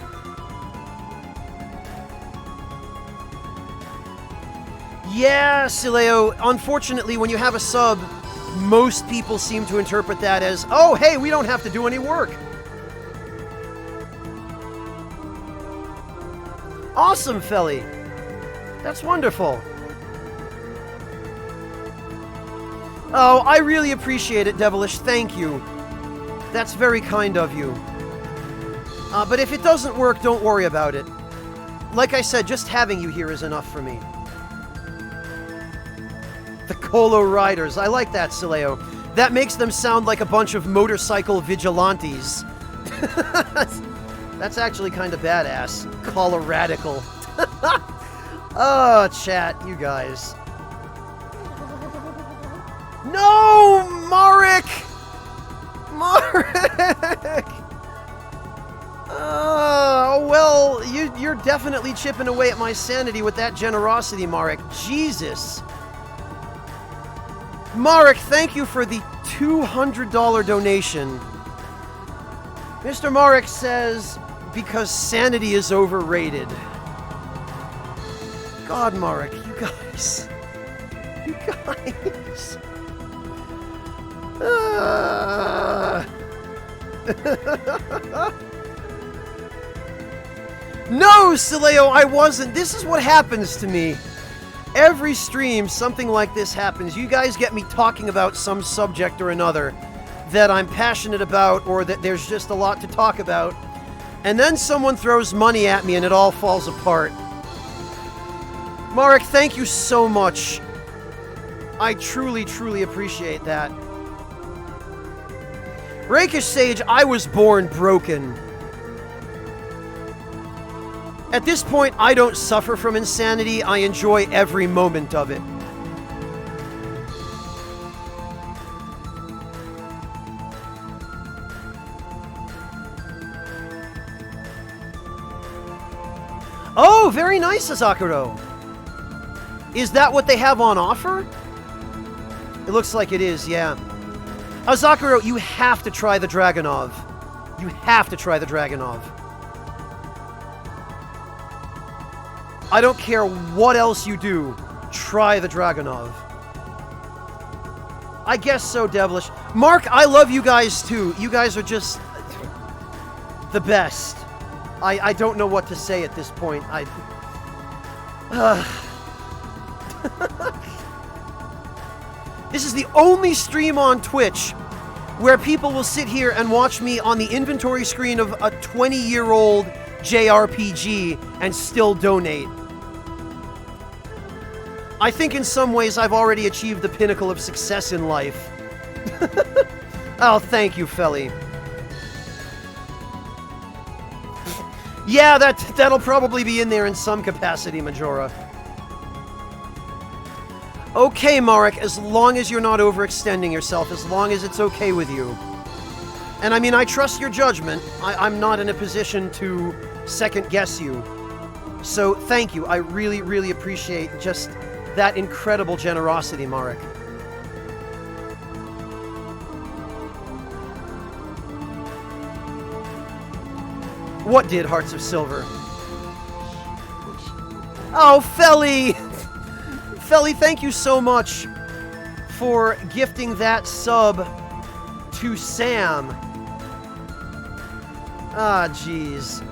S1: Yeah, Sileo, unfortunately, when you have a sub, most people seem to interpret that as, oh, hey, we don't have to do any work. Awesome, Felly. That's wonderful. Oh, I really appreciate it, Devilish. Thank you. That's very kind of you. But if it doesn't work, don't worry about it. Like I said, just having you here is enough for me. The Colo Riders. I like that, Sileo. That makes them sound like a bunch of motorcycle vigilantes. That's actually kind of badass. Coloradical. Oh, chat, you guys. No, Marek! Marek! Well, you're definitely chipping away at my sanity with that generosity, Marek. Jesus. Marek, thank you for the $200 donation. Mr. Marek says, because sanity is overrated. God, Marek, you guys. You guys. No, Sileo, I wasn't. This is what happens to me. Every stream, something like this happens. You guys get me talking about some subject or another that I'm passionate about, or that there's just a lot to talk about. And then someone throws money at me and it all falls apart. Marek, thank you so much. I truly, truly appreciate that. Rakish Sage, I was born broken. At this point, I don't suffer from insanity. I enjoy every moment of it. Oh, very nice, Azakuro. Is that what they have on offer? It looks like it is, yeah. Azakuro, you have to try the Dragonov. You have to try the Dragonov. I don't care what else you do, try the Dragonov. I guess so, Devilish. Mark, I love you guys too. You guys are just the best. I don't know what to say at this point. This is the only stream on Twitch where people will sit here and watch me on the inventory screen of a 20-year-old JRPG and still donate. I think in some ways I've already achieved the pinnacle of success in life. Oh, thank you, Felly. Yeah, that'll probably be in there in some capacity, Majora. Okay, Marek, as long as you're not overextending yourself, as long as it's okay with you. And I mean, I trust your judgment. I'm not in a position to second-guess you. So, thank you. I really, really appreciate just that incredible generosity, Marek. What did Hearts of Silver? Oh, Felly! Felly, thank you so much for gifting that sub to Sam. Ah, jeez.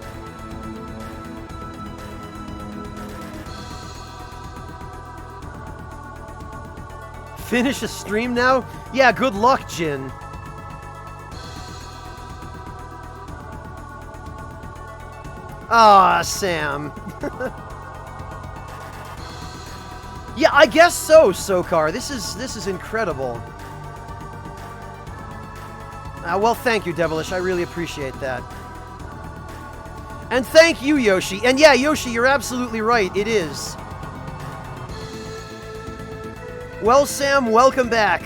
S1: Finish a stream now? Yeah, good luck, Jin. Ah, Sam. Yeah, I guess so, Sokar. This is incredible. Well, thank you, Devilish. I really appreciate that. And thank you, Yoshi. And yeah, Yoshi, you're absolutely right. It is. Well, Sam, welcome back.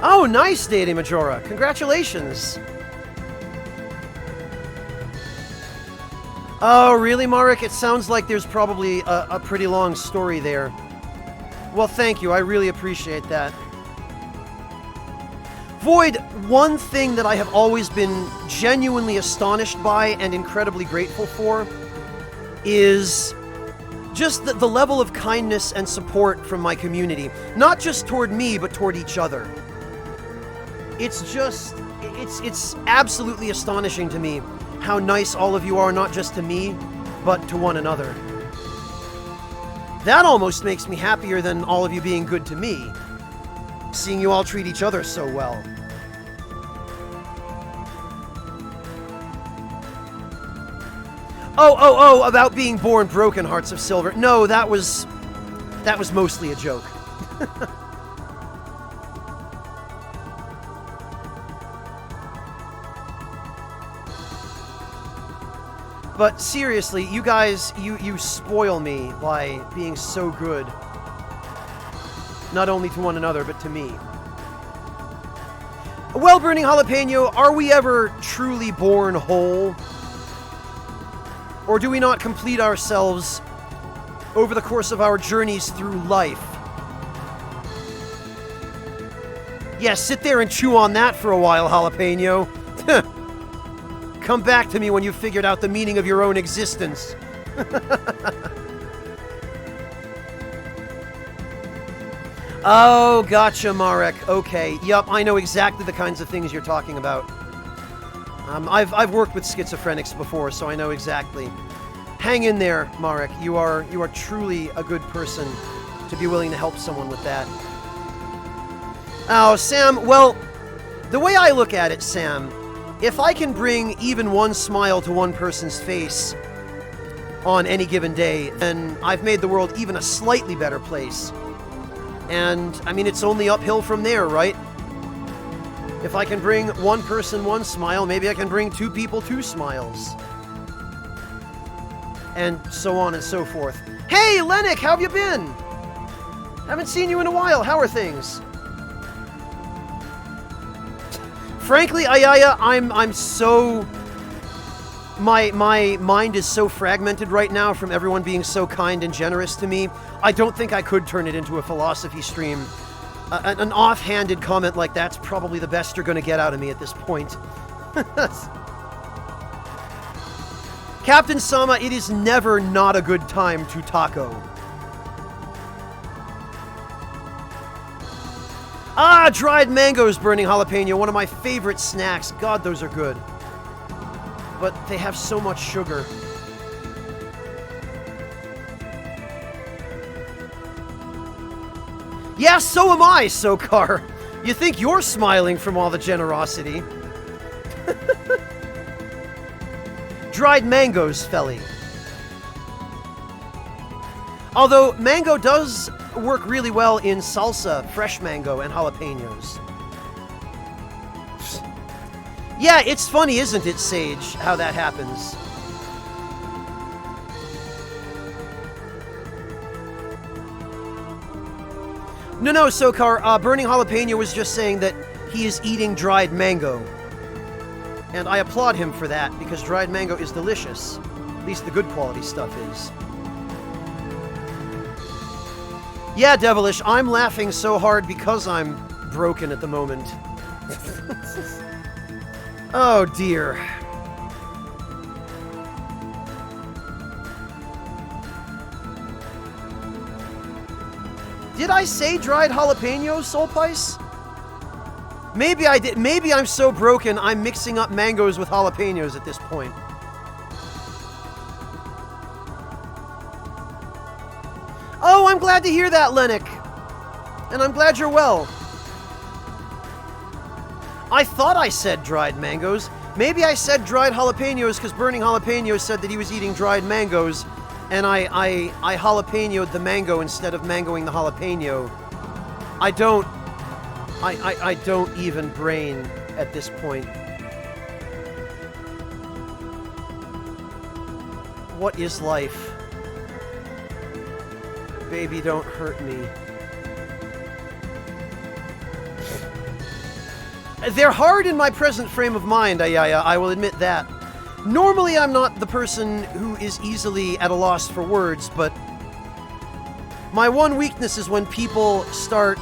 S1: Oh, nice, Deity Majora. Congratulations. Oh, really, Marek? It sounds like there's probably a pretty long story there. Well, thank you. I really appreciate that. Void, one thing that I have always been genuinely astonished by and incredibly grateful for is just the level of kindness and support from my community. Not just toward me, but toward each other. It's just, it's absolutely astonishing to me how nice all of you are, not just to me, but to one another. That almost makes me happier than all of you being good to me, seeing you all treat each other so well. Oh, about being born broken, Hearts of Silver. No, that was mostly a joke. But seriously, you guys, you spoil me by being so good. Not only to one another, but to me. Well, Burning Jalapeno, are we ever truly born whole? Or do we not complete ourselves over the course of our journeys through life? Yeah, sit there and chew on that for a while, Jalapeno. Come back to me when you've figured out the meaning of your own existence. Oh, gotcha, Marek. Okay, yup, I know exactly the kinds of things you're talking about. I've worked with schizophrenics before, so I know exactly. Hang in there, Marek. You are truly a good person to be willing to help someone with that. Oh, Sam, well, the way I look at it, Sam, if I can bring even one smile to one person's face on any given day, then I've made the world even a slightly better place. And, I mean, it's only uphill from there, right? If I can bring one person one smile, maybe I can bring two people two smiles. And so on and so forth. Hey, Lennox, how have you been? Haven't seen you in a while. How are things? Frankly, Ayaya, I'm so... My mind is so fragmented right now from everyone being so kind and generous to me. I don't think I could turn it into a philosophy stream. An offhanded comment like that's probably the best you're going to get out of me at this point. Captain Sama, it is never not a good time to taco. Ah, dried mangoes, Burning Jalapeno, one of my favorite snacks. God, those are good. But they have so much sugar. Yeah, so am I, Sokar. You think you're smiling from all the generosity. Dried mangoes, Felly. Although mango does work really well in salsa, fresh mango, and jalapenos. Yeah, it's funny, isn't it, Sage, how that happens? No, Sokar, Burning Jalapeno was just saying that he is eating dried mango. And I applaud him for that, because dried mango is delicious. At least the good quality stuff is. Yeah, Devilish, I'm laughing so hard because I'm broken at the moment. Oh, dear. Did I say dried jalapeno, Soulpice? Maybe I did. Maybe I'm so broken I'm mixing up mangoes with jalapenos at this point. Oh, I'm glad to hear that, Lennox. And I'm glad you're well. I thought I said dried mangoes. Maybe I said dried jalapenos because Burning Jalapeno said that he was eating dried mangoes, and I jalapenoed the mango instead of mangoing the jalapeno. I don't even brain at this point. What is life? Baby, don't hurt me. They're hard in my present frame of mind, Ayaya, I will admit that. Normally I'm not the person who is easily at a loss for words, but my one weakness is when people start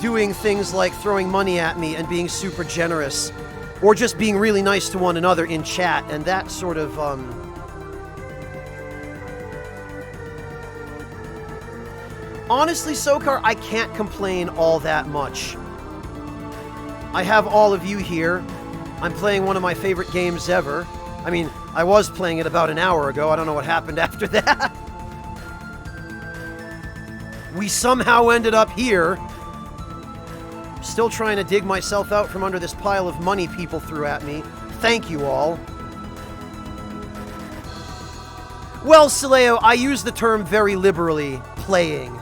S1: doing things like throwing money at me and being super generous, or just being really nice to one another in chat, and that sort of, Honestly, Sokar, I can't complain all that much. I have all of you here. I'm playing one of my favorite games ever. I mean, I was playing it about an hour ago. I don't know what happened after that. We somehow ended up here. Still trying to dig myself out from under this pile of money people threw at me. Thank you all. Well, Sileo, I use the term very liberally, playing.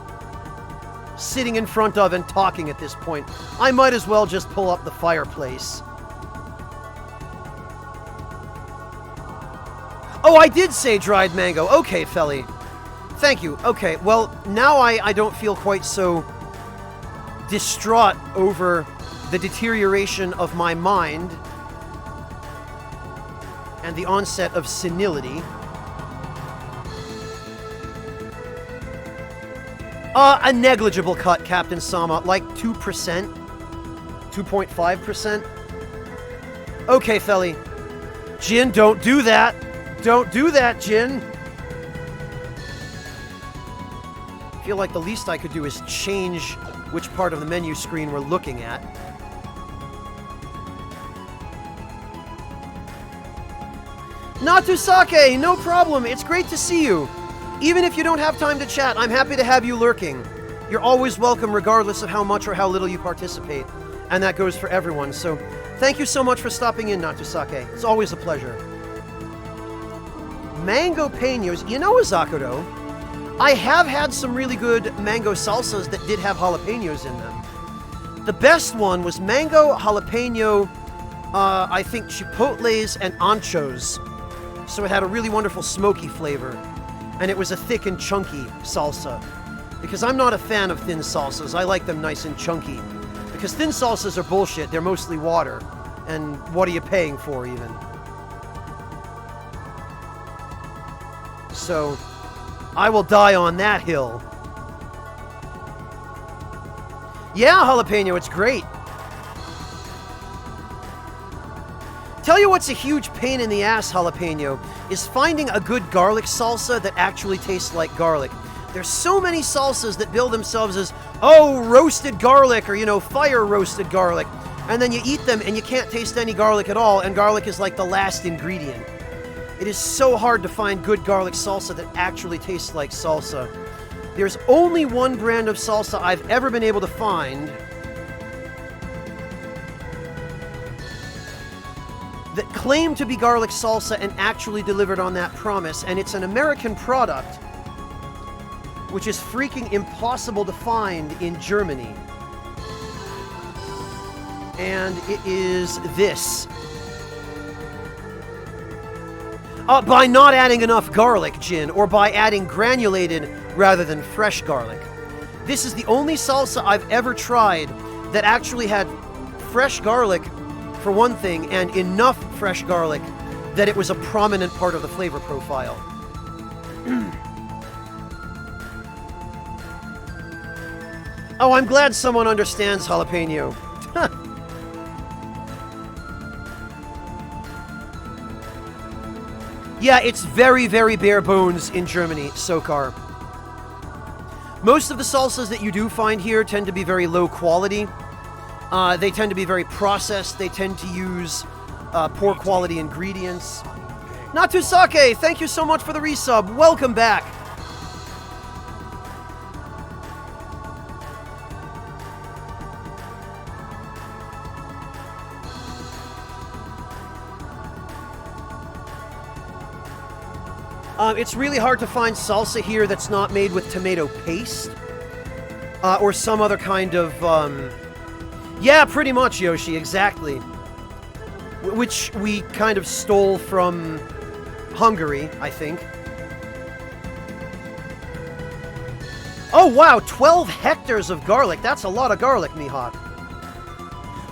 S1: Sitting in front of and talking at this point. I might as well just pull up the fireplace. Oh, I did say dried mango. Okay, Felly. Thank you. Okay, well, now I don't feel quite so distraught over the deterioration of my mind and the onset of senility. A negligible cut, Captain Sama, like 2%, 2.5%. Okay, Felly. Jin, don't do that. Don't do that, Jin. I feel like the least I could do is change which part of the menu screen we're looking at. Natusake, no problem. It's great to see you. Even if you don't have time to chat, I'm happy to have you lurking. You're always welcome regardless of how much or how little you participate. And that goes for everyone. So thank you so much for stopping in, Natusake. It's always a pleasure. Mango peños. You know, Azakuro, I have had some really good mango salsas that did have jalapenos in them. The best one was mango, jalapeno, I think chipotles and anchos. So it had a really wonderful smoky flavor. And it was a thick and chunky salsa. Because I'm not a fan of thin salsas. I like them nice and chunky. Because thin salsas are bullshit. They're mostly water. And what are you paying for, even? So, I will die on that hill. Yeah, jalapeno, it's great. Tell you what's a huge pain in the ass, jalapeno, is finding a good garlic salsa that actually tastes like garlic. There's so many salsas that bill themselves as, oh, roasted garlic, or, you know, fire roasted garlic. And then you eat them and you can't taste any garlic at all, and garlic is like the last ingredient. It is so hard to find good garlic salsa that actually tastes like salsa. There's only one brand of salsa I've ever been able to find that claim to be garlic salsa and actually delivered on that promise, and it's an American product, which is freaking impossible to find in Germany. And it is this. By not adding enough garlic, Jin, or by adding granulated rather than fresh garlic. This is the only salsa I've ever tried that actually had fresh garlic, for one thing, and enough fresh garlic that it was a prominent part of the flavor profile. Oh, I'm glad someone understands jalapeno. Yeah, it's very, very bare bones in Germany, Sokar. Most of the salsas that you do find here tend to be very low quality. They tend to be very processed. They tend to use poor quality ingredients. Natusake, thank you so much for the resub. Welcome back. It's really hard to find salsa here that's not made with tomato paste. Or some other kind of, yeah, pretty much, Yoshi, exactly. Which we kind of stole from Hungary, I think. Oh, wow, 12 hectares of garlic. That's a lot of garlic, Mihawk.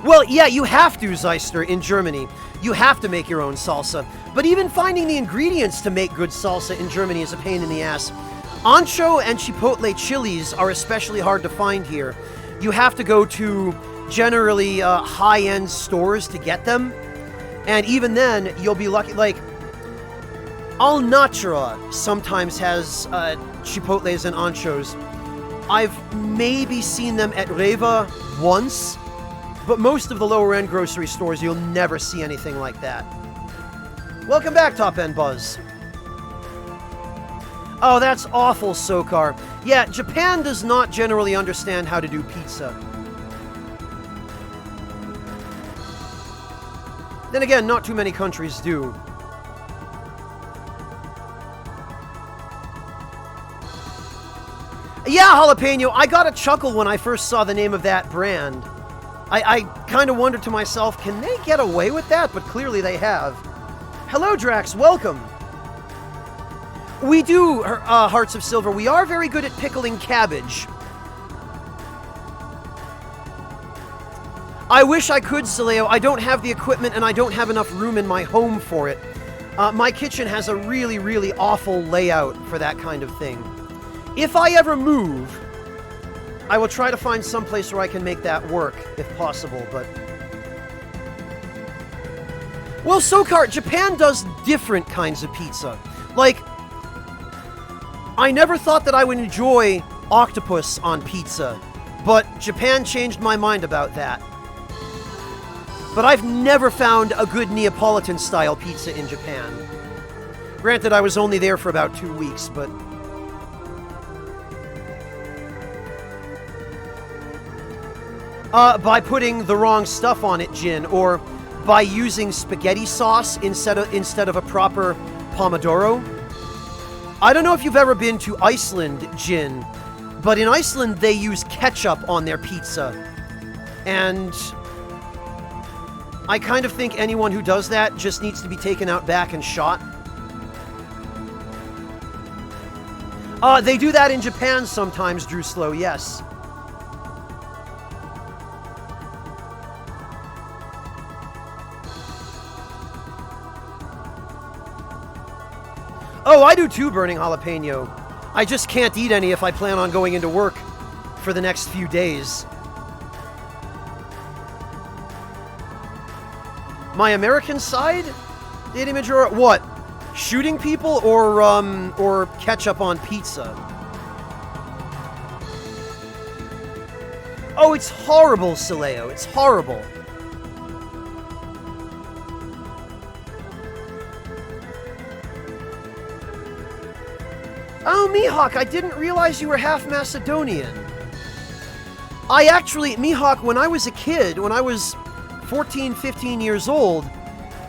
S1: Well, yeah, you have to, Zeister, in Germany. You have to make your own salsa. But even finding the ingredients to make good salsa in Germany is a pain in the ass. Ancho and chipotle chilies are especially hard to find here. You have to go to generally high-end stores to get them. And even then, you'll be lucky. Like, Al Natura sometimes has chipotles and anchos. I've maybe seen them at Reva once, but most of the lower-end grocery stores, you'll never see anything like that. Welcome back, Top End Buzz. Oh, that's awful, Sokar. Yeah, Japan does not generally understand how to do pizza. Then again, not too many countries do. Yeah, Jalapeno, I got a chuckle when I first saw the name of that brand. I kind of wondered to myself, can they get away with that? But clearly they have. Hello, Drax, welcome. We do, Hearts of Silver, we are very good at pickling cabbage. I wish I could, Sileo. I don't have the equipment and I don't have enough room in my home for it. My kitchen has a really, really awful layout for that kind of thing. If I ever move, I will try to find some place where I can make that work, if possible, but... Well, Sokar, Japan does different kinds of pizza. Like, I never thought that I would enjoy octopus on pizza, but Japan changed my mind about that. But I've never found a good Neapolitan-style pizza in Japan. Granted, I was only there for about 2 weeks, but... by putting the wrong stuff on it, Jin, or by using spaghetti sauce instead of a proper pomodoro. I don't know if you've ever been to Iceland, Jin, but in Iceland they use ketchup on their pizza. And I kind of think anyone who does that just needs to be taken out back and shot. They do that in Japan sometimes, Drew Slow, yes. Oh, I do too, Burning Jalapeno. I just can't eat any if I plan on going into work for the next few days. My American side? Data Majora? What? Shooting people or ketchup on pizza? Oh, it's horrible, Sileo. It's horrible. Oh, Mihawk, I didn't realize you were half Macedonian. Mihawk, when I was a kid, when I was 14, 15 years old,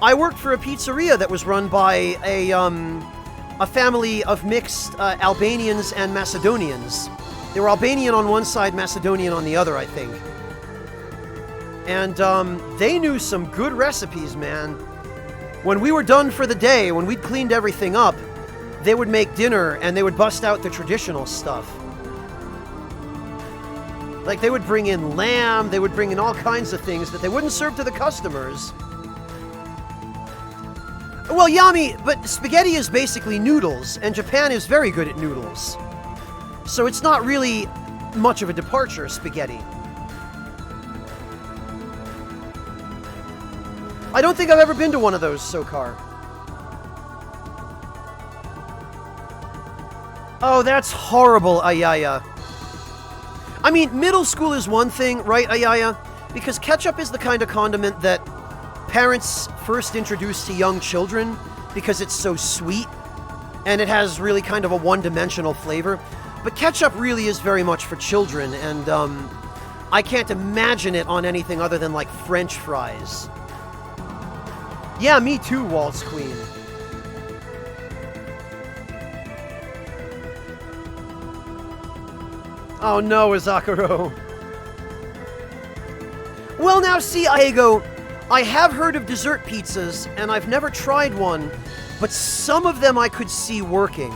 S1: I worked for a pizzeria that was run by a family of mixed Albanians and Macedonians. They were Albanian on one side, Macedonian on the other, I think. And they knew some good recipes, man. When we were done for the day, when we'd cleaned everything up, they would make dinner and they would bust out the traditional stuff. Like, they would bring in lamb, they would bring in all kinds of things that they wouldn't serve to the customers. Well, Yami, but spaghetti is basically noodles, and Japan is very good at noodles. So it's not really much of a departure, spaghetti. I don't think I've ever been to one of those, Sokar. Oh, that's horrible, Ayaya. I mean, middle school is one thing, right, Ayaya? Because ketchup is the kind of condiment that parents first introduce to young children because it's so sweet and it has really kind of a one-dimensional flavor. But ketchup really is very much for children, and I can't imagine it on anything other than, like, French fries. Yeah, me too, Waltz Queen. Oh no, Izakuro. Well, now see, Aigo, I have heard of dessert pizzas, and I've never tried one, but some of them I could see working.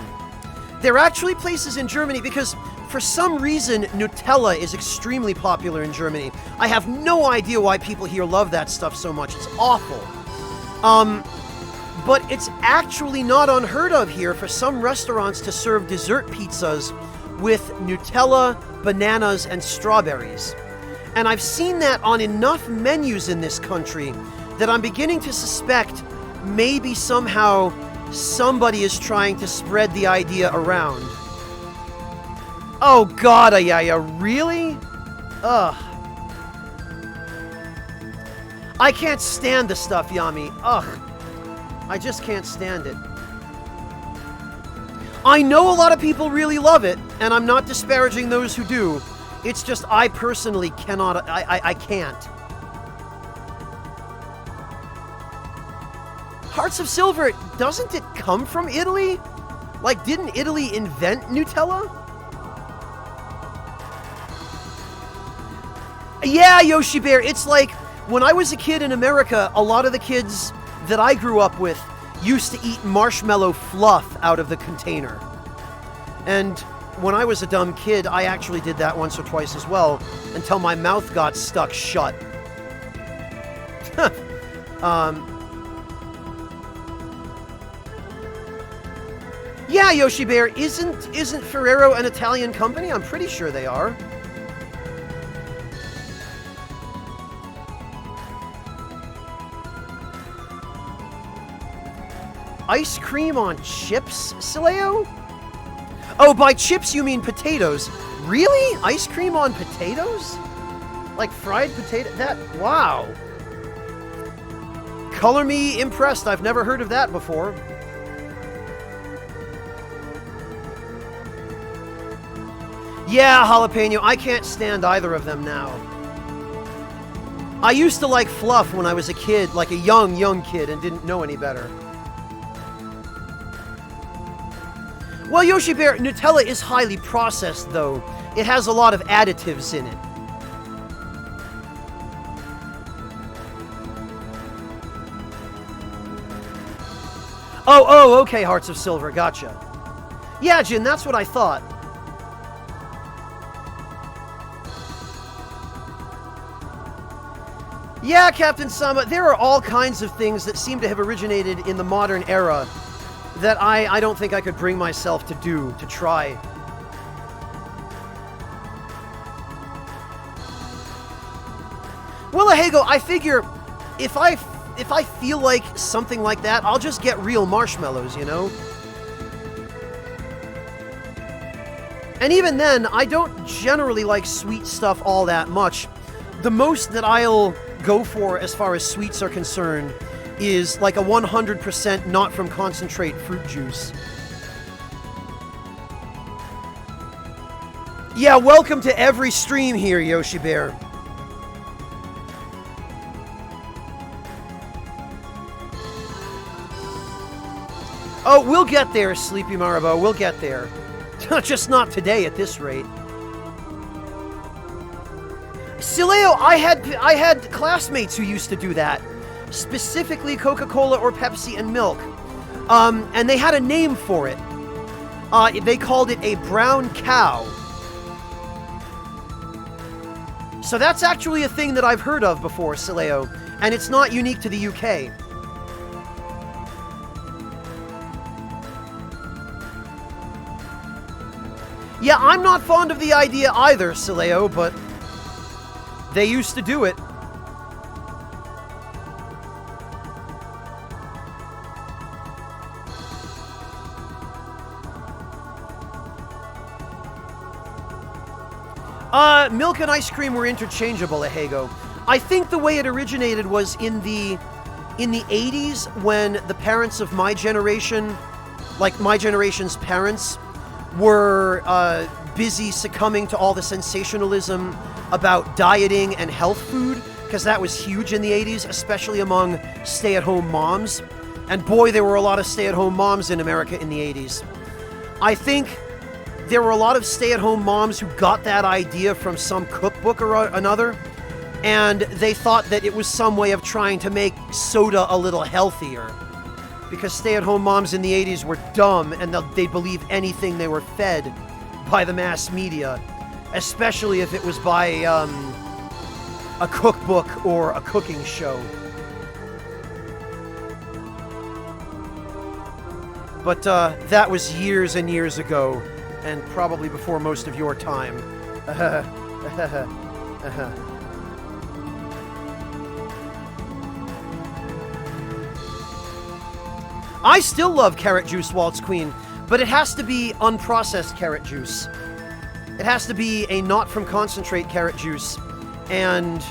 S1: There are actually places in Germany, because for some reason, Nutella is extremely popular in Germany. I have no idea why people here love that stuff so much. It's awful. But it's actually not unheard of here for some restaurants to serve dessert pizzas with Nutella, bananas, and strawberries. And I've seen that on enough menus in this country that I'm beginning to suspect maybe somehow somebody is trying to spread the idea around. Oh god, Ayaya, really? Ugh. I can't stand the stuff, Yami. Ugh. I just can't stand it. I know a lot of people really love it, and I'm not disparaging those who do. It's just I personally cannot, I can't. Hearts of Silver, doesn't it come from Italy? Like, didn't Italy invent Nutella? Yeah, Yoshi Bear, it's like, when I was a kid in America, a lot of the kids that I grew up with used to eat marshmallow fluff out of the container. And when I was a dumb kid, I actually did that once or twice as well, until my mouth got stuck shut. Yeah, Yoshi Bear, isn't Ferrero an Italian company? I'm pretty sure they are. Ice cream on chips, Sileo? Oh, by chips you mean potatoes. Really? Ice cream on potatoes? Like fried potato? Wow. Color me impressed. I've never heard of that before. Yeah, Jalapeno, I can't stand either of them now. I used to like fluff when I was a kid, like a young kid, and didn't know any better. Well, Yoshi Bear, Nutella is highly processed, though. It has a lot of additives in it. Oh, okay, Hearts of Silver, gotcha. Yeah, Jin, that's what I thought. Yeah, Captain Sama, there are all kinds of things that seem to have originated in the modern era that I don't think I could bring myself to try. Well, Ahego, I figure if I feel like something like that, I'll just get real marshmallows, you know? And even then, I don't generally like sweet stuff all that much. The most that I'll go for as far as sweets are concerned is like a 100% not from concentrate fruit juice. Yeah, welcome to every stream here, Yoshi Bear. Oh, we'll get there, Sleepy Marabo. We'll get there. Just not today at this rate. Sileo, I had classmates who used to do that. Specifically Coca-Cola or Pepsi and milk. And they had a name for it. They called it a brown cow. So that's actually a thing that I've heard of before, Sileo. And it's not unique to the UK. Yeah, I'm not fond of the idea either, Sileo, but they used to do it. Milk and ice cream were interchangeable, Ahego. I think the way it originated was in the 80s when the parents of my generation, like my generation's parents, were busy succumbing to all the sensationalism about dieting and health food, because that was huge in the 80s, especially among stay-at-home moms. And boy, there were a lot of stay-at-home moms in America in the 80s. I think there were a lot of stay-at-home moms who got that idea from some cookbook or another, and they thought that it was some way of trying to make soda a little healthier. Because stay-at-home moms in the 80s were dumb, and they'd believe anything they were fed by the mass media, especially if it was by a cookbook or a cooking show. But that was years and years ago, and probably before most of your time. I still love carrot juice, Waltz Queen, but it has to be unprocessed carrot juice. It has to be a not from concentrate carrot juice, and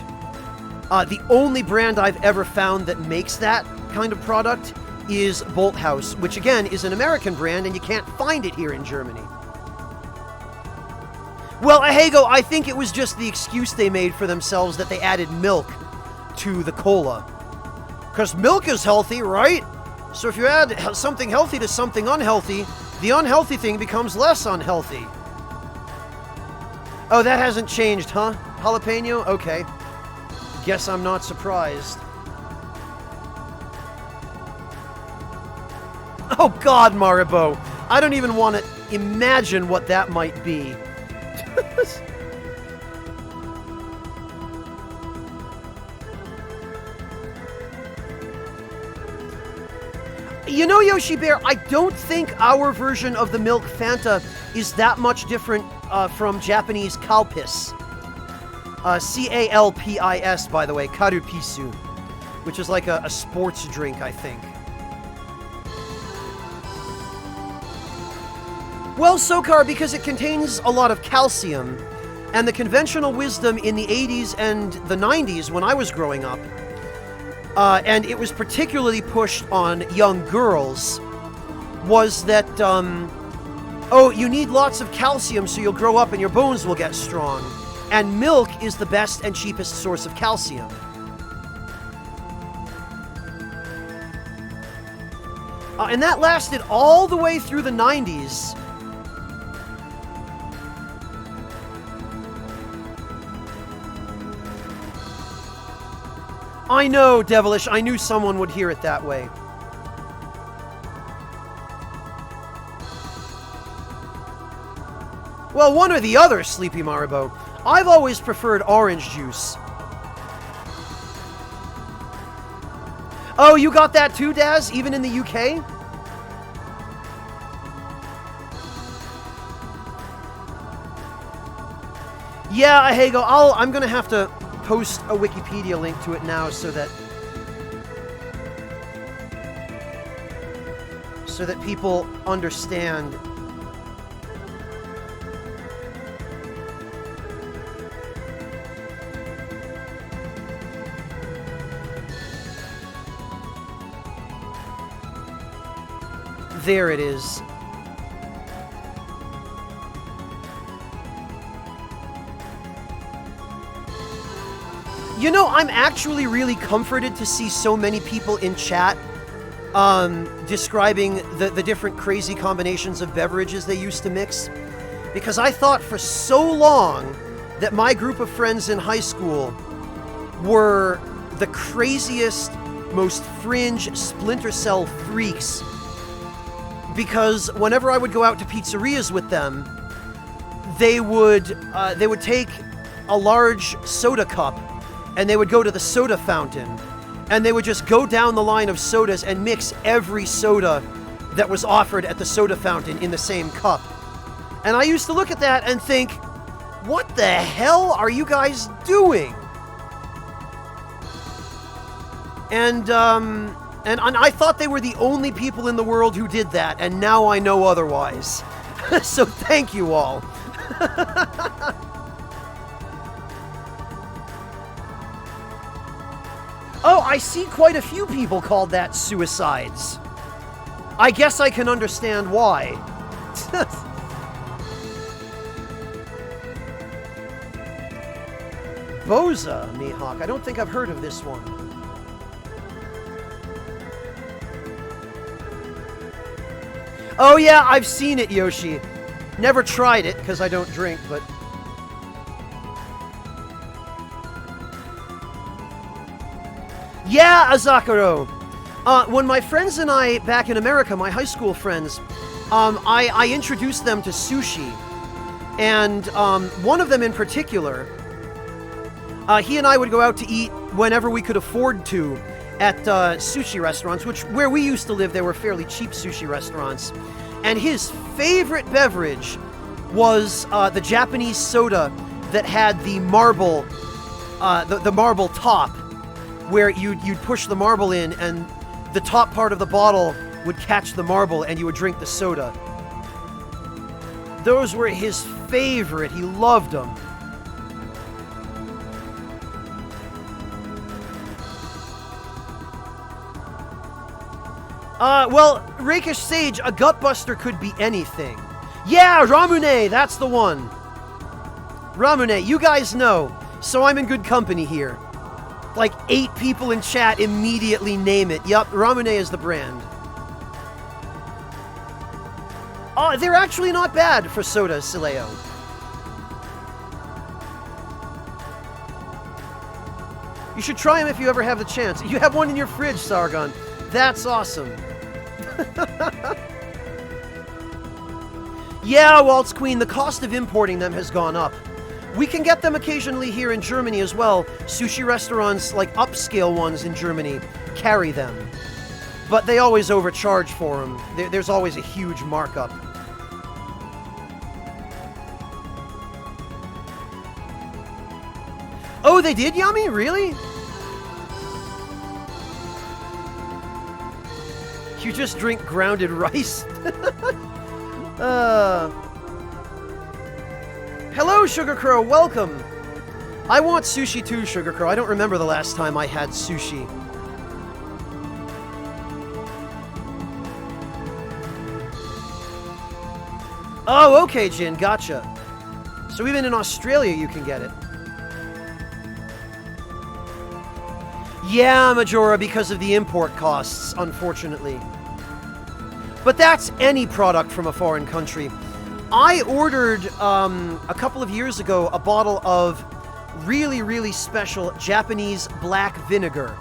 S1: the only brand I've ever found that makes that kind of product is Bolthouse, which again is an American brand, and you can't find it here in Germany. Well, Ahego, I think it was just the excuse they made for themselves that they added milk to the cola. Because milk is healthy, right? So if you add something healthy to something unhealthy, the unhealthy thing becomes less unhealthy. Oh, that hasn't changed, huh? Jalapeno? Okay. Guess I'm not surprised. Oh God, Maribo. I don't even want to imagine what that might be. You know, Yoshi Bear, I don't think our version of the milk Fanta is that much different from Japanese Calpis. C-A-L-P-I-S, by the way, Karupisu, which is like a sports drink, I think. Well, Sokar, because it contains a lot of calcium, and the conventional wisdom in the 80s and the 90s when I was growing up, and it was particularly pushed on young girls, was that, oh, you need lots of calcium so you'll grow up and your bones will get strong. And milk is the best and cheapest source of calcium. And that lasted all the way through the 90s. I know, Devilish. I knew someone would hear it that way. Well, one or the other, Sleepy Maribo. I've always preferred orange juice. Oh, you got that too, Daz? Even in the UK? Yeah, Ahego, I'm gonna have to post a Wikipedia link to it now so that people understand. There it is. You know, I'm actually really comforted to see so many people in chat describing the different crazy combinations of beverages they used to mix. Because I thought for so long that my group of friends in high school were the craziest, most fringe Splinter Cell freaks. Because whenever I would go out to pizzerias with them, they would take a large soda cup and they would go to the soda fountain and they would just go down the line of sodas and mix every soda that was offered at the soda fountain in the same cup. And I used to look at that and think, what the hell are you guys doing? And I thought they were the only people in the world who did that, and now I know otherwise. So thank you all. Oh, I see quite a few people called that suicides. I guess I can understand why. Boza, Mihawk. I don't think I've heard of this one. Oh yeah, I've seen it, Yoshi. Never tried it, because I don't drink, but... Yeah, Azakaro! When my friends and I, back in America, my high school friends, I introduced them to sushi. And one of them in particular, he and I would go out to eat whenever we could afford to at sushi restaurants, where we used to live, there were fairly cheap sushi restaurants. And his favorite beverage was the Japanese soda that had the marble, the marble top, where you'd push the marble in and the top part of the bottle would catch the marble and you would drink the soda. Those were his favorite. He loved them. Well, Rakish Sage, a gutbuster could be anything. Yeah, Ramune, that's the one. Ramune, you guys know, so I'm in good company here. Like 8 people in chat immediately name it. Yup, Ramune is the brand. Oh, they're actually not bad for soda, Sileo. You should try them if you ever have the chance. You have one in your fridge, Sargon. That's awesome. Yeah, Waltz Queen, the cost of importing them has gone up. We can get them occasionally here in Germany as well. Sushi restaurants, like upscale ones in Germany, carry them. But they always overcharge for them. There's always a huge markup. Oh, they did, Yami? Really? You just drink grounded rice? Hello, Sugar Crow, welcome! I want sushi too, Sugar Crow. I don't remember the last time I had sushi. Oh, okay, Jin, gotcha. So even in Australia you can get it. Yeah, Majora, because of the import costs, unfortunately. But that's any product from a foreign country. I ordered, a couple of years ago, a bottle of really, really special Japanese black vinegar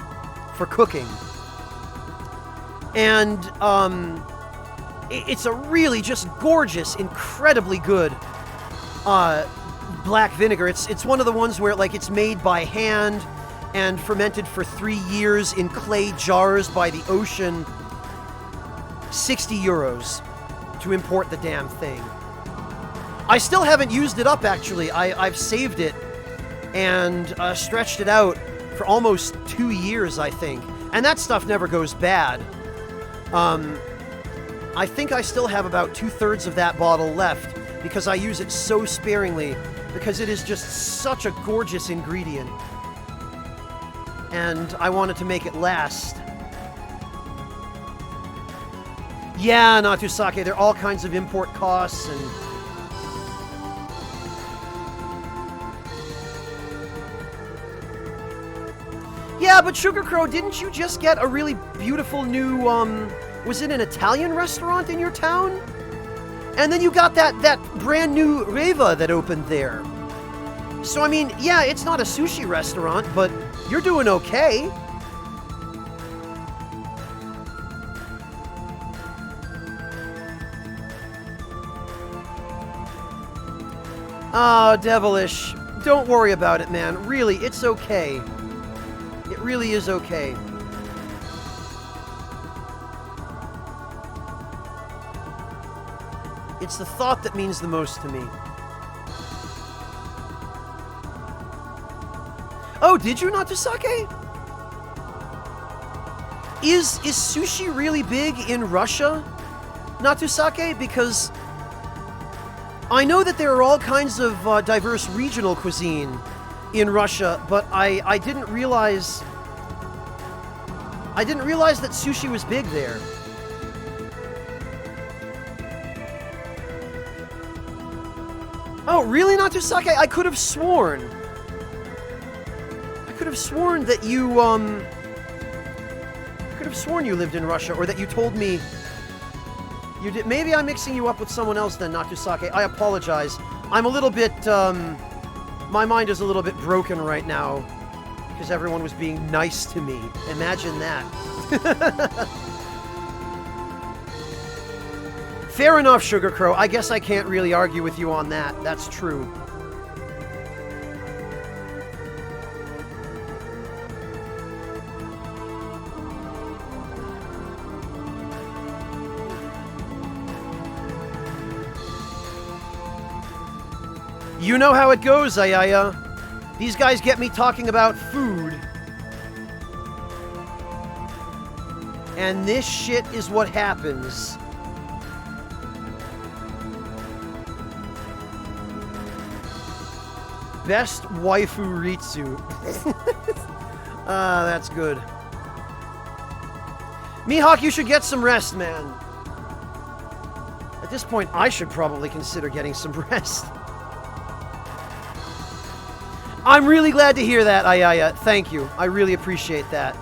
S1: for cooking. And, it's a really just gorgeous, incredibly good, black vinegar. It's one of the ones where, like, it's made by hand and fermented for 3 years in clay jars by the ocean. 60 euros to import the damn thing. I still haven't used it up, actually. I've saved it and stretched it out for almost 2 years, I think. And that stuff never goes bad. I think I still have about 2/3 of that bottle left because I use it so sparingly because it is just such a gorgeous ingredient. And I wanted to make it last. Yeah, Natusake, there are all kinds of import costs and... Yeah, Yeah, but Sugar Crow, didn't you just get a really beautiful new, was it an Italian restaurant in your town? And then you got that brand new Reva that opened there. So, I mean, yeah, it's not a sushi restaurant, but you're doing okay. Oh, Devilish. Don't worry about it, man. Really, it's okay. It really is okay. It's the thought that means the most to me. Oh, did you, Natusake? Is sushi really big in Russia, Natusake? Because I know that there are all kinds of diverse regional cuisine in Russia, but I didn't realize that sushi was big there. Oh, really, Natusake? I could have sworn that you I could have sworn you lived in Russia, or that you told me you did. Maybe I'm mixing you up with someone else then, Natusake. I apologize. I'm a little bit my mind is a little bit broken right now because everyone was being nice to me. Imagine that. Fair enough, Sugar Crow. I guess I can't really argue with you on that. That's true. You know how it goes, Ayaya. These guys get me talking about food. And this shit is what happens. Best waifu Ritsu. That's good. Mihawk, you should get some rest, man. At this point, I should probably consider getting some rest. I'm really glad to hear that, Ayaya. Thank you. I really appreciate that.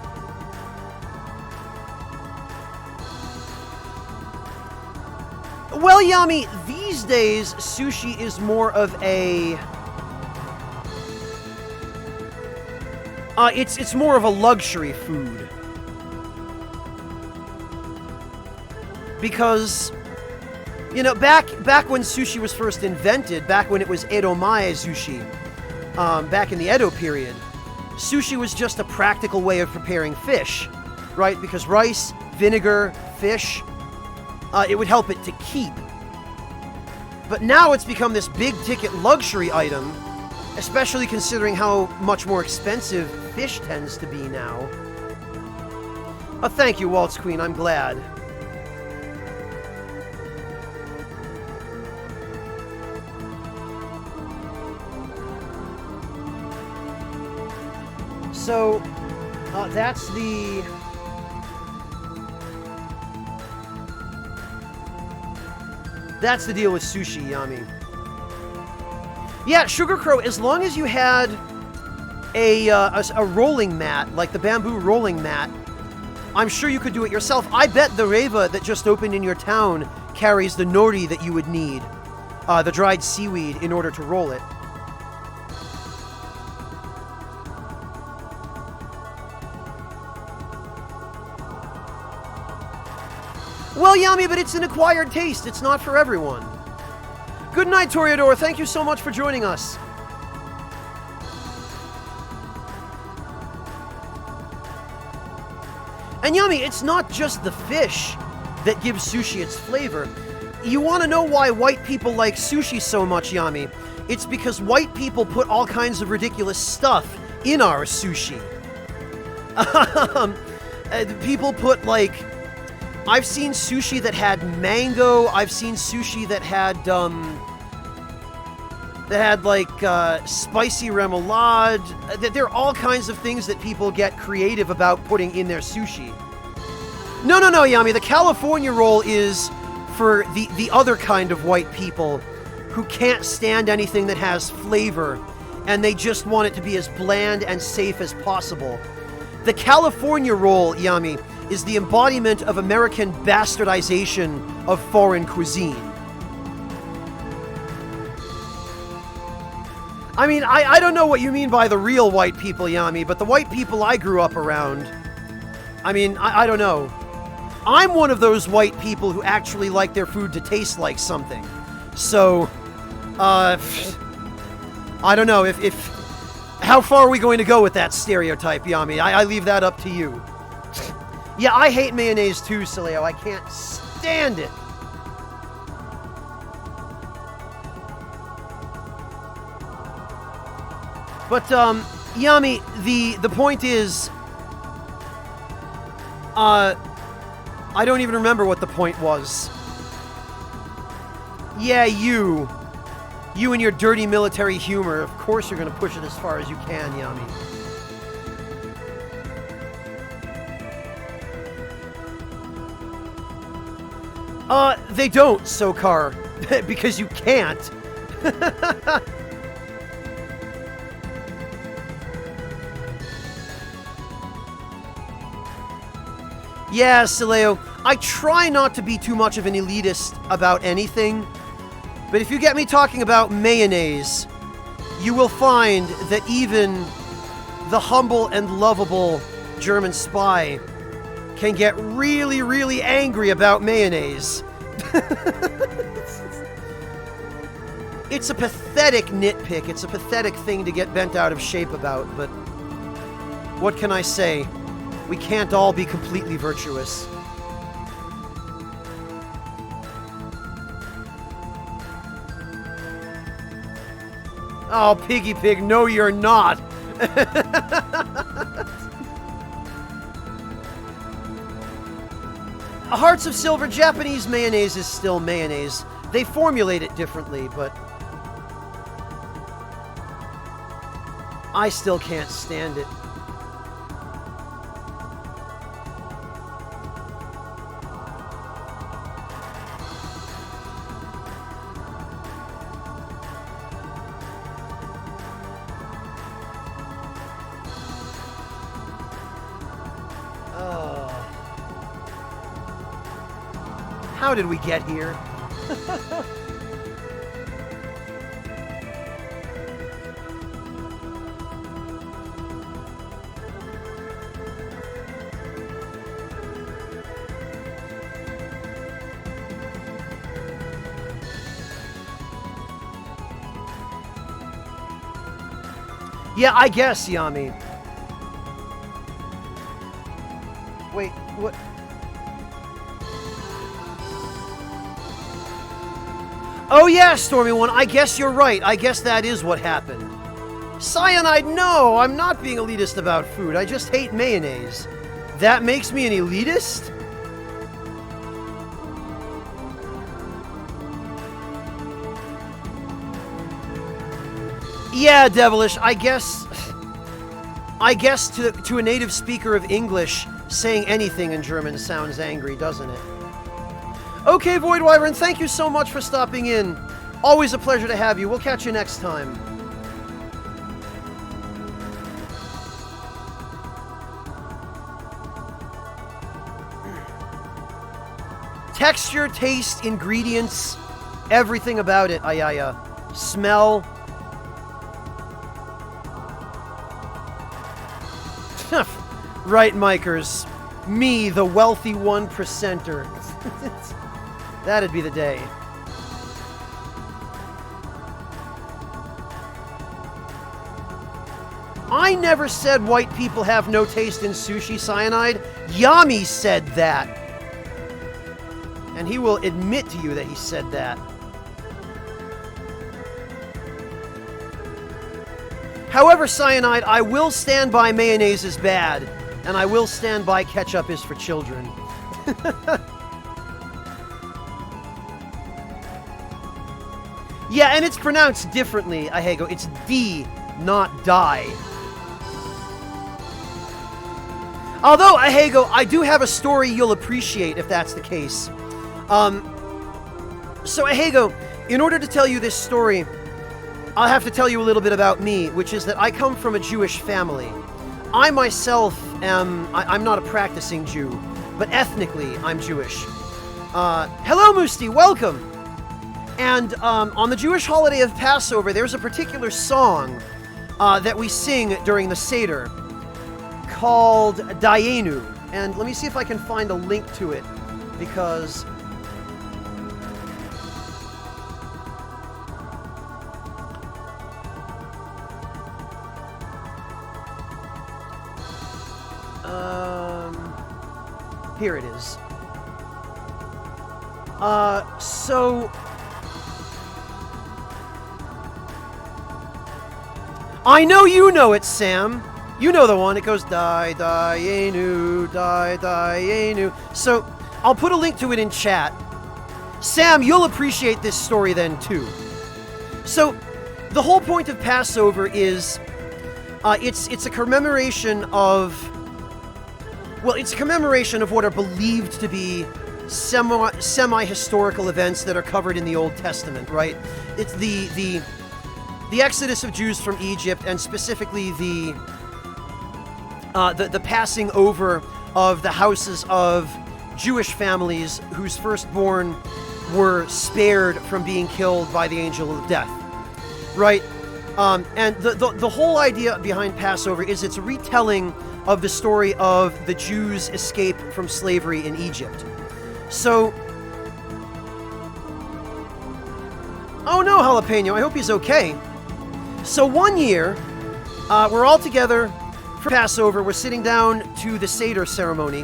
S1: Well, Yami, these days, sushi is more of a... it's more of a luxury food. Because, you know, back when sushi was first invented, back when it was Edomae sushi, back in the Edo period, sushi was just a practical way of preparing fish, right? Because rice, vinegar, fish, it would help it to keep. But now it's become this big-ticket luxury item, especially considering how much more expensive fish tends to be now. Oh, thank you, Waltz Queen. I'm glad. So, that's the... That's the deal with sushi, Yami. Yeah, Sugar Crow, as long as you had a rolling mat, like the bamboo rolling mat, I'm sure you could do it yourself. I bet the Reva that just opened in your town carries the nori that you would need, the dried seaweed, in order to roll it. Well, Yami, but it's an acquired taste. It's not for everyone. Good night, Toreador. Thank you so much for joining us. And Yami, it's not just the fish that gives sushi its flavor. You want to know why white people like sushi so much, Yami? It's because white people put all kinds of ridiculous stuff in our sushi. People put, like... I've seen sushi that had mango. I've seen sushi that had spicy remoulade. There are all kinds of things that people get creative about putting in their sushi. No, Yami. The California roll is for the other kind of white people who can't stand anything that has flavor, and they just want it to be as bland and safe as possible. The California roll, Yami, is the embodiment of American bastardization of foreign cuisine. I mean, I don't know what you mean by the real white people, Yami, but the white people I grew up around, I mean, I don't know. I'm one of those white people who actually like their food to taste like something. So, I don't know if how far are we going to go with that stereotype, Yami? I leave that up to you. Yeah, I hate mayonnaise too, Sileo. I can't stand it. But, Yami, the point is, I don't even remember what the point was. Yeah, you and your dirty military humor. Of course you're going to push it as far as you can, Yami. They don't, Sokar, because you can't. Yeah, Sileo, I try not to be too much of an elitist about anything, but if you get me talking about mayonnaise, you will find that even the humble and lovable German spy can get really, really angry about mayonnaise. It's a pathetic nitpick. It's a pathetic thing to get bent out of shape about, but what can I say? We can't all be completely virtuous. Oh, Piggy Pig, no you're not! Hearts of Silver, Japanese mayonnaise is still mayonnaise. They formulate it differently, but I still can't stand it. How did we get here? Yeah, I guess, Yami. Wait, what? Oh yeah, Stormy One, I guess you're right. I guess that is what happened. Cyanide, no, I'm not being elitist about food. I just hate mayonnaise. That makes me an elitist? Yeah, Devilish, I guess to a native speaker of English, saying anything in German sounds angry, doesn't it? Okay, Void Wyvern, thank you so much for stopping in. Always a pleasure to have you. We'll catch you next time. Texture, taste, ingredients, everything about it, Ayaya. Smell. Right, Mikers. Me, the wealthy 1%er. That'd be the day. I never said white people have no taste in sushi, Cyanide. Yami said that. And he will admit to you that he said that. However, Cyanide, I will stand by mayonnaise is bad, and I will stand by ketchup is for children. Yeah, and it's pronounced differently, Ahego. It's D, not die. Although, Ahego, I do have a story you'll appreciate if that's the case. So, Ahego, in order to tell you this story, I'll have to tell you a little bit about me, which is that I come from a Jewish family. I myself am, I'm not a practicing Jew, but ethnically I'm Jewish. Hello, Musti, welcome! And on the Jewish holiday of Passover, there's a particular song that we sing during the Seder called Dayenu. And let me see if I can find a link to it, because... here it is. So... I know you know it, Sam. You know the one. It goes, Dayenu, Dayenu. So, I'll put a link to it in chat. Sam, you'll appreciate this story then, too. So, the whole point of Passover is... it's a commemoration of... Well, it's a commemoration of what are believed to be semi-historical events that are covered in the Old Testament, right? It's the exodus of Jews from Egypt, and specifically the passing over of the houses of Jewish families whose firstborn were spared from being killed by the angel of death, right? And the whole idea behind Passover is it's a retelling of the story of the Jews' escape from slavery in Egypt. So... Oh no, Jalapeno, I hope he's okay. So one year, we're all together for Passover. We're sitting down to the Seder ceremony,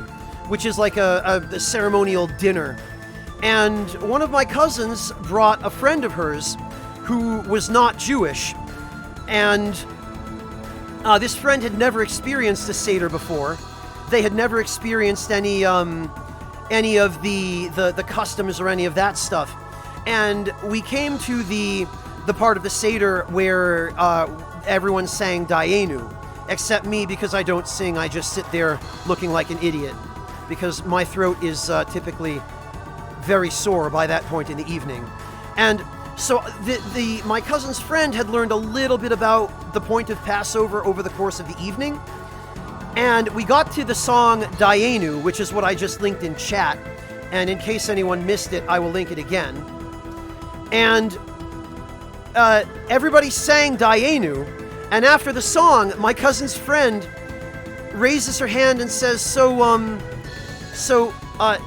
S1: which is like a ceremonial dinner. And one of my cousins brought a friend of hers who was not Jewish. And this friend had never experienced a Seder before. They had never experienced any of the customs or any of that stuff. And we came to the part of the Seder where everyone sang Dayenu, except me, because I don't sing. I just sit there looking like an idiot, because my throat is typically very sore by that point in the evening. And so my cousin's friend had learned a little bit about the point of Passover over the course of the evening, and we got to the song Dayenu, which is what I just linked in chat, and in case anyone missed it, I will link it again. And everybody sang Dayenu, and after the song, my cousin's friend raises her hand and says,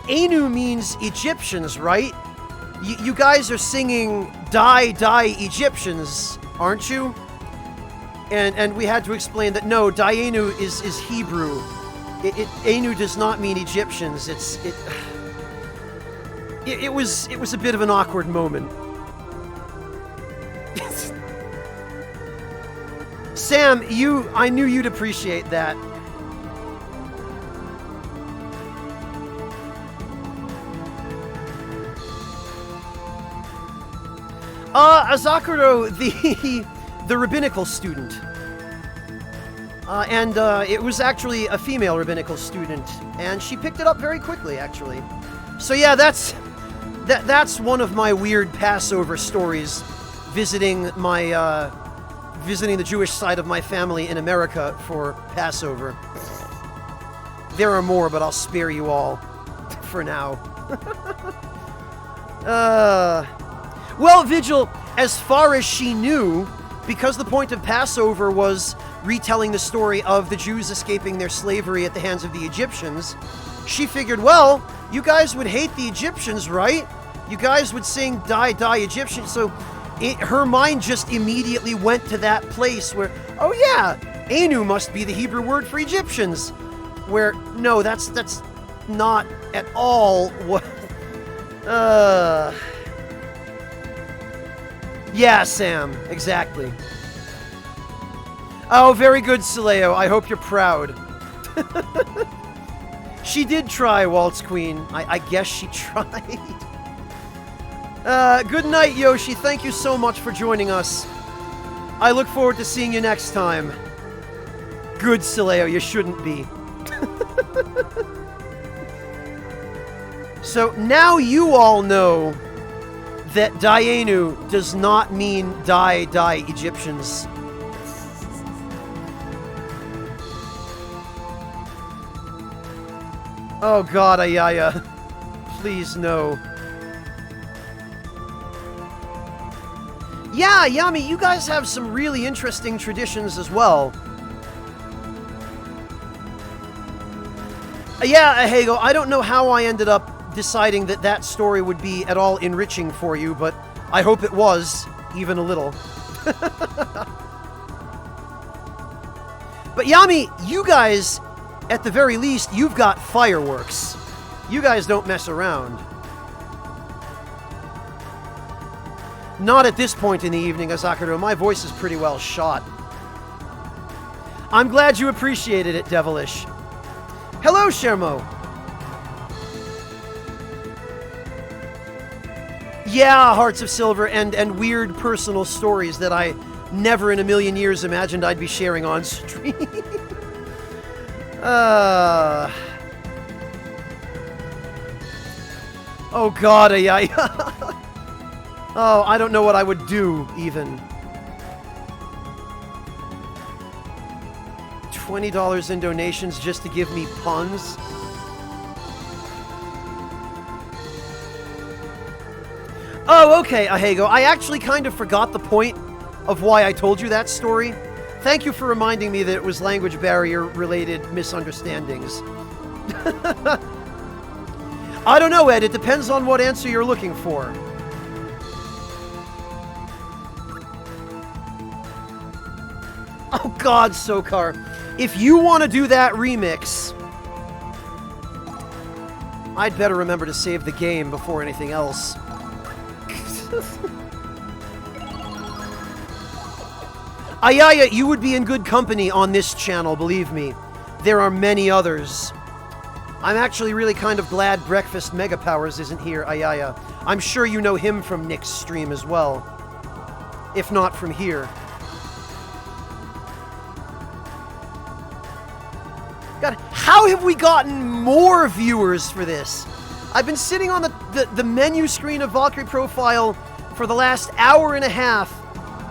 S1: Enu means Egyptians, right? You guys are singing Die Egyptians, aren't you? And we had to explain that no, Dayenu is Hebrew. Enu does not mean Egyptians. It was a bit of an awkward moment. Sam, I knew you'd appreciate that. Azakuro, the rabbinical student. And it was actually a female rabbinical student, and she picked it up very quickly, actually. So yeah, that's one of my weird Passover stories, visiting the Jewish side of my family in America for Passover. There are more, but I'll spare you all for now. Well, Vigil, as far as she knew, because the point of Passover was retelling the story of the Jews escaping their slavery at the hands of the Egyptians, she figured, well, you guys would hate the Egyptians, right? You guys would sing Die Egyptians, so her mind just immediately went to that place where, oh yeah, Enu must be the Hebrew word for Egyptians. Where, no, that's not at all what... Yeah, Sam, exactly. Oh, very good, Sileo. I hope you're proud. She did try, Waltz Queen. I guess she tried. Good night, Yoshi. Thank you so much for joining us. I look forward to seeing you next time. Good, Sileo. You shouldn't be. So now you all know that Dayenu does not mean Die Egyptians. Oh god, Ayaya. Please, no. Yeah, Yami, you guys have some really interesting traditions as well. Yeah, Ahego, I don't know how I ended up deciding that that story would be at all enriching for you, but I hope it was, even a little. But Yami, you guys, at the very least, you've got fireworks. You guys don't mess around. Not at this point in the evening, Asakura. My voice is pretty well shot. I'm glad you appreciated it, Devilish. Hello, Shermo. Yeah, Hearts of Silver and weird personal stories that I never in a million years imagined I'd be sharing on stream. Oh god, oh, I don't know what I would do, even. $20 in donations just to give me puns? Oh, okay, Ahego. I actually kind of forgot the point of why I told you that story. Thank you for reminding me that it was language barrier-related misunderstandings. I don't know, Ed. It depends on what answer you're looking for. Oh god, Sokar. If you want to do that remix, I'd better remember to save the game before anything else. Ayaya, you would be in good company on this channel, believe me. There are many others. I'm actually really kind of glad Breakfast Mega Powers isn't here, Ayaya. I'm sure you know him from Nick's stream as well. If not from here. God, how have we gotten more viewers for this? I've been sitting on the menu screen of Valkyrie Profile for the last hour and a half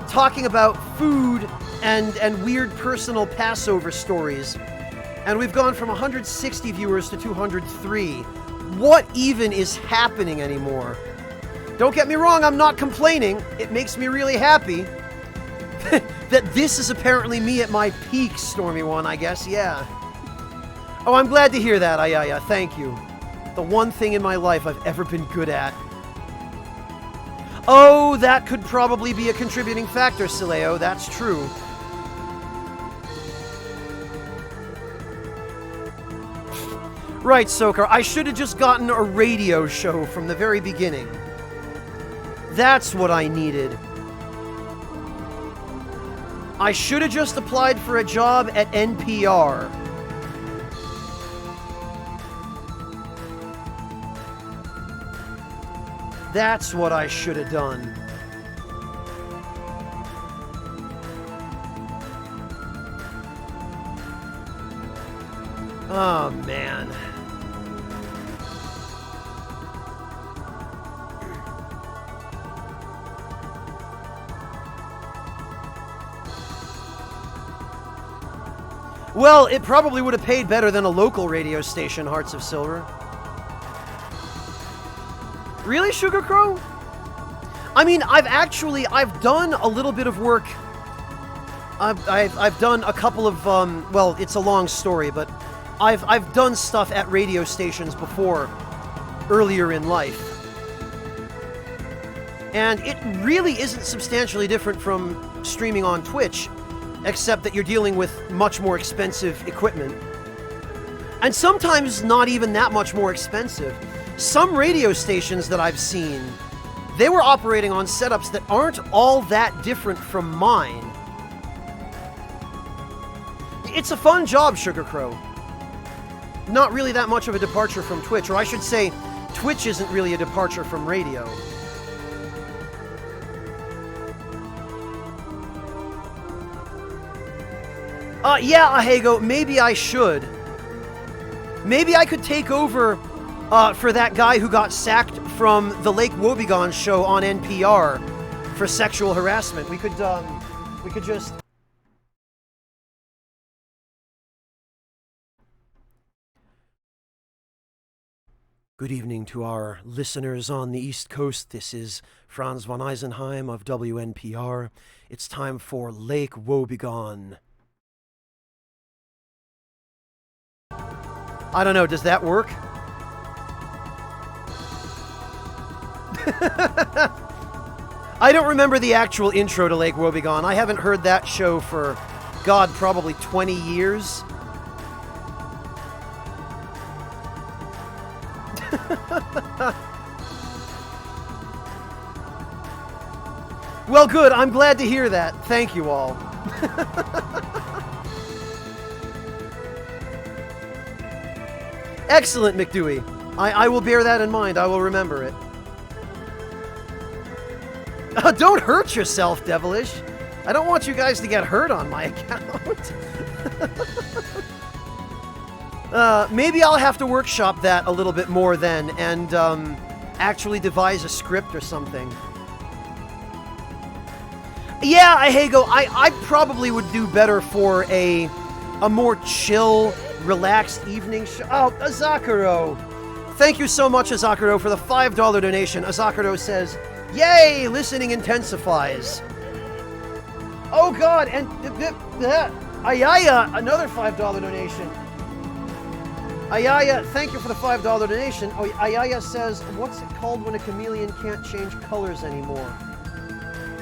S1: talking about food and weird personal Passover stories. And we've gone from 160 viewers to 203. What even is happening anymore? Don't get me wrong, I'm not complaining. It makes me really happy that this is apparently me at my peak, Stormy One, I guess, yeah. Oh, I'm glad to hear that, Ayaya. Thank you. The one thing in my life I've ever been good at. Oh, that could probably be a contributing factor, Sileo. That's true. Right, Sokar. I should have just gotten a radio show from the very beginning. That's what I needed. I should have just applied for a job at NPR. That's what I should have done. Oh, man. Well, it probably would have paid better than a local radio station, Hearts of Silver. Really, Sugar Crow? I mean, I've done a little bit of work. I've done a couple of, well, it's a long story, but I've done stuff at radio stations before, earlier in life. And it really isn't substantially different from streaming on Twitch, except that you're dealing with much more expensive equipment. And sometimes not even that much more expensive. Some radio stations that I've seen, they were operating on setups that aren't all that different from mine. It's a fun job, Sugar Crow. Not really that much of a departure from Twitch, or I should say, Twitch isn't really a departure from radio. Yeah, Ahego, maybe I should. Maybe I could take over for that guy who got sacked from the Lake Wobegon show on NPR for sexual harassment. We could just... Good evening to our listeners on the East Coast. This is Franz von Eisenheim of WNPR. It's time for Lake Woebegone. I don't know, does that work? I don't remember the actual intro to Lake Woebegone. I haven't heard that show for, God, probably 20 years. Well, good. I'm glad to hear that. Thank you all. Excellent, McDewey. I will bear that in mind. I will remember it. Don't hurt yourself, Devilish. I don't want you guys to get hurt on my account. Maybe I'll have to workshop that a little bit more then and actually devise a script or something. Yeah, Ahego, I probably would do better for a more chill, relaxed evening show. Oh, Azakuro. Thank you so much, Azakuro, for the $5 donation. Azakuro says, yay, listening intensifies. Oh God, and Ayaya, another $5 donation. Ayaya, thank you for the $5 donation. Oh, Ayaya says, what's it called when a chameleon can't change colors anymore?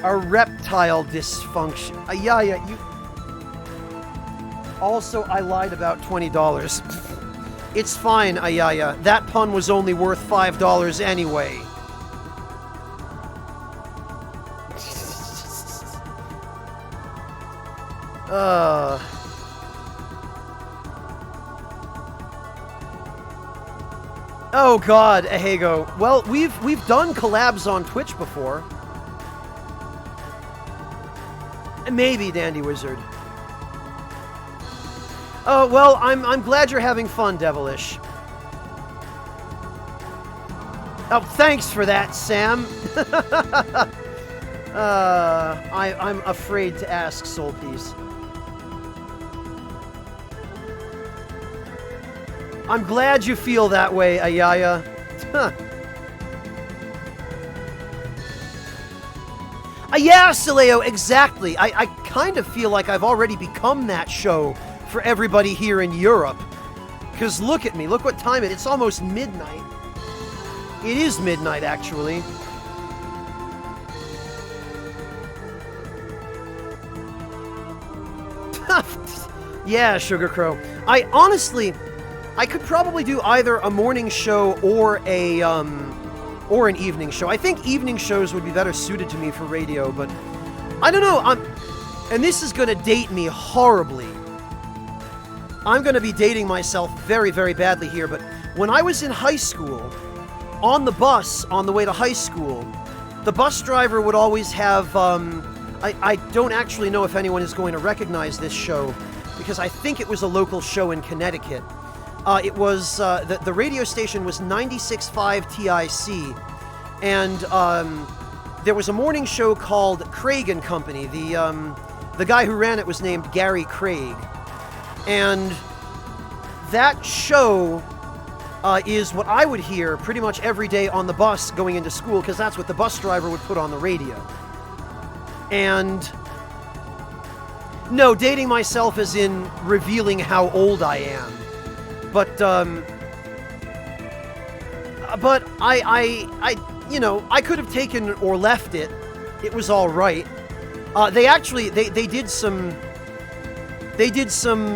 S1: A reptile dysfunction. Ayaya, you... Also, I lied about $20. It's fine, Ayaya. That pun was only worth $5 anyway. Oh God, Ahego. Well, we've done collabs on Twitch before. Maybe, Dandy Wizard. Oh, well, I'm glad you're having fun, Devilish. Oh, thanks for that, Sam. I'm afraid to ask, Soul Piece. I'm glad you feel that way, Ayaya. Yeah, Sileo, exactly. I kind of feel like I've already become that show for everybody here in Europe. Because look at me, look what time it is. It's almost midnight. It is midnight, actually. Yeah, Sugar Crow. I could probably do either a morning show or an evening show. I think evening shows would be better suited to me for radio, but I don't know. And this is going to date me horribly. I'm going to be dating myself very, very badly here, but when I was in high school, on the bus on the way to high school, the bus driver would always have, I don't actually know if anyone is going to recognize this show, because I think it was a local show in Connecticut. It was, the radio station was 96.5 TIC, and there was a morning show called Craig and Company. The guy who ran it was named Gary Craig. And that show is what I would hear pretty much every day on the bus going into school, because that's what the bus driver would put on the radio. And no, dating myself as in revealing how old I am. But I you know, I could have taken or left it. It was all right. They actually, they did some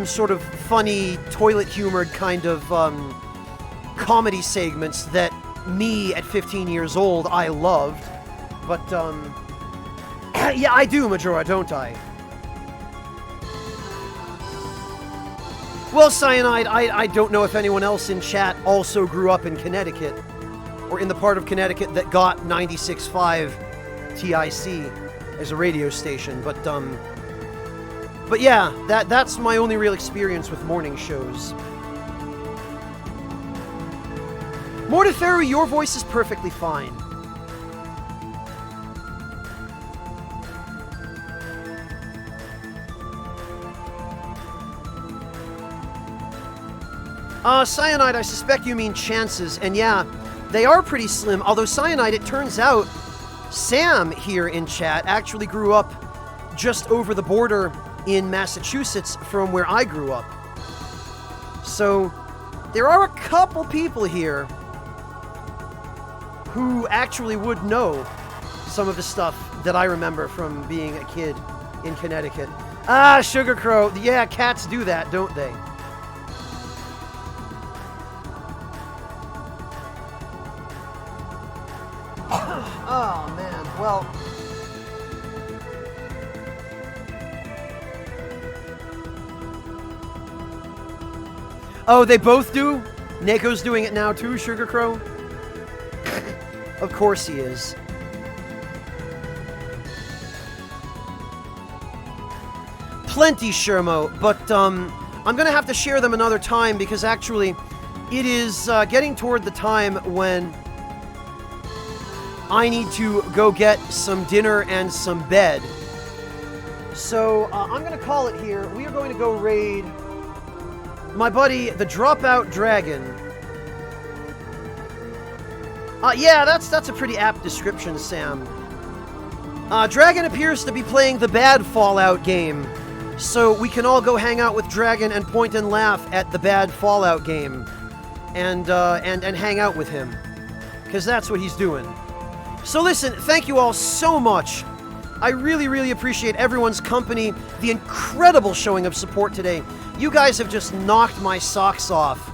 S1: sort of funny, toilet humored kind of comedy segments that me at 15 years old, I loved. But, yeah, I do, Majora, don't I? Well, Cyanide, I don't know if anyone else in chat also grew up in Connecticut, or in the part of Connecticut that got 96.5 TIC as a radio station, but yeah, that's my only real experience with morning shows. Mortiferu, your voice is perfectly fine. Cyanide, I suspect you mean chances, and yeah, they are pretty slim, although Cyanide, it turns out, Sam here in chat actually grew up just over the border in Massachusetts from where I grew up. So, there are a couple people here who actually would know some of the stuff that I remember from being a kid in Connecticut. Ah, Sugar Crow. Yeah, cats do that, don't they? Oh, man. Well... Oh, they both do? Neko's doing it now too, Sugar Crow? Of course he is. Plenty, Shermo, but I'm gonna have to share them another time because actually it is getting toward the time when I need to go get some dinner and some bed. So I'm gonna call it here. We are going to go raid my buddy, the Dropout Dragon. Yeah, that's a pretty apt description, Sam. Dragon appears to be playing the bad Fallout game, so we can all go hang out with Dragon and point and laugh at the bad Fallout game, and hang out with him, because that's what he's doing. So listen, thank you all so much. I really, really appreciate everyone's company, the incredible showing of support today. You guys have just knocked my socks off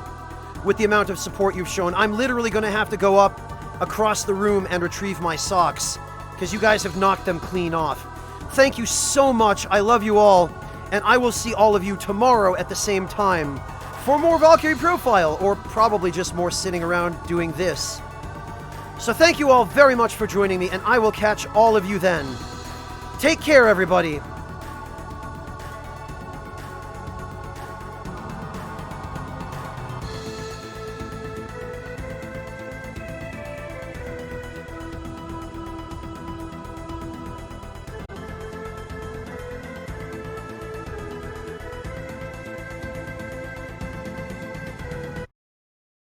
S1: with the amount of support you've shown. I'm literally going to have to go up across the room and retrieve my socks, because you guys have knocked them clean off. Thank you so much. I love you all, and I will see all of you tomorrow at the same time for more Valkyrie Profile, or probably just more sitting around doing this. So thank you all very much for joining me, and I will catch all of you then. Take care, everybody.